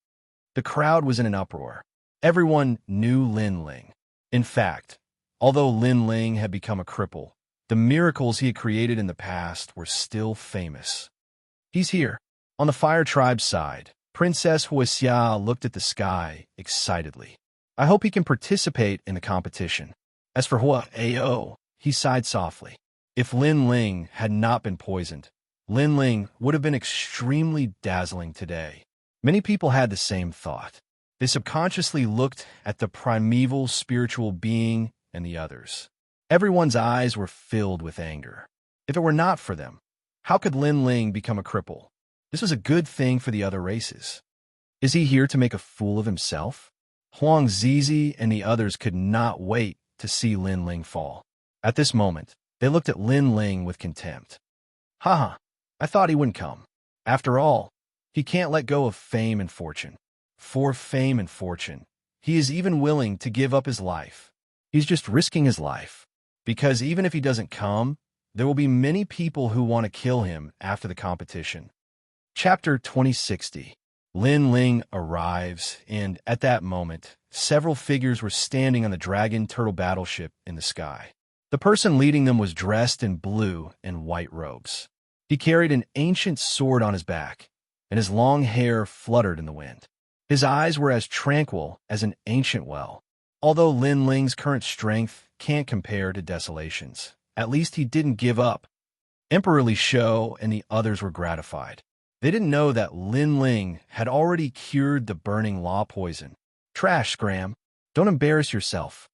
The crowd was in an uproar. Everyone knew Lin Ling. In fact, although Lin Ling had become a cripple, the miracles he had created in the past were still famous. He's here. On the Fire Tribe's side, Princess Wuxia looked at the sky excitedly. I hope he can participate in the competition. As for Hua-Ao, he sighed softly. If Lin Ling had not been poisoned, Lin Ling would have been extremely dazzling today. Many people had the same thought. They subconsciously looked at the primeval spiritual being and the others. Everyone's eyes were filled with anger. If it were not for them, how could Lin Ling become a cripple? This was a good thing for the other races. Is he here to make a fool of himself? Huang Zizi and the others could not wait to see Lin Ling fall. At this moment, they looked at Lin Ling with contempt. Haha, I thought he wouldn't come. After all, he can't let go of fame and fortune. For fame and fortune, he is even willing to give up his life. He's just risking his life. Because even if he doesn't come, there will be many people who want to kill him after the competition. Chapter 2060. Lin Ling arrives, and at that moment, several figures were standing on the dragon turtle battleship in the sky. The person leading them was dressed in blue and white robes. He carried an ancient sword on his back, and his long hair fluttered in the wind. His eyes were as tranquil as an ancient well. Although Lin Ling's current strength can't compare to Desolation's, at least he didn't give up. Emperor Li Shou and the others were gratified. They didn't know that Lin Ling had already cured the burning law poison. Trash, Scram. Don't embarrass yourself.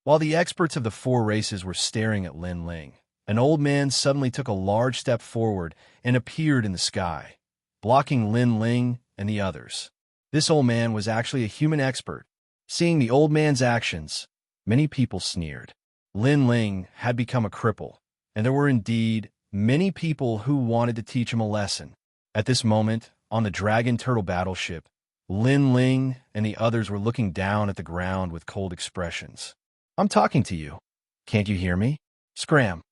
While the experts of the four races were staring at Lin Ling, an old man suddenly took a large step forward and appeared in the sky, blocking Lin Ling and the others. This old man was actually a human expert. Seeing the old man's actions, many people sneered. Lin Ling had become a cripple, and there were indeed many people who wanted to teach him a lesson. At this moment, on the Dragon Turtle battleship, Lin Ling and the others were looking down at the ground with cold expressions. I'm talking to you. Can't you hear me? Scram.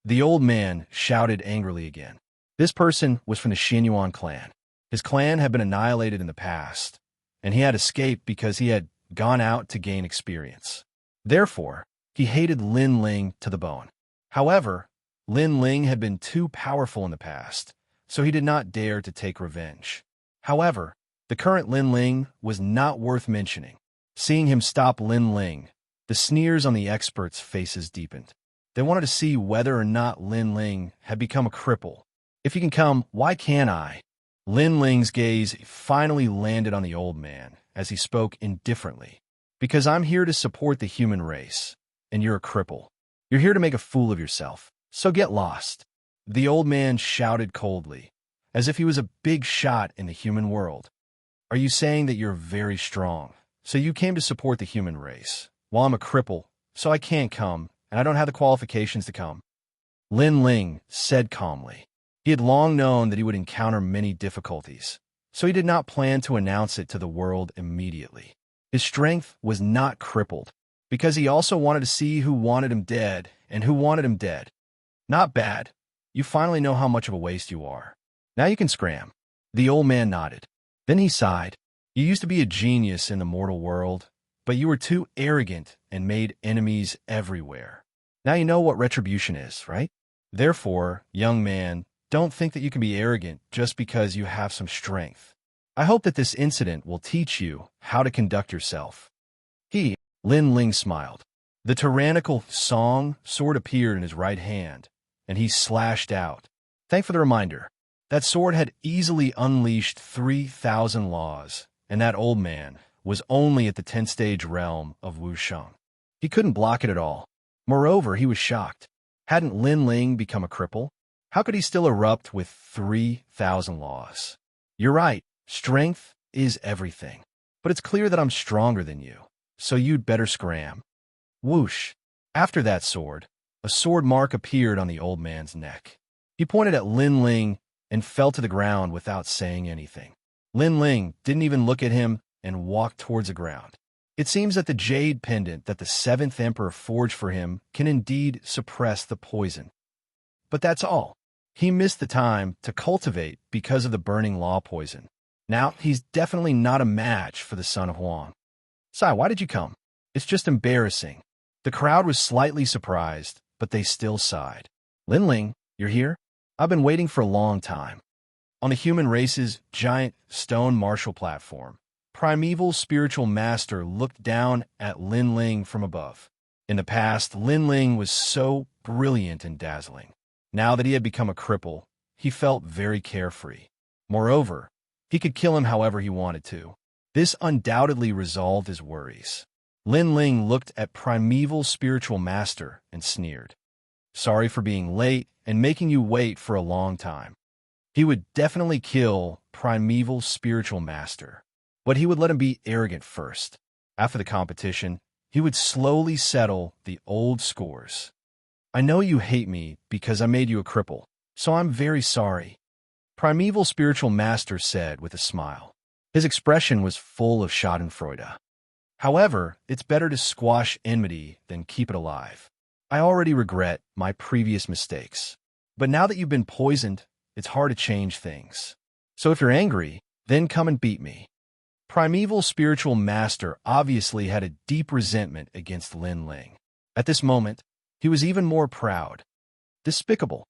The old man shouted angrily again. This person was from the Xianyuan clan. His clan had been annihilated in the past, and he had escaped because he had gone out to gain experience. Therefore, he hated Lin Ling to the bone. However, Lin Ling had been too powerful in the past, so he did not dare to take revenge. However, the current Lin Ling was not worth mentioning. Seeing him stop Lin Ling, the sneers on the experts' faces deepened. They wanted to see whether or not Lin Ling had become a cripple. If he can come, why can't I? Lin Ling's gaze finally landed on the old man as he spoke indifferently. Because I'm here to support the human race, and you're a cripple. You're here to make a fool of yourself, so get lost. The old man shouted coldly, as if he was a big shot in the human world. Are you saying that you're very strong, so you came to support the human race, while I'm a cripple, so I can't come, and I don't have the qualifications to come? Lin Ling said calmly. He had long known that he would encounter many difficulties, so he did not plan to announce it to the world immediately. His strength was not crippled, because he also wanted to see who wanted him dead and who wanted him dead. Not bad. You finally know how much of a waste you are. Now you can scram. The old man nodded. Then he sighed. You used to be a genius in the mortal world, but you were too arrogant and made enemies everywhere. Now you know what retribution is, right? Therefore, young man, don't think that you can be arrogant just because you have some strength. I hope that this incident will teach you how to conduct yourself. Lin Ling smiled. The tyrannical sword appeared in his right hand, and he slashed out. Thank for the reminder. That sword had easily unleashed 3,000 laws, and that old man was only at the 10th-stage realm of Wuxia. He couldn't block it at all. Moreover, he was shocked. Hadn't Lin Ling become a cripple? How could he still erupt with 3,000 laws? You're right, strength is everything. But it's clear that I'm stronger than you, so you'd better scram. Whoosh! After that sword, a sword mark appeared on the old man's neck. He pointed at Lin Ling and fell to the ground without saying anything. Lin Ling didn't even look at him and walked towards the ground. It seems that the jade pendant that the 7th Emperor forged for him can indeed suppress the poison. But that's all. He missed the time to cultivate because of the burning law poison. Now, he's definitely not a match for the son of Huang. Sai, why did you come? It's just embarrassing. The crowd was slightly surprised, but they still sighed. Lin Ling, you're here? I've been waiting for a long time. On the human race's giant stone martial platform, Primeval Spiritual Master looked down at Lin Ling from above. In the past, Lin Ling was so brilliant and dazzling. Now that he had become a cripple, he felt very carefree. Moreover, he could kill him however he wanted to. This undoubtedly resolved his worries. Lin Ling looked at Primeval Spiritual Master and sneered. Sorry for being late and making you wait for a long time. He would definitely kill Primeval Spiritual Master, but he would let him be arrogant first. After the competition, he would slowly settle the old scores. I know you hate me because I made you a cripple, so I'm very sorry, Primeval Spiritual Master said with a smile. His expression was full of schadenfreude. However, it's better to squash enmity than keep it alive. I already regret my previous mistakes. But now that you've been poisoned, it's hard to change things. So if you're angry, then come and beat me. Primeval Spiritual Master obviously had a deep resentment against Lin Ling. At this moment, he was even more proud. Despicable.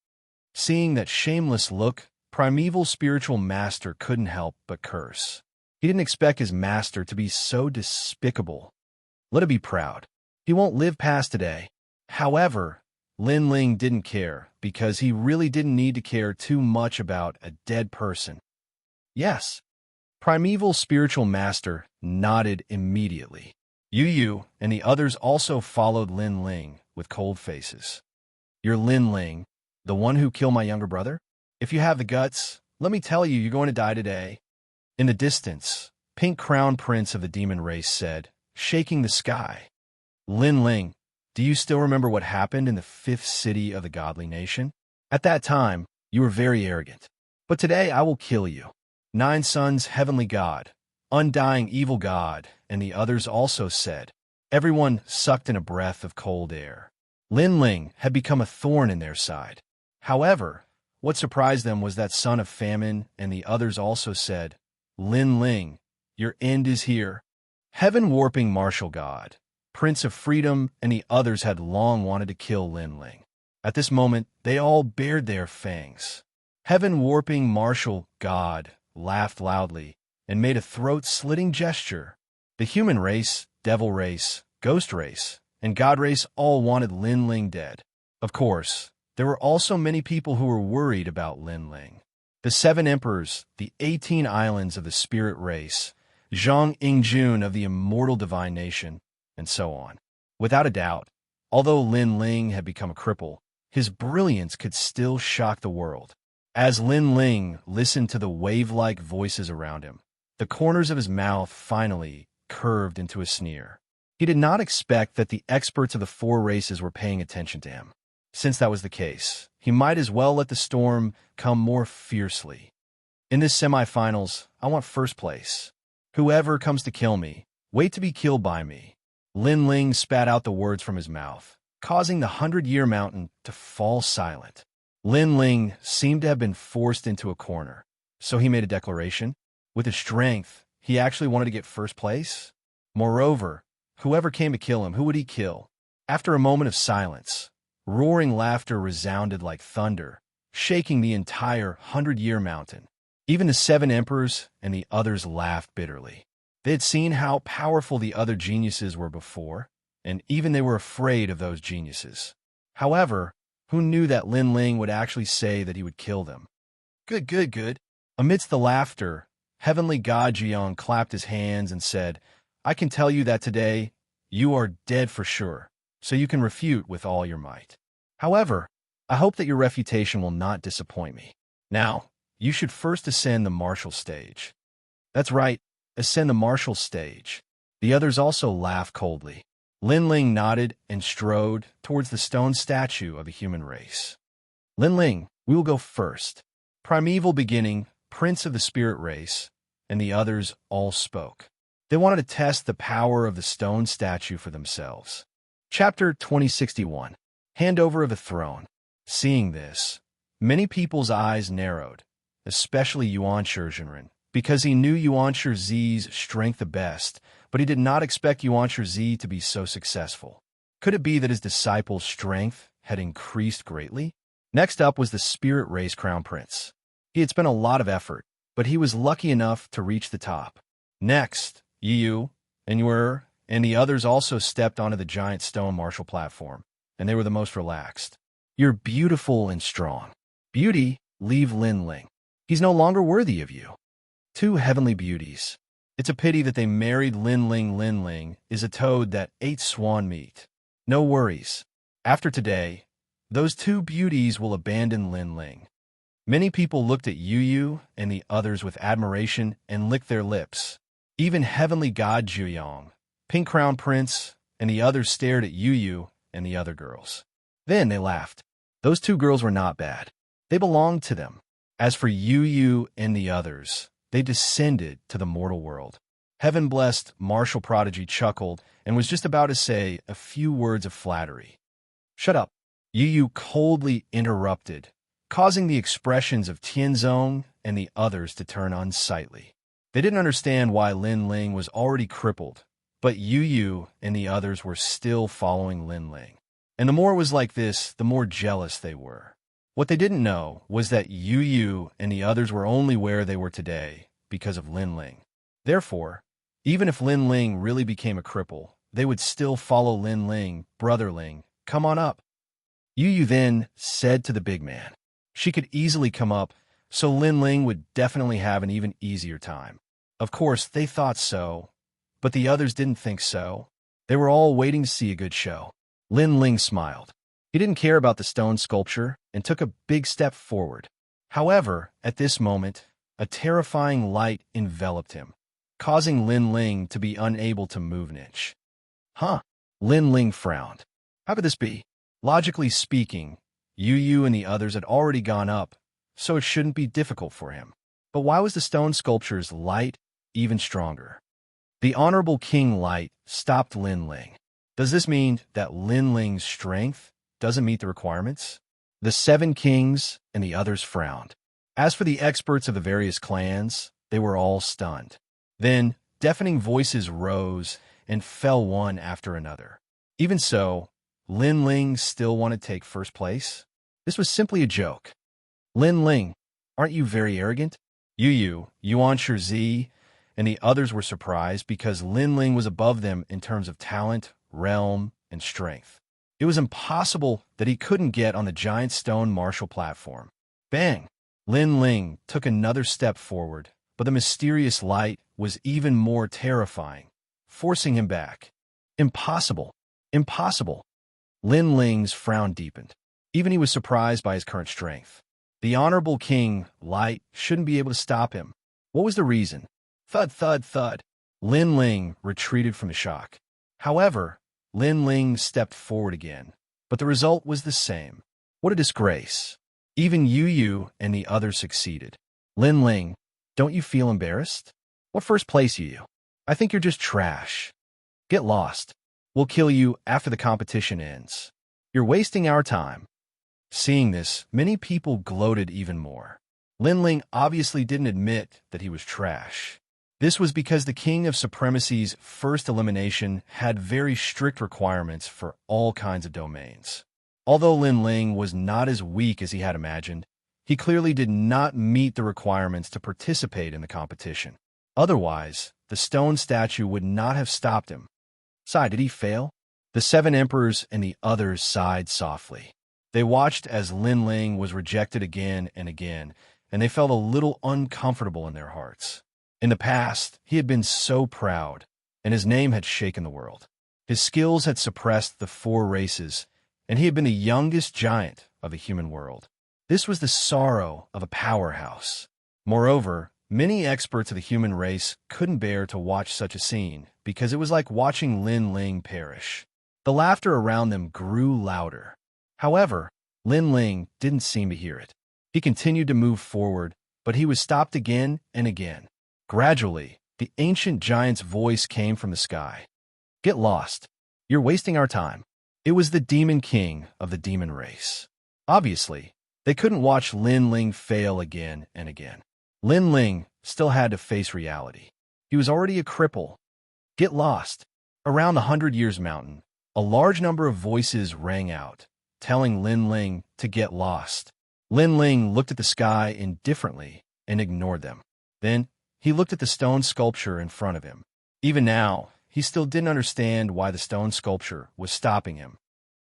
Seeing that shameless look, Primeval Spiritual Master couldn't help but curse. He didn't expect his master to be so despicable. Let him be proud. He won't live past today. However, Lin Ling didn't care because he really didn't need to care too much about a dead person. Yes. Primeval Spiritual Master nodded immediately. Yu and the others also followed Lin Ling with cold faces. You're Lin Ling, the one who killed my younger brother? If you have the guts, let me tell you, you're going to die today. In the distance, Pink Crown Prince of the Demon Race said, shaking the sky. Lin Ling, do you still remember what happened in the 5th city of the godly nation? At that time, you were very arrogant. But today I will kill you. 9 sons, heavenly god, undying evil god, and the others also said. Everyone sucked in a breath of cold air. Lin Ling had become a thorn in their side. However, what surprised them was that son of famine, and the others also said, Lin Ling, your end is here. Heaven-warping martial god, Prince of Freedom, and the others had long wanted to kill Lin Ling. At this moment, they all bared their fangs. Heaven-warping martial god laughed loudly and made a throat-slitting gesture. The human race, devil race, ghost race, and god race all wanted Lin Ling dead. Of course, there were also many people who were worried about Lin Ling. The 7 emperors, the 18 islands of the spirit race, Zhang Yingjun of the immortal divine nation, and so on. Without a doubt, although Lin Ling had become a cripple, his brilliance could still shock the world. As Lin Ling listened to the wave-like voices around him, the corners of his mouth finally curved into a sneer. He did not expect that the experts of the 4 races were paying attention to him. Since that was the case, he might as well let the storm come more fiercely. In this semifinals, I want first place. Whoever comes to kill me, wait to be killed by me. Lin Ling spat out the words from his mouth, causing the 100-year mountain to fall silent. Lin Ling seemed to have been forced into a corner, so he made a declaration. With his strength, he actually wanted to get first place. Moreover, whoever came to kill him, who would he kill? After a moment of silence, roaring laughter resounded like thunder, shaking the entire 100-year mountain. Even the 7 emperors and the others laughed bitterly. They had seen how powerful the other geniuses were before, and even they were afraid of those geniuses. However, who knew that Lin Ling would actually say that he would kill them? Good, good, good. Amidst the laughter, Heavenly God Jiang clapped his hands and said, I can tell you that today you are dead for sure, so you can refute with all your might. However, I hope that your refutation will not disappoint me. Now, you should first ascend the martial stage. That's right, ascend the martial stage. The others also laughed coldly. Lin Ling nodded and strode towards the stone statue of the human race. Lin Ling, we will go first. Primeval beginning, prince of the spirit race, and the others all spoke. They wanted to test the power of the stone statue for themselves. Chapter 2061. Handover of the Throne. Seeing this, many people's eyes narrowed, especially Yuan Shizhenren, because he knew Yuan Shizi's strength the best, but he did not expect Yuan Shizi to be so successful. Could it be that his disciple's strength had increased greatly? Next up was the spirit race crown prince. He had spent a lot of effort, but he was lucky enough to reach the top. Next, Yu and Yu and the others also stepped onto the giant stone martial platform, and they were the most relaxed. You're beautiful and strong. Beauty, leave Lin Ling. He's no longer worthy of you. Two heavenly beauties. It's a pity that they married Lin Ling. Lin Ling is a toad that ate swan meat. No worries. After today, those two beauties will abandon Lin Ling. Many people looked at Yu and the others with admiration and licked their lips. Even heavenly god Zhuyong, Pink Crown Prince, and the others stared at Yu and the other girls. Then they laughed. Those two girls were not bad. They belonged to them. As for Yu and the others, they descended to the mortal world. Heaven-blessed martial prodigy chuckled and was just about to say a few words of flattery. Shut up, Yu coldly interrupted, causing the expressions of Tianzong and the others to turn unsightly. They didn't understand why Lin Ling was already crippled, but Yu and the others were still following Lin Ling. And the more it was like this, the more jealous they were. What they didn't know was that Yu and the others were only where they were today because of Lin Ling. Therefore, even if Lin Ling really became a cripple, they would still follow Lin Ling. Brother Ling, come on up. Yu then said to the big man. She could easily come up, so Lin Ling would definitely have an even easier time. Of course, they thought so, but the others didn't think so. They were all waiting to see a good show. Lin Ling smiled. He didn't care about the stone sculpture and took a big step forward. However, at this moment, a terrifying light enveloped him, causing Lin Ling to be unable to move an inch. Huh? Lin Ling frowned. How could this be? Logically speaking, Yu and the others had already gone up, so it shouldn't be difficult for him. But why was the stone sculpture's light even stronger? The Honorable King Light stopped Lin Ling. Does this mean that Lin Ling's strength doesn't meet the requirements? The 7 kings and the others frowned. As for the experts of the various clans, they were all stunned. Then, deafening voices rose and fell one after another. Even so, Lin Ling still wanted to take first place. This was simply a joke. Lin Ling, aren't you very arrogant? Yuan Shizi, and the others were surprised because Lin Ling was above them in terms of talent, realm, and strength. It was impossible that he couldn't get on the giant stone martial platform. Bang! Lin Ling took another step forward, but the mysterious light was even more terrifying, forcing him back. Impossible! Impossible! Lin Ling's frown deepened. Even he was surprised by his current strength. The Honorable King Light shouldn't be able to stop him. What was the reason? Thud, thud, thud. Lin Ling retreated from the shock. However, Lin Ling stepped forward again, but the result was the same. What a disgrace. Even Yu and the others succeeded. Lin Ling, don't you feel embarrassed? What first place Yu? I think you're just trash. Get lost. We'll kill you after the competition ends. You're wasting our time. Seeing this, many people gloated even more. Lin Ling obviously didn't admit that he was trash. This was because the King of Supremacy's first elimination had very strict requirements for all kinds of domains. Although Lin Ling was not as weak as he had imagined, he clearly did not meet the requirements to participate in the competition. Otherwise, the stone statue would not have stopped him. Sigh, did he fail? The 7 emperors and the others sighed softly. They watched as Lin Ling was rejected again and again, and they felt a little uncomfortable in their hearts. In the past, he had been so proud, and his name had shaken the world. His skills had suppressed the 4 races, and he had been the youngest giant of the human world. This was the sorrow of a powerhouse. Moreover, many experts of the human race couldn't bear to watch such a scene, because it was like watching Lin Ling perish. The laughter around them grew louder. However, Lin Ling didn't seem to hear it. He continued to move forward, but he was stopped again and again. Gradually, the ancient giant's voice came from the sky. "Get lost. You're wasting our time." It was the demon king of the demon race. Obviously, they couldn't watch Lin Ling fail again and again. Lin Ling still had to face reality. He was already a cripple. Get lost. Around the 100 Years Mountain, a large number of voices rang out, telling Lin Ling to get lost. Lin Ling looked at the sky indifferently and ignored them. Then, he looked at the stone sculpture in front of him. Even now, he still didn't understand why the stone sculpture was stopping him.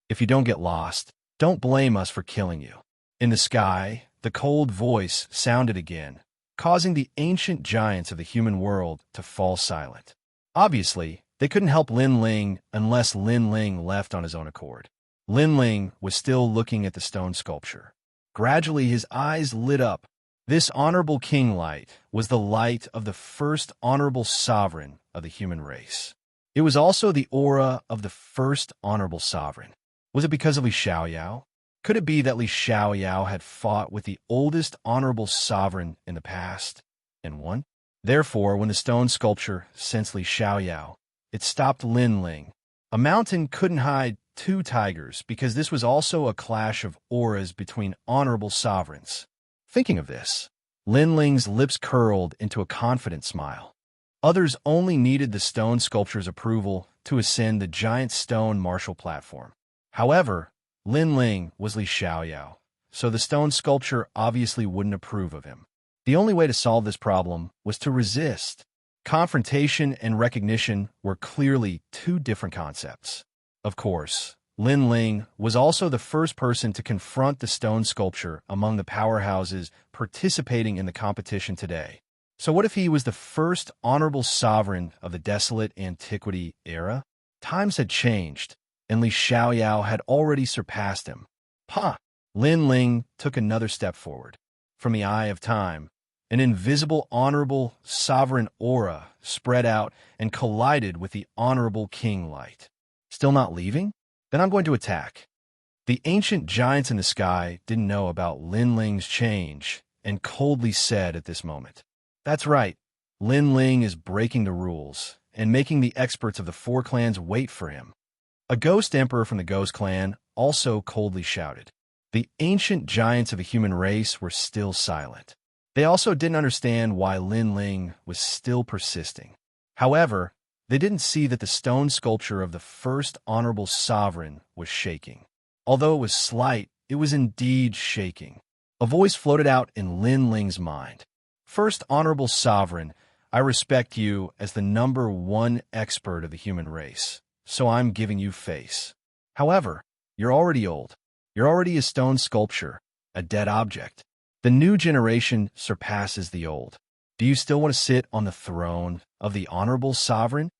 "If you don't get lost, don't blame us for killing you." In the sky, the cold voice sounded again, causing the ancient giants of the human world to fall silent. Obviously, they couldn't help Lin Ling unless Lin Ling left on his own accord. Lin Ling was still looking at the stone sculpture. Gradually, his eyes lit up. This honorable king light was the light of the first honorable sovereign of the human race. It was also the aura of the first honorable sovereign. Was it because of Li Xiaoyao? Could it be that Li Xiaoyao had fought with the oldest honorable sovereign in the past and won? Therefore, when the stone sculpture sensed Li Xiaoyao, it stopped Lin Ling. A mountain couldn't hide two tigers because this was also a clash of auras between honorable sovereigns. Thinking of this, Lin Ling's lips curled into a confident smile. Others only needed the stone sculpture's approval to ascend the giant stone martial platform. However, Lin Ling was Li Xiaoyao, so the stone sculpture obviously wouldn't approve of him. The only way to solve this problem was to resist. Confrontation and recognition were clearly two different concepts. Of course, Lin Ling was also the first person to confront the stone sculpture among the powerhouses participating in the competition today. So what if he was the first honorable sovereign of the desolate antiquity era? Times had changed, and Li Xiaoyao had already surpassed him. "Pa!" Lin Ling took another step forward. From the eye of time, an invisible honorable sovereign aura spread out and collided with the honorable king light. "Still not leaving? Then I'm going to attack." The ancient giants in the sky didn't know about Lin Ling's change and coldly said at this moment, "That's right. Lin Ling is breaking the rules and making the experts of the four clans wait for him." A ghost emperor from the ghost clan also coldly shouted. The ancient giants of the human race were still silent. They also didn't understand why Lin Ling was still persisting. However, they didn't see that the stone sculpture of the first honorable sovereign was shaking. Although it was slight, it was indeed shaking. A voice floated out in Lin Ling's mind. "First honorable sovereign, I respect you as the #1 expert of the human race, so I'm giving you face. However, you're already old. You're already a stone sculpture, a dead object. The new generation surpasses the old. Do you still want to sit on the throne of the honorable sovereign?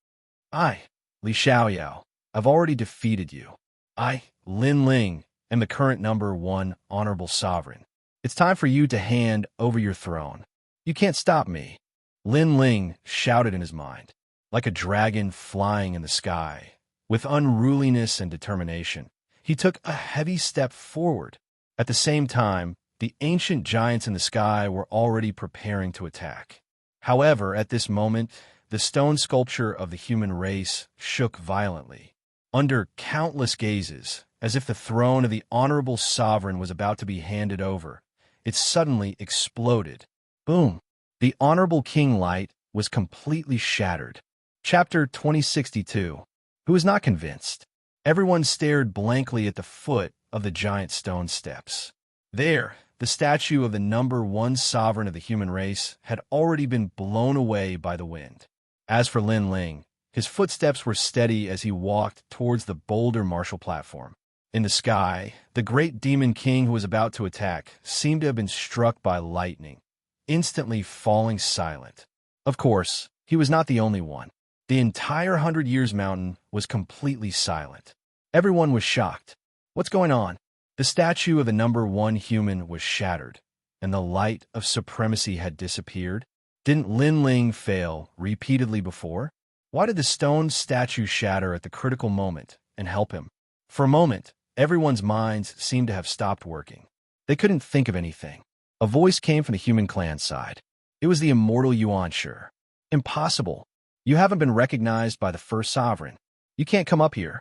I, Li Xiaoyao, I've already defeated you. I, Lin Ling, am the current #1 honorable sovereign. It's time for you to hand over your throne. You can't stop me." Lin Ling shouted in his mind, like a dragon flying in the sky. With unruliness and determination, he took a heavy step forward. At the same time, the ancient giants in the sky were already preparing to attack. However, at this moment, the stone sculpture of the human race shook violently. Under countless gazes, as if the throne of the honorable sovereign was about to be handed over, it suddenly exploded. Boom! The honorable king light was completely shattered. Chapter 2062. Who is not convinced? Everyone stared blankly at the foot of the giant stone steps. There, the statue of the #1 sovereign of the human race had already been blown away by the wind. As for Lin Ling, his footsteps were steady as he walked towards the boulder martial platform. In the sky, the great demon king who was about to attack seemed to have been struck by lightning, instantly falling silent. Of course, he was not the only one. The entire 100 Years Mountain was completely silent. Everyone was shocked. What's going on? The statue of the #1 human was shattered, and the light of supremacy had disappeared. Didn't Lin Ling fail repeatedly before? Why did the stone statue shatter at the critical moment and help him? For a moment, Everyone's minds seemed to have stopped working. They couldn't think of anything. A voice came from the human clan side. It was the immortal Xianxia. Impossible. You haven't been recognized by the first sovereign. You can't come up here.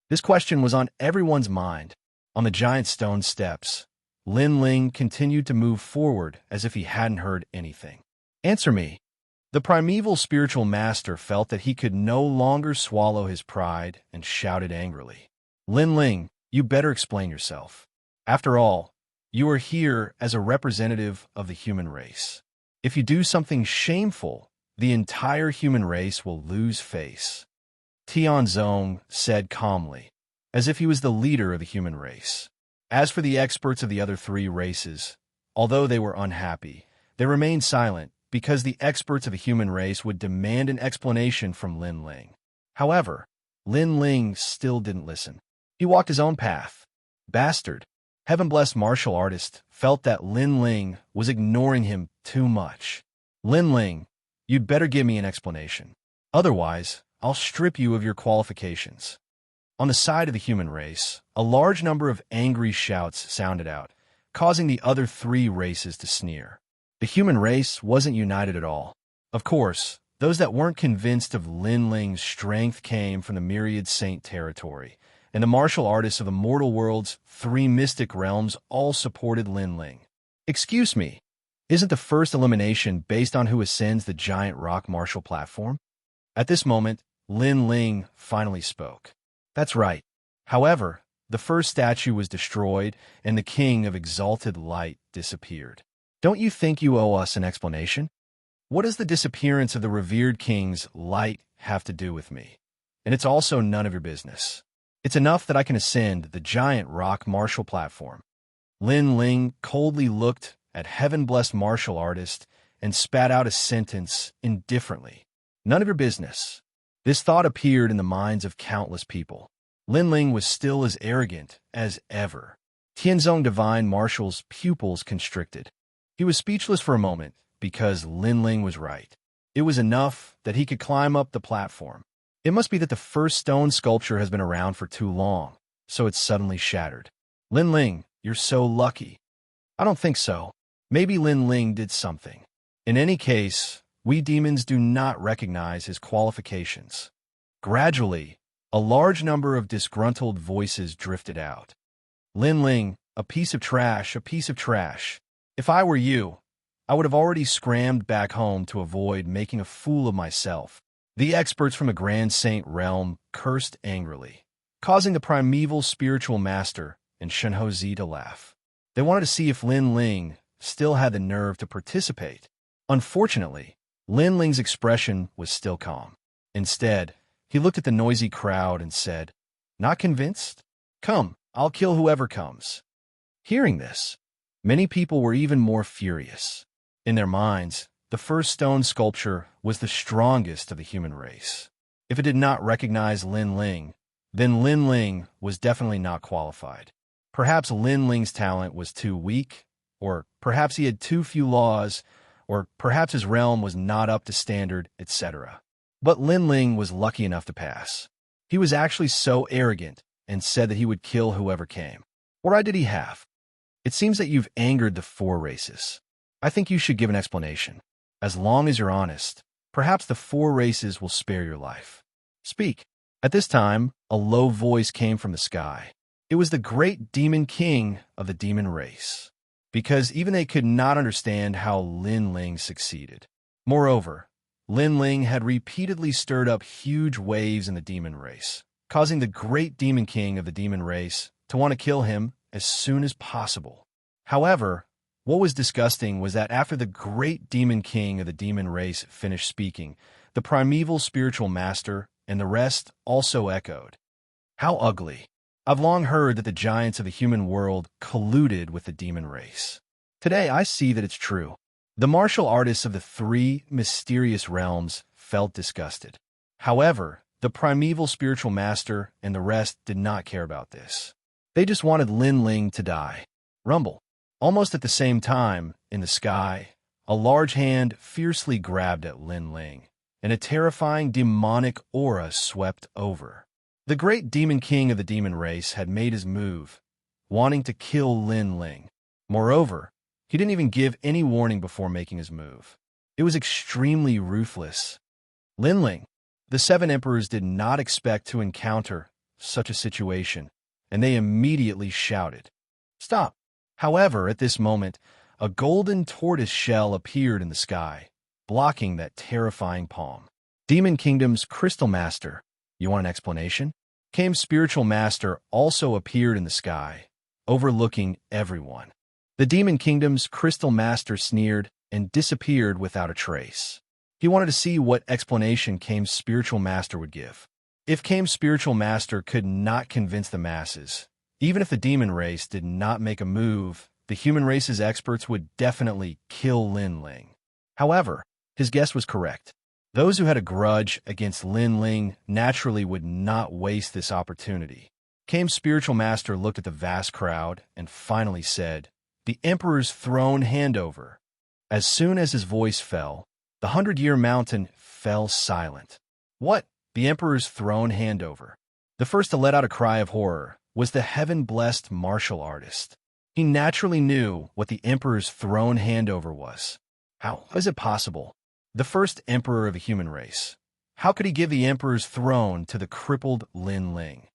This question was on everyone's mind. On the giant stone steps, Lin Ling continued to move forward as if he hadn't heard anything. Answer me. The primeval spiritual master felt that he could no longer swallow his pride and shouted angrily. Lin Ling, you better explain yourself. After all, you are here as a representative of the human race. If you do something shameful, the entire human race will lose face. Tianzong said calmly, as if he was the leader of the human race. As for the experts of the other three races, although they were unhappy, they remained silent because the experts of the human race would demand an explanation from Lin Ling. However, Lin Ling still didn't listen. He walked his own path. Bastard. Heaven-blessed martial artist felt that Lin Ling was ignoring him too much. Lin Ling, you'd better give me an explanation. Otherwise, I'll strip you of your qualifications. On the side of the human race, a large number of angry shouts sounded out, causing the other three races to sneer. The human race wasn't united at all. Of course, those that weren't convinced of Lin Ling's strength came from the myriad saint territory, and the martial artists of the mortal world's three mystic realms all supported Lin Ling. Excuse me, isn't the first elimination based on who ascends the giant rock martial platform? At this moment, Lin Ling finally spoke. That's right. However, the first statue was destroyed and the king of exalted light disappeared. Don't you think you owe us an explanation? What does the disappearance of the revered king's light have to do with me? And it's also none of your business. It's enough that I can ascend the giant rock martial platform. Lin Ling coldly looked at heaven-blessed martial artist and spat out a sentence indifferently. None of your business. This thought appeared in the minds of countless people. Lin Ling was still as arrogant as ever. Tianzong Divine Marshal's pupils constricted. He was speechless for a moment because Lin Ling was right. It was enough that he could climb up the platform. It must be that the first stone sculpture has been around for too long, so it's suddenly shattered. Lin Ling, you're so lucky. I don't think so. Maybe Lin Ling did something. In any case, we demons do not recognize his qualifications. Gradually, a large number of disgruntled voices drifted out. Lin Ling, a piece of trash, a piece of trash. If I were you, I would have already scrammed back home to avoid making a fool of myself. The experts from the Grand Saint realm cursed angrily, causing the primeval spiritual master and Shenhouzi to laugh. They wanted to see if Lin Ling still had the nerve to participate. Unfortunately, Lin Ling's expression was still calm. Instead, he looked at the noisy crowd and said, "Not convinced? Come, I'll kill whoever comes." Hearing this, many people were even more furious. In their minds, the first stone sculpture was the strongest of the human race. If it did not recognize Lin Ling, then Lin Ling was definitely not qualified. Perhaps Lin Ling's talent was too weak, or perhaps he had too few laws, or perhaps his realm was not up to standard, etc. But Lin Ling was lucky enough to pass. He was actually so arrogant and said that he would kill whoever came. What right did he have? It seems that you've angered the four races. I think you should give an explanation. As long as you're honest, perhaps the four races will spare your life. Speak. At this time, a low voice came from the sky. It was the great demon king of the demon race, because even they could not understand how Lin Ling succeeded. Moreover, Lin Ling had repeatedly stirred up huge waves in the demon race, causing the great demon king of the demon race to want to kill him as soon as possible. However, what was disgusting was that after the great demon king of the demon race finished speaking, the primeval spiritual master and the rest also echoed. How ugly. I've long heard that the giants of the human world colluded with the demon race. Today I see that it's true. The martial artists of the three mysterious realms felt disgusted. However, the primeval spiritual master and the rest did not care about this. They just wanted Lin Ling to die. Rumble. Almost at the same time, in the sky, a large hand fiercely grabbed at Lin Ling, and a terrifying demonic aura swept over. The great demon king of the demon race had made his move, wanting to kill Lin Ling. Moreover, he didn't even give any warning before making his move. It was extremely ruthless. Lin Ling, the seven emperors did not expect to encounter such a situation, and they immediately shouted, "Stop!" However, at this moment, a golden tortoise shell appeared in the sky, blocking that terrifying palm. Demon Kingdom's Crystal Master, you want an explanation? Kame's Spiritual Master also appeared in the sky, overlooking everyone. The Demon Kingdom's Crystal Master sneered and disappeared without a trace. He wanted to see what explanation Kame's Spiritual Master would give. If Kame's Spiritual Master could not convince the masses, even if the demon race did not make a move, the human race's experts would definitely kill Lin Ling. However, his guess was correct. Those who had a grudge against Lin Ling naturally would not waste this opportunity. Kame's Spiritual Master looked at the vast crowd and finally said, "The Emperor's throne handover." As soon as his voice fell, the 100-year mountain fell silent. What? The Emperor's throne handover? The first to let out a cry of horror was the heaven-blessed martial artist. He naturally knew what the Emperor's throne handover was. How is it possible? The first emperor of a human race. How could he give the Emperor's throne to the crippled Lin Ling?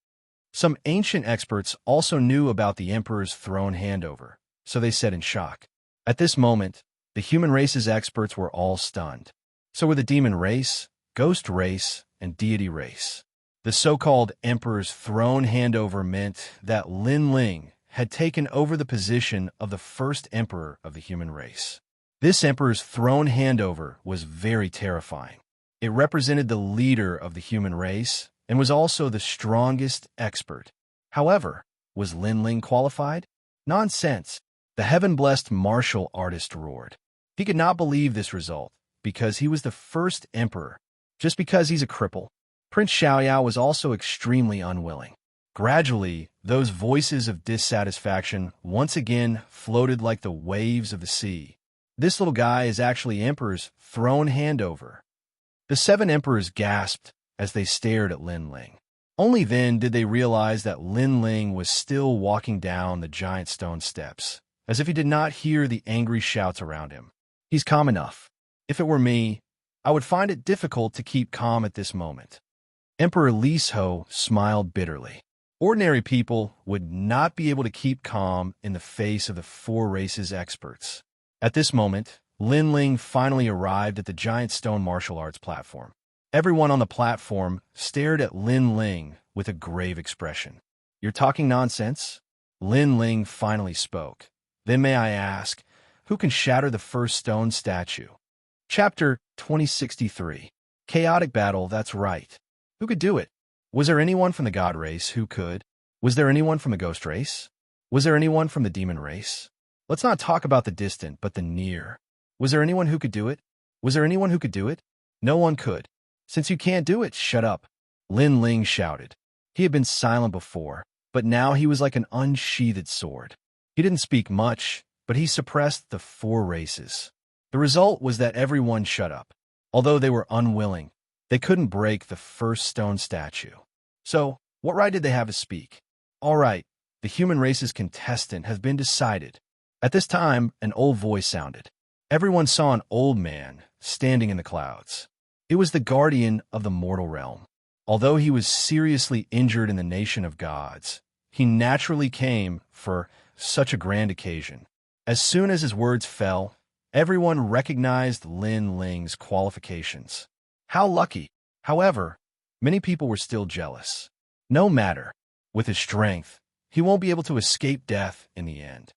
Some ancient experts also knew about the Emperor's throne handover, so they said in shock. At this moment, the human race's experts were all stunned. So were the demon race, ghost race, and deity race. The so-called Emperor's throne handover meant that Lin Ling had taken over the position of the first emperor of the human race. This emperor's throne handover was very terrifying. It represented the leader of the human race and was also the strongest expert. However, was Lin Ling qualified? Nonsense. The heaven-blessed martial artist roared. He could not believe this result because he was the first emperor. Just because he's a cripple. Prince Xiaoyao was also extremely unwilling. Gradually, those voices of dissatisfaction once again floated like the waves of the sea. This little guy is actually Emperor's throne handover. The seven emperors gasped as they stared at Lin Ling. Only then did they realize that Lin Ling was still walking down the giant stone steps, as if he did not hear the angry shouts around him. He's calm enough. If it were me, I would find it difficult to keep calm at this moment. Emperor Li Ho smiled bitterly. Ordinary people would not be able to keep calm in the face of the four races' experts. At this moment, Lin Ling finally arrived at the giant stone martial arts platform. Everyone on the platform stared at Lin Ling with a grave expression. "You're talking nonsense?" Lin Ling finally spoke. "Then may I ask, who can shatter the first stone statue?" Chapter 2063. Chaotic Battle, that's right. Who could do it? Was there anyone from the God race who could? Was there anyone from the Ghost race? Was there anyone from the Demon race? Let's not talk about the distant, but the near. Was there anyone who could do it? Was there anyone who could do it? No one could. Since you can't do it, shut up. Lin Ling shouted. He had been silent before, but now he was like an unsheathed sword. He didn't speak much, but he suppressed the four races. The result was that everyone shut up. Although they were unwilling, they couldn't break the first stone statue. So, what right did they have to speak? All right, the human race's contestant has been decided. At this time, an old voice sounded. Everyone saw an old man standing in the clouds. It was the guardian of the mortal realm. Although he was seriously injured in the nation of gods, he naturally came for such a grand occasion. As soon as his words fell, everyone recognized Lin Ling's qualifications. How lucky! However, many people were still jealous. No matter. With his strength, he won't be able to escape death in the end.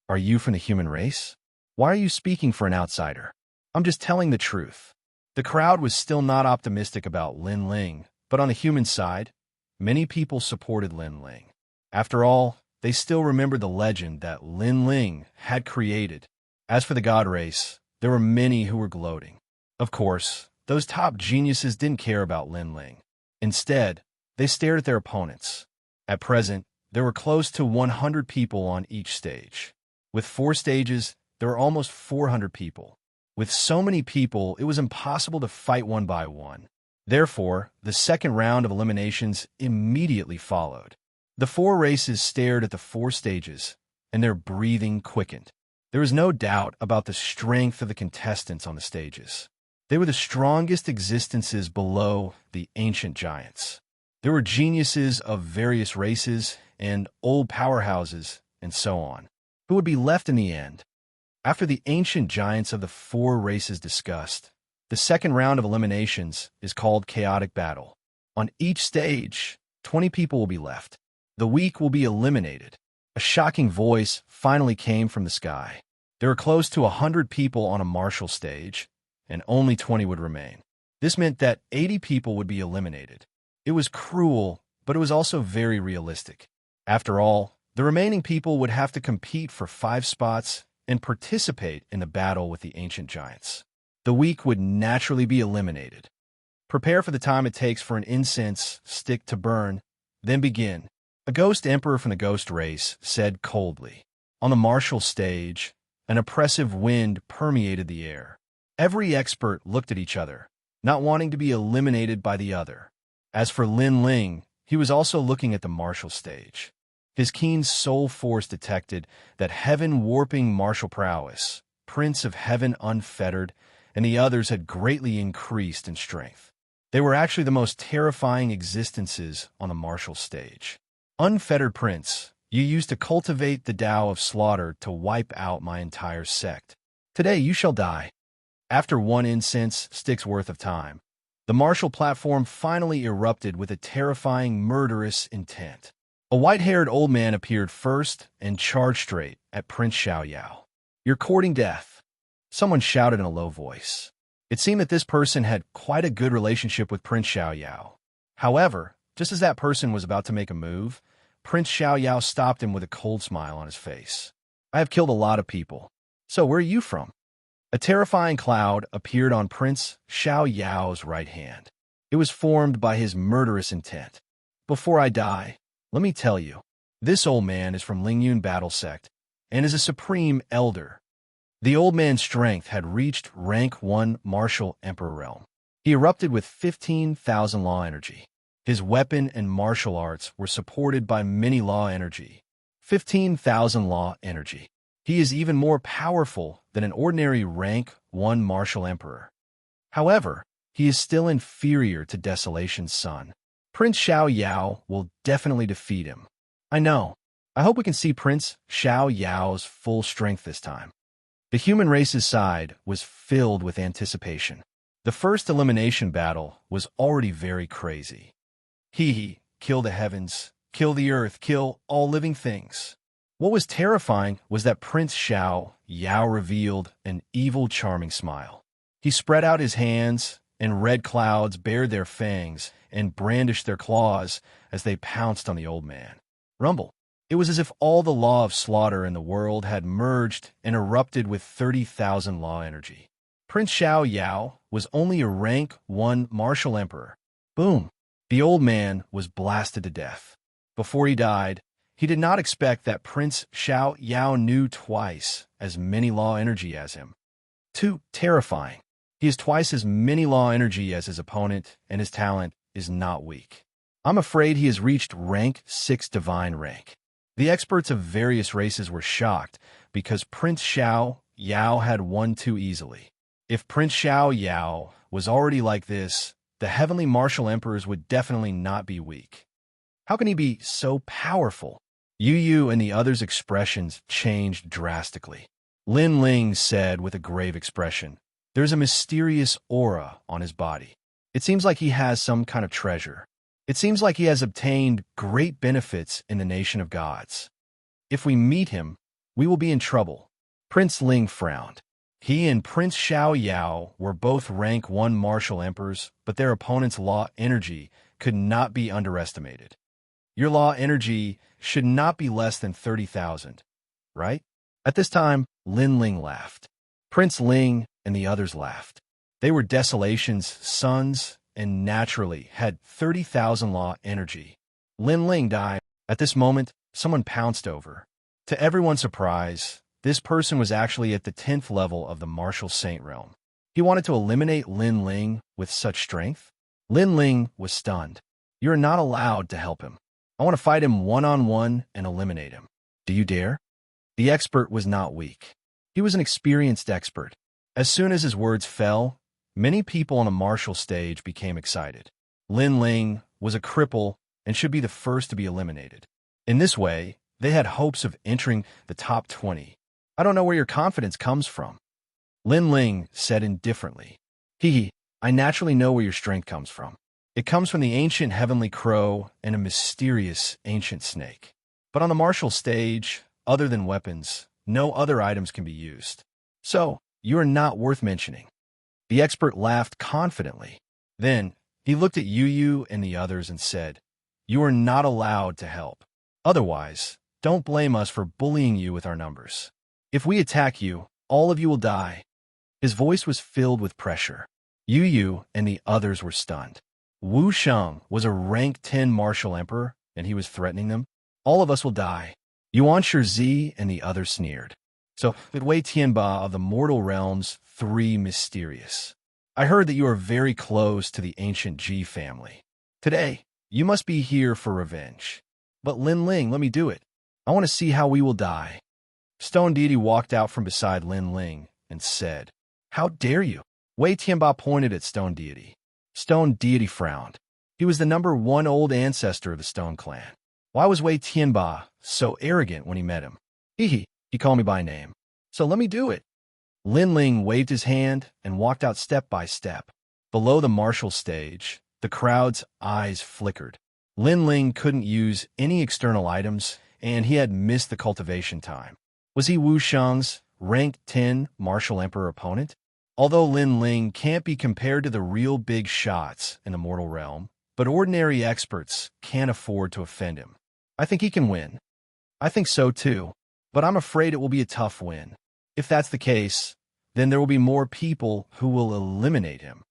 Are you from the human race? Why are you speaking for an outsider? I'm just telling the truth. The crowd was still not optimistic about Lin Ling, but on the human side, many people supported Lin Ling. After all, they still remembered the legend that Lin Ling had created. As for the God race, there were many who were gloating. Of course, those top geniuses didn't care about Lin Ling. Instead, they stared at their opponents. At present, there were close to 100 people on each stage. With 4 stages, there were almost 400 people. With so many people, it was impossible to fight one by one. Therefore, the second round of eliminations immediately followed. The four races stared at the four stages, and their breathing quickened. There was no doubt about the strength of the contestants on the stages. They were the strongest existences below the ancient giants. There were geniuses of various races and old powerhouses and so on, who would be left in the end. After the ancient giants of the four races discussed, the second round of eliminations is called chaotic battle. On each stage, 20 people will be left. The weak will be eliminated. A shocking voice finally came from the sky. There were close to 100 people on a martial stage, and only 20 would remain. This meant that 80 people would be eliminated. It was cruel, but it was also very realistic. After all, the remaining people would have to compete for 5 spots and participate in the battle with the ancient giants. The weak would naturally be eliminated. Prepare for the time it takes for an incense stick to burn, then begin. A ghost emperor from the ghost race said coldly. On the martial stage, an oppressive wind permeated the air. Every expert looked at each other, not wanting to be eliminated by the other. As for Lin Ling, he was also looking at the martial stage. His keen soul force detected that heaven-warping martial prowess, Prince of Heaven Unfettered, and the others had greatly increased in strength. They were actually the most terrifying existences on the martial stage. Unfettered Prince, you used to cultivate the Tao of slaughter to wipe out my entire sect. Today you shall die. After one incense stick's worth of time, the martial platform finally erupted with a terrifying, murderous intent. A white-haired old man appeared first and charged straight at Prince Xiaoyao. You're courting death, someone shouted in a low voice. It seemed that this person had quite a good relationship with Prince Xiaoyao. However, just as that person was about to make a move, Prince Xiaoyao stopped him with a cold smile on his face. I have killed a lot of people. So where are you from? A terrifying cloud appeared on Prince Xiaoyao's right hand. It was formed by his murderous intent. Before I die, let me tell you, this old man is from Lingyun Battle Sect and is a supreme elder. The old man's strength had reached rank 1 martial emperor realm. He erupted with 15,000 law energy. His weapon and martial arts were supported by many law energy. 15,000 law energy. He is even more powerful than an ordinary rank 1 martial emperor. However, he is still inferior to Desolation's son. Prince Xiaoyao will definitely defeat him. I know. I hope we can see Prince Xiaoyao's full strength this time. The human race's side was filled with anticipation. The first elimination battle was already very crazy. Kill the heavens, kill the earth, kill all living things. What was terrifying was that Prince Xiaoyao revealed an evil, charming smile. He spread out his hands, and red clouds bared their fangs and brandished their claws as they pounced on the old man. Rumble. It was as if all the law of slaughter in the world had merged and erupted with 30,000 law energy. Prince Xiaoyao was only a rank 1 martial emperor. Boom. The old man was blasted to death. Before he died, he did not expect that Prince Xiaoyao knew twice as many law energy as him. Too terrifying. He has twice as many law energy as his opponent, and his talent is not weak. I'm afraid he has reached rank 6 divine rank. The experts of various races were shocked because Prince Xiaoyao had won too easily. If Prince Xiaoyao was already like this, the heavenly martial emperors would definitely not be weak. How can he be so powerful? Yu and the others' expressions changed drastically. Lin Ling said with a grave expression, "There's a mysterious aura on his body. It seems like he has some kind of treasure. It seems like he has obtained great benefits in the nation of gods. If we meet him, we will be in trouble." Prince Ling frowned. He and Prince Xiaoyao were both rank 1 martial emperors, but their opponent's law energy could not be underestimated. Your law energy should not be less than 30,000, right? At this time, Lin Ling laughed. Prince Ling and the others laughed. They were Desolation's sons and naturally had 30,000 law energy. Lin Ling died. At this moment, someone pounced over. To everyone's surprise, this person was actually at the 10th level of the martial saint realm. He wanted to eliminate Lin Ling with such strength. Lin Ling was stunned. "You're not allowed to help him. I want to fight him one-on-one and eliminate him. Do you dare?" The expert was not weak. He was an experienced expert. As soon as his words fell, many people on the martial stage became excited. Lin Ling was a cripple and should be the first to be eliminated. In this way, they had hopes of entering the top 20. "I don't know where your confidence comes from," Lin Ling said indifferently. "Hee, I naturally know where your strength comes from. It comes from the ancient heavenly crow and a mysterious ancient snake. But on the martial stage, other than weapons, no other items can be used. So, you are not worth mentioning." The expert laughed confidently. Then, he looked at Yu and the others and said, "You are not allowed to help. Otherwise, don't blame us for bullying you with our numbers. If we attack you, all of you will die." His voice was filled with pressure. Yu and the others were stunned. Wuxia was a rank 10 martial emperor, and he was threatening them. "All of us will die." Yuan Shizi and the others sneered. "So, did Wei Tianba of the mortal realms 3 mysterious? I heard that you are very close to the ancient Ji family. Today, you must be here for revenge. But Lin Ling, let me do it. I want to see how we will die." Stone Deity walked out from beside Lin Ling and said, "How dare you?" Wei Tianba pointed at Stone Deity. Stone Deity frowned. He was the #1 old ancestor of the Stone Clan. Why was Wei Tianba so arrogant when he met him? He called me by name. So let me do it. Lin Ling waved his hand and walked out step by step. Below the martial stage, the crowd's eyes flickered. Lin Ling couldn't use any external items, and he had missed the cultivation time. Was he Wuxia's rank 10 martial emperor opponent? Although Lin Ling can't be compared to the real big shots in the mortal realm, but ordinary experts can't afford to offend him. I think he can win. I think so too, but I'm afraid it will be a tough win. If that's the case, then there will be more people who will eliminate him.